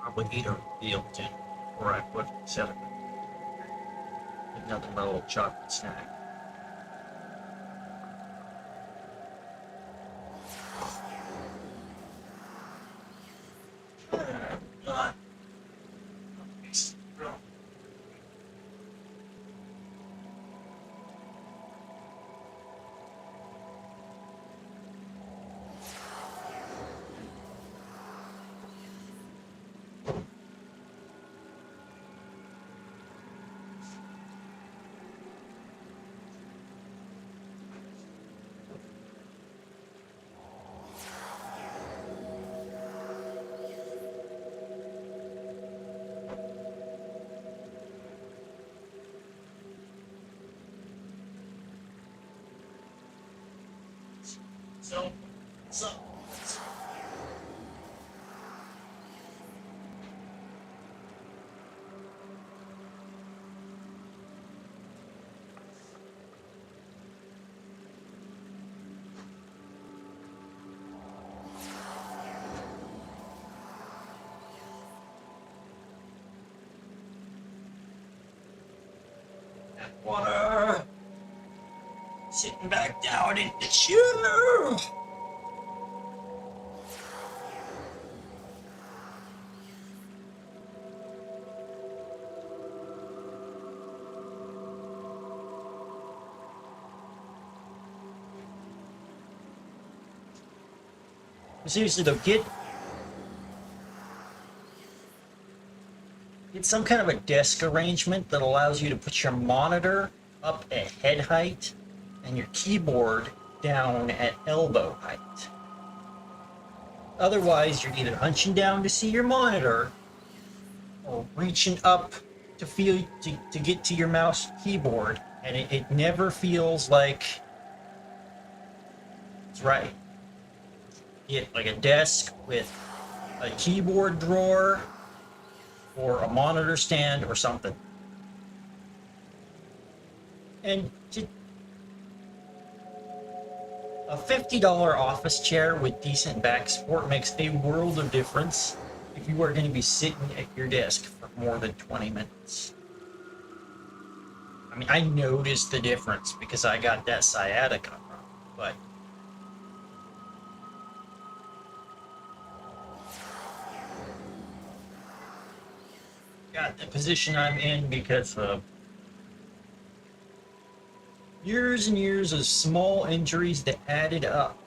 Probably eat a meal tin before I put cinnamon. Nothing but a little chocolate snack. So. Water. Sitting back down in the chair. Seriously though, get some kind of a desk arrangement that allows you to put your monitor up at head height and your keyboard down at elbow height. Otherwise, you're either hunching down to see your monitor or reaching up to get to your mouse keyboard, and it never feels like it's right. Get like a desk with a keyboard drawer or a monitor stand or something. And a $50 office chair with decent back support makes a world of difference if you are going to be sitting at your desk for more than 20 minutes. I mean, I noticed the difference because I got that sciatica problem, but got the position I'm in because of years and years of small injuries that added up.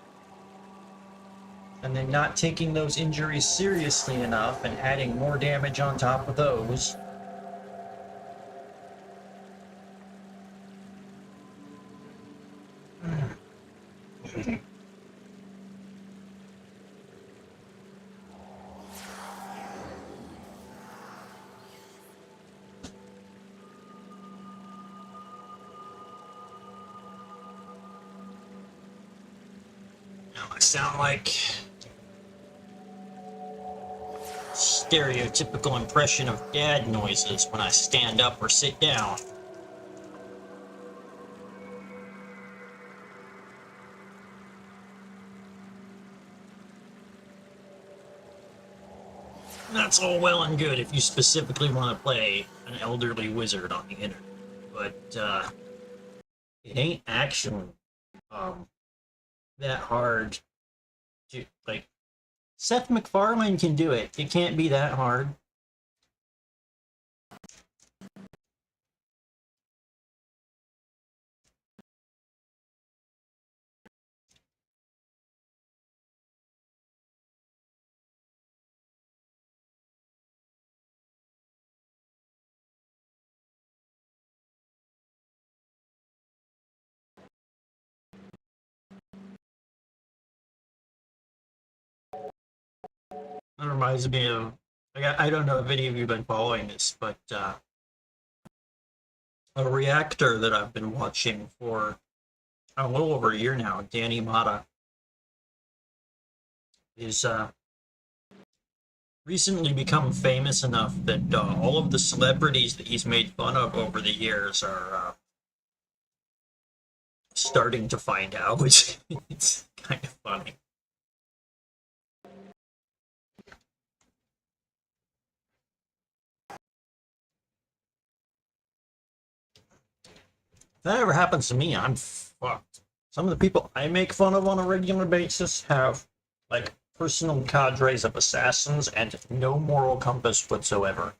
And then not taking those injuries seriously enough and adding more damage on top of those. I sound like stereotypical impression of dad noises when I stand up or sit down. That's all well and good if you specifically want to play an elderly wizard on the internet, but it ain't actually that hard to, like, Seth MacFarlane can do it. It can't be that hard. That reminds me of, I don't know if any of you have been following this, but a reactor that I've been watching for a little over a year now, Danny Mata, is recently become famous enough that all of the celebrities that he's made fun of over the years are starting to find out, which it's kind of funny. If that ever happens to me, I'm fucked. Some of the people I make fun of on a regular basis have, like, personal cadres of assassins and no moral compass whatsoever.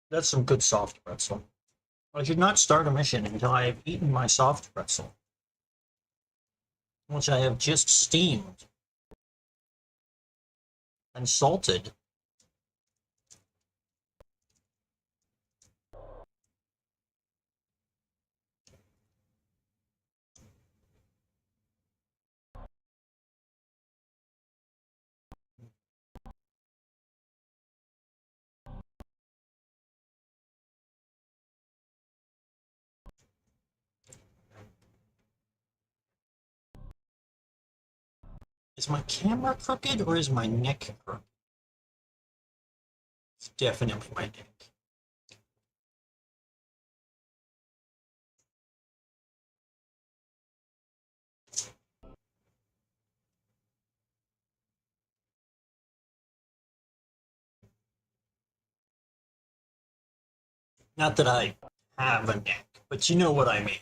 That's some good soft pretzel. I should not start a mission until I have eaten my soft pretzel, which I have just steamed and salted. Is my camera crooked or is my neck crooked? It's definitely my neck. Not that I have a neck, but you know what I mean.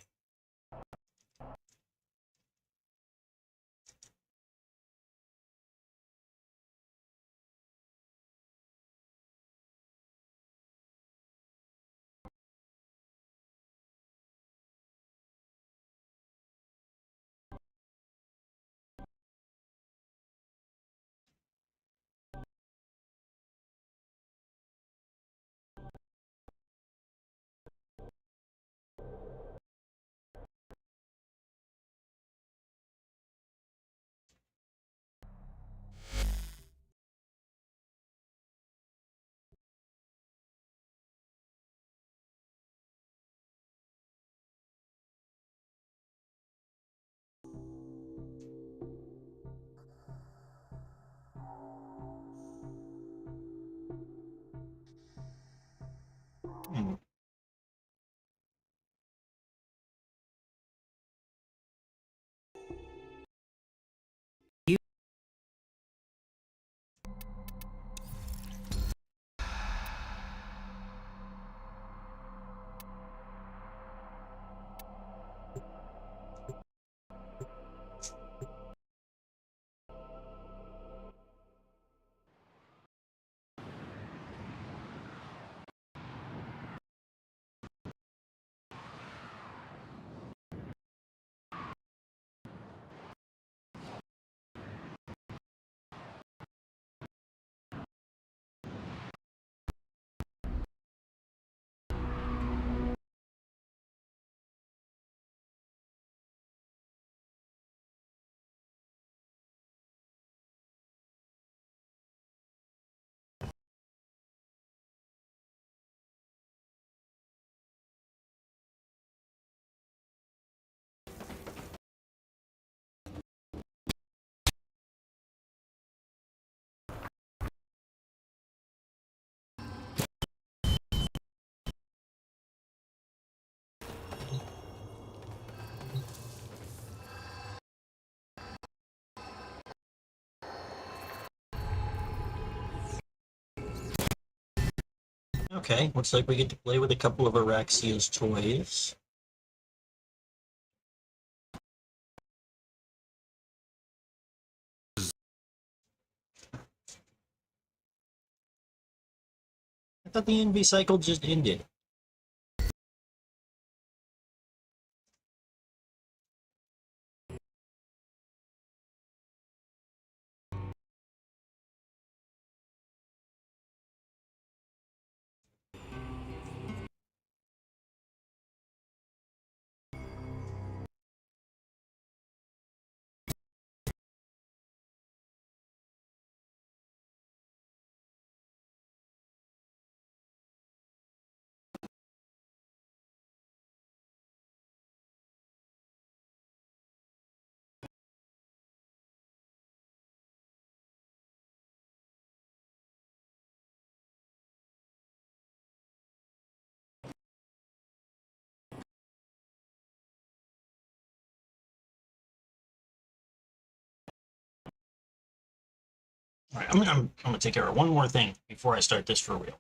Hmm. Okay, looks like we get to play with a couple of Araxia's toys. I thought the NV cycle just ended. All right, I'm gonna take care of one more thing before I start this for real.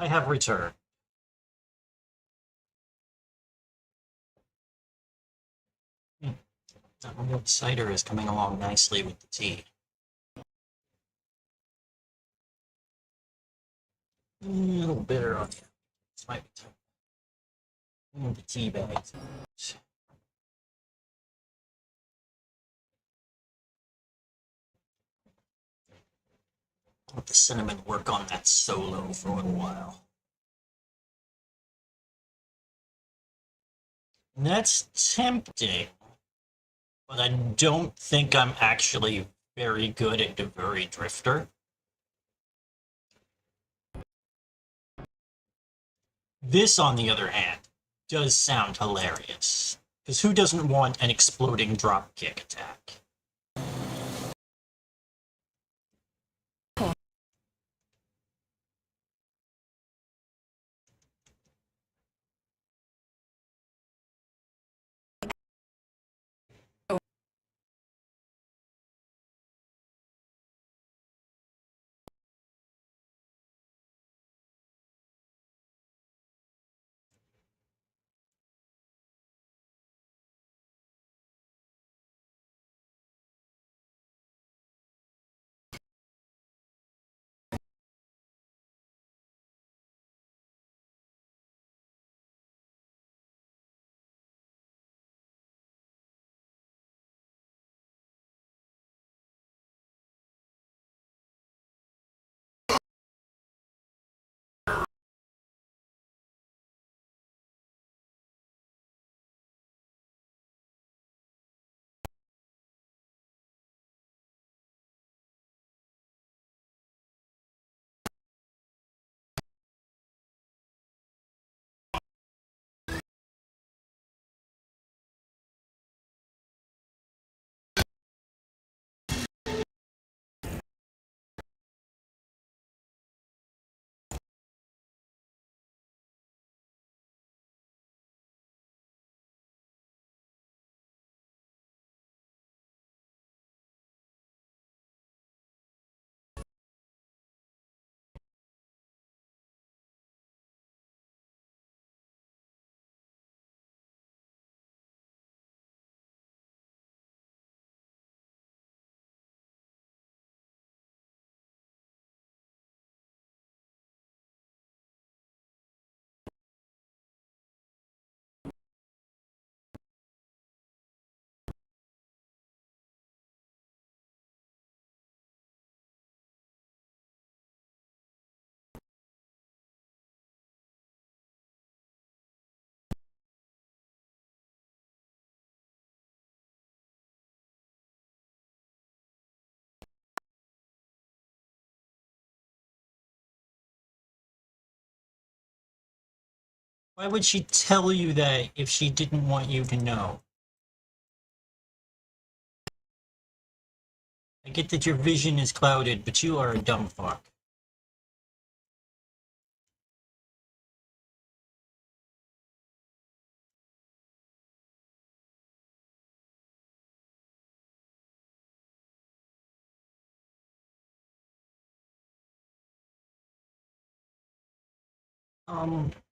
I have returned. That remote cider is coming along nicely with the tea. A little bitter on you. This might be tough. The tea bags. Let the cinnamon work on that solo for a little while. And that's tempting, but I don't think I'm actually very good at Devuri Drifter. This, on the other hand, does sound hilarious. Because who doesn't want an exploding dropkick attack? Why would she tell you that if she didn't want you to know? I get that your vision is clouded, but you are a dumb fuck.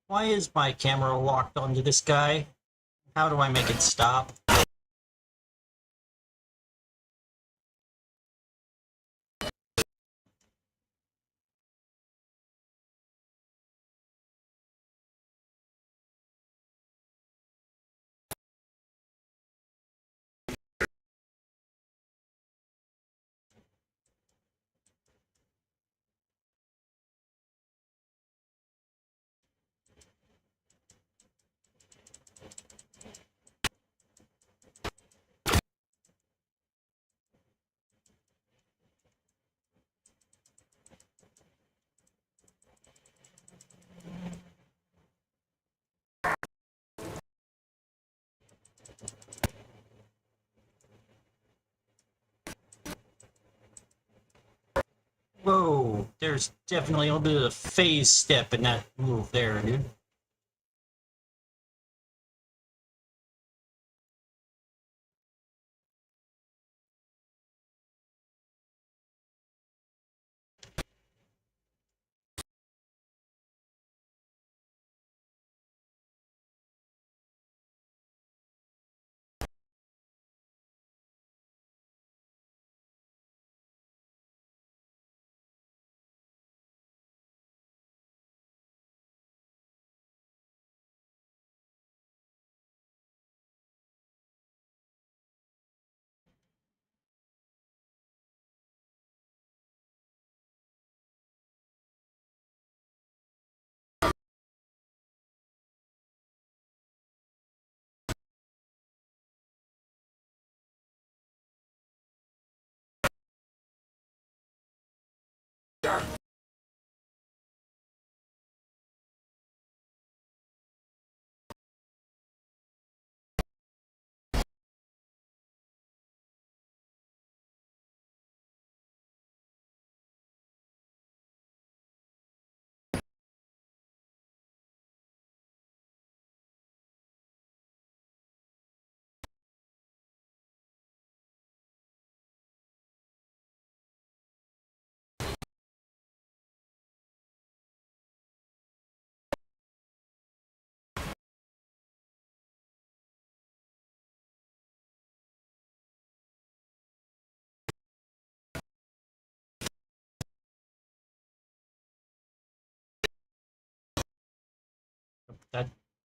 Why is my camera locked onto this guy? How do I make it stop? Whoa, there's definitely a little bit of a phase step in that move there, dude.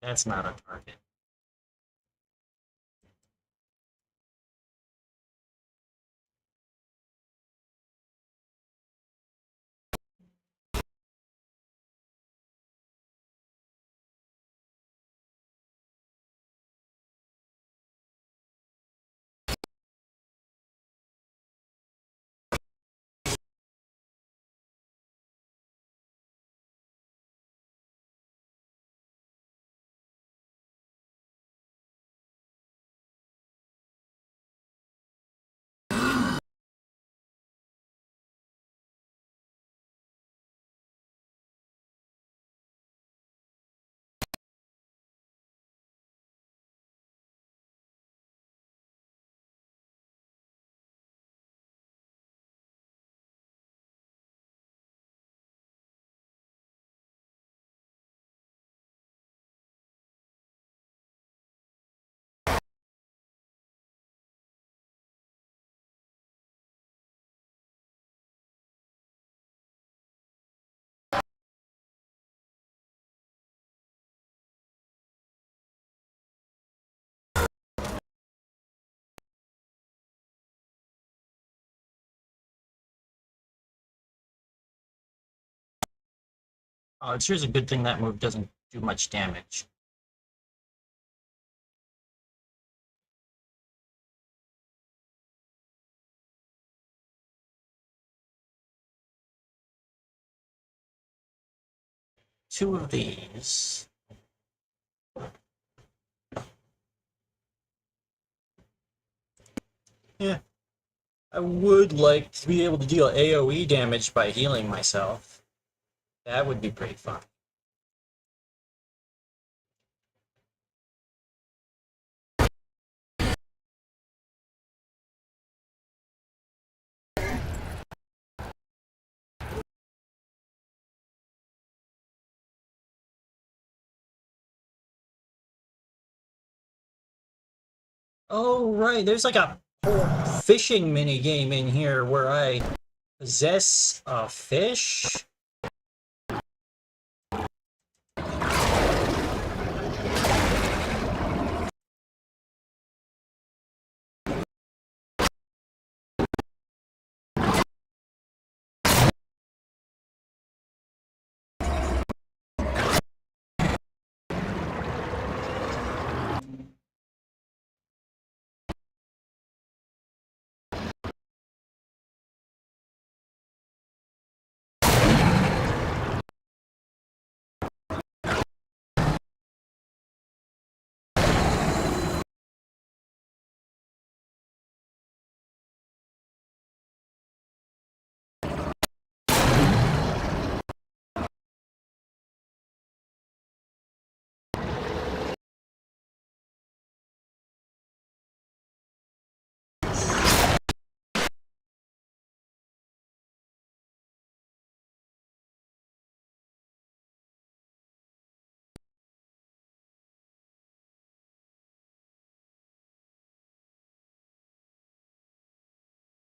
That's not a target. Oh, it's here's a good thing that move doesn't do much damage. Two of these. Yeah. I would like to be able to deal AoE damage by healing myself. That would be pretty fun. Oh, right. There's like a whole fishing mini game in here where I possess a fish.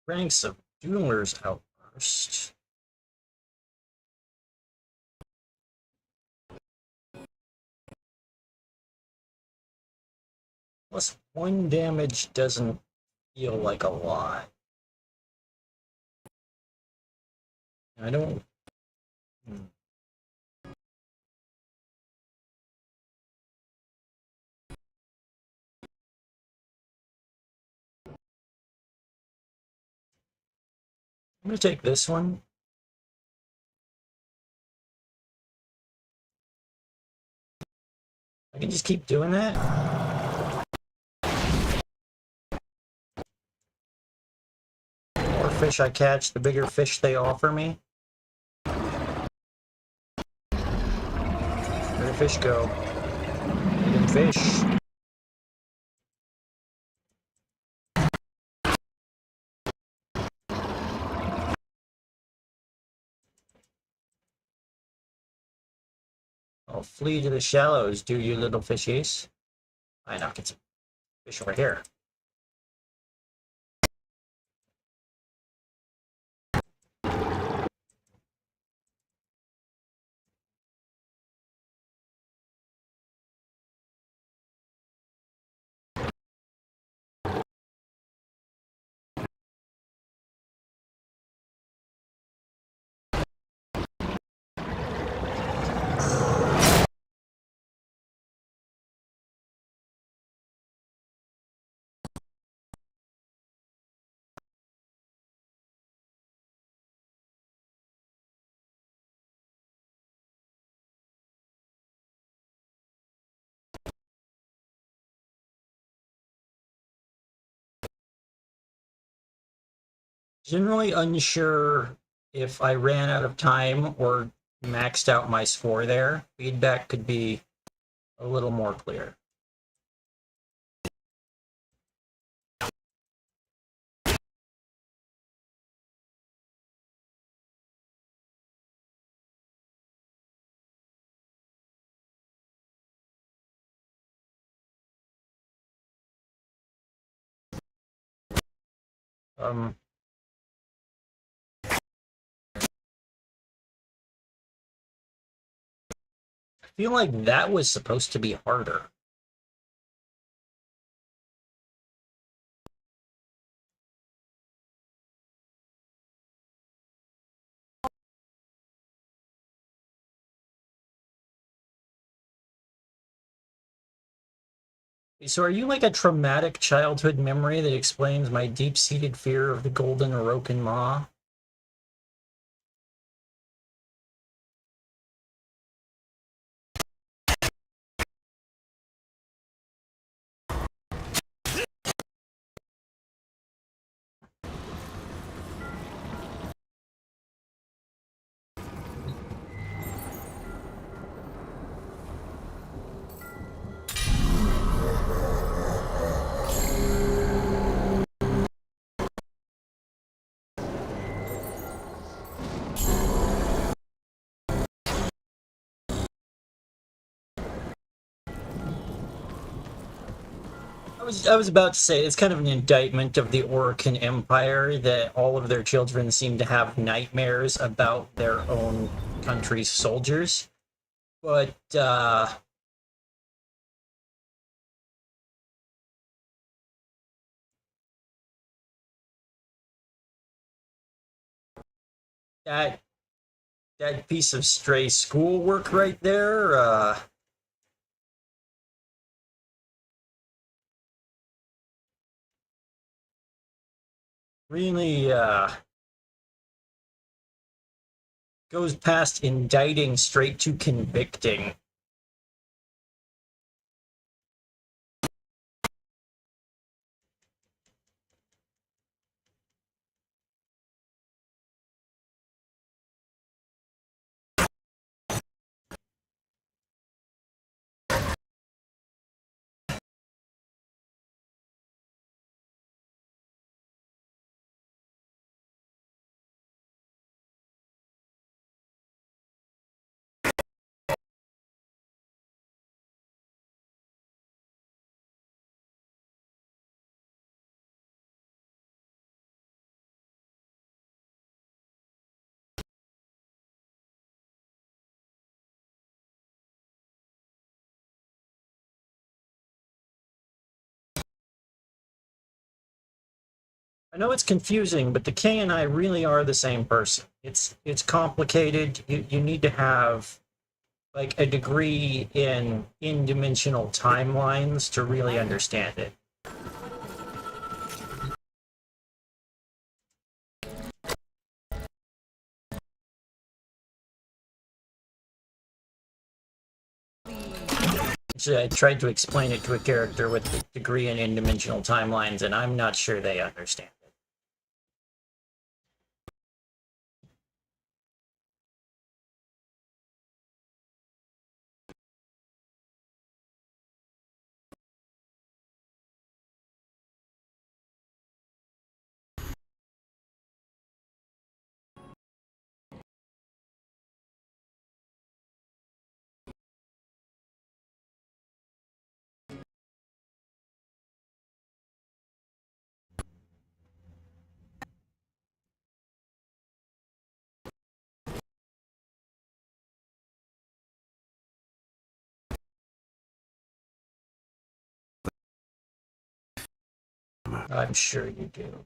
Ranks of Dueler's Outburst. Plus one damage doesn't feel like a lot. I don't. I'm gonna take this one. I can just keep doing that? The more fish I catch, the bigger fish they offer me. Where the fish go? Look at them fish. I'll flee to the shallows, do you little fishies. I knock get some fish over here. Generally unsure if I ran out of time or maxed out my score there. Feedback could be a little more clear. I feel like that was supposed to be harder. So are you like a traumatic childhood memory that explains my deep-seated fear of the golden Orokin Maw? I was about to say it's kind of an indictment of the Orokin Empire that all of their children seem to have nightmares about their own country's soldiers. But that piece of stray schoolwork right there, really goes past indicting straight to convicting. I know it's confusing, but the king and I really are the same person. It's complicated. You need to have like a degree in dimensional timelines to really understand it. So I tried to explain it to a character with a degree in in-dimensional timelines, and I'm not sure they understand it. I'm sure you do.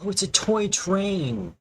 Oh, it's a toy train.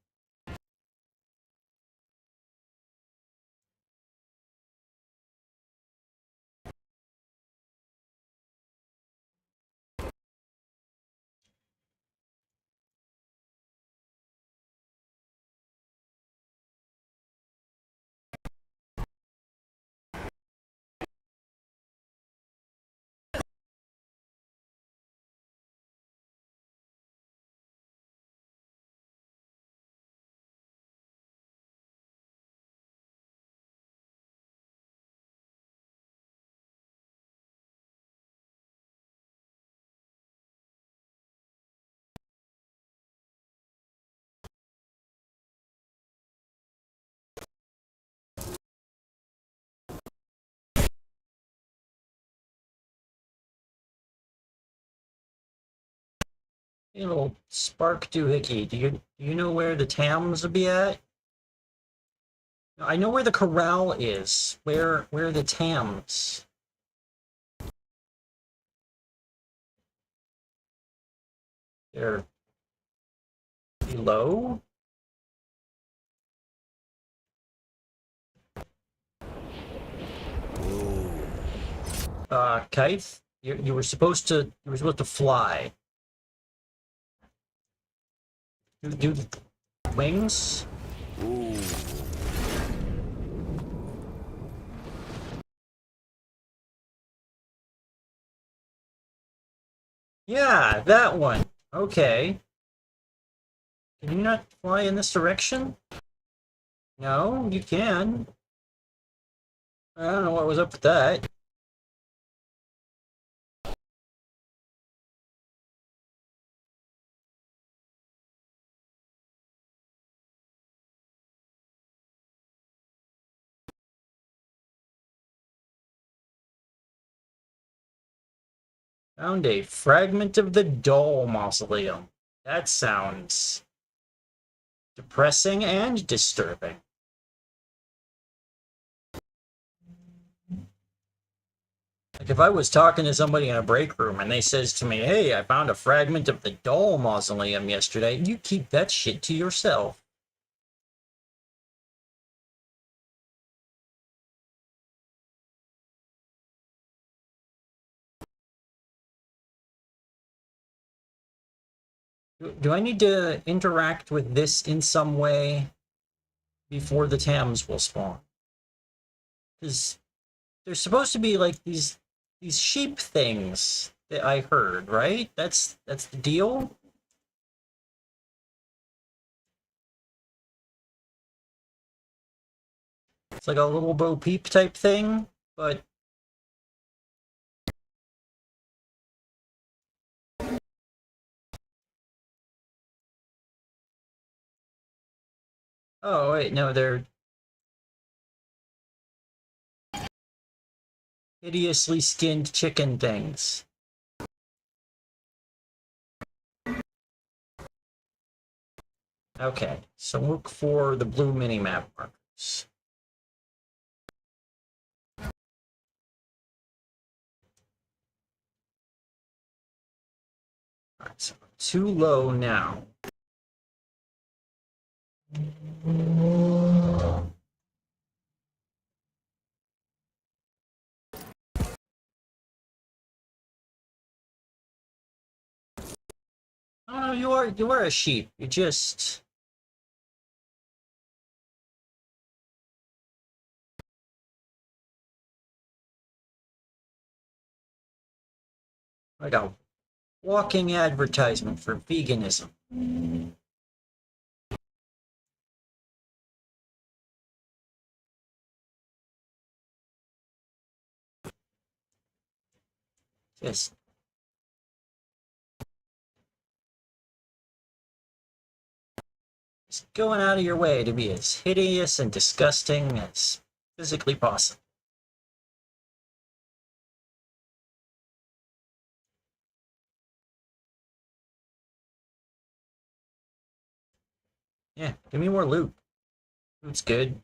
Hey, little spark doohickey, do you know where the Tams will be at? I know where the corral is. Where are the Tams? They're below? Kite, you were supposed to fly. Do the wings? Yeah, that one. Okay. Can you not fly in this direction? No, you can. I don't know what was up with that. Found a fragment of the doll mausoleum. That sounds depressing and disturbing. Like if I was talking to somebody in a break room and they says to me, "Hey, I found a fragment of the doll mausoleum yesterday," you keep that shit to yourself. Do I need to interact with this in some way before the Tams will spawn? Because there's supposed to be like these sheep things that I heard, right? That's the deal. It's like a little Bo Peep type thing, but oh wait, no, they're hideously skinned chicken things. Okay, so look for the blue mini-map markers. Alright, so too low now. Oh no, you are a sheep. You just like a walking advertisement for veganism. Just going out of your way to be as hideous and disgusting as physically possible. Yeah, give me more loot. Loot's good.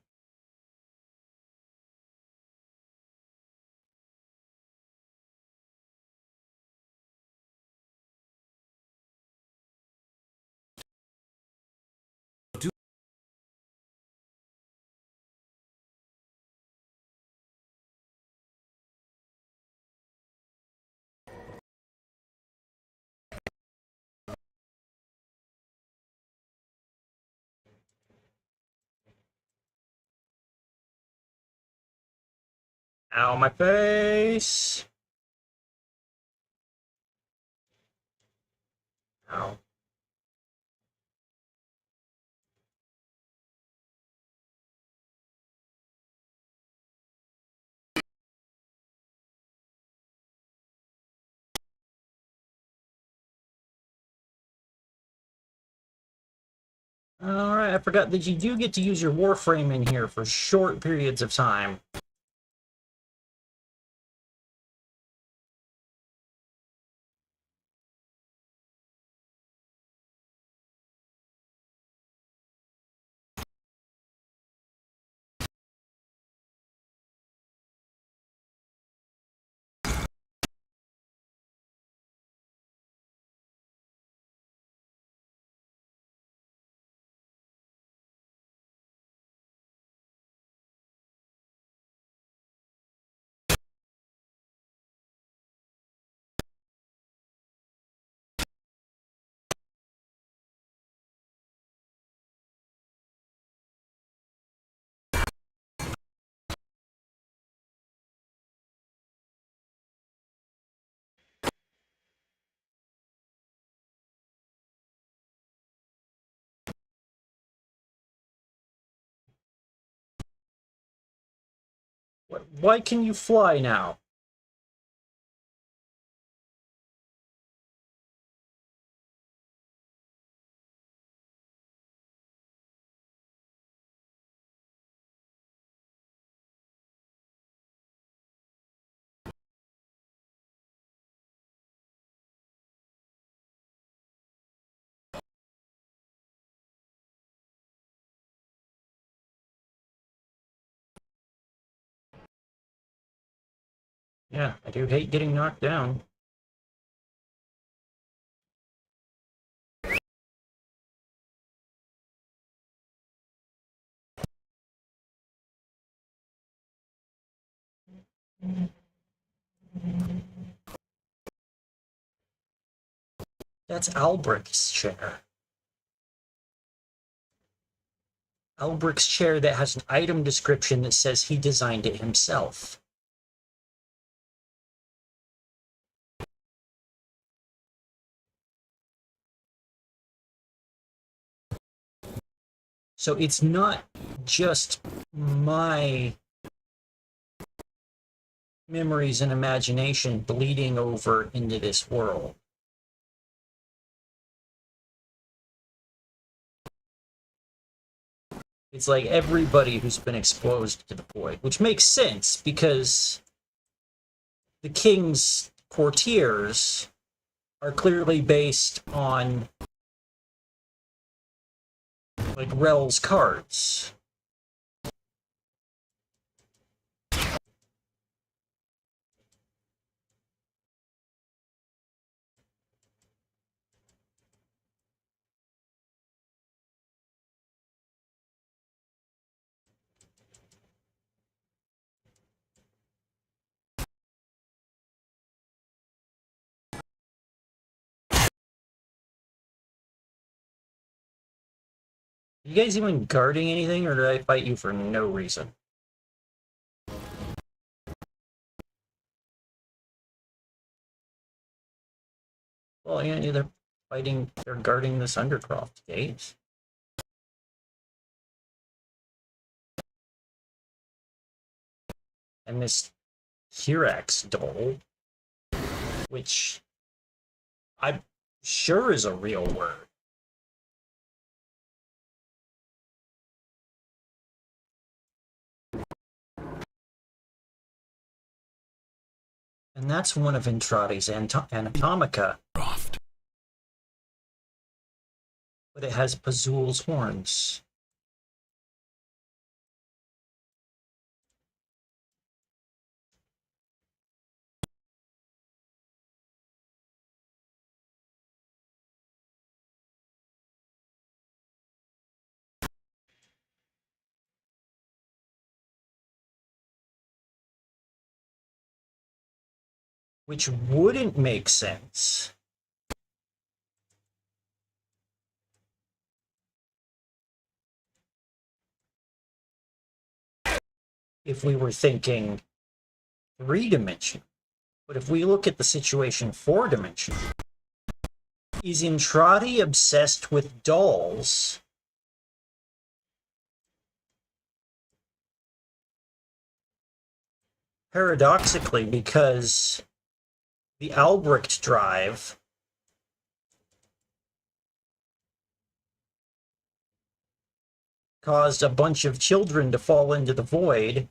Ow, my face! Ow. Alright, I forgot that you do get to use your Warframe in here for short periods of time. Why can you fly now? Yeah, I do hate getting knocked down. That's Albric's chair. Albric's chair that has an item description that says he designed it himself. So it's not just my memories and imagination bleeding over into this world. It's like everybody who's been exposed to the void, which makes sense because the king's courtiers are clearly based on like Rel's cards. You guys even guarding anything, or did I fight you for no reason? Well, yeah, they're guarding this Undercroft gate. And this Hirax doll, which I'm sure is a real word. And that's one of Entrati's Anatomica. But it has Pazul's horns. Which wouldn't make sense if we were thinking 3-dimensional. But if we look at the situation 4-dimensional, is Entrati obsessed with dolls? Paradoxically, because the Albrecht drive caused a bunch of children to fall into the void.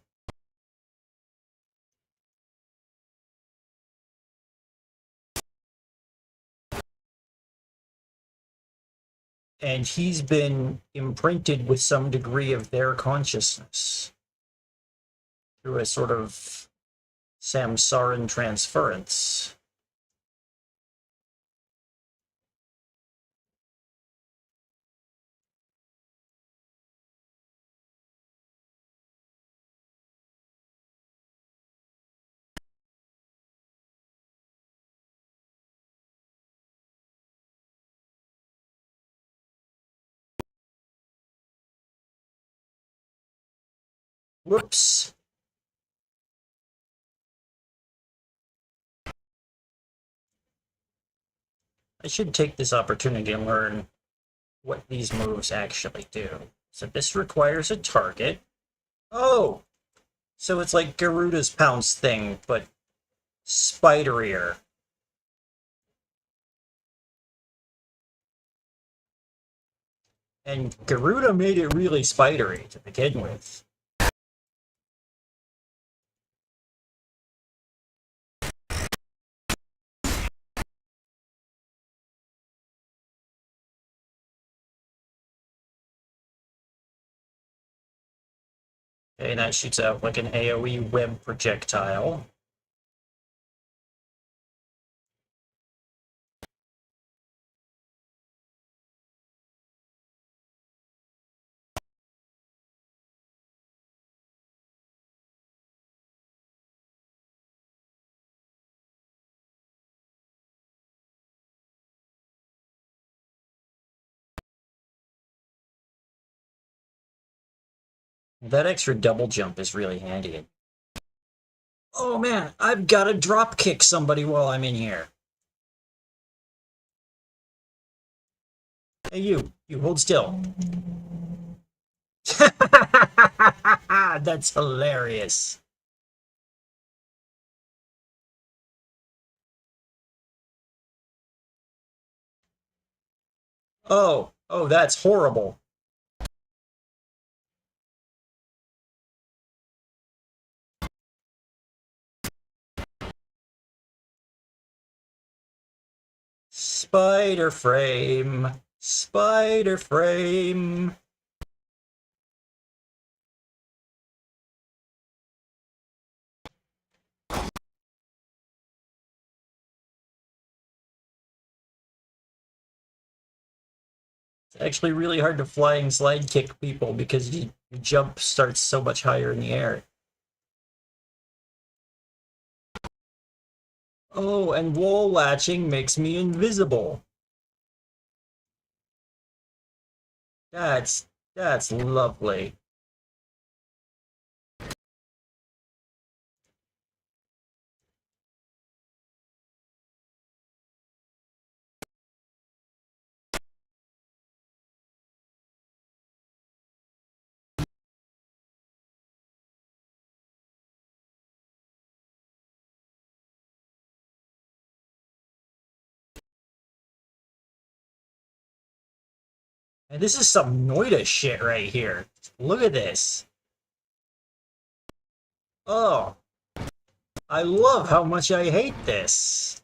And he's been imprinted with some degree of their consciousness through a sort of samsaran transference. Whoops. I should take this opportunity to learn what these moves actually do. So this requires a target. Oh! So it's like Garuda's Pounce thing, but spiderier. And Garuda made it really spidery to begin with. Okay, that shoots out like an AoE web projectile. That extra double jump is really handy. Oh man, I've got to drop kick somebody while I'm in here. Hey you hold still. That's hilarious. Oh, that's horrible. Spider frame. Spider frame. It's actually really hard to flying slide kick people because your jump starts so much higher in the air. Oh, and wall latching makes me invisible. That's That's lovely. And this is some Noida shit right here. Look at this. Oh, I love how much I hate this.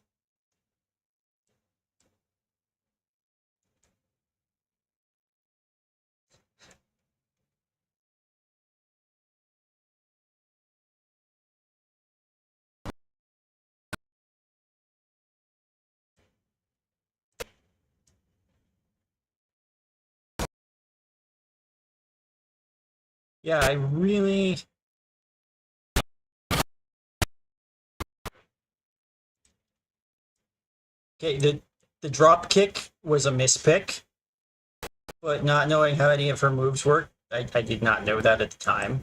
Yeah, I really... Okay, the drop kick was a mispick, but not knowing how any of her moves work, I did not know that at the time.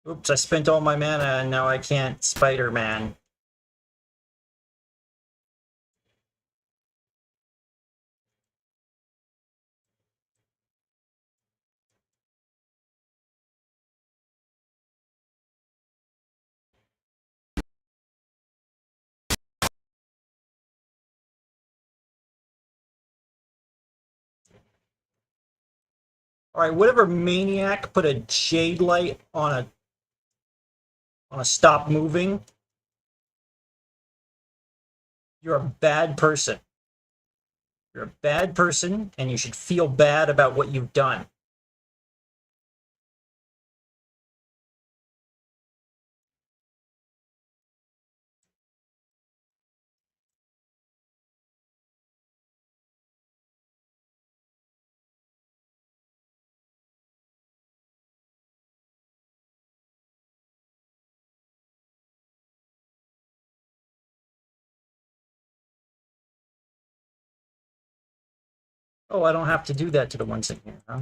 Oops, I spent all my mana and now I can't Spider-Man. Alright, whatever maniac put a shade light on a stop moving, you're a bad person. You're a bad person, and you should feel bad about what you've done. Oh, I don't have to do that to the ones in here, huh?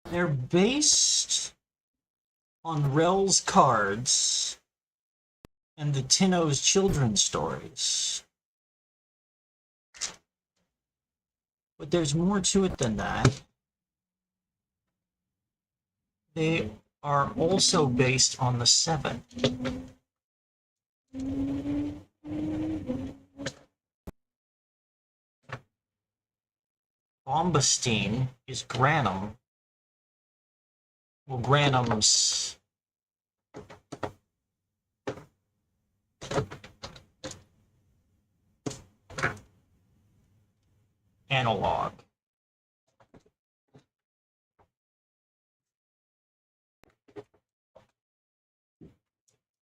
They're based on Rel's cards and the Tinno's children's stories. But there's more to it than that. They are also based on the Seven. Bombastine is Granum. Well, Granum's analog.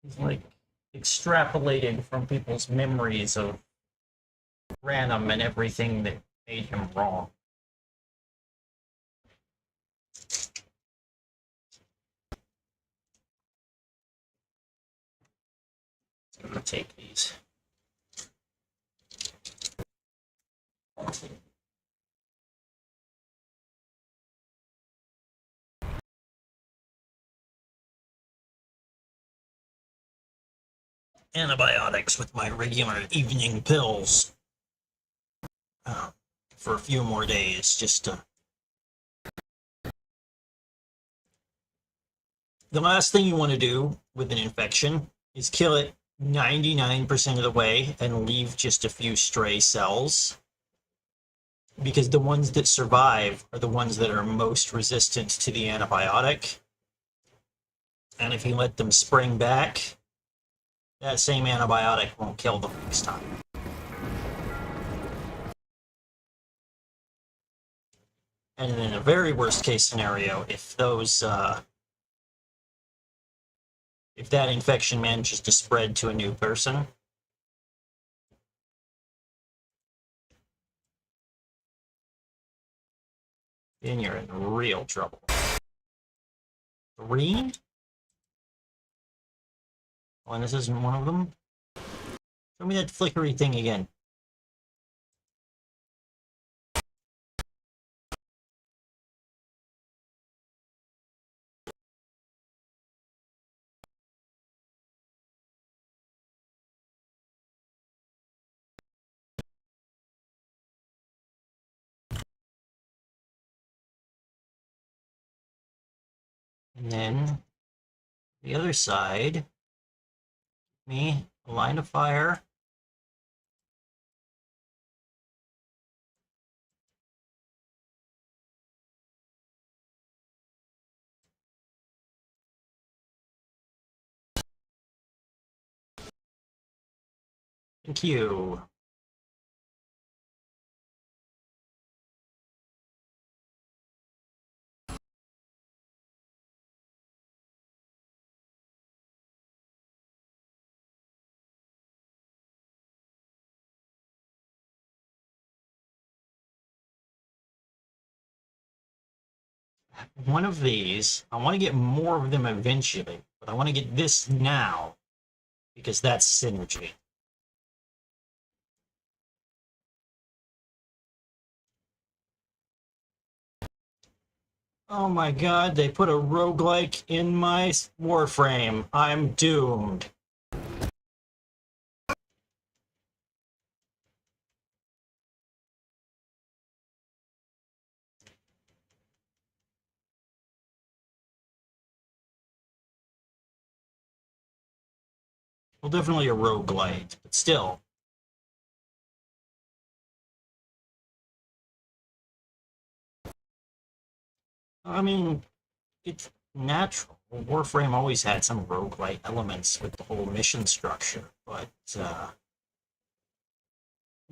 It's like extrapolated from people's memories of Granum and everything that made him wrong. I'm gonna take these. Antibiotics with my regular evening pills for a few more days, just to... The last thing you want to do with an infection is kill it 99% of the way and leave just a few stray cells. because the ones that survive are the ones that are most resistant to the antibiotic. And if you let them spring back, that same antibiotic won't kill them next time. And in a very worst case scenario, if that infection manages to spread to a new person, then you're in real trouble. 3? Oh, and this isn't one of them? Show me that flickery thing again. And then the other side, me, a line of fire. Thank you. One of these, I want to get more of them eventually, but I want to get this now because that's synergy. Oh my god, they put a roguelike in my Warframe. I'm doomed. Well, definitely a roguelite, but still. I mean, it's natural. Warframe always had some roguelite elements with the whole mission structure, but,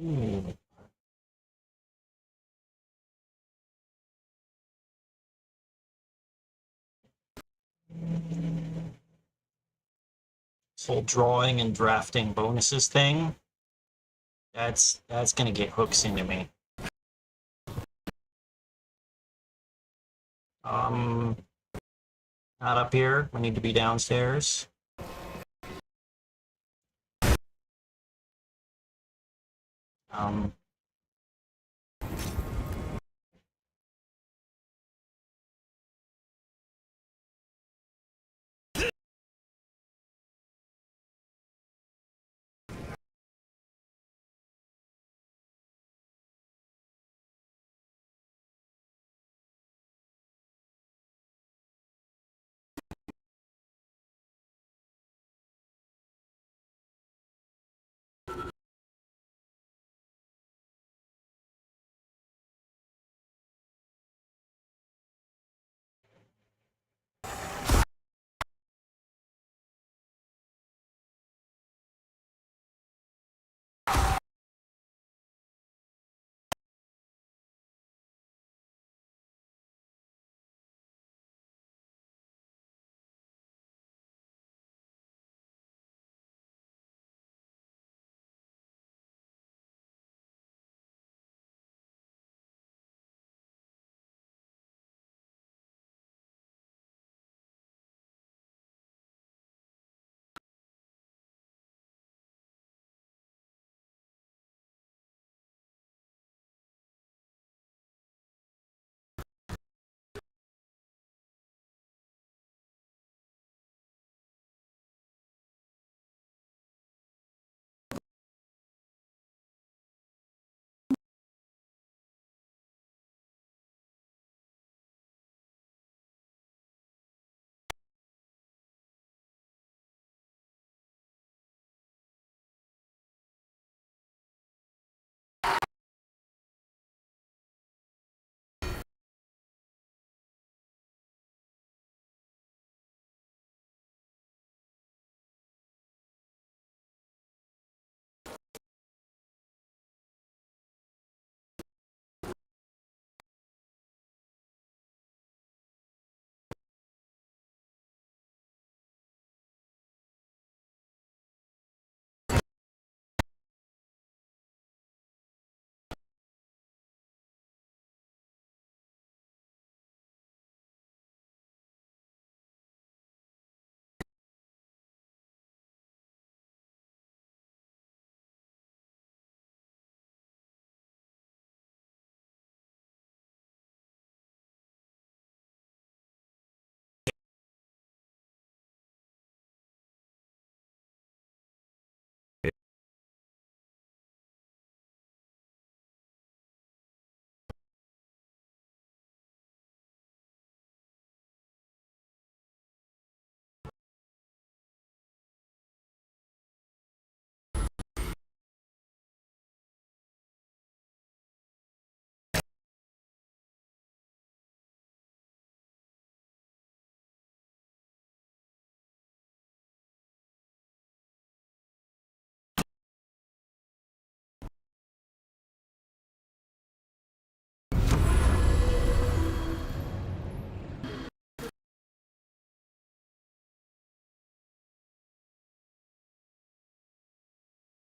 ooh. This whole drawing and drafting bonuses thing, that's gonna get hooks into me. Not up here. We need to be downstairs. Um,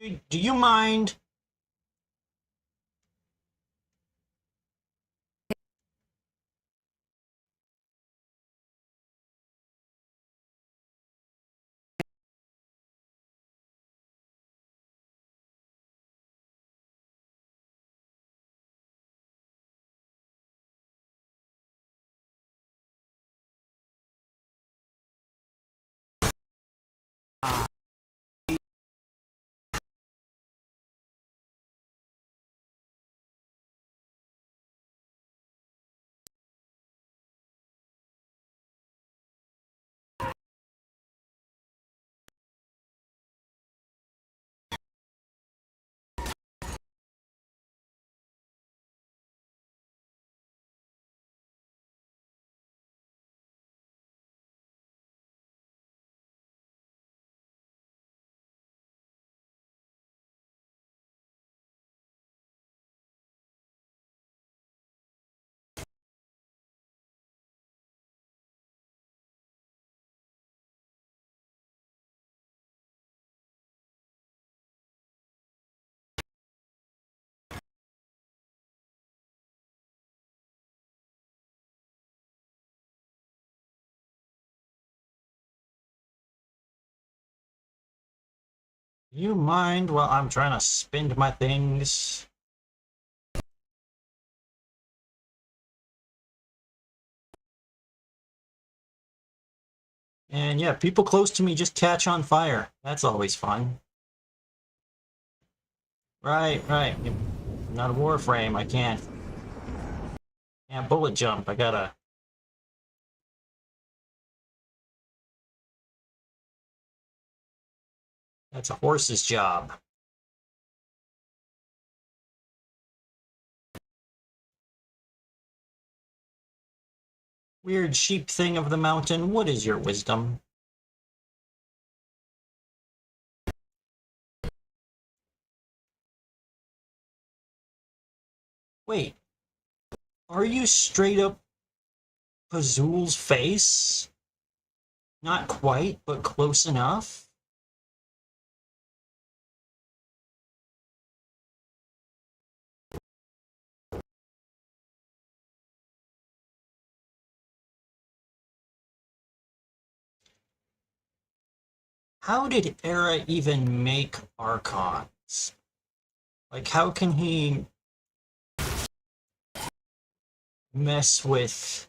Do you mind? You mind while I'm trying to spend my things? And yeah, people close to me just catch on fire. That's always fun. Right, right. I'm not a Warframe. I can't bullet jump. I gotta. That's a horse's job. Weird sheep thing of the mountain. What is your wisdom? Wait, are you straight up Pazul's face? Not quite, but close enough. How did Era even make Archons? Like, how can he mess with...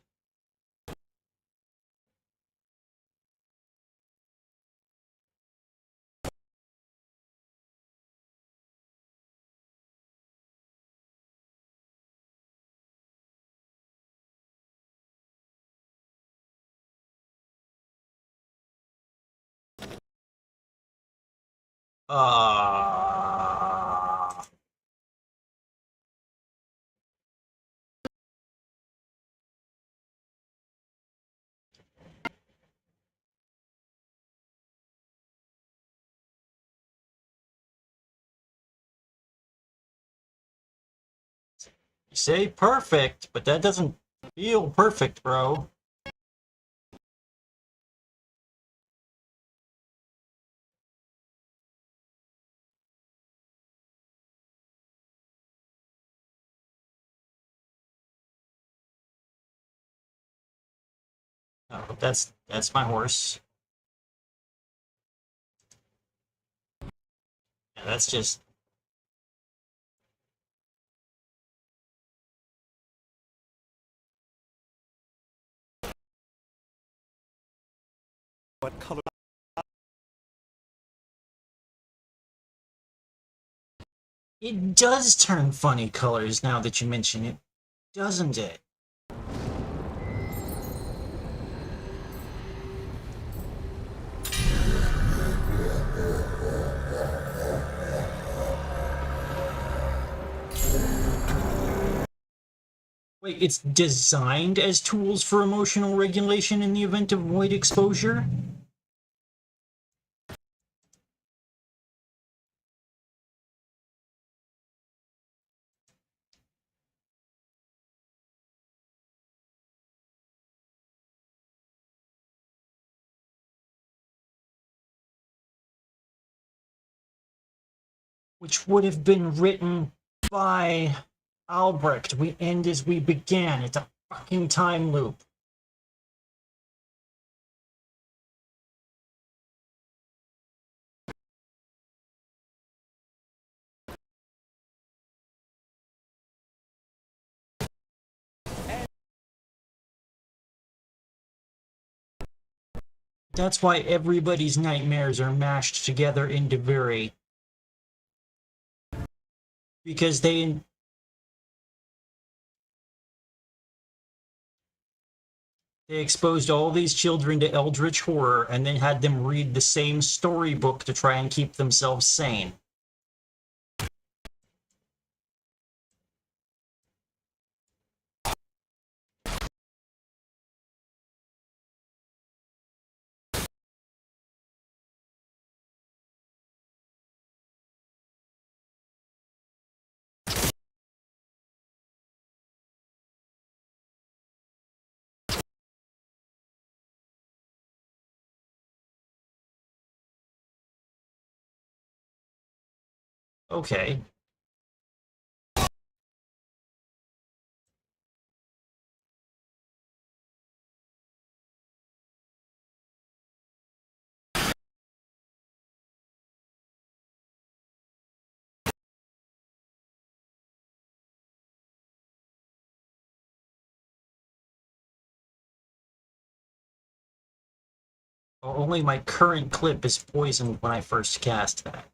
Uh... You say perfect, but that doesn't feel perfect, bro. Oh, that's my horse. Yeah, that's just... What color? It does turn funny colors now that you mention it, doesn't it? Wait, it's designed as tools for emotional regulation in the event of void exposure? which would have been written by Albrecht. We end as we began. It's a fucking time loop. That's why everybody's nightmares are mashed together into Viri. Because they exposed all these children to eldritch horror and then had them read the same storybook to try and keep themselves sane. Okay. Only my current clip is poisoned when I first cast that.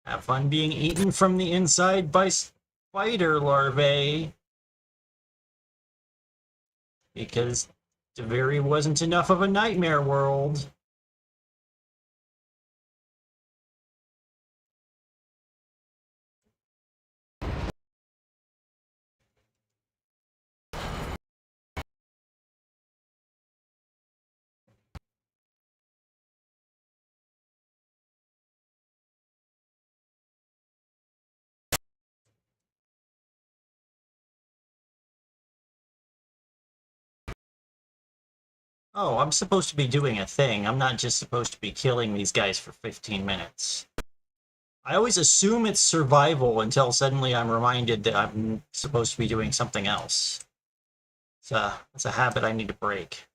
Have fun being eaten from the inside by spider larvae. Because Deviri wasn't enough of a nightmare world. Oh, I'm supposed to be doing a thing. I'm not just supposed to be killing these guys for 15 minutes. I always assume it's survival until suddenly I'm reminded that I'm supposed to be doing something else. It's a habit I need to break.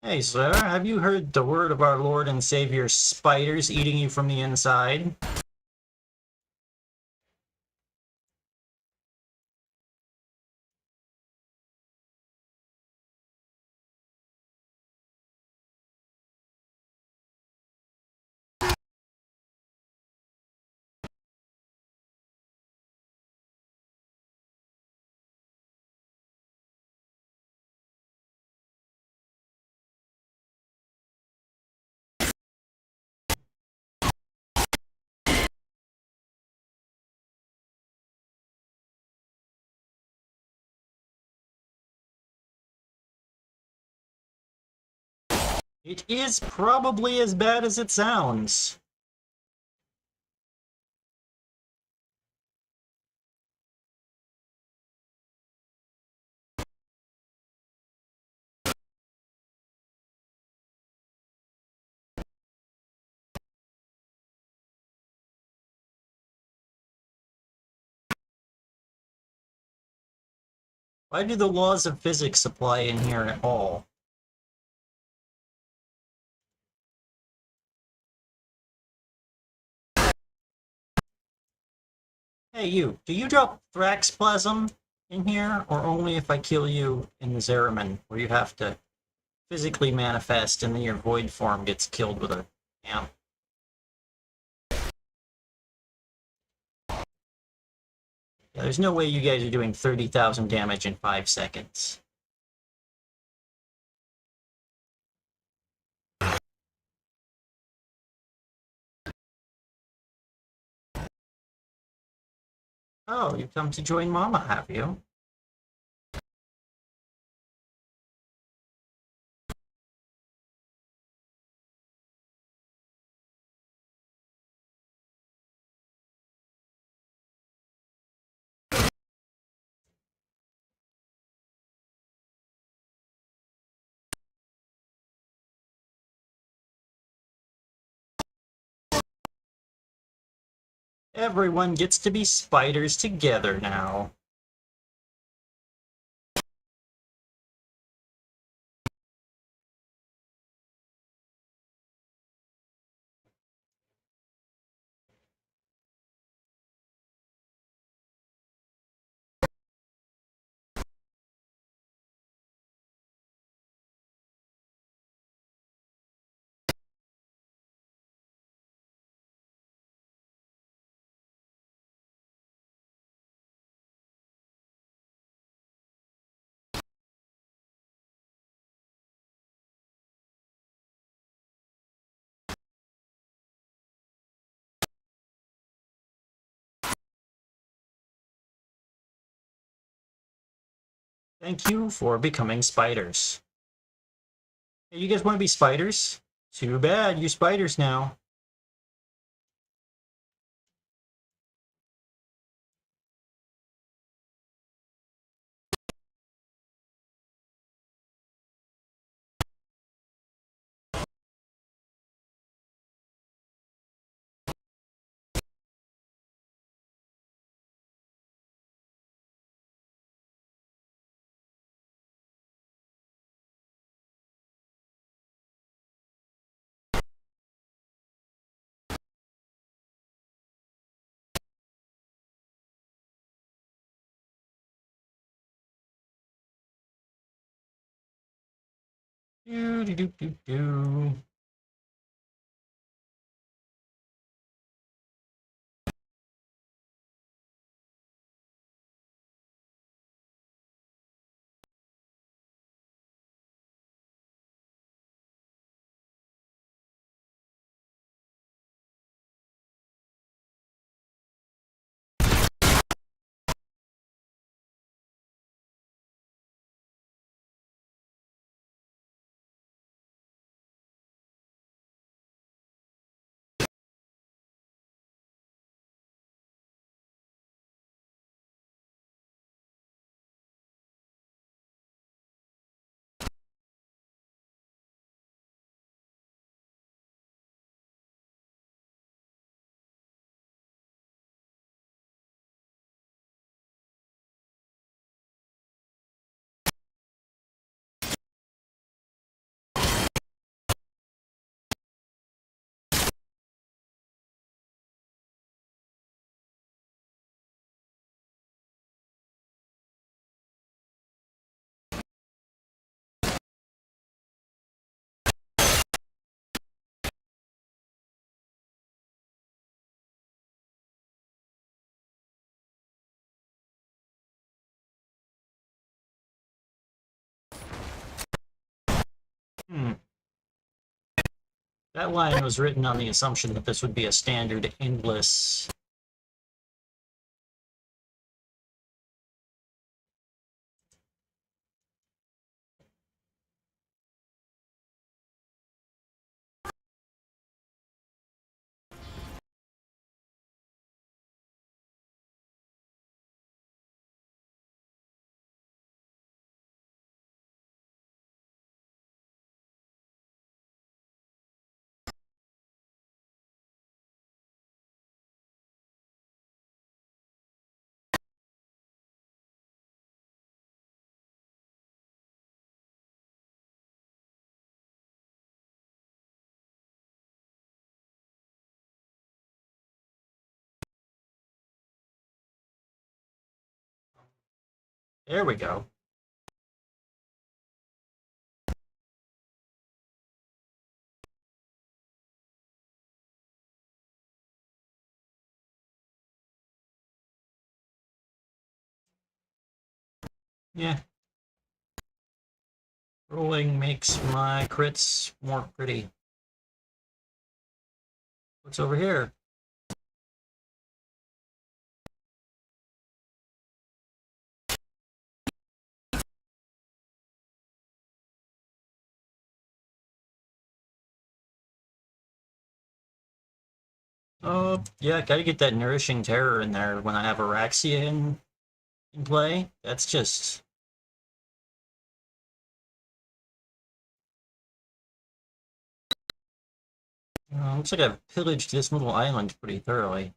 Hey, sir, have you heard the word of our Lord and Savior spiders eating you from the inside? It is probably as bad as it sounds. Why do the laws of physics apply in here at all? Hey, you, do you drop Thraxplasm in here, or only if I kill you in the Zeraman, where you have to physically manifest and then your void form gets killed with a amp? Yeah, there's no way you guys are doing 30,000 damage in 5 seconds. Oh, you've come to join Mama, have you? Everyone gets to be spiders together now. Thank you for becoming spiders. Hey, you guys want to be spiders? Too bad, you're spiders now. Do do do do do. Hmm. That line was written on the assumption that this would be a standard endless. There we go. Yeah. Rolling makes my crits more pretty. What's over here? Oh, yeah, gotta get that Nourishing Terror in there when I have Araxia in play. That's just... looks like I've pillaged this little island pretty thoroughly.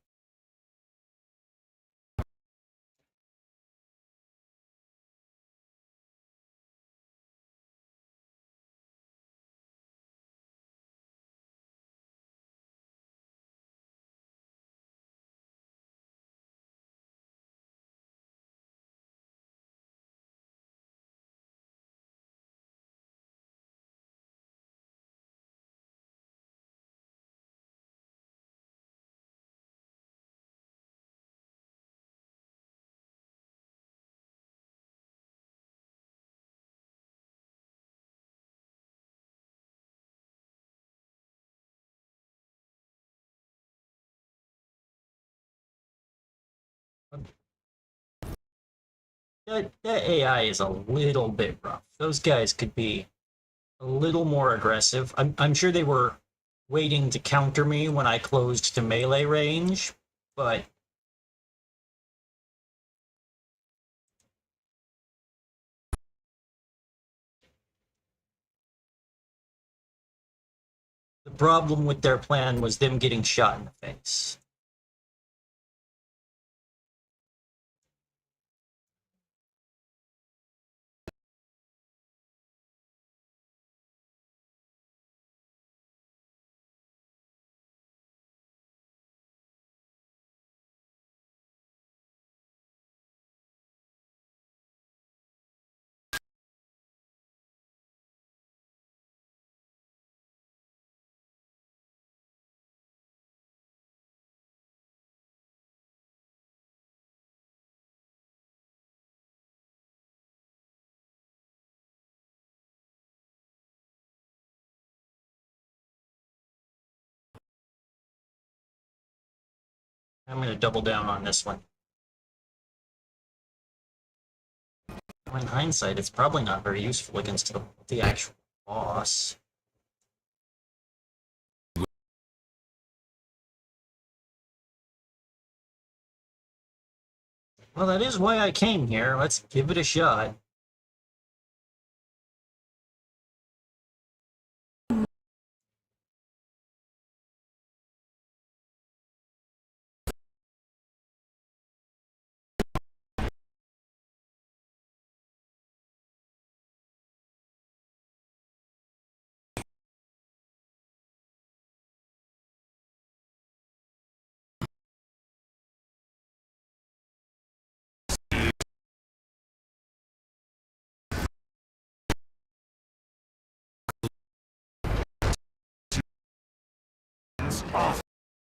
that AI is a little bit rough. Those guys could be a little more aggressive. I'm sure they were waiting to counter me when I closed to melee range, but the problem with their plan was them getting shot in the face. I'm going to double down on this one. In hindsight, it's probably not very useful against the actual boss. Well, that is why I came here. Let's give it a shot.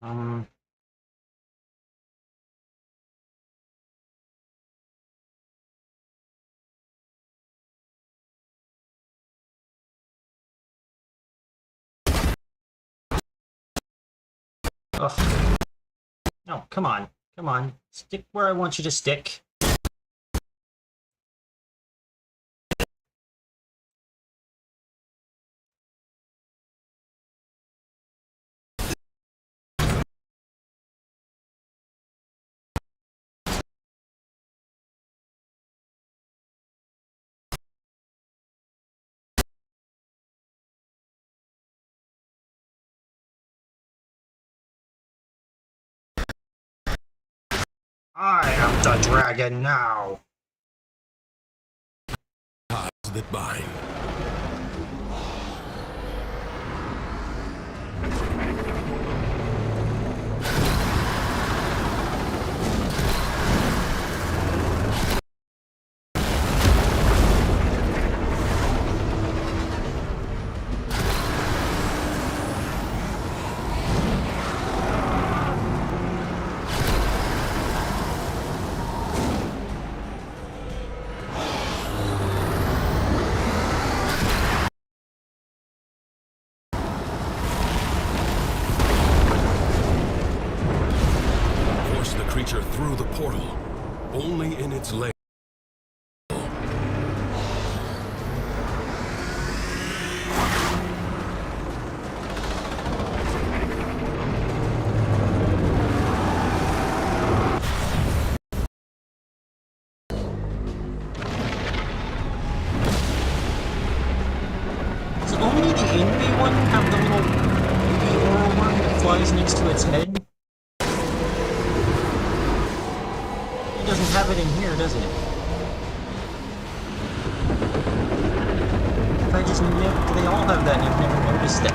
Um, ugh. No, come on. Come on. Stick where I want you to stick. I am the dragon now. That bind. Through the portal, only in its lair. Does only the enemy one have the little baby oral worm that flies next to its head? It doesn't have it in here, does it? If I just never, they all have that and I've never noticed that.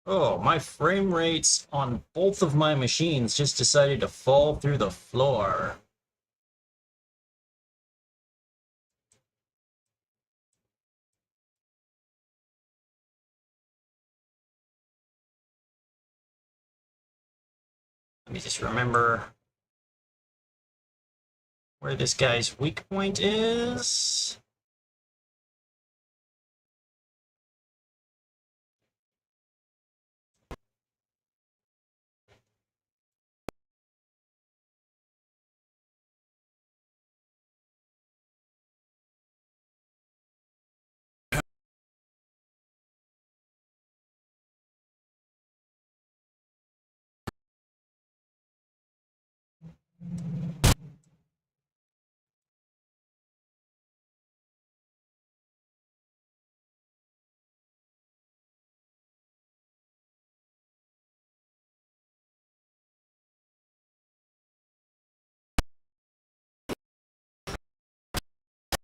Oh, my frame rates on both of my machines just decided to fall through the floor. Let me just remember where this guy's weak point is.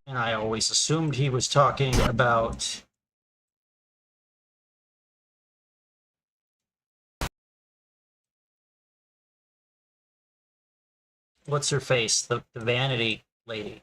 And I always assumed he was talking about what's her face, the vanity lady.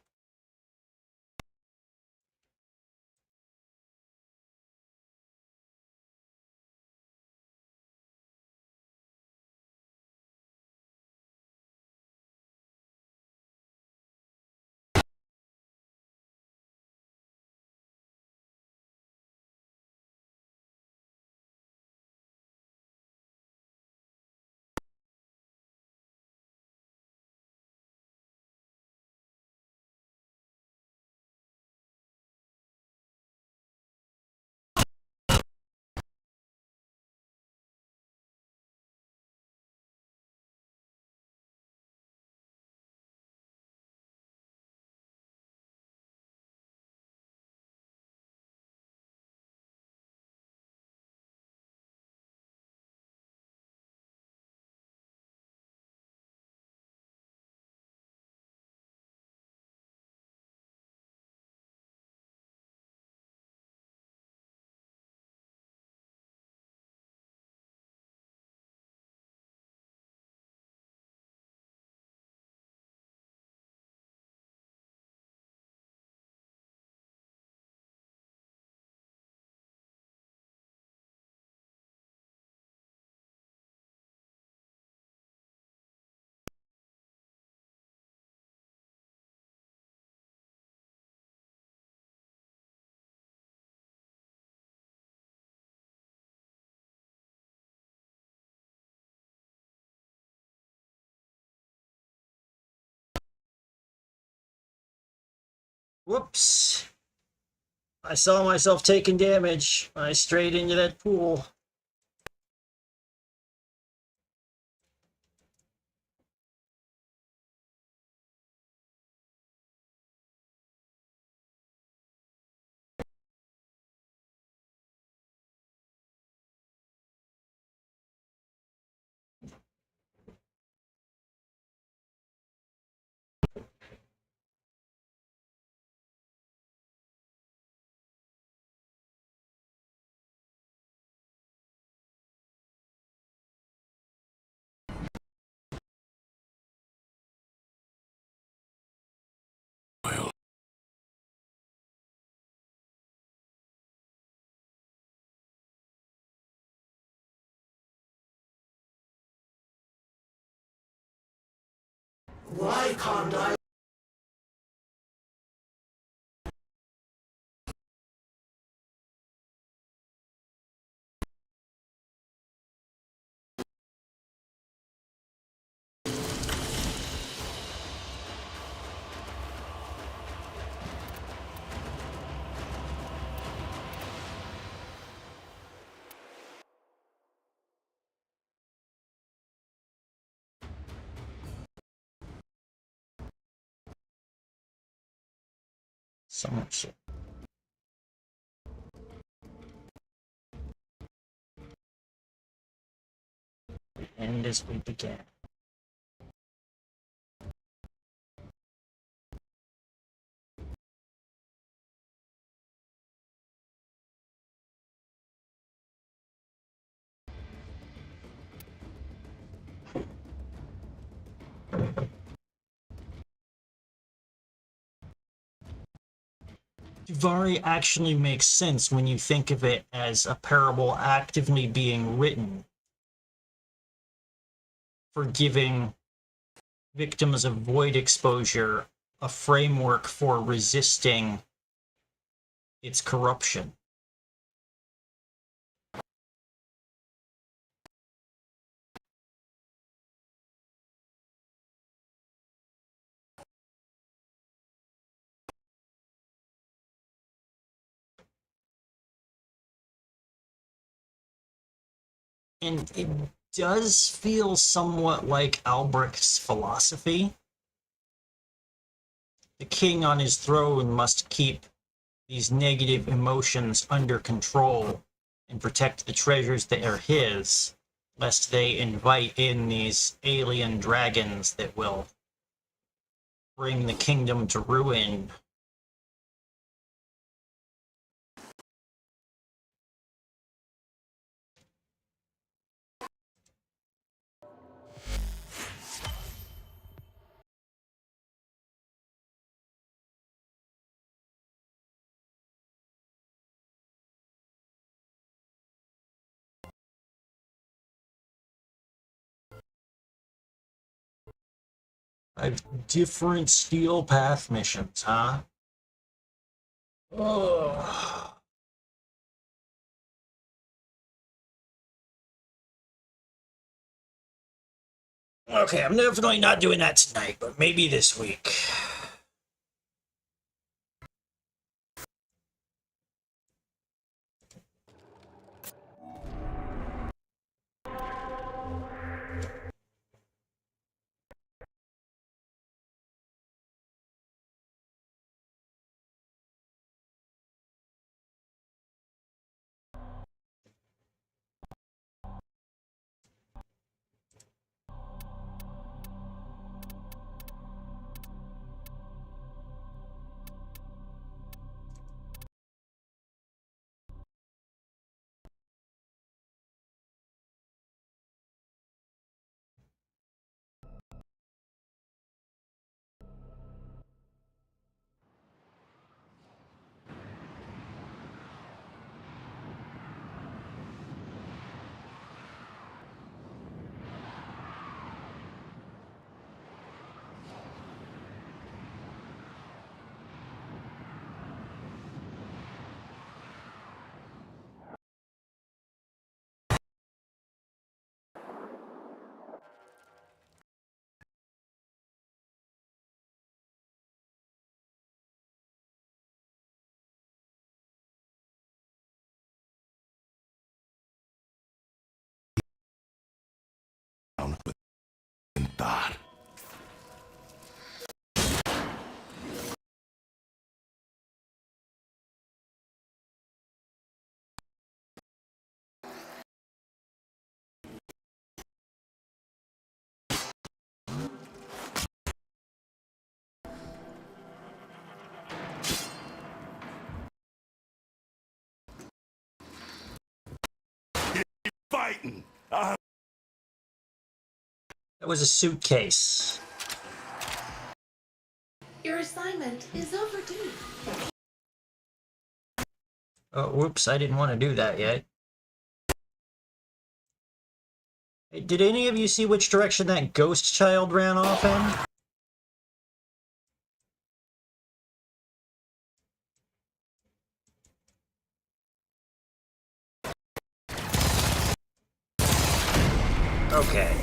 Whoops. I saw myself taking damage. I strayed into that pool. Why can't I? So much. And as we began. Duvari actually makes sense when you think of it as a parable actively being written for giving victims of void exposure a framework for resisting its corruption. And it does feel somewhat like Albrecht's philosophy. The king on his throne must keep these negative emotions under control and protect the treasures that are his, lest they invite in these alien dragons that will bring the kingdom to ruin. I've different steel path missions, huh? Oh. Okay, I'm definitely not doing that tonight, but maybe this week. Dar. Fighting. That was a suitcase. Your assignment is overdue. Oh, whoops, I didn't want to do that yet. Hey, did any of you see which direction that ghost child ran off in? Okay.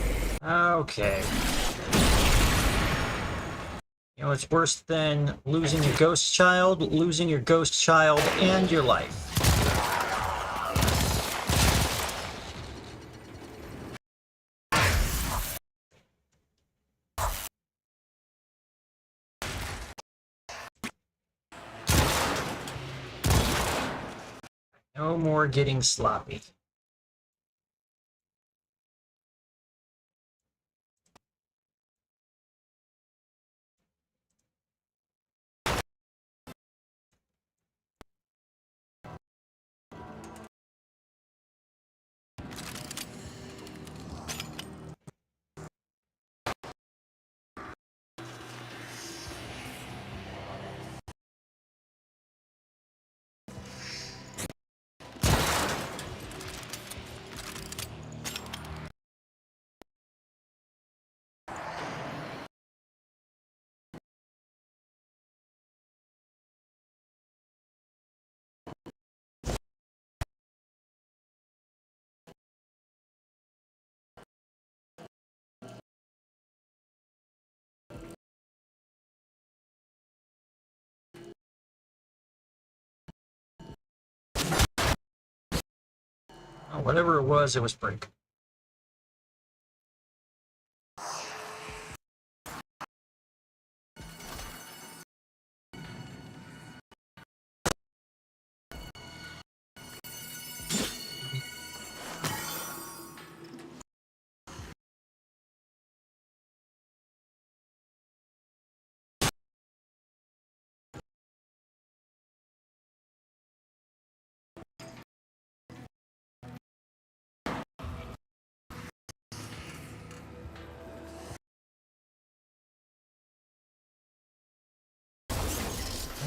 Okay. You know, it's worse than losing a ghost child, losing your ghost child, and your life. No more getting sloppy. Well, whatever it was break.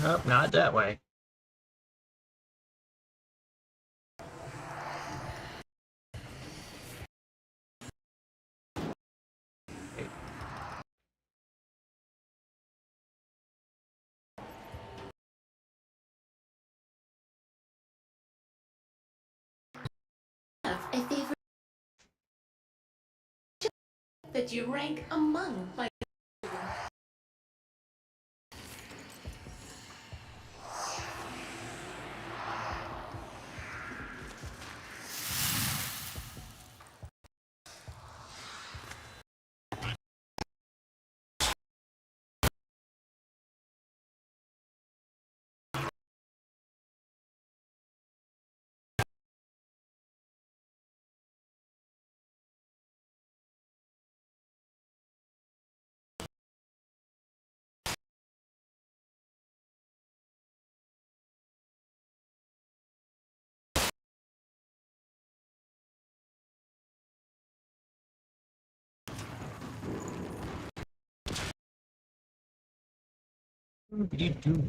Nope, not that way. Have a favorite that you rank among my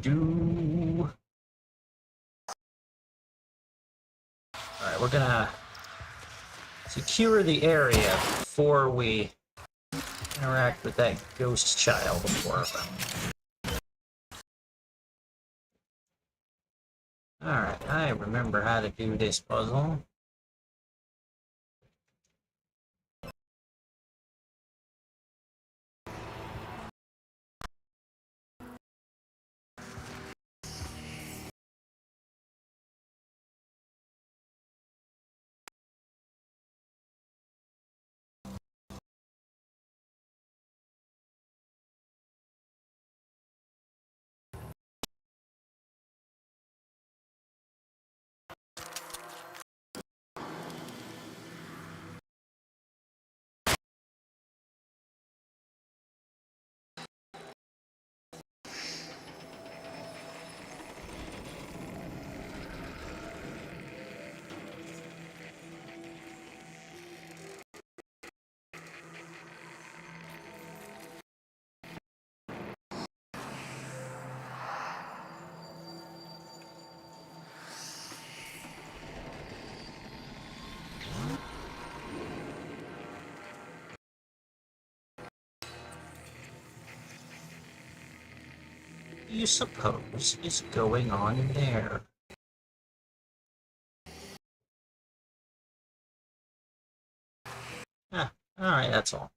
Do. Alright, we're gonna secure the area before we interact with that ghost child before. Alright, I remember how to do this puzzle. What do you suppose is going on there? Ah, alright, that's all.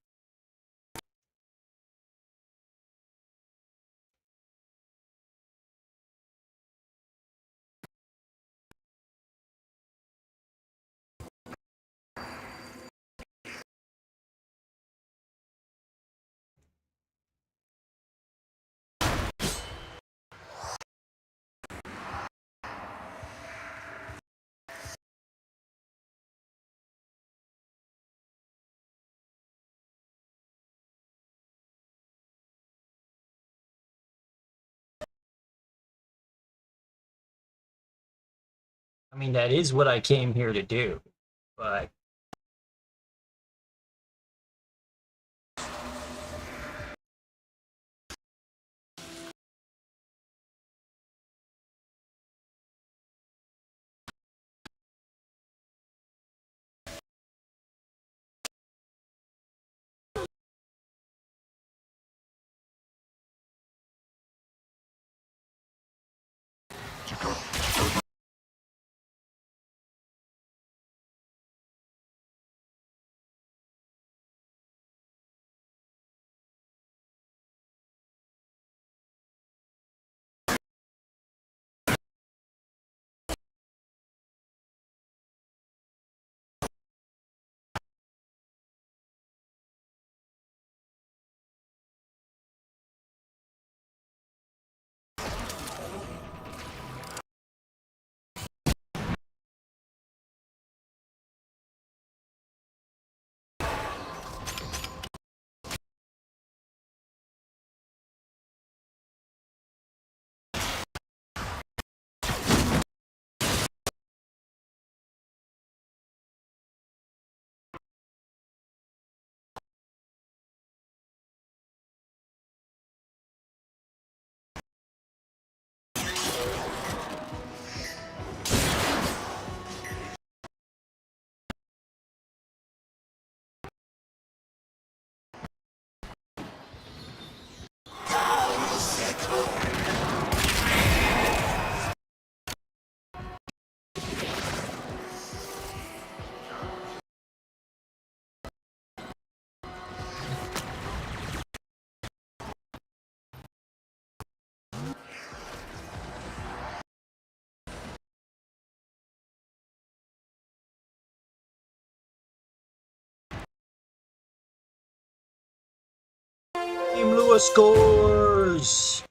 I mean, that is what I came here to do, but Team Lewis scores!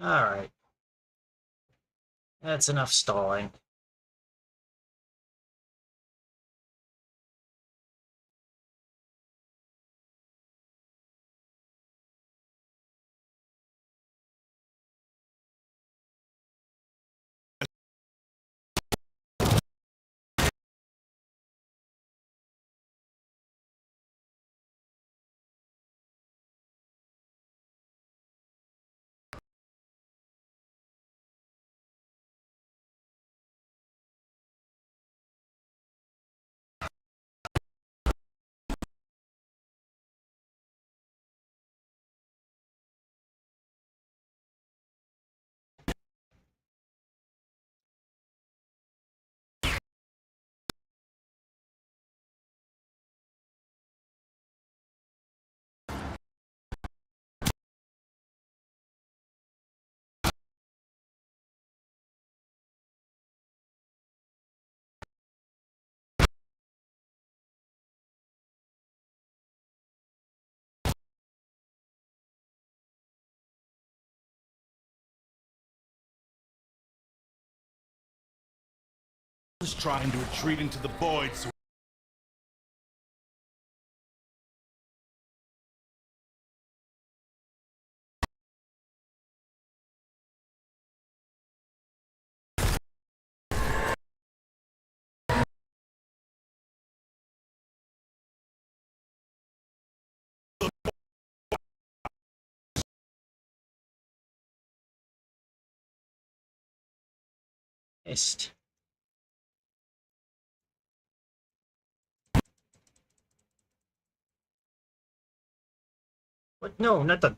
Alright. That's enough stalling. Was trying to retreat into the void, so Missed. What? No, not the...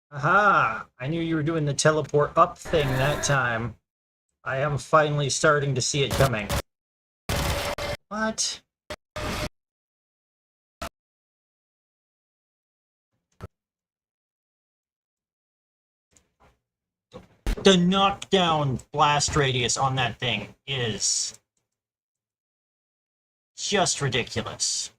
Aha! I knew you were doing the teleport up thing that time. I am finally starting to see it coming. What? The knockdown blast radius on that thing is just ridiculous.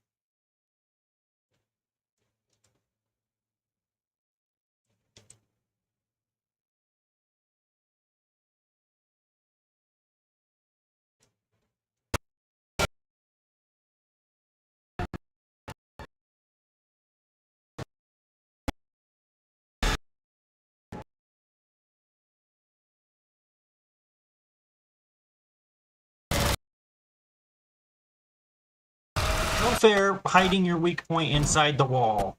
No fair hiding your weak point inside the wall.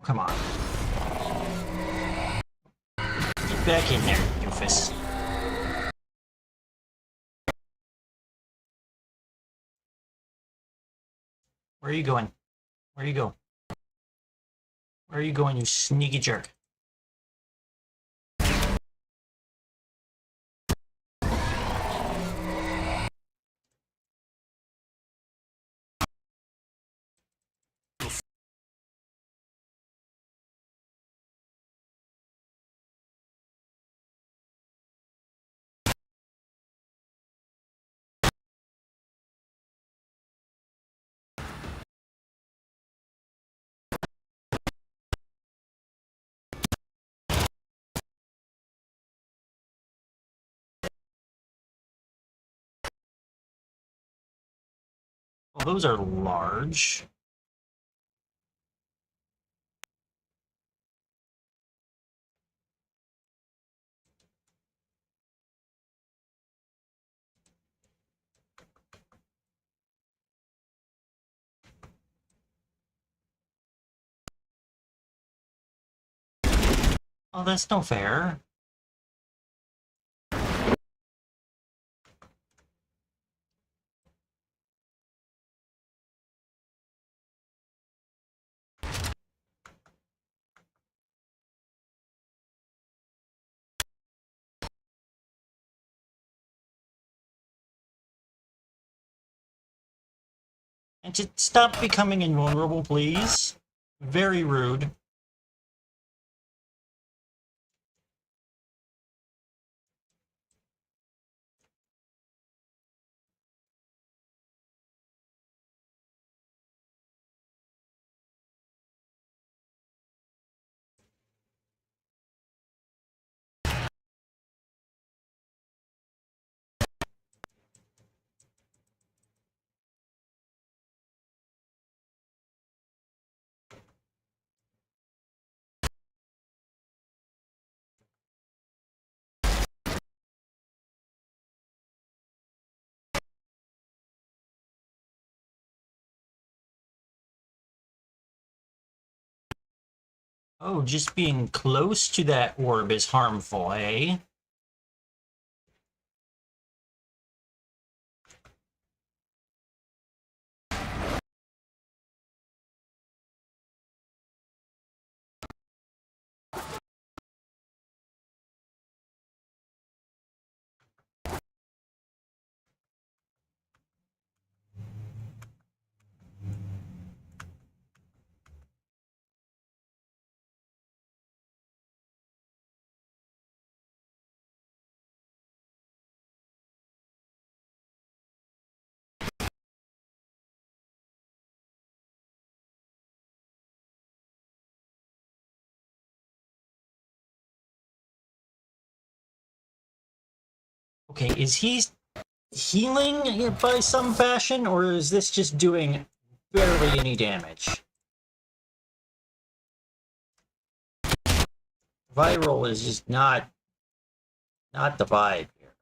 come on. Get back in there, doofus. Where are you going? Where you go? Where are you going, you sneaky jerk? Well, those are large. Oh, that's no fair. And just stop becoming invulnerable, please. Very rude. Oh, just being close to that orb is harmful, eh? Okay, is he healing by some fashion, or is this just doing barely any damage? Viral is just not the vibe here.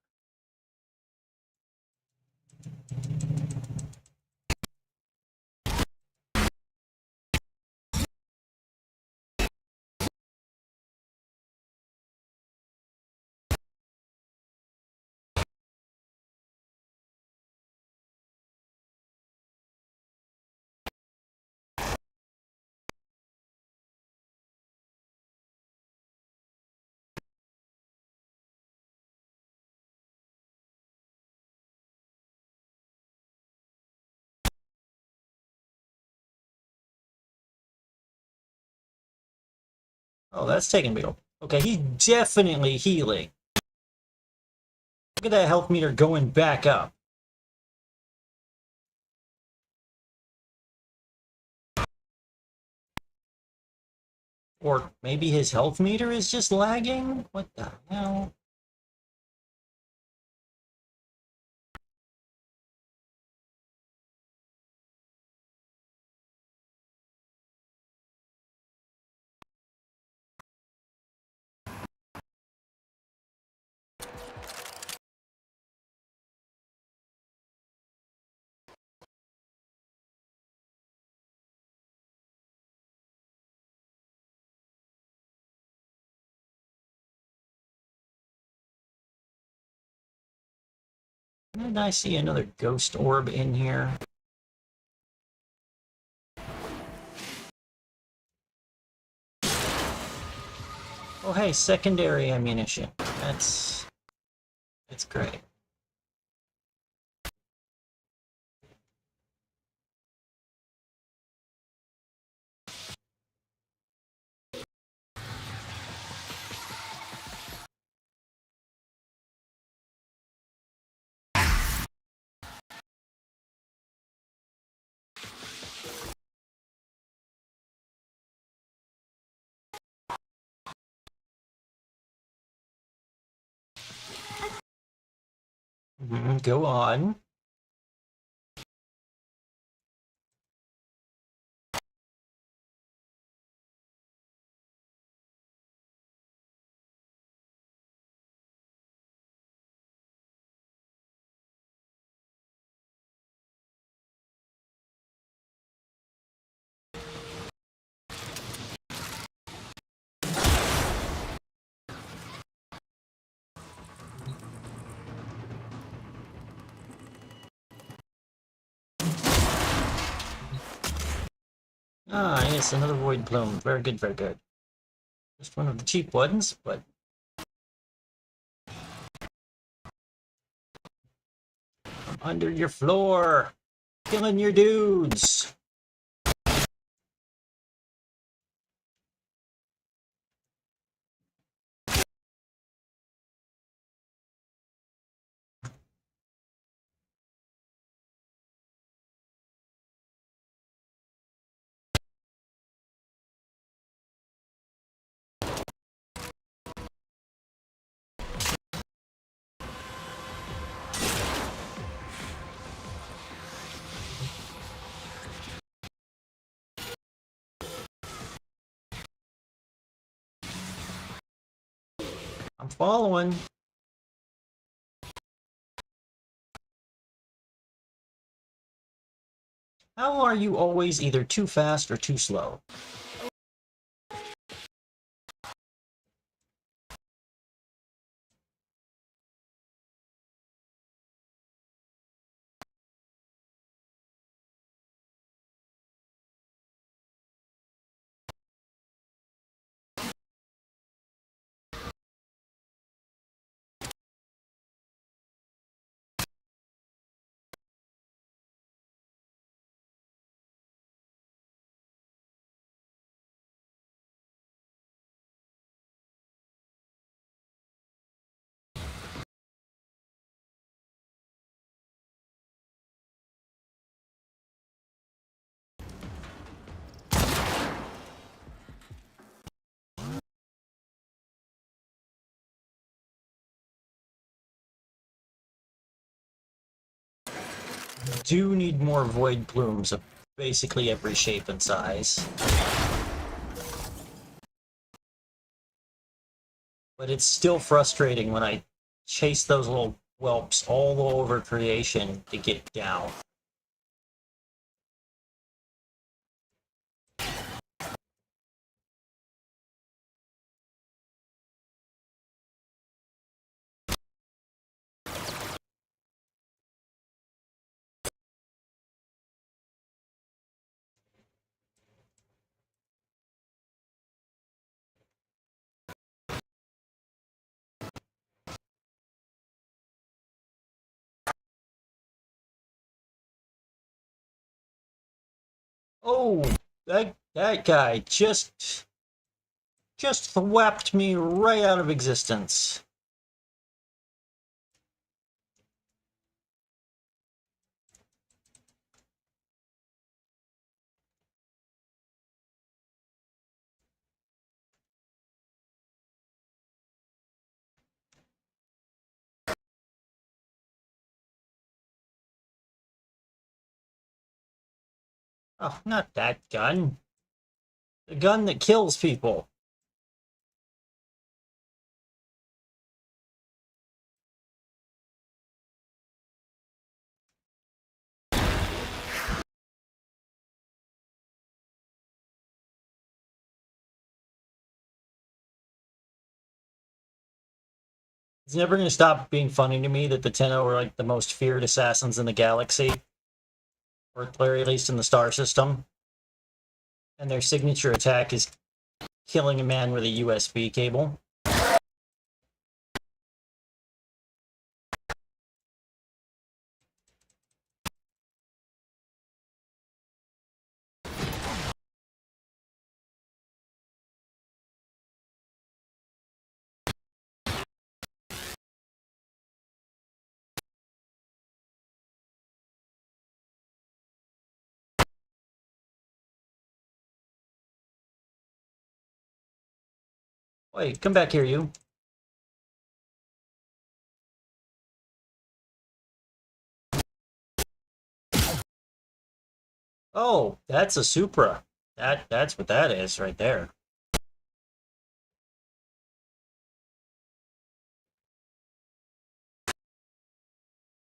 Oh, that's taking me. Okay, he's definitely healing. Look at that health meter going back up. Or maybe his health meter is just lagging? What the hell? And I see another ghost orb in here. Oh hey, secondary ammunition. That's great. Go on. Ah, yes, another void plume. Very good, very good. Just one of the cheap ones, but I'm under your floor, killing your dudes. I'm following. How are you always either too fast or too slow? Do need more void plumes of basically every shape and size. But it's still frustrating when I chase those little whelps all over creation to get down. Oh, that guy just swept me right out of existence. Oh, not that gun. The gun that kills people. It's never going to stop being funny to me that the Tenno are like the most feared assassins in the galaxy, or at the very least in the star system. And their signature attack is killing a man with a USB cable. Wait, come back here, you. Oh, that's a Supra. That's what that is right there.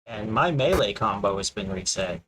And my melee combo has been reset.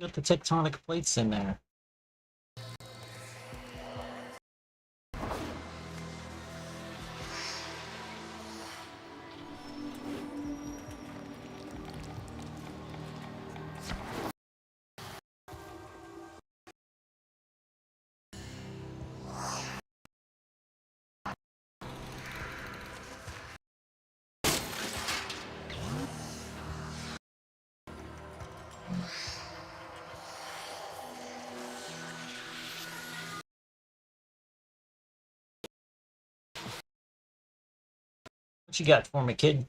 Got the tectonic plates in there. What you got for me, kid?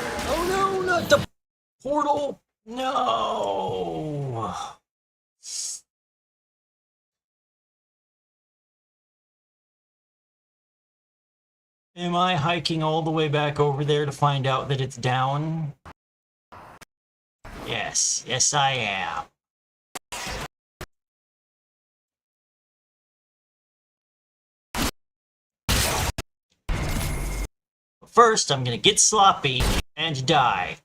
Oh no, not the portal! No! Am I hiking all the way back over there to find out that it's down? Yes, yes I am. First, I'm gonna get sloppy and die.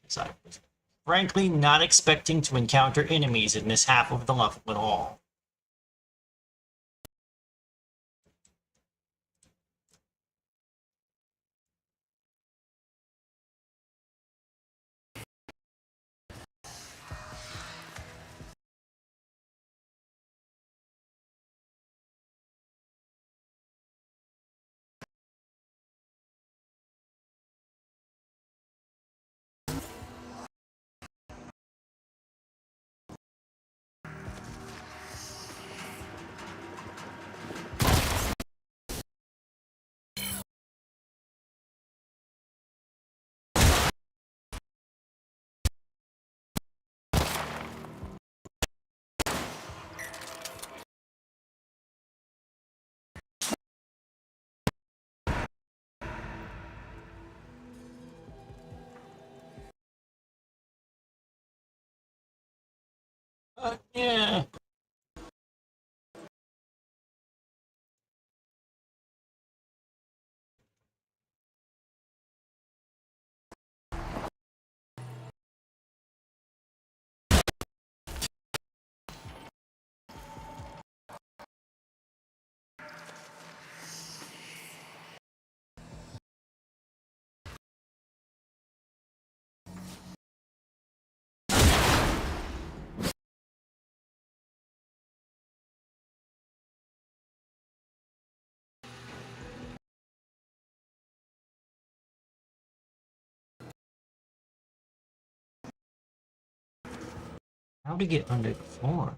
So I was frankly not expecting to encounter enemies in this half of the level at all. Yeah. How to get under the floor?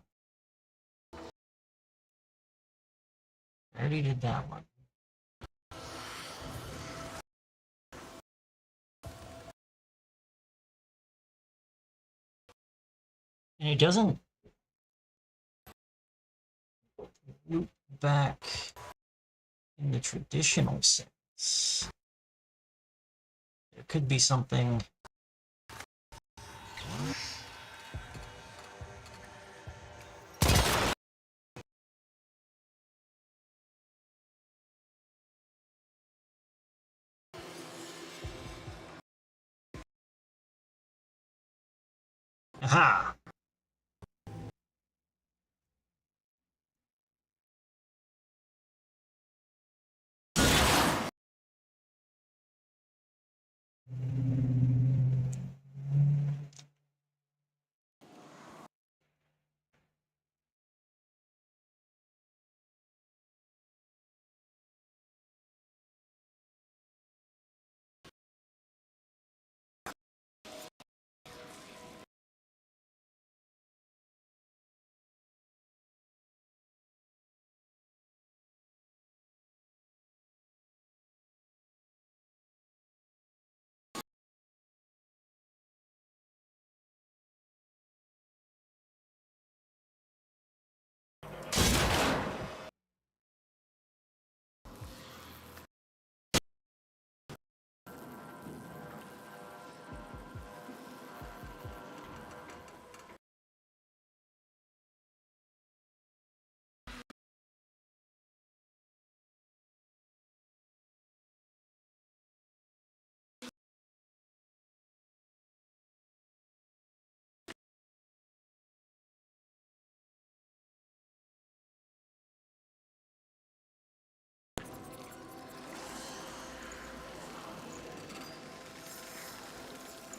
I already did that one. And it doesn't loop back in the traditional sense. There could be something. Aha!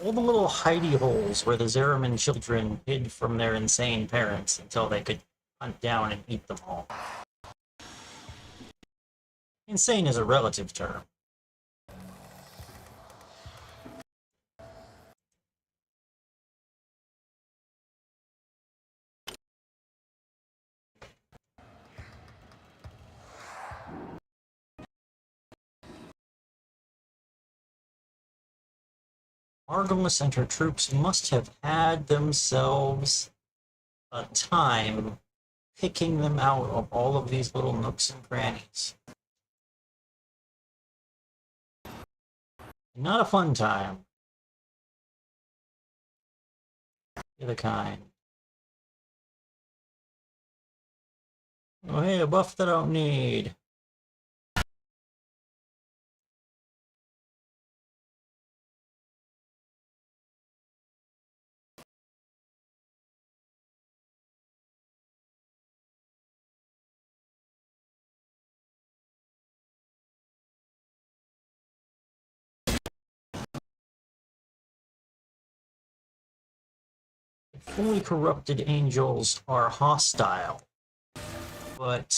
all the little hidey holes where the Zeraman children hid from their insane parents until they could hunt down and eat them all. Insane is a relative term. Argolis and her troops must have had themselves a time picking them out of all of these little nooks and crannies. Not a fun time. You're the kind. Oh, hey, a buff that I don't need. Fully corrupted angels are hostile, but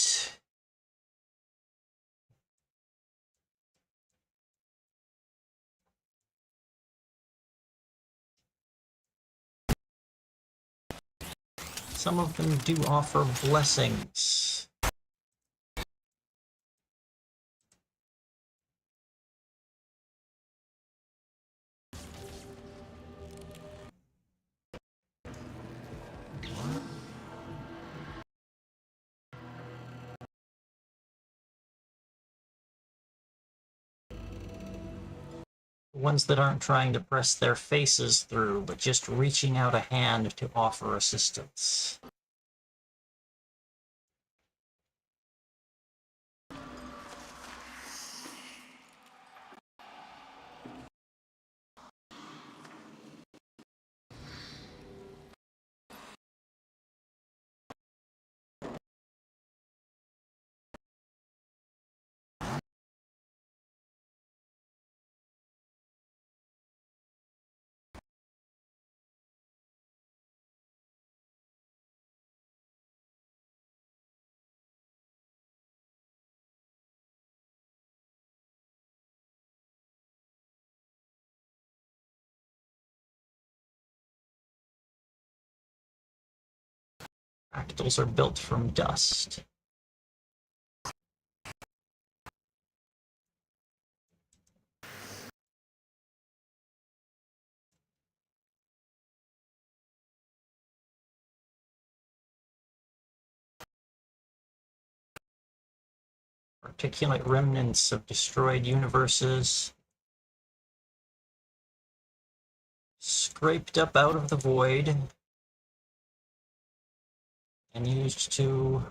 some of them do offer blessings. Ones that aren't trying to press their faces through, but just reaching out a hand to offer assistance. Fractals are built from dust. Particulate remnants of destroyed universes. Scraped up out of the void and used to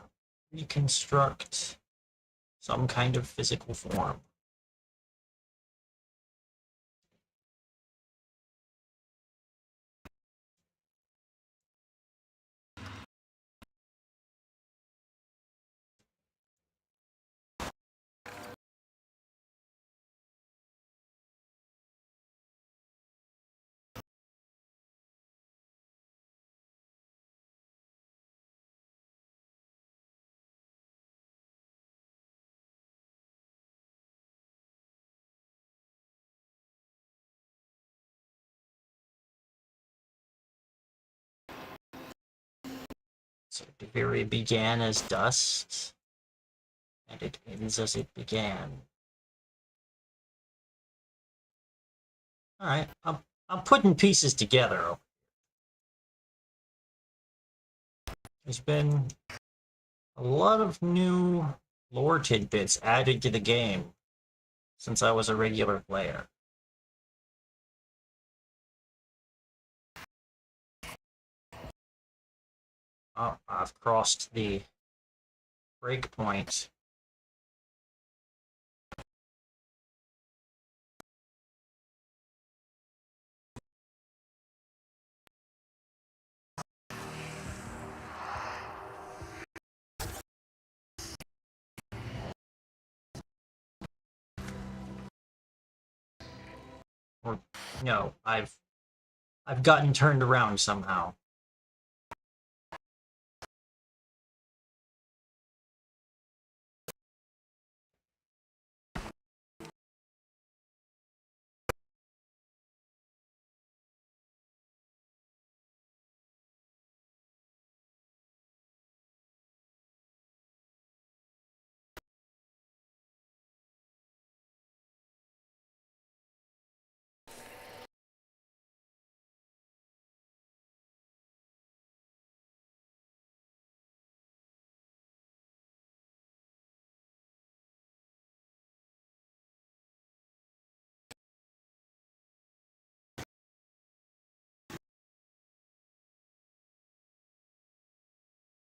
reconstruct some kind of physical form. So Deviri began as dust, and it ends as it began. Alright, I'm putting pieces together. There's been a lot of new lore tidbits added to the game since I was a regular player. Oh, I've crossed the breakpoint. Or, no, I've I've gotten turned around somehow.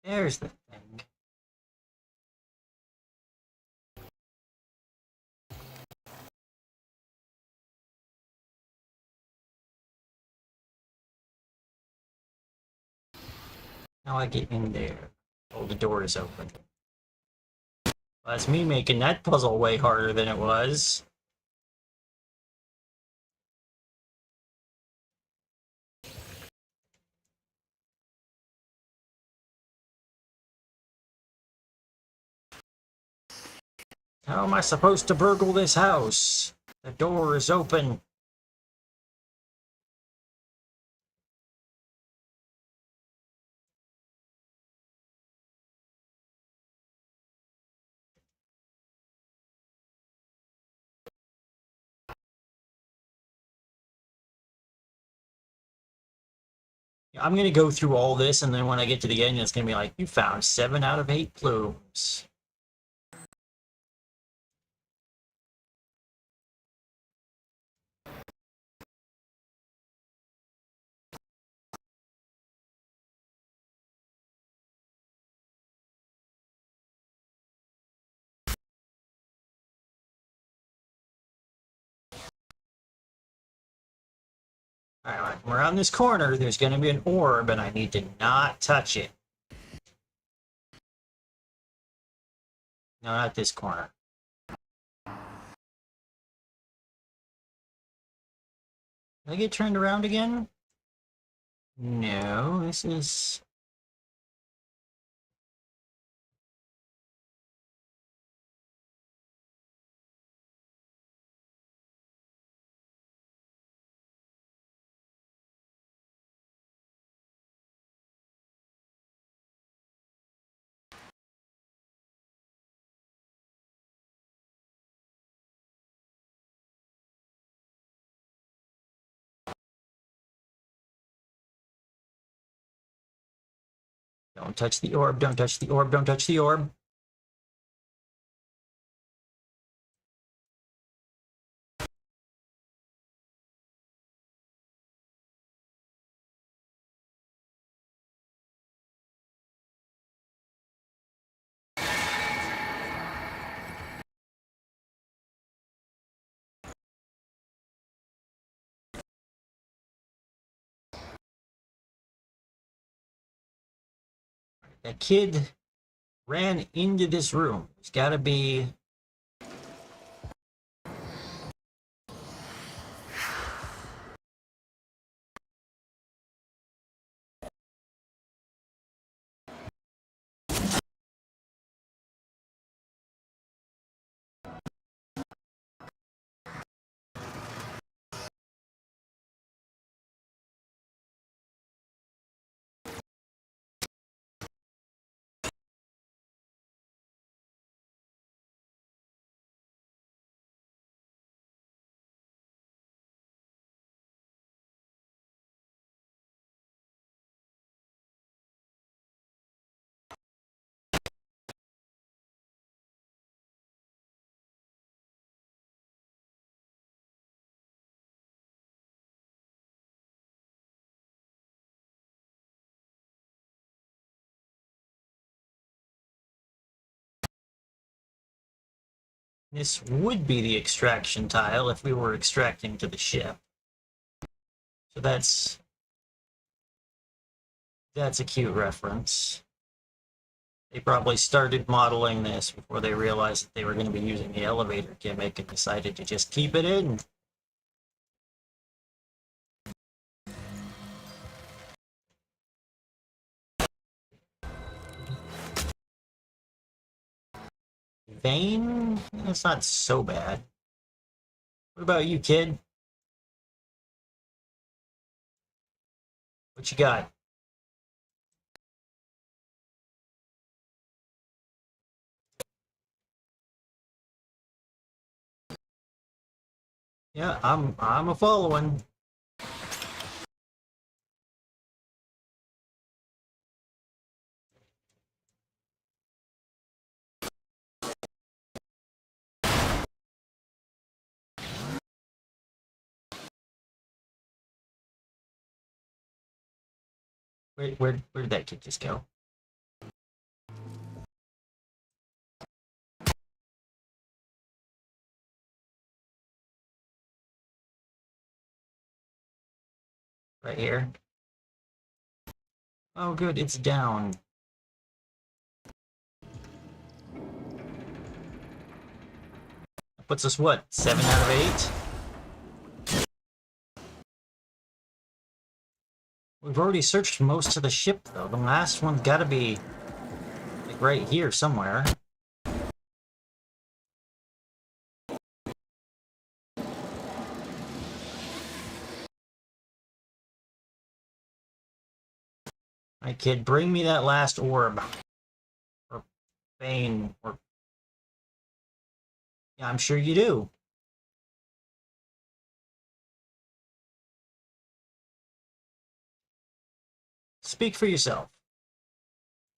There's the thing. How I get in there? Oh, the door is open. Well, that's me making that puzzle way harder than it was. How am I supposed to burgle this house? The door is open. I'm gonna go through all this, and then when I get to the end, it's gonna be like, you found 7 out of 8 plumes. Alright, around this corner, there's gonna be an orb, and I need to not touch it. No, not this corner. Did I get turned around again? No, this is... Don't touch the orb, don't touch the orb, don't touch the orb. That kid ran into this room. There's gotta be... This would be the extraction tile if we were extracting to the ship. So that's a cute reference. They probably started modeling this before they realized that they were going to be using the elevator gimmick and decided to just keep it in. vein? That's not so bad. What about you, kid? What you got? Yeah, I'm a following. Where did that kid just go? Right here. Oh, good, it's down. That puts us what? 7 out of 8. We've already searched most of the ship, though. The last one's got to be like right here somewhere. Alright, kid, bring me that last orb. Or vein, or... Yeah, I'm sure you do. Speak for yourself.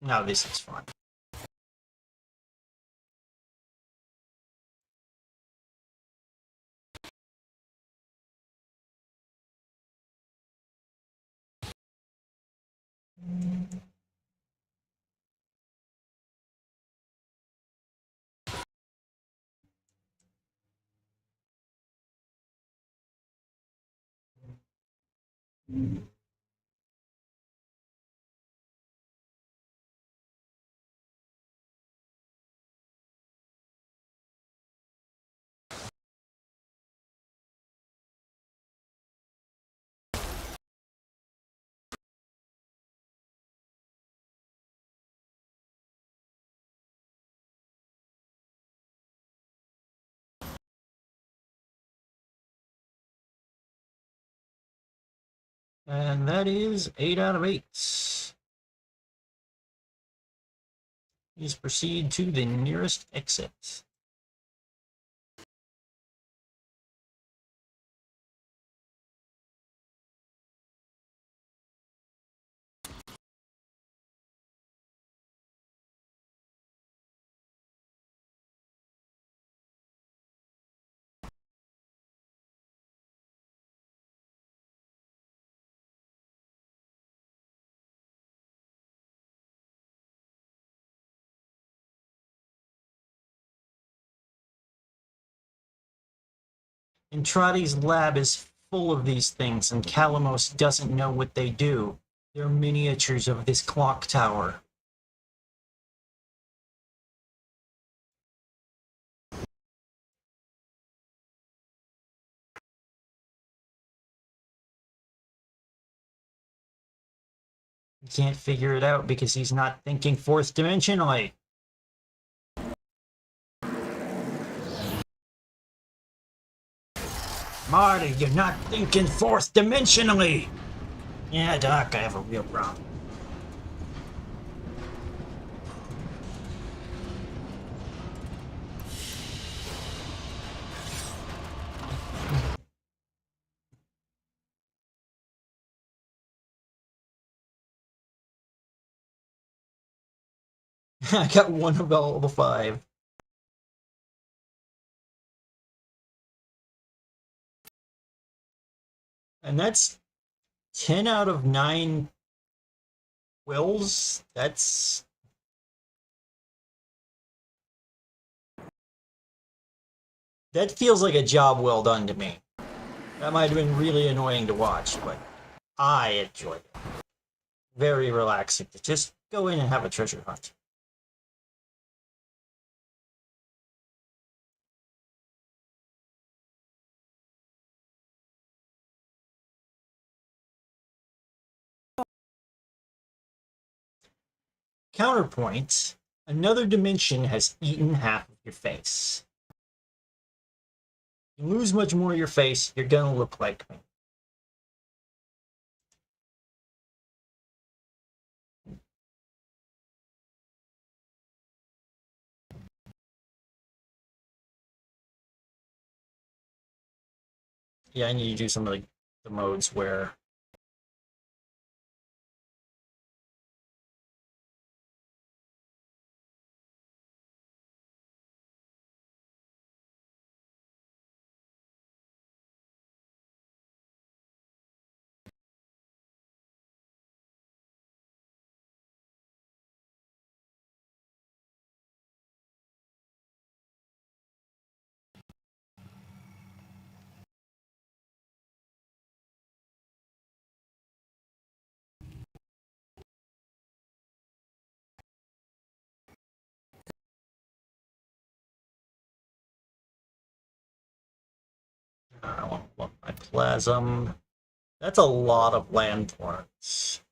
No, this is fun. And that is 8 out of 8. Please proceed to the nearest exit. Entrati's lab is full of these things, and Calamos doesn't know what they do. They're miniatures of this clock tower. He can't figure it out because he's not thinking fourth dimensionally. Marty, you're not thinking fourth dimensionally! Yeah, Doc, I have a real problem. I got one of all the 5. And that's 10 out of 9 wills. That feels like a job well done to me. That might have been really annoying to watch, but I enjoyed it. Very relaxing to just go in and have a treasure hunt. Counterpoint, Another dimension has eaten half of your face. You lose much more of your face, you're gonna look like me. Yeah, I need to do some of the modes where I want my plasm. That's a lot of lanthorns.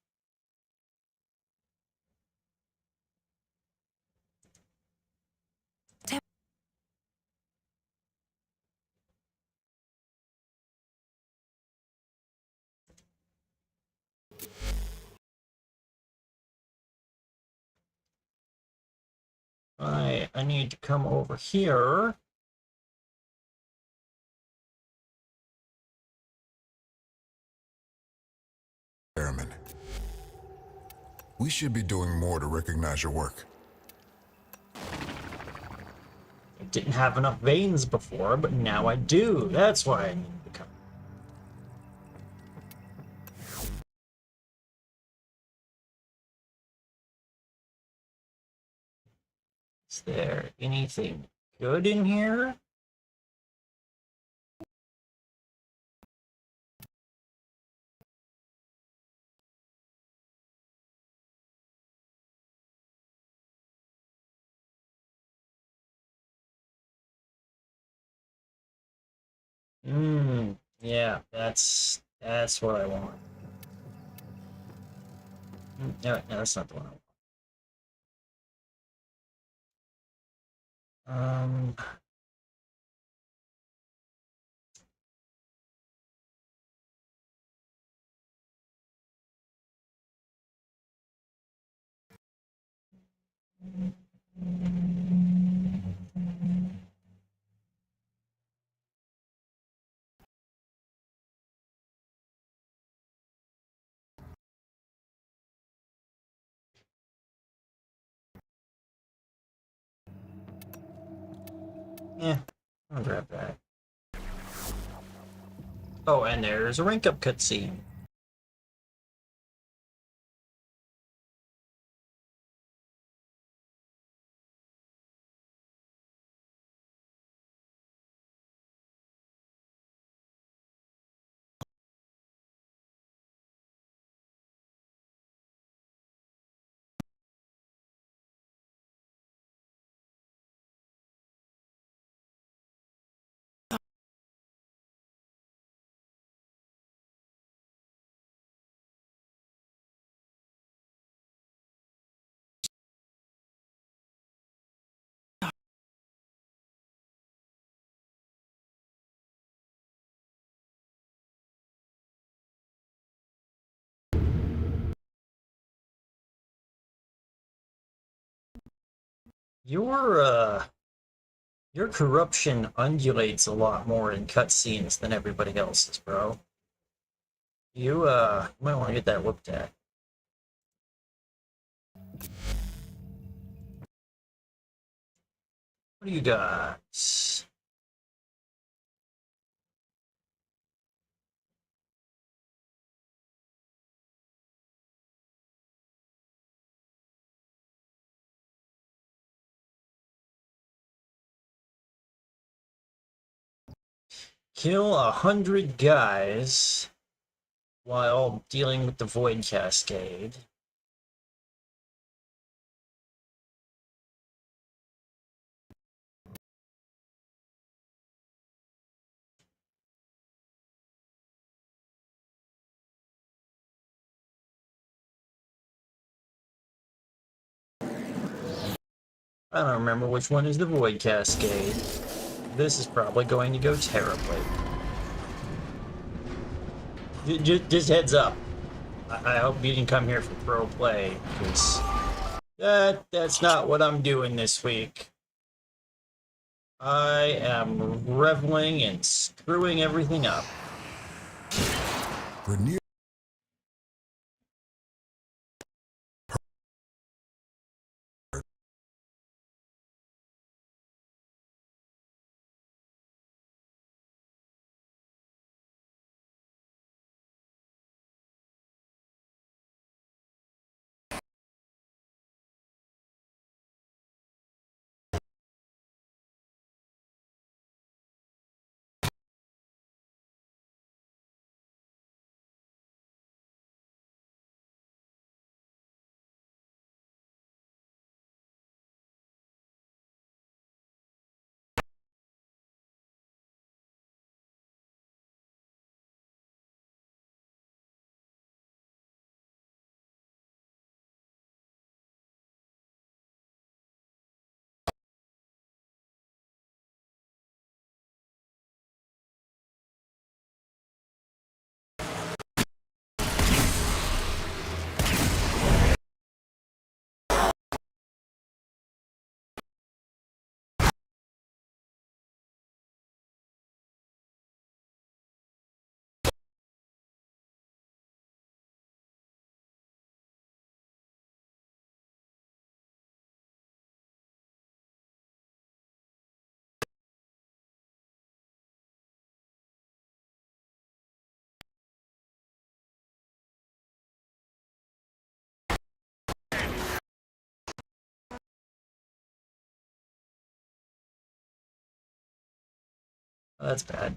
I need to come over here. Airman. We should be doing more to recognize your work. I didn't have enough veins before, but now I do. That's why I need to come. Is there anything good in here? Yeah, that's what I want. No, that's not the one I want. Yeah, I'll grab that. Oh, and there's a rank up cutscene. Your your corruption undulates a lot more in cutscenes than everybody else's, bro. You might want to get that looked at. What do you got? Kill 100 guys while dealing with the Void Cascade. I don't remember which one is the Void Cascade. This is probably going to go terribly. Just heads up. I hope you didn't come here for pro play, because that's not what I'm doing this week. I am reveling in screwing everything up. Renew. Oh, that's bad.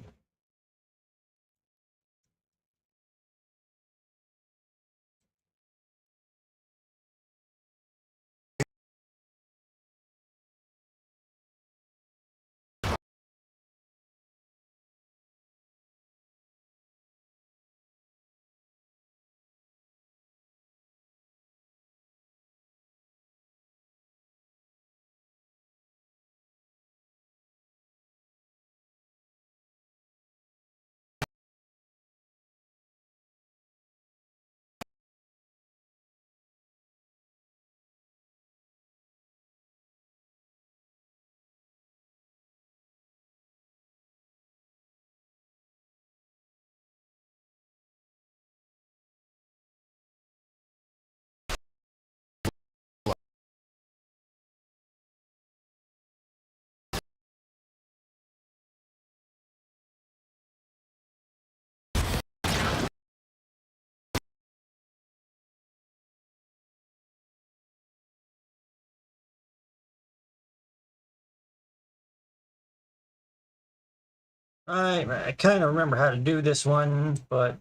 I kind of remember how to do this one, but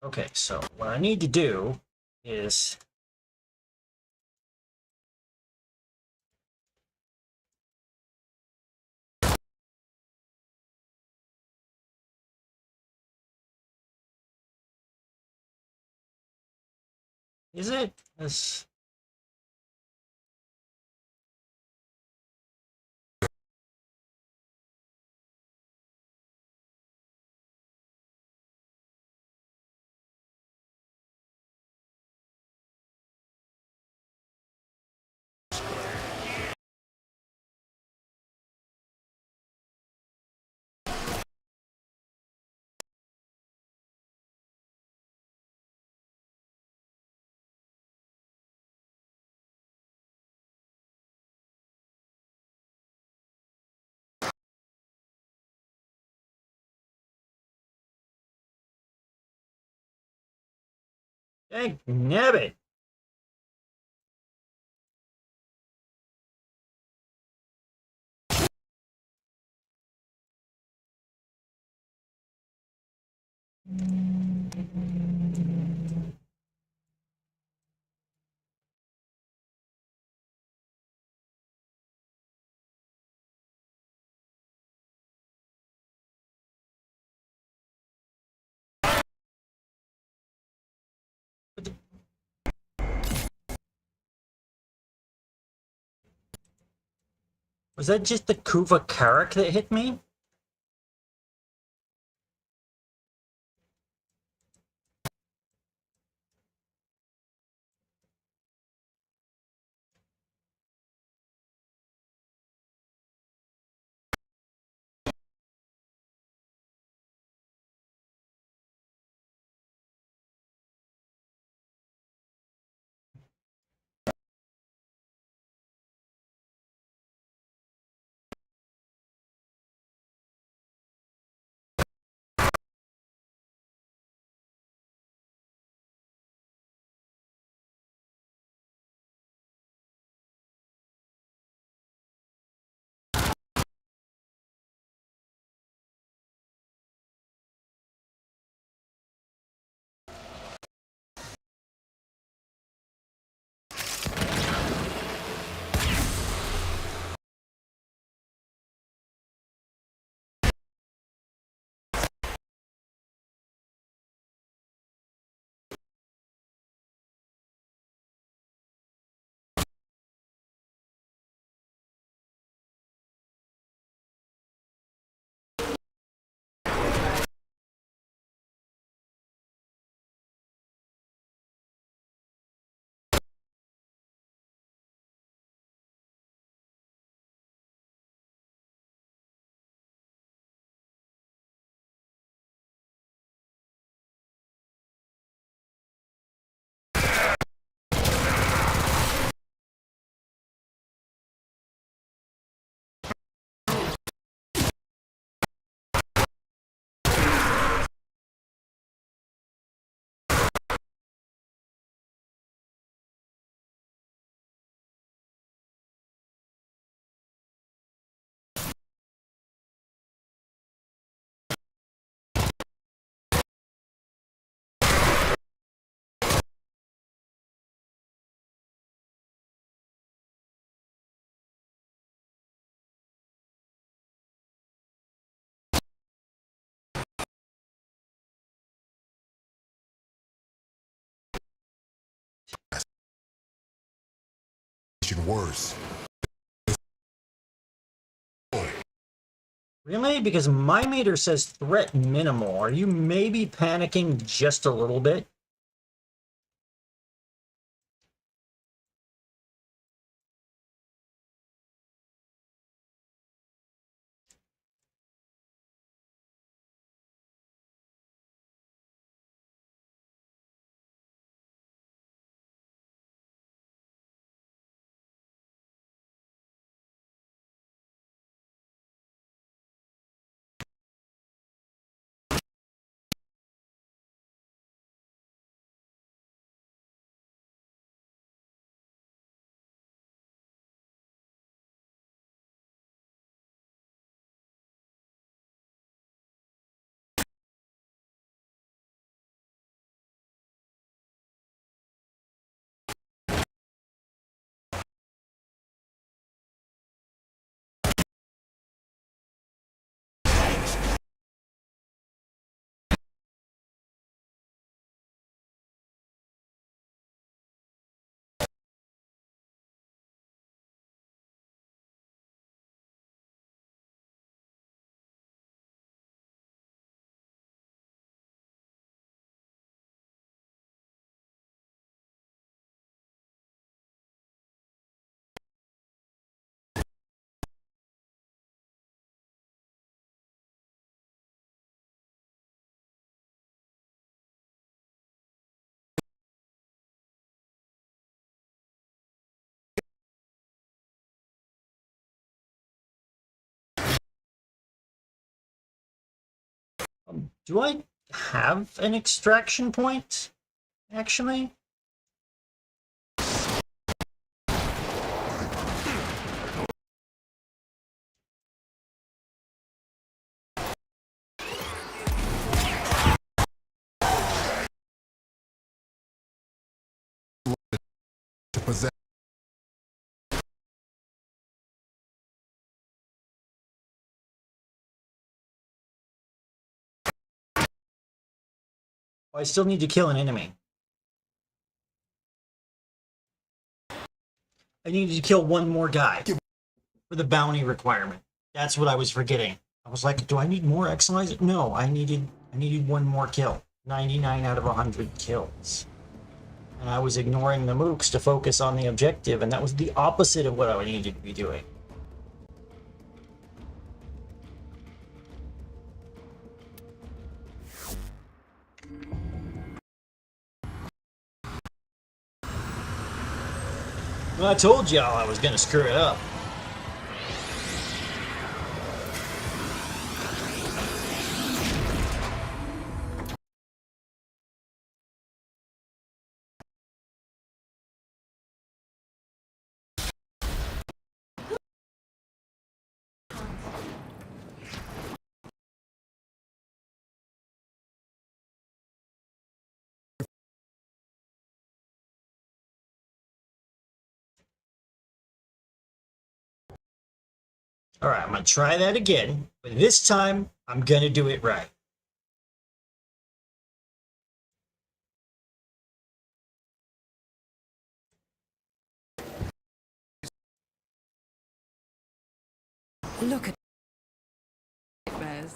okay, so what I need to do is it? This dang nabbit. Was that just the Kuva Karak that hit me? Worse. Really? Because my meter says threat minimal. Are you maybe panicking just a little bit? Do I have an extraction point, actually? To possess. I still need to kill an enemy. I need to kill one more guy. for the bounty requirement. That's what I was forgetting. I was like, do I need more X-Eyes? No, I needed one more kill. 99 out of 100 kills. And I was ignoring the mooks to focus on the objective, and that was the opposite of what I needed to be doing. Well, I told y'all I was gonna screw it up. All right, I'm gonna try that again, but this time I'm gonna do it right. Look at Bears.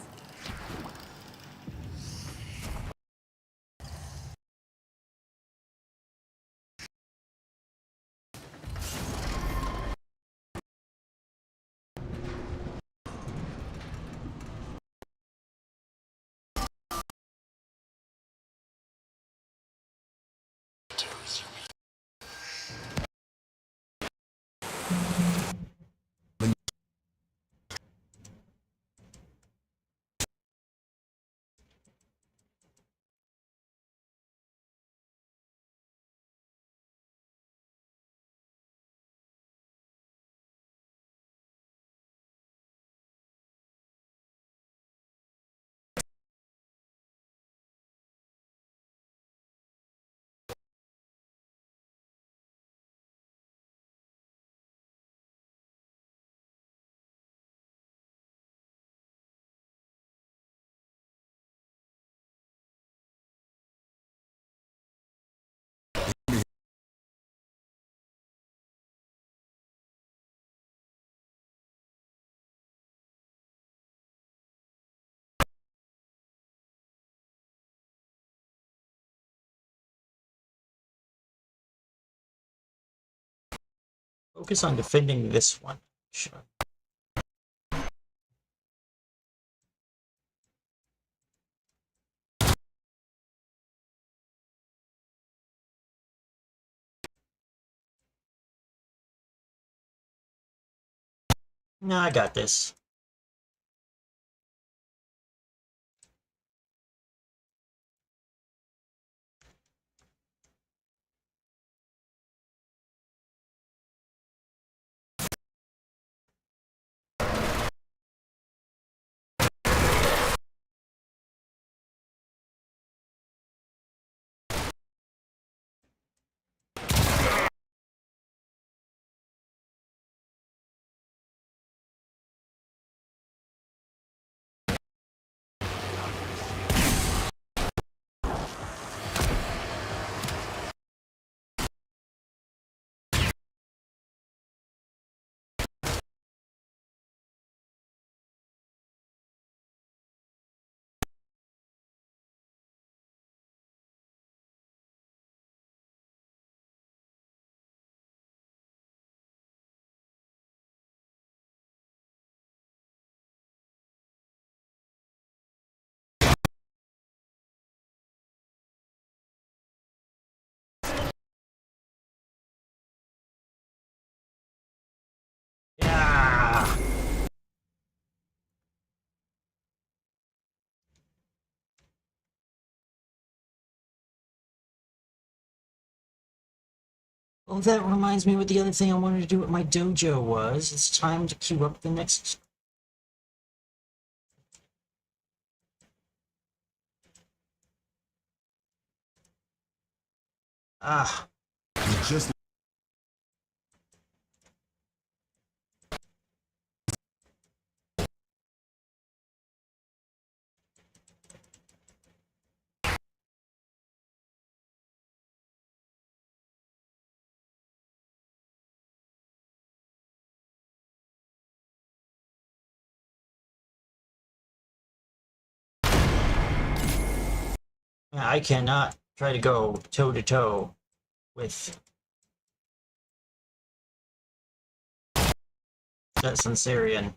Focus on defending this one. Sure. No, I got this. Yeah. Well, that reminds me what the other thing I wanted to do with my dojo was. It's time to queue up the next. Ah. Just I cannot try to go toe to toe with that Sensorian.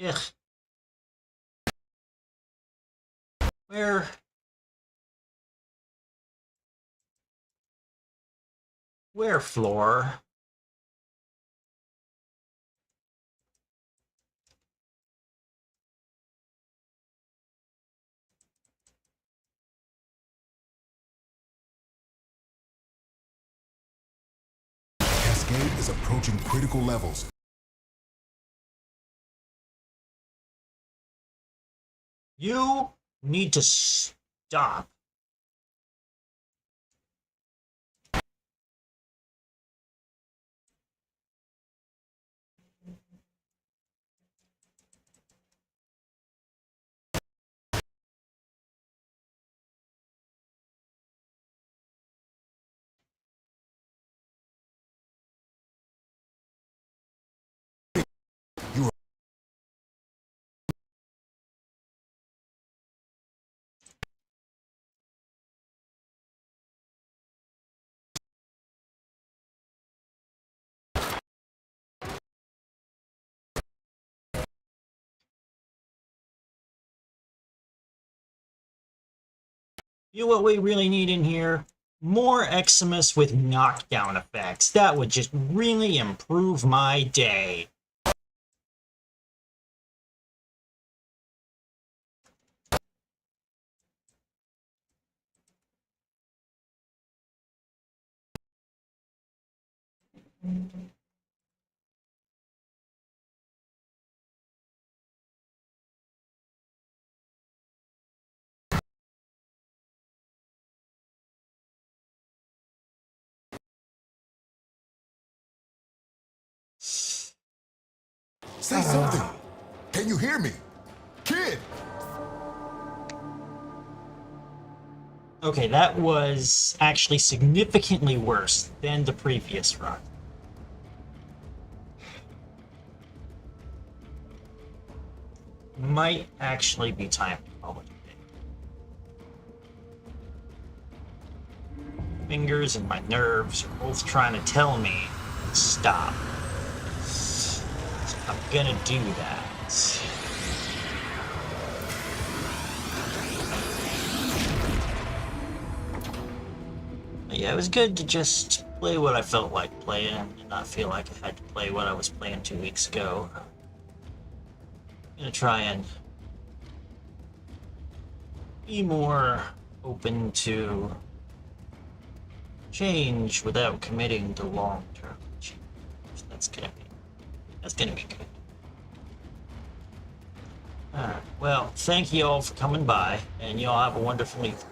Ugh. Where? Where, floor? Cascade is approaching critical levels. You need to stop. You know what we really need in here? More Eximus with knockdown effects. That would just really improve my day. Say something. Can you hear me? Kid! Okay, that was actually significantly worse than the previous run. Might actually be time to call it a day. Fingers and my nerves are both trying to tell me to stop. So I'm gonna do that. Yeah, it was good to just play what I felt like playing and not feel like I had to play what I was playing 2 weeks ago. I'm gonna try and be more open to change without committing to long-term change. That's gonna be good. Alright, well, thank you all for coming by, and you all have a wonderful evening.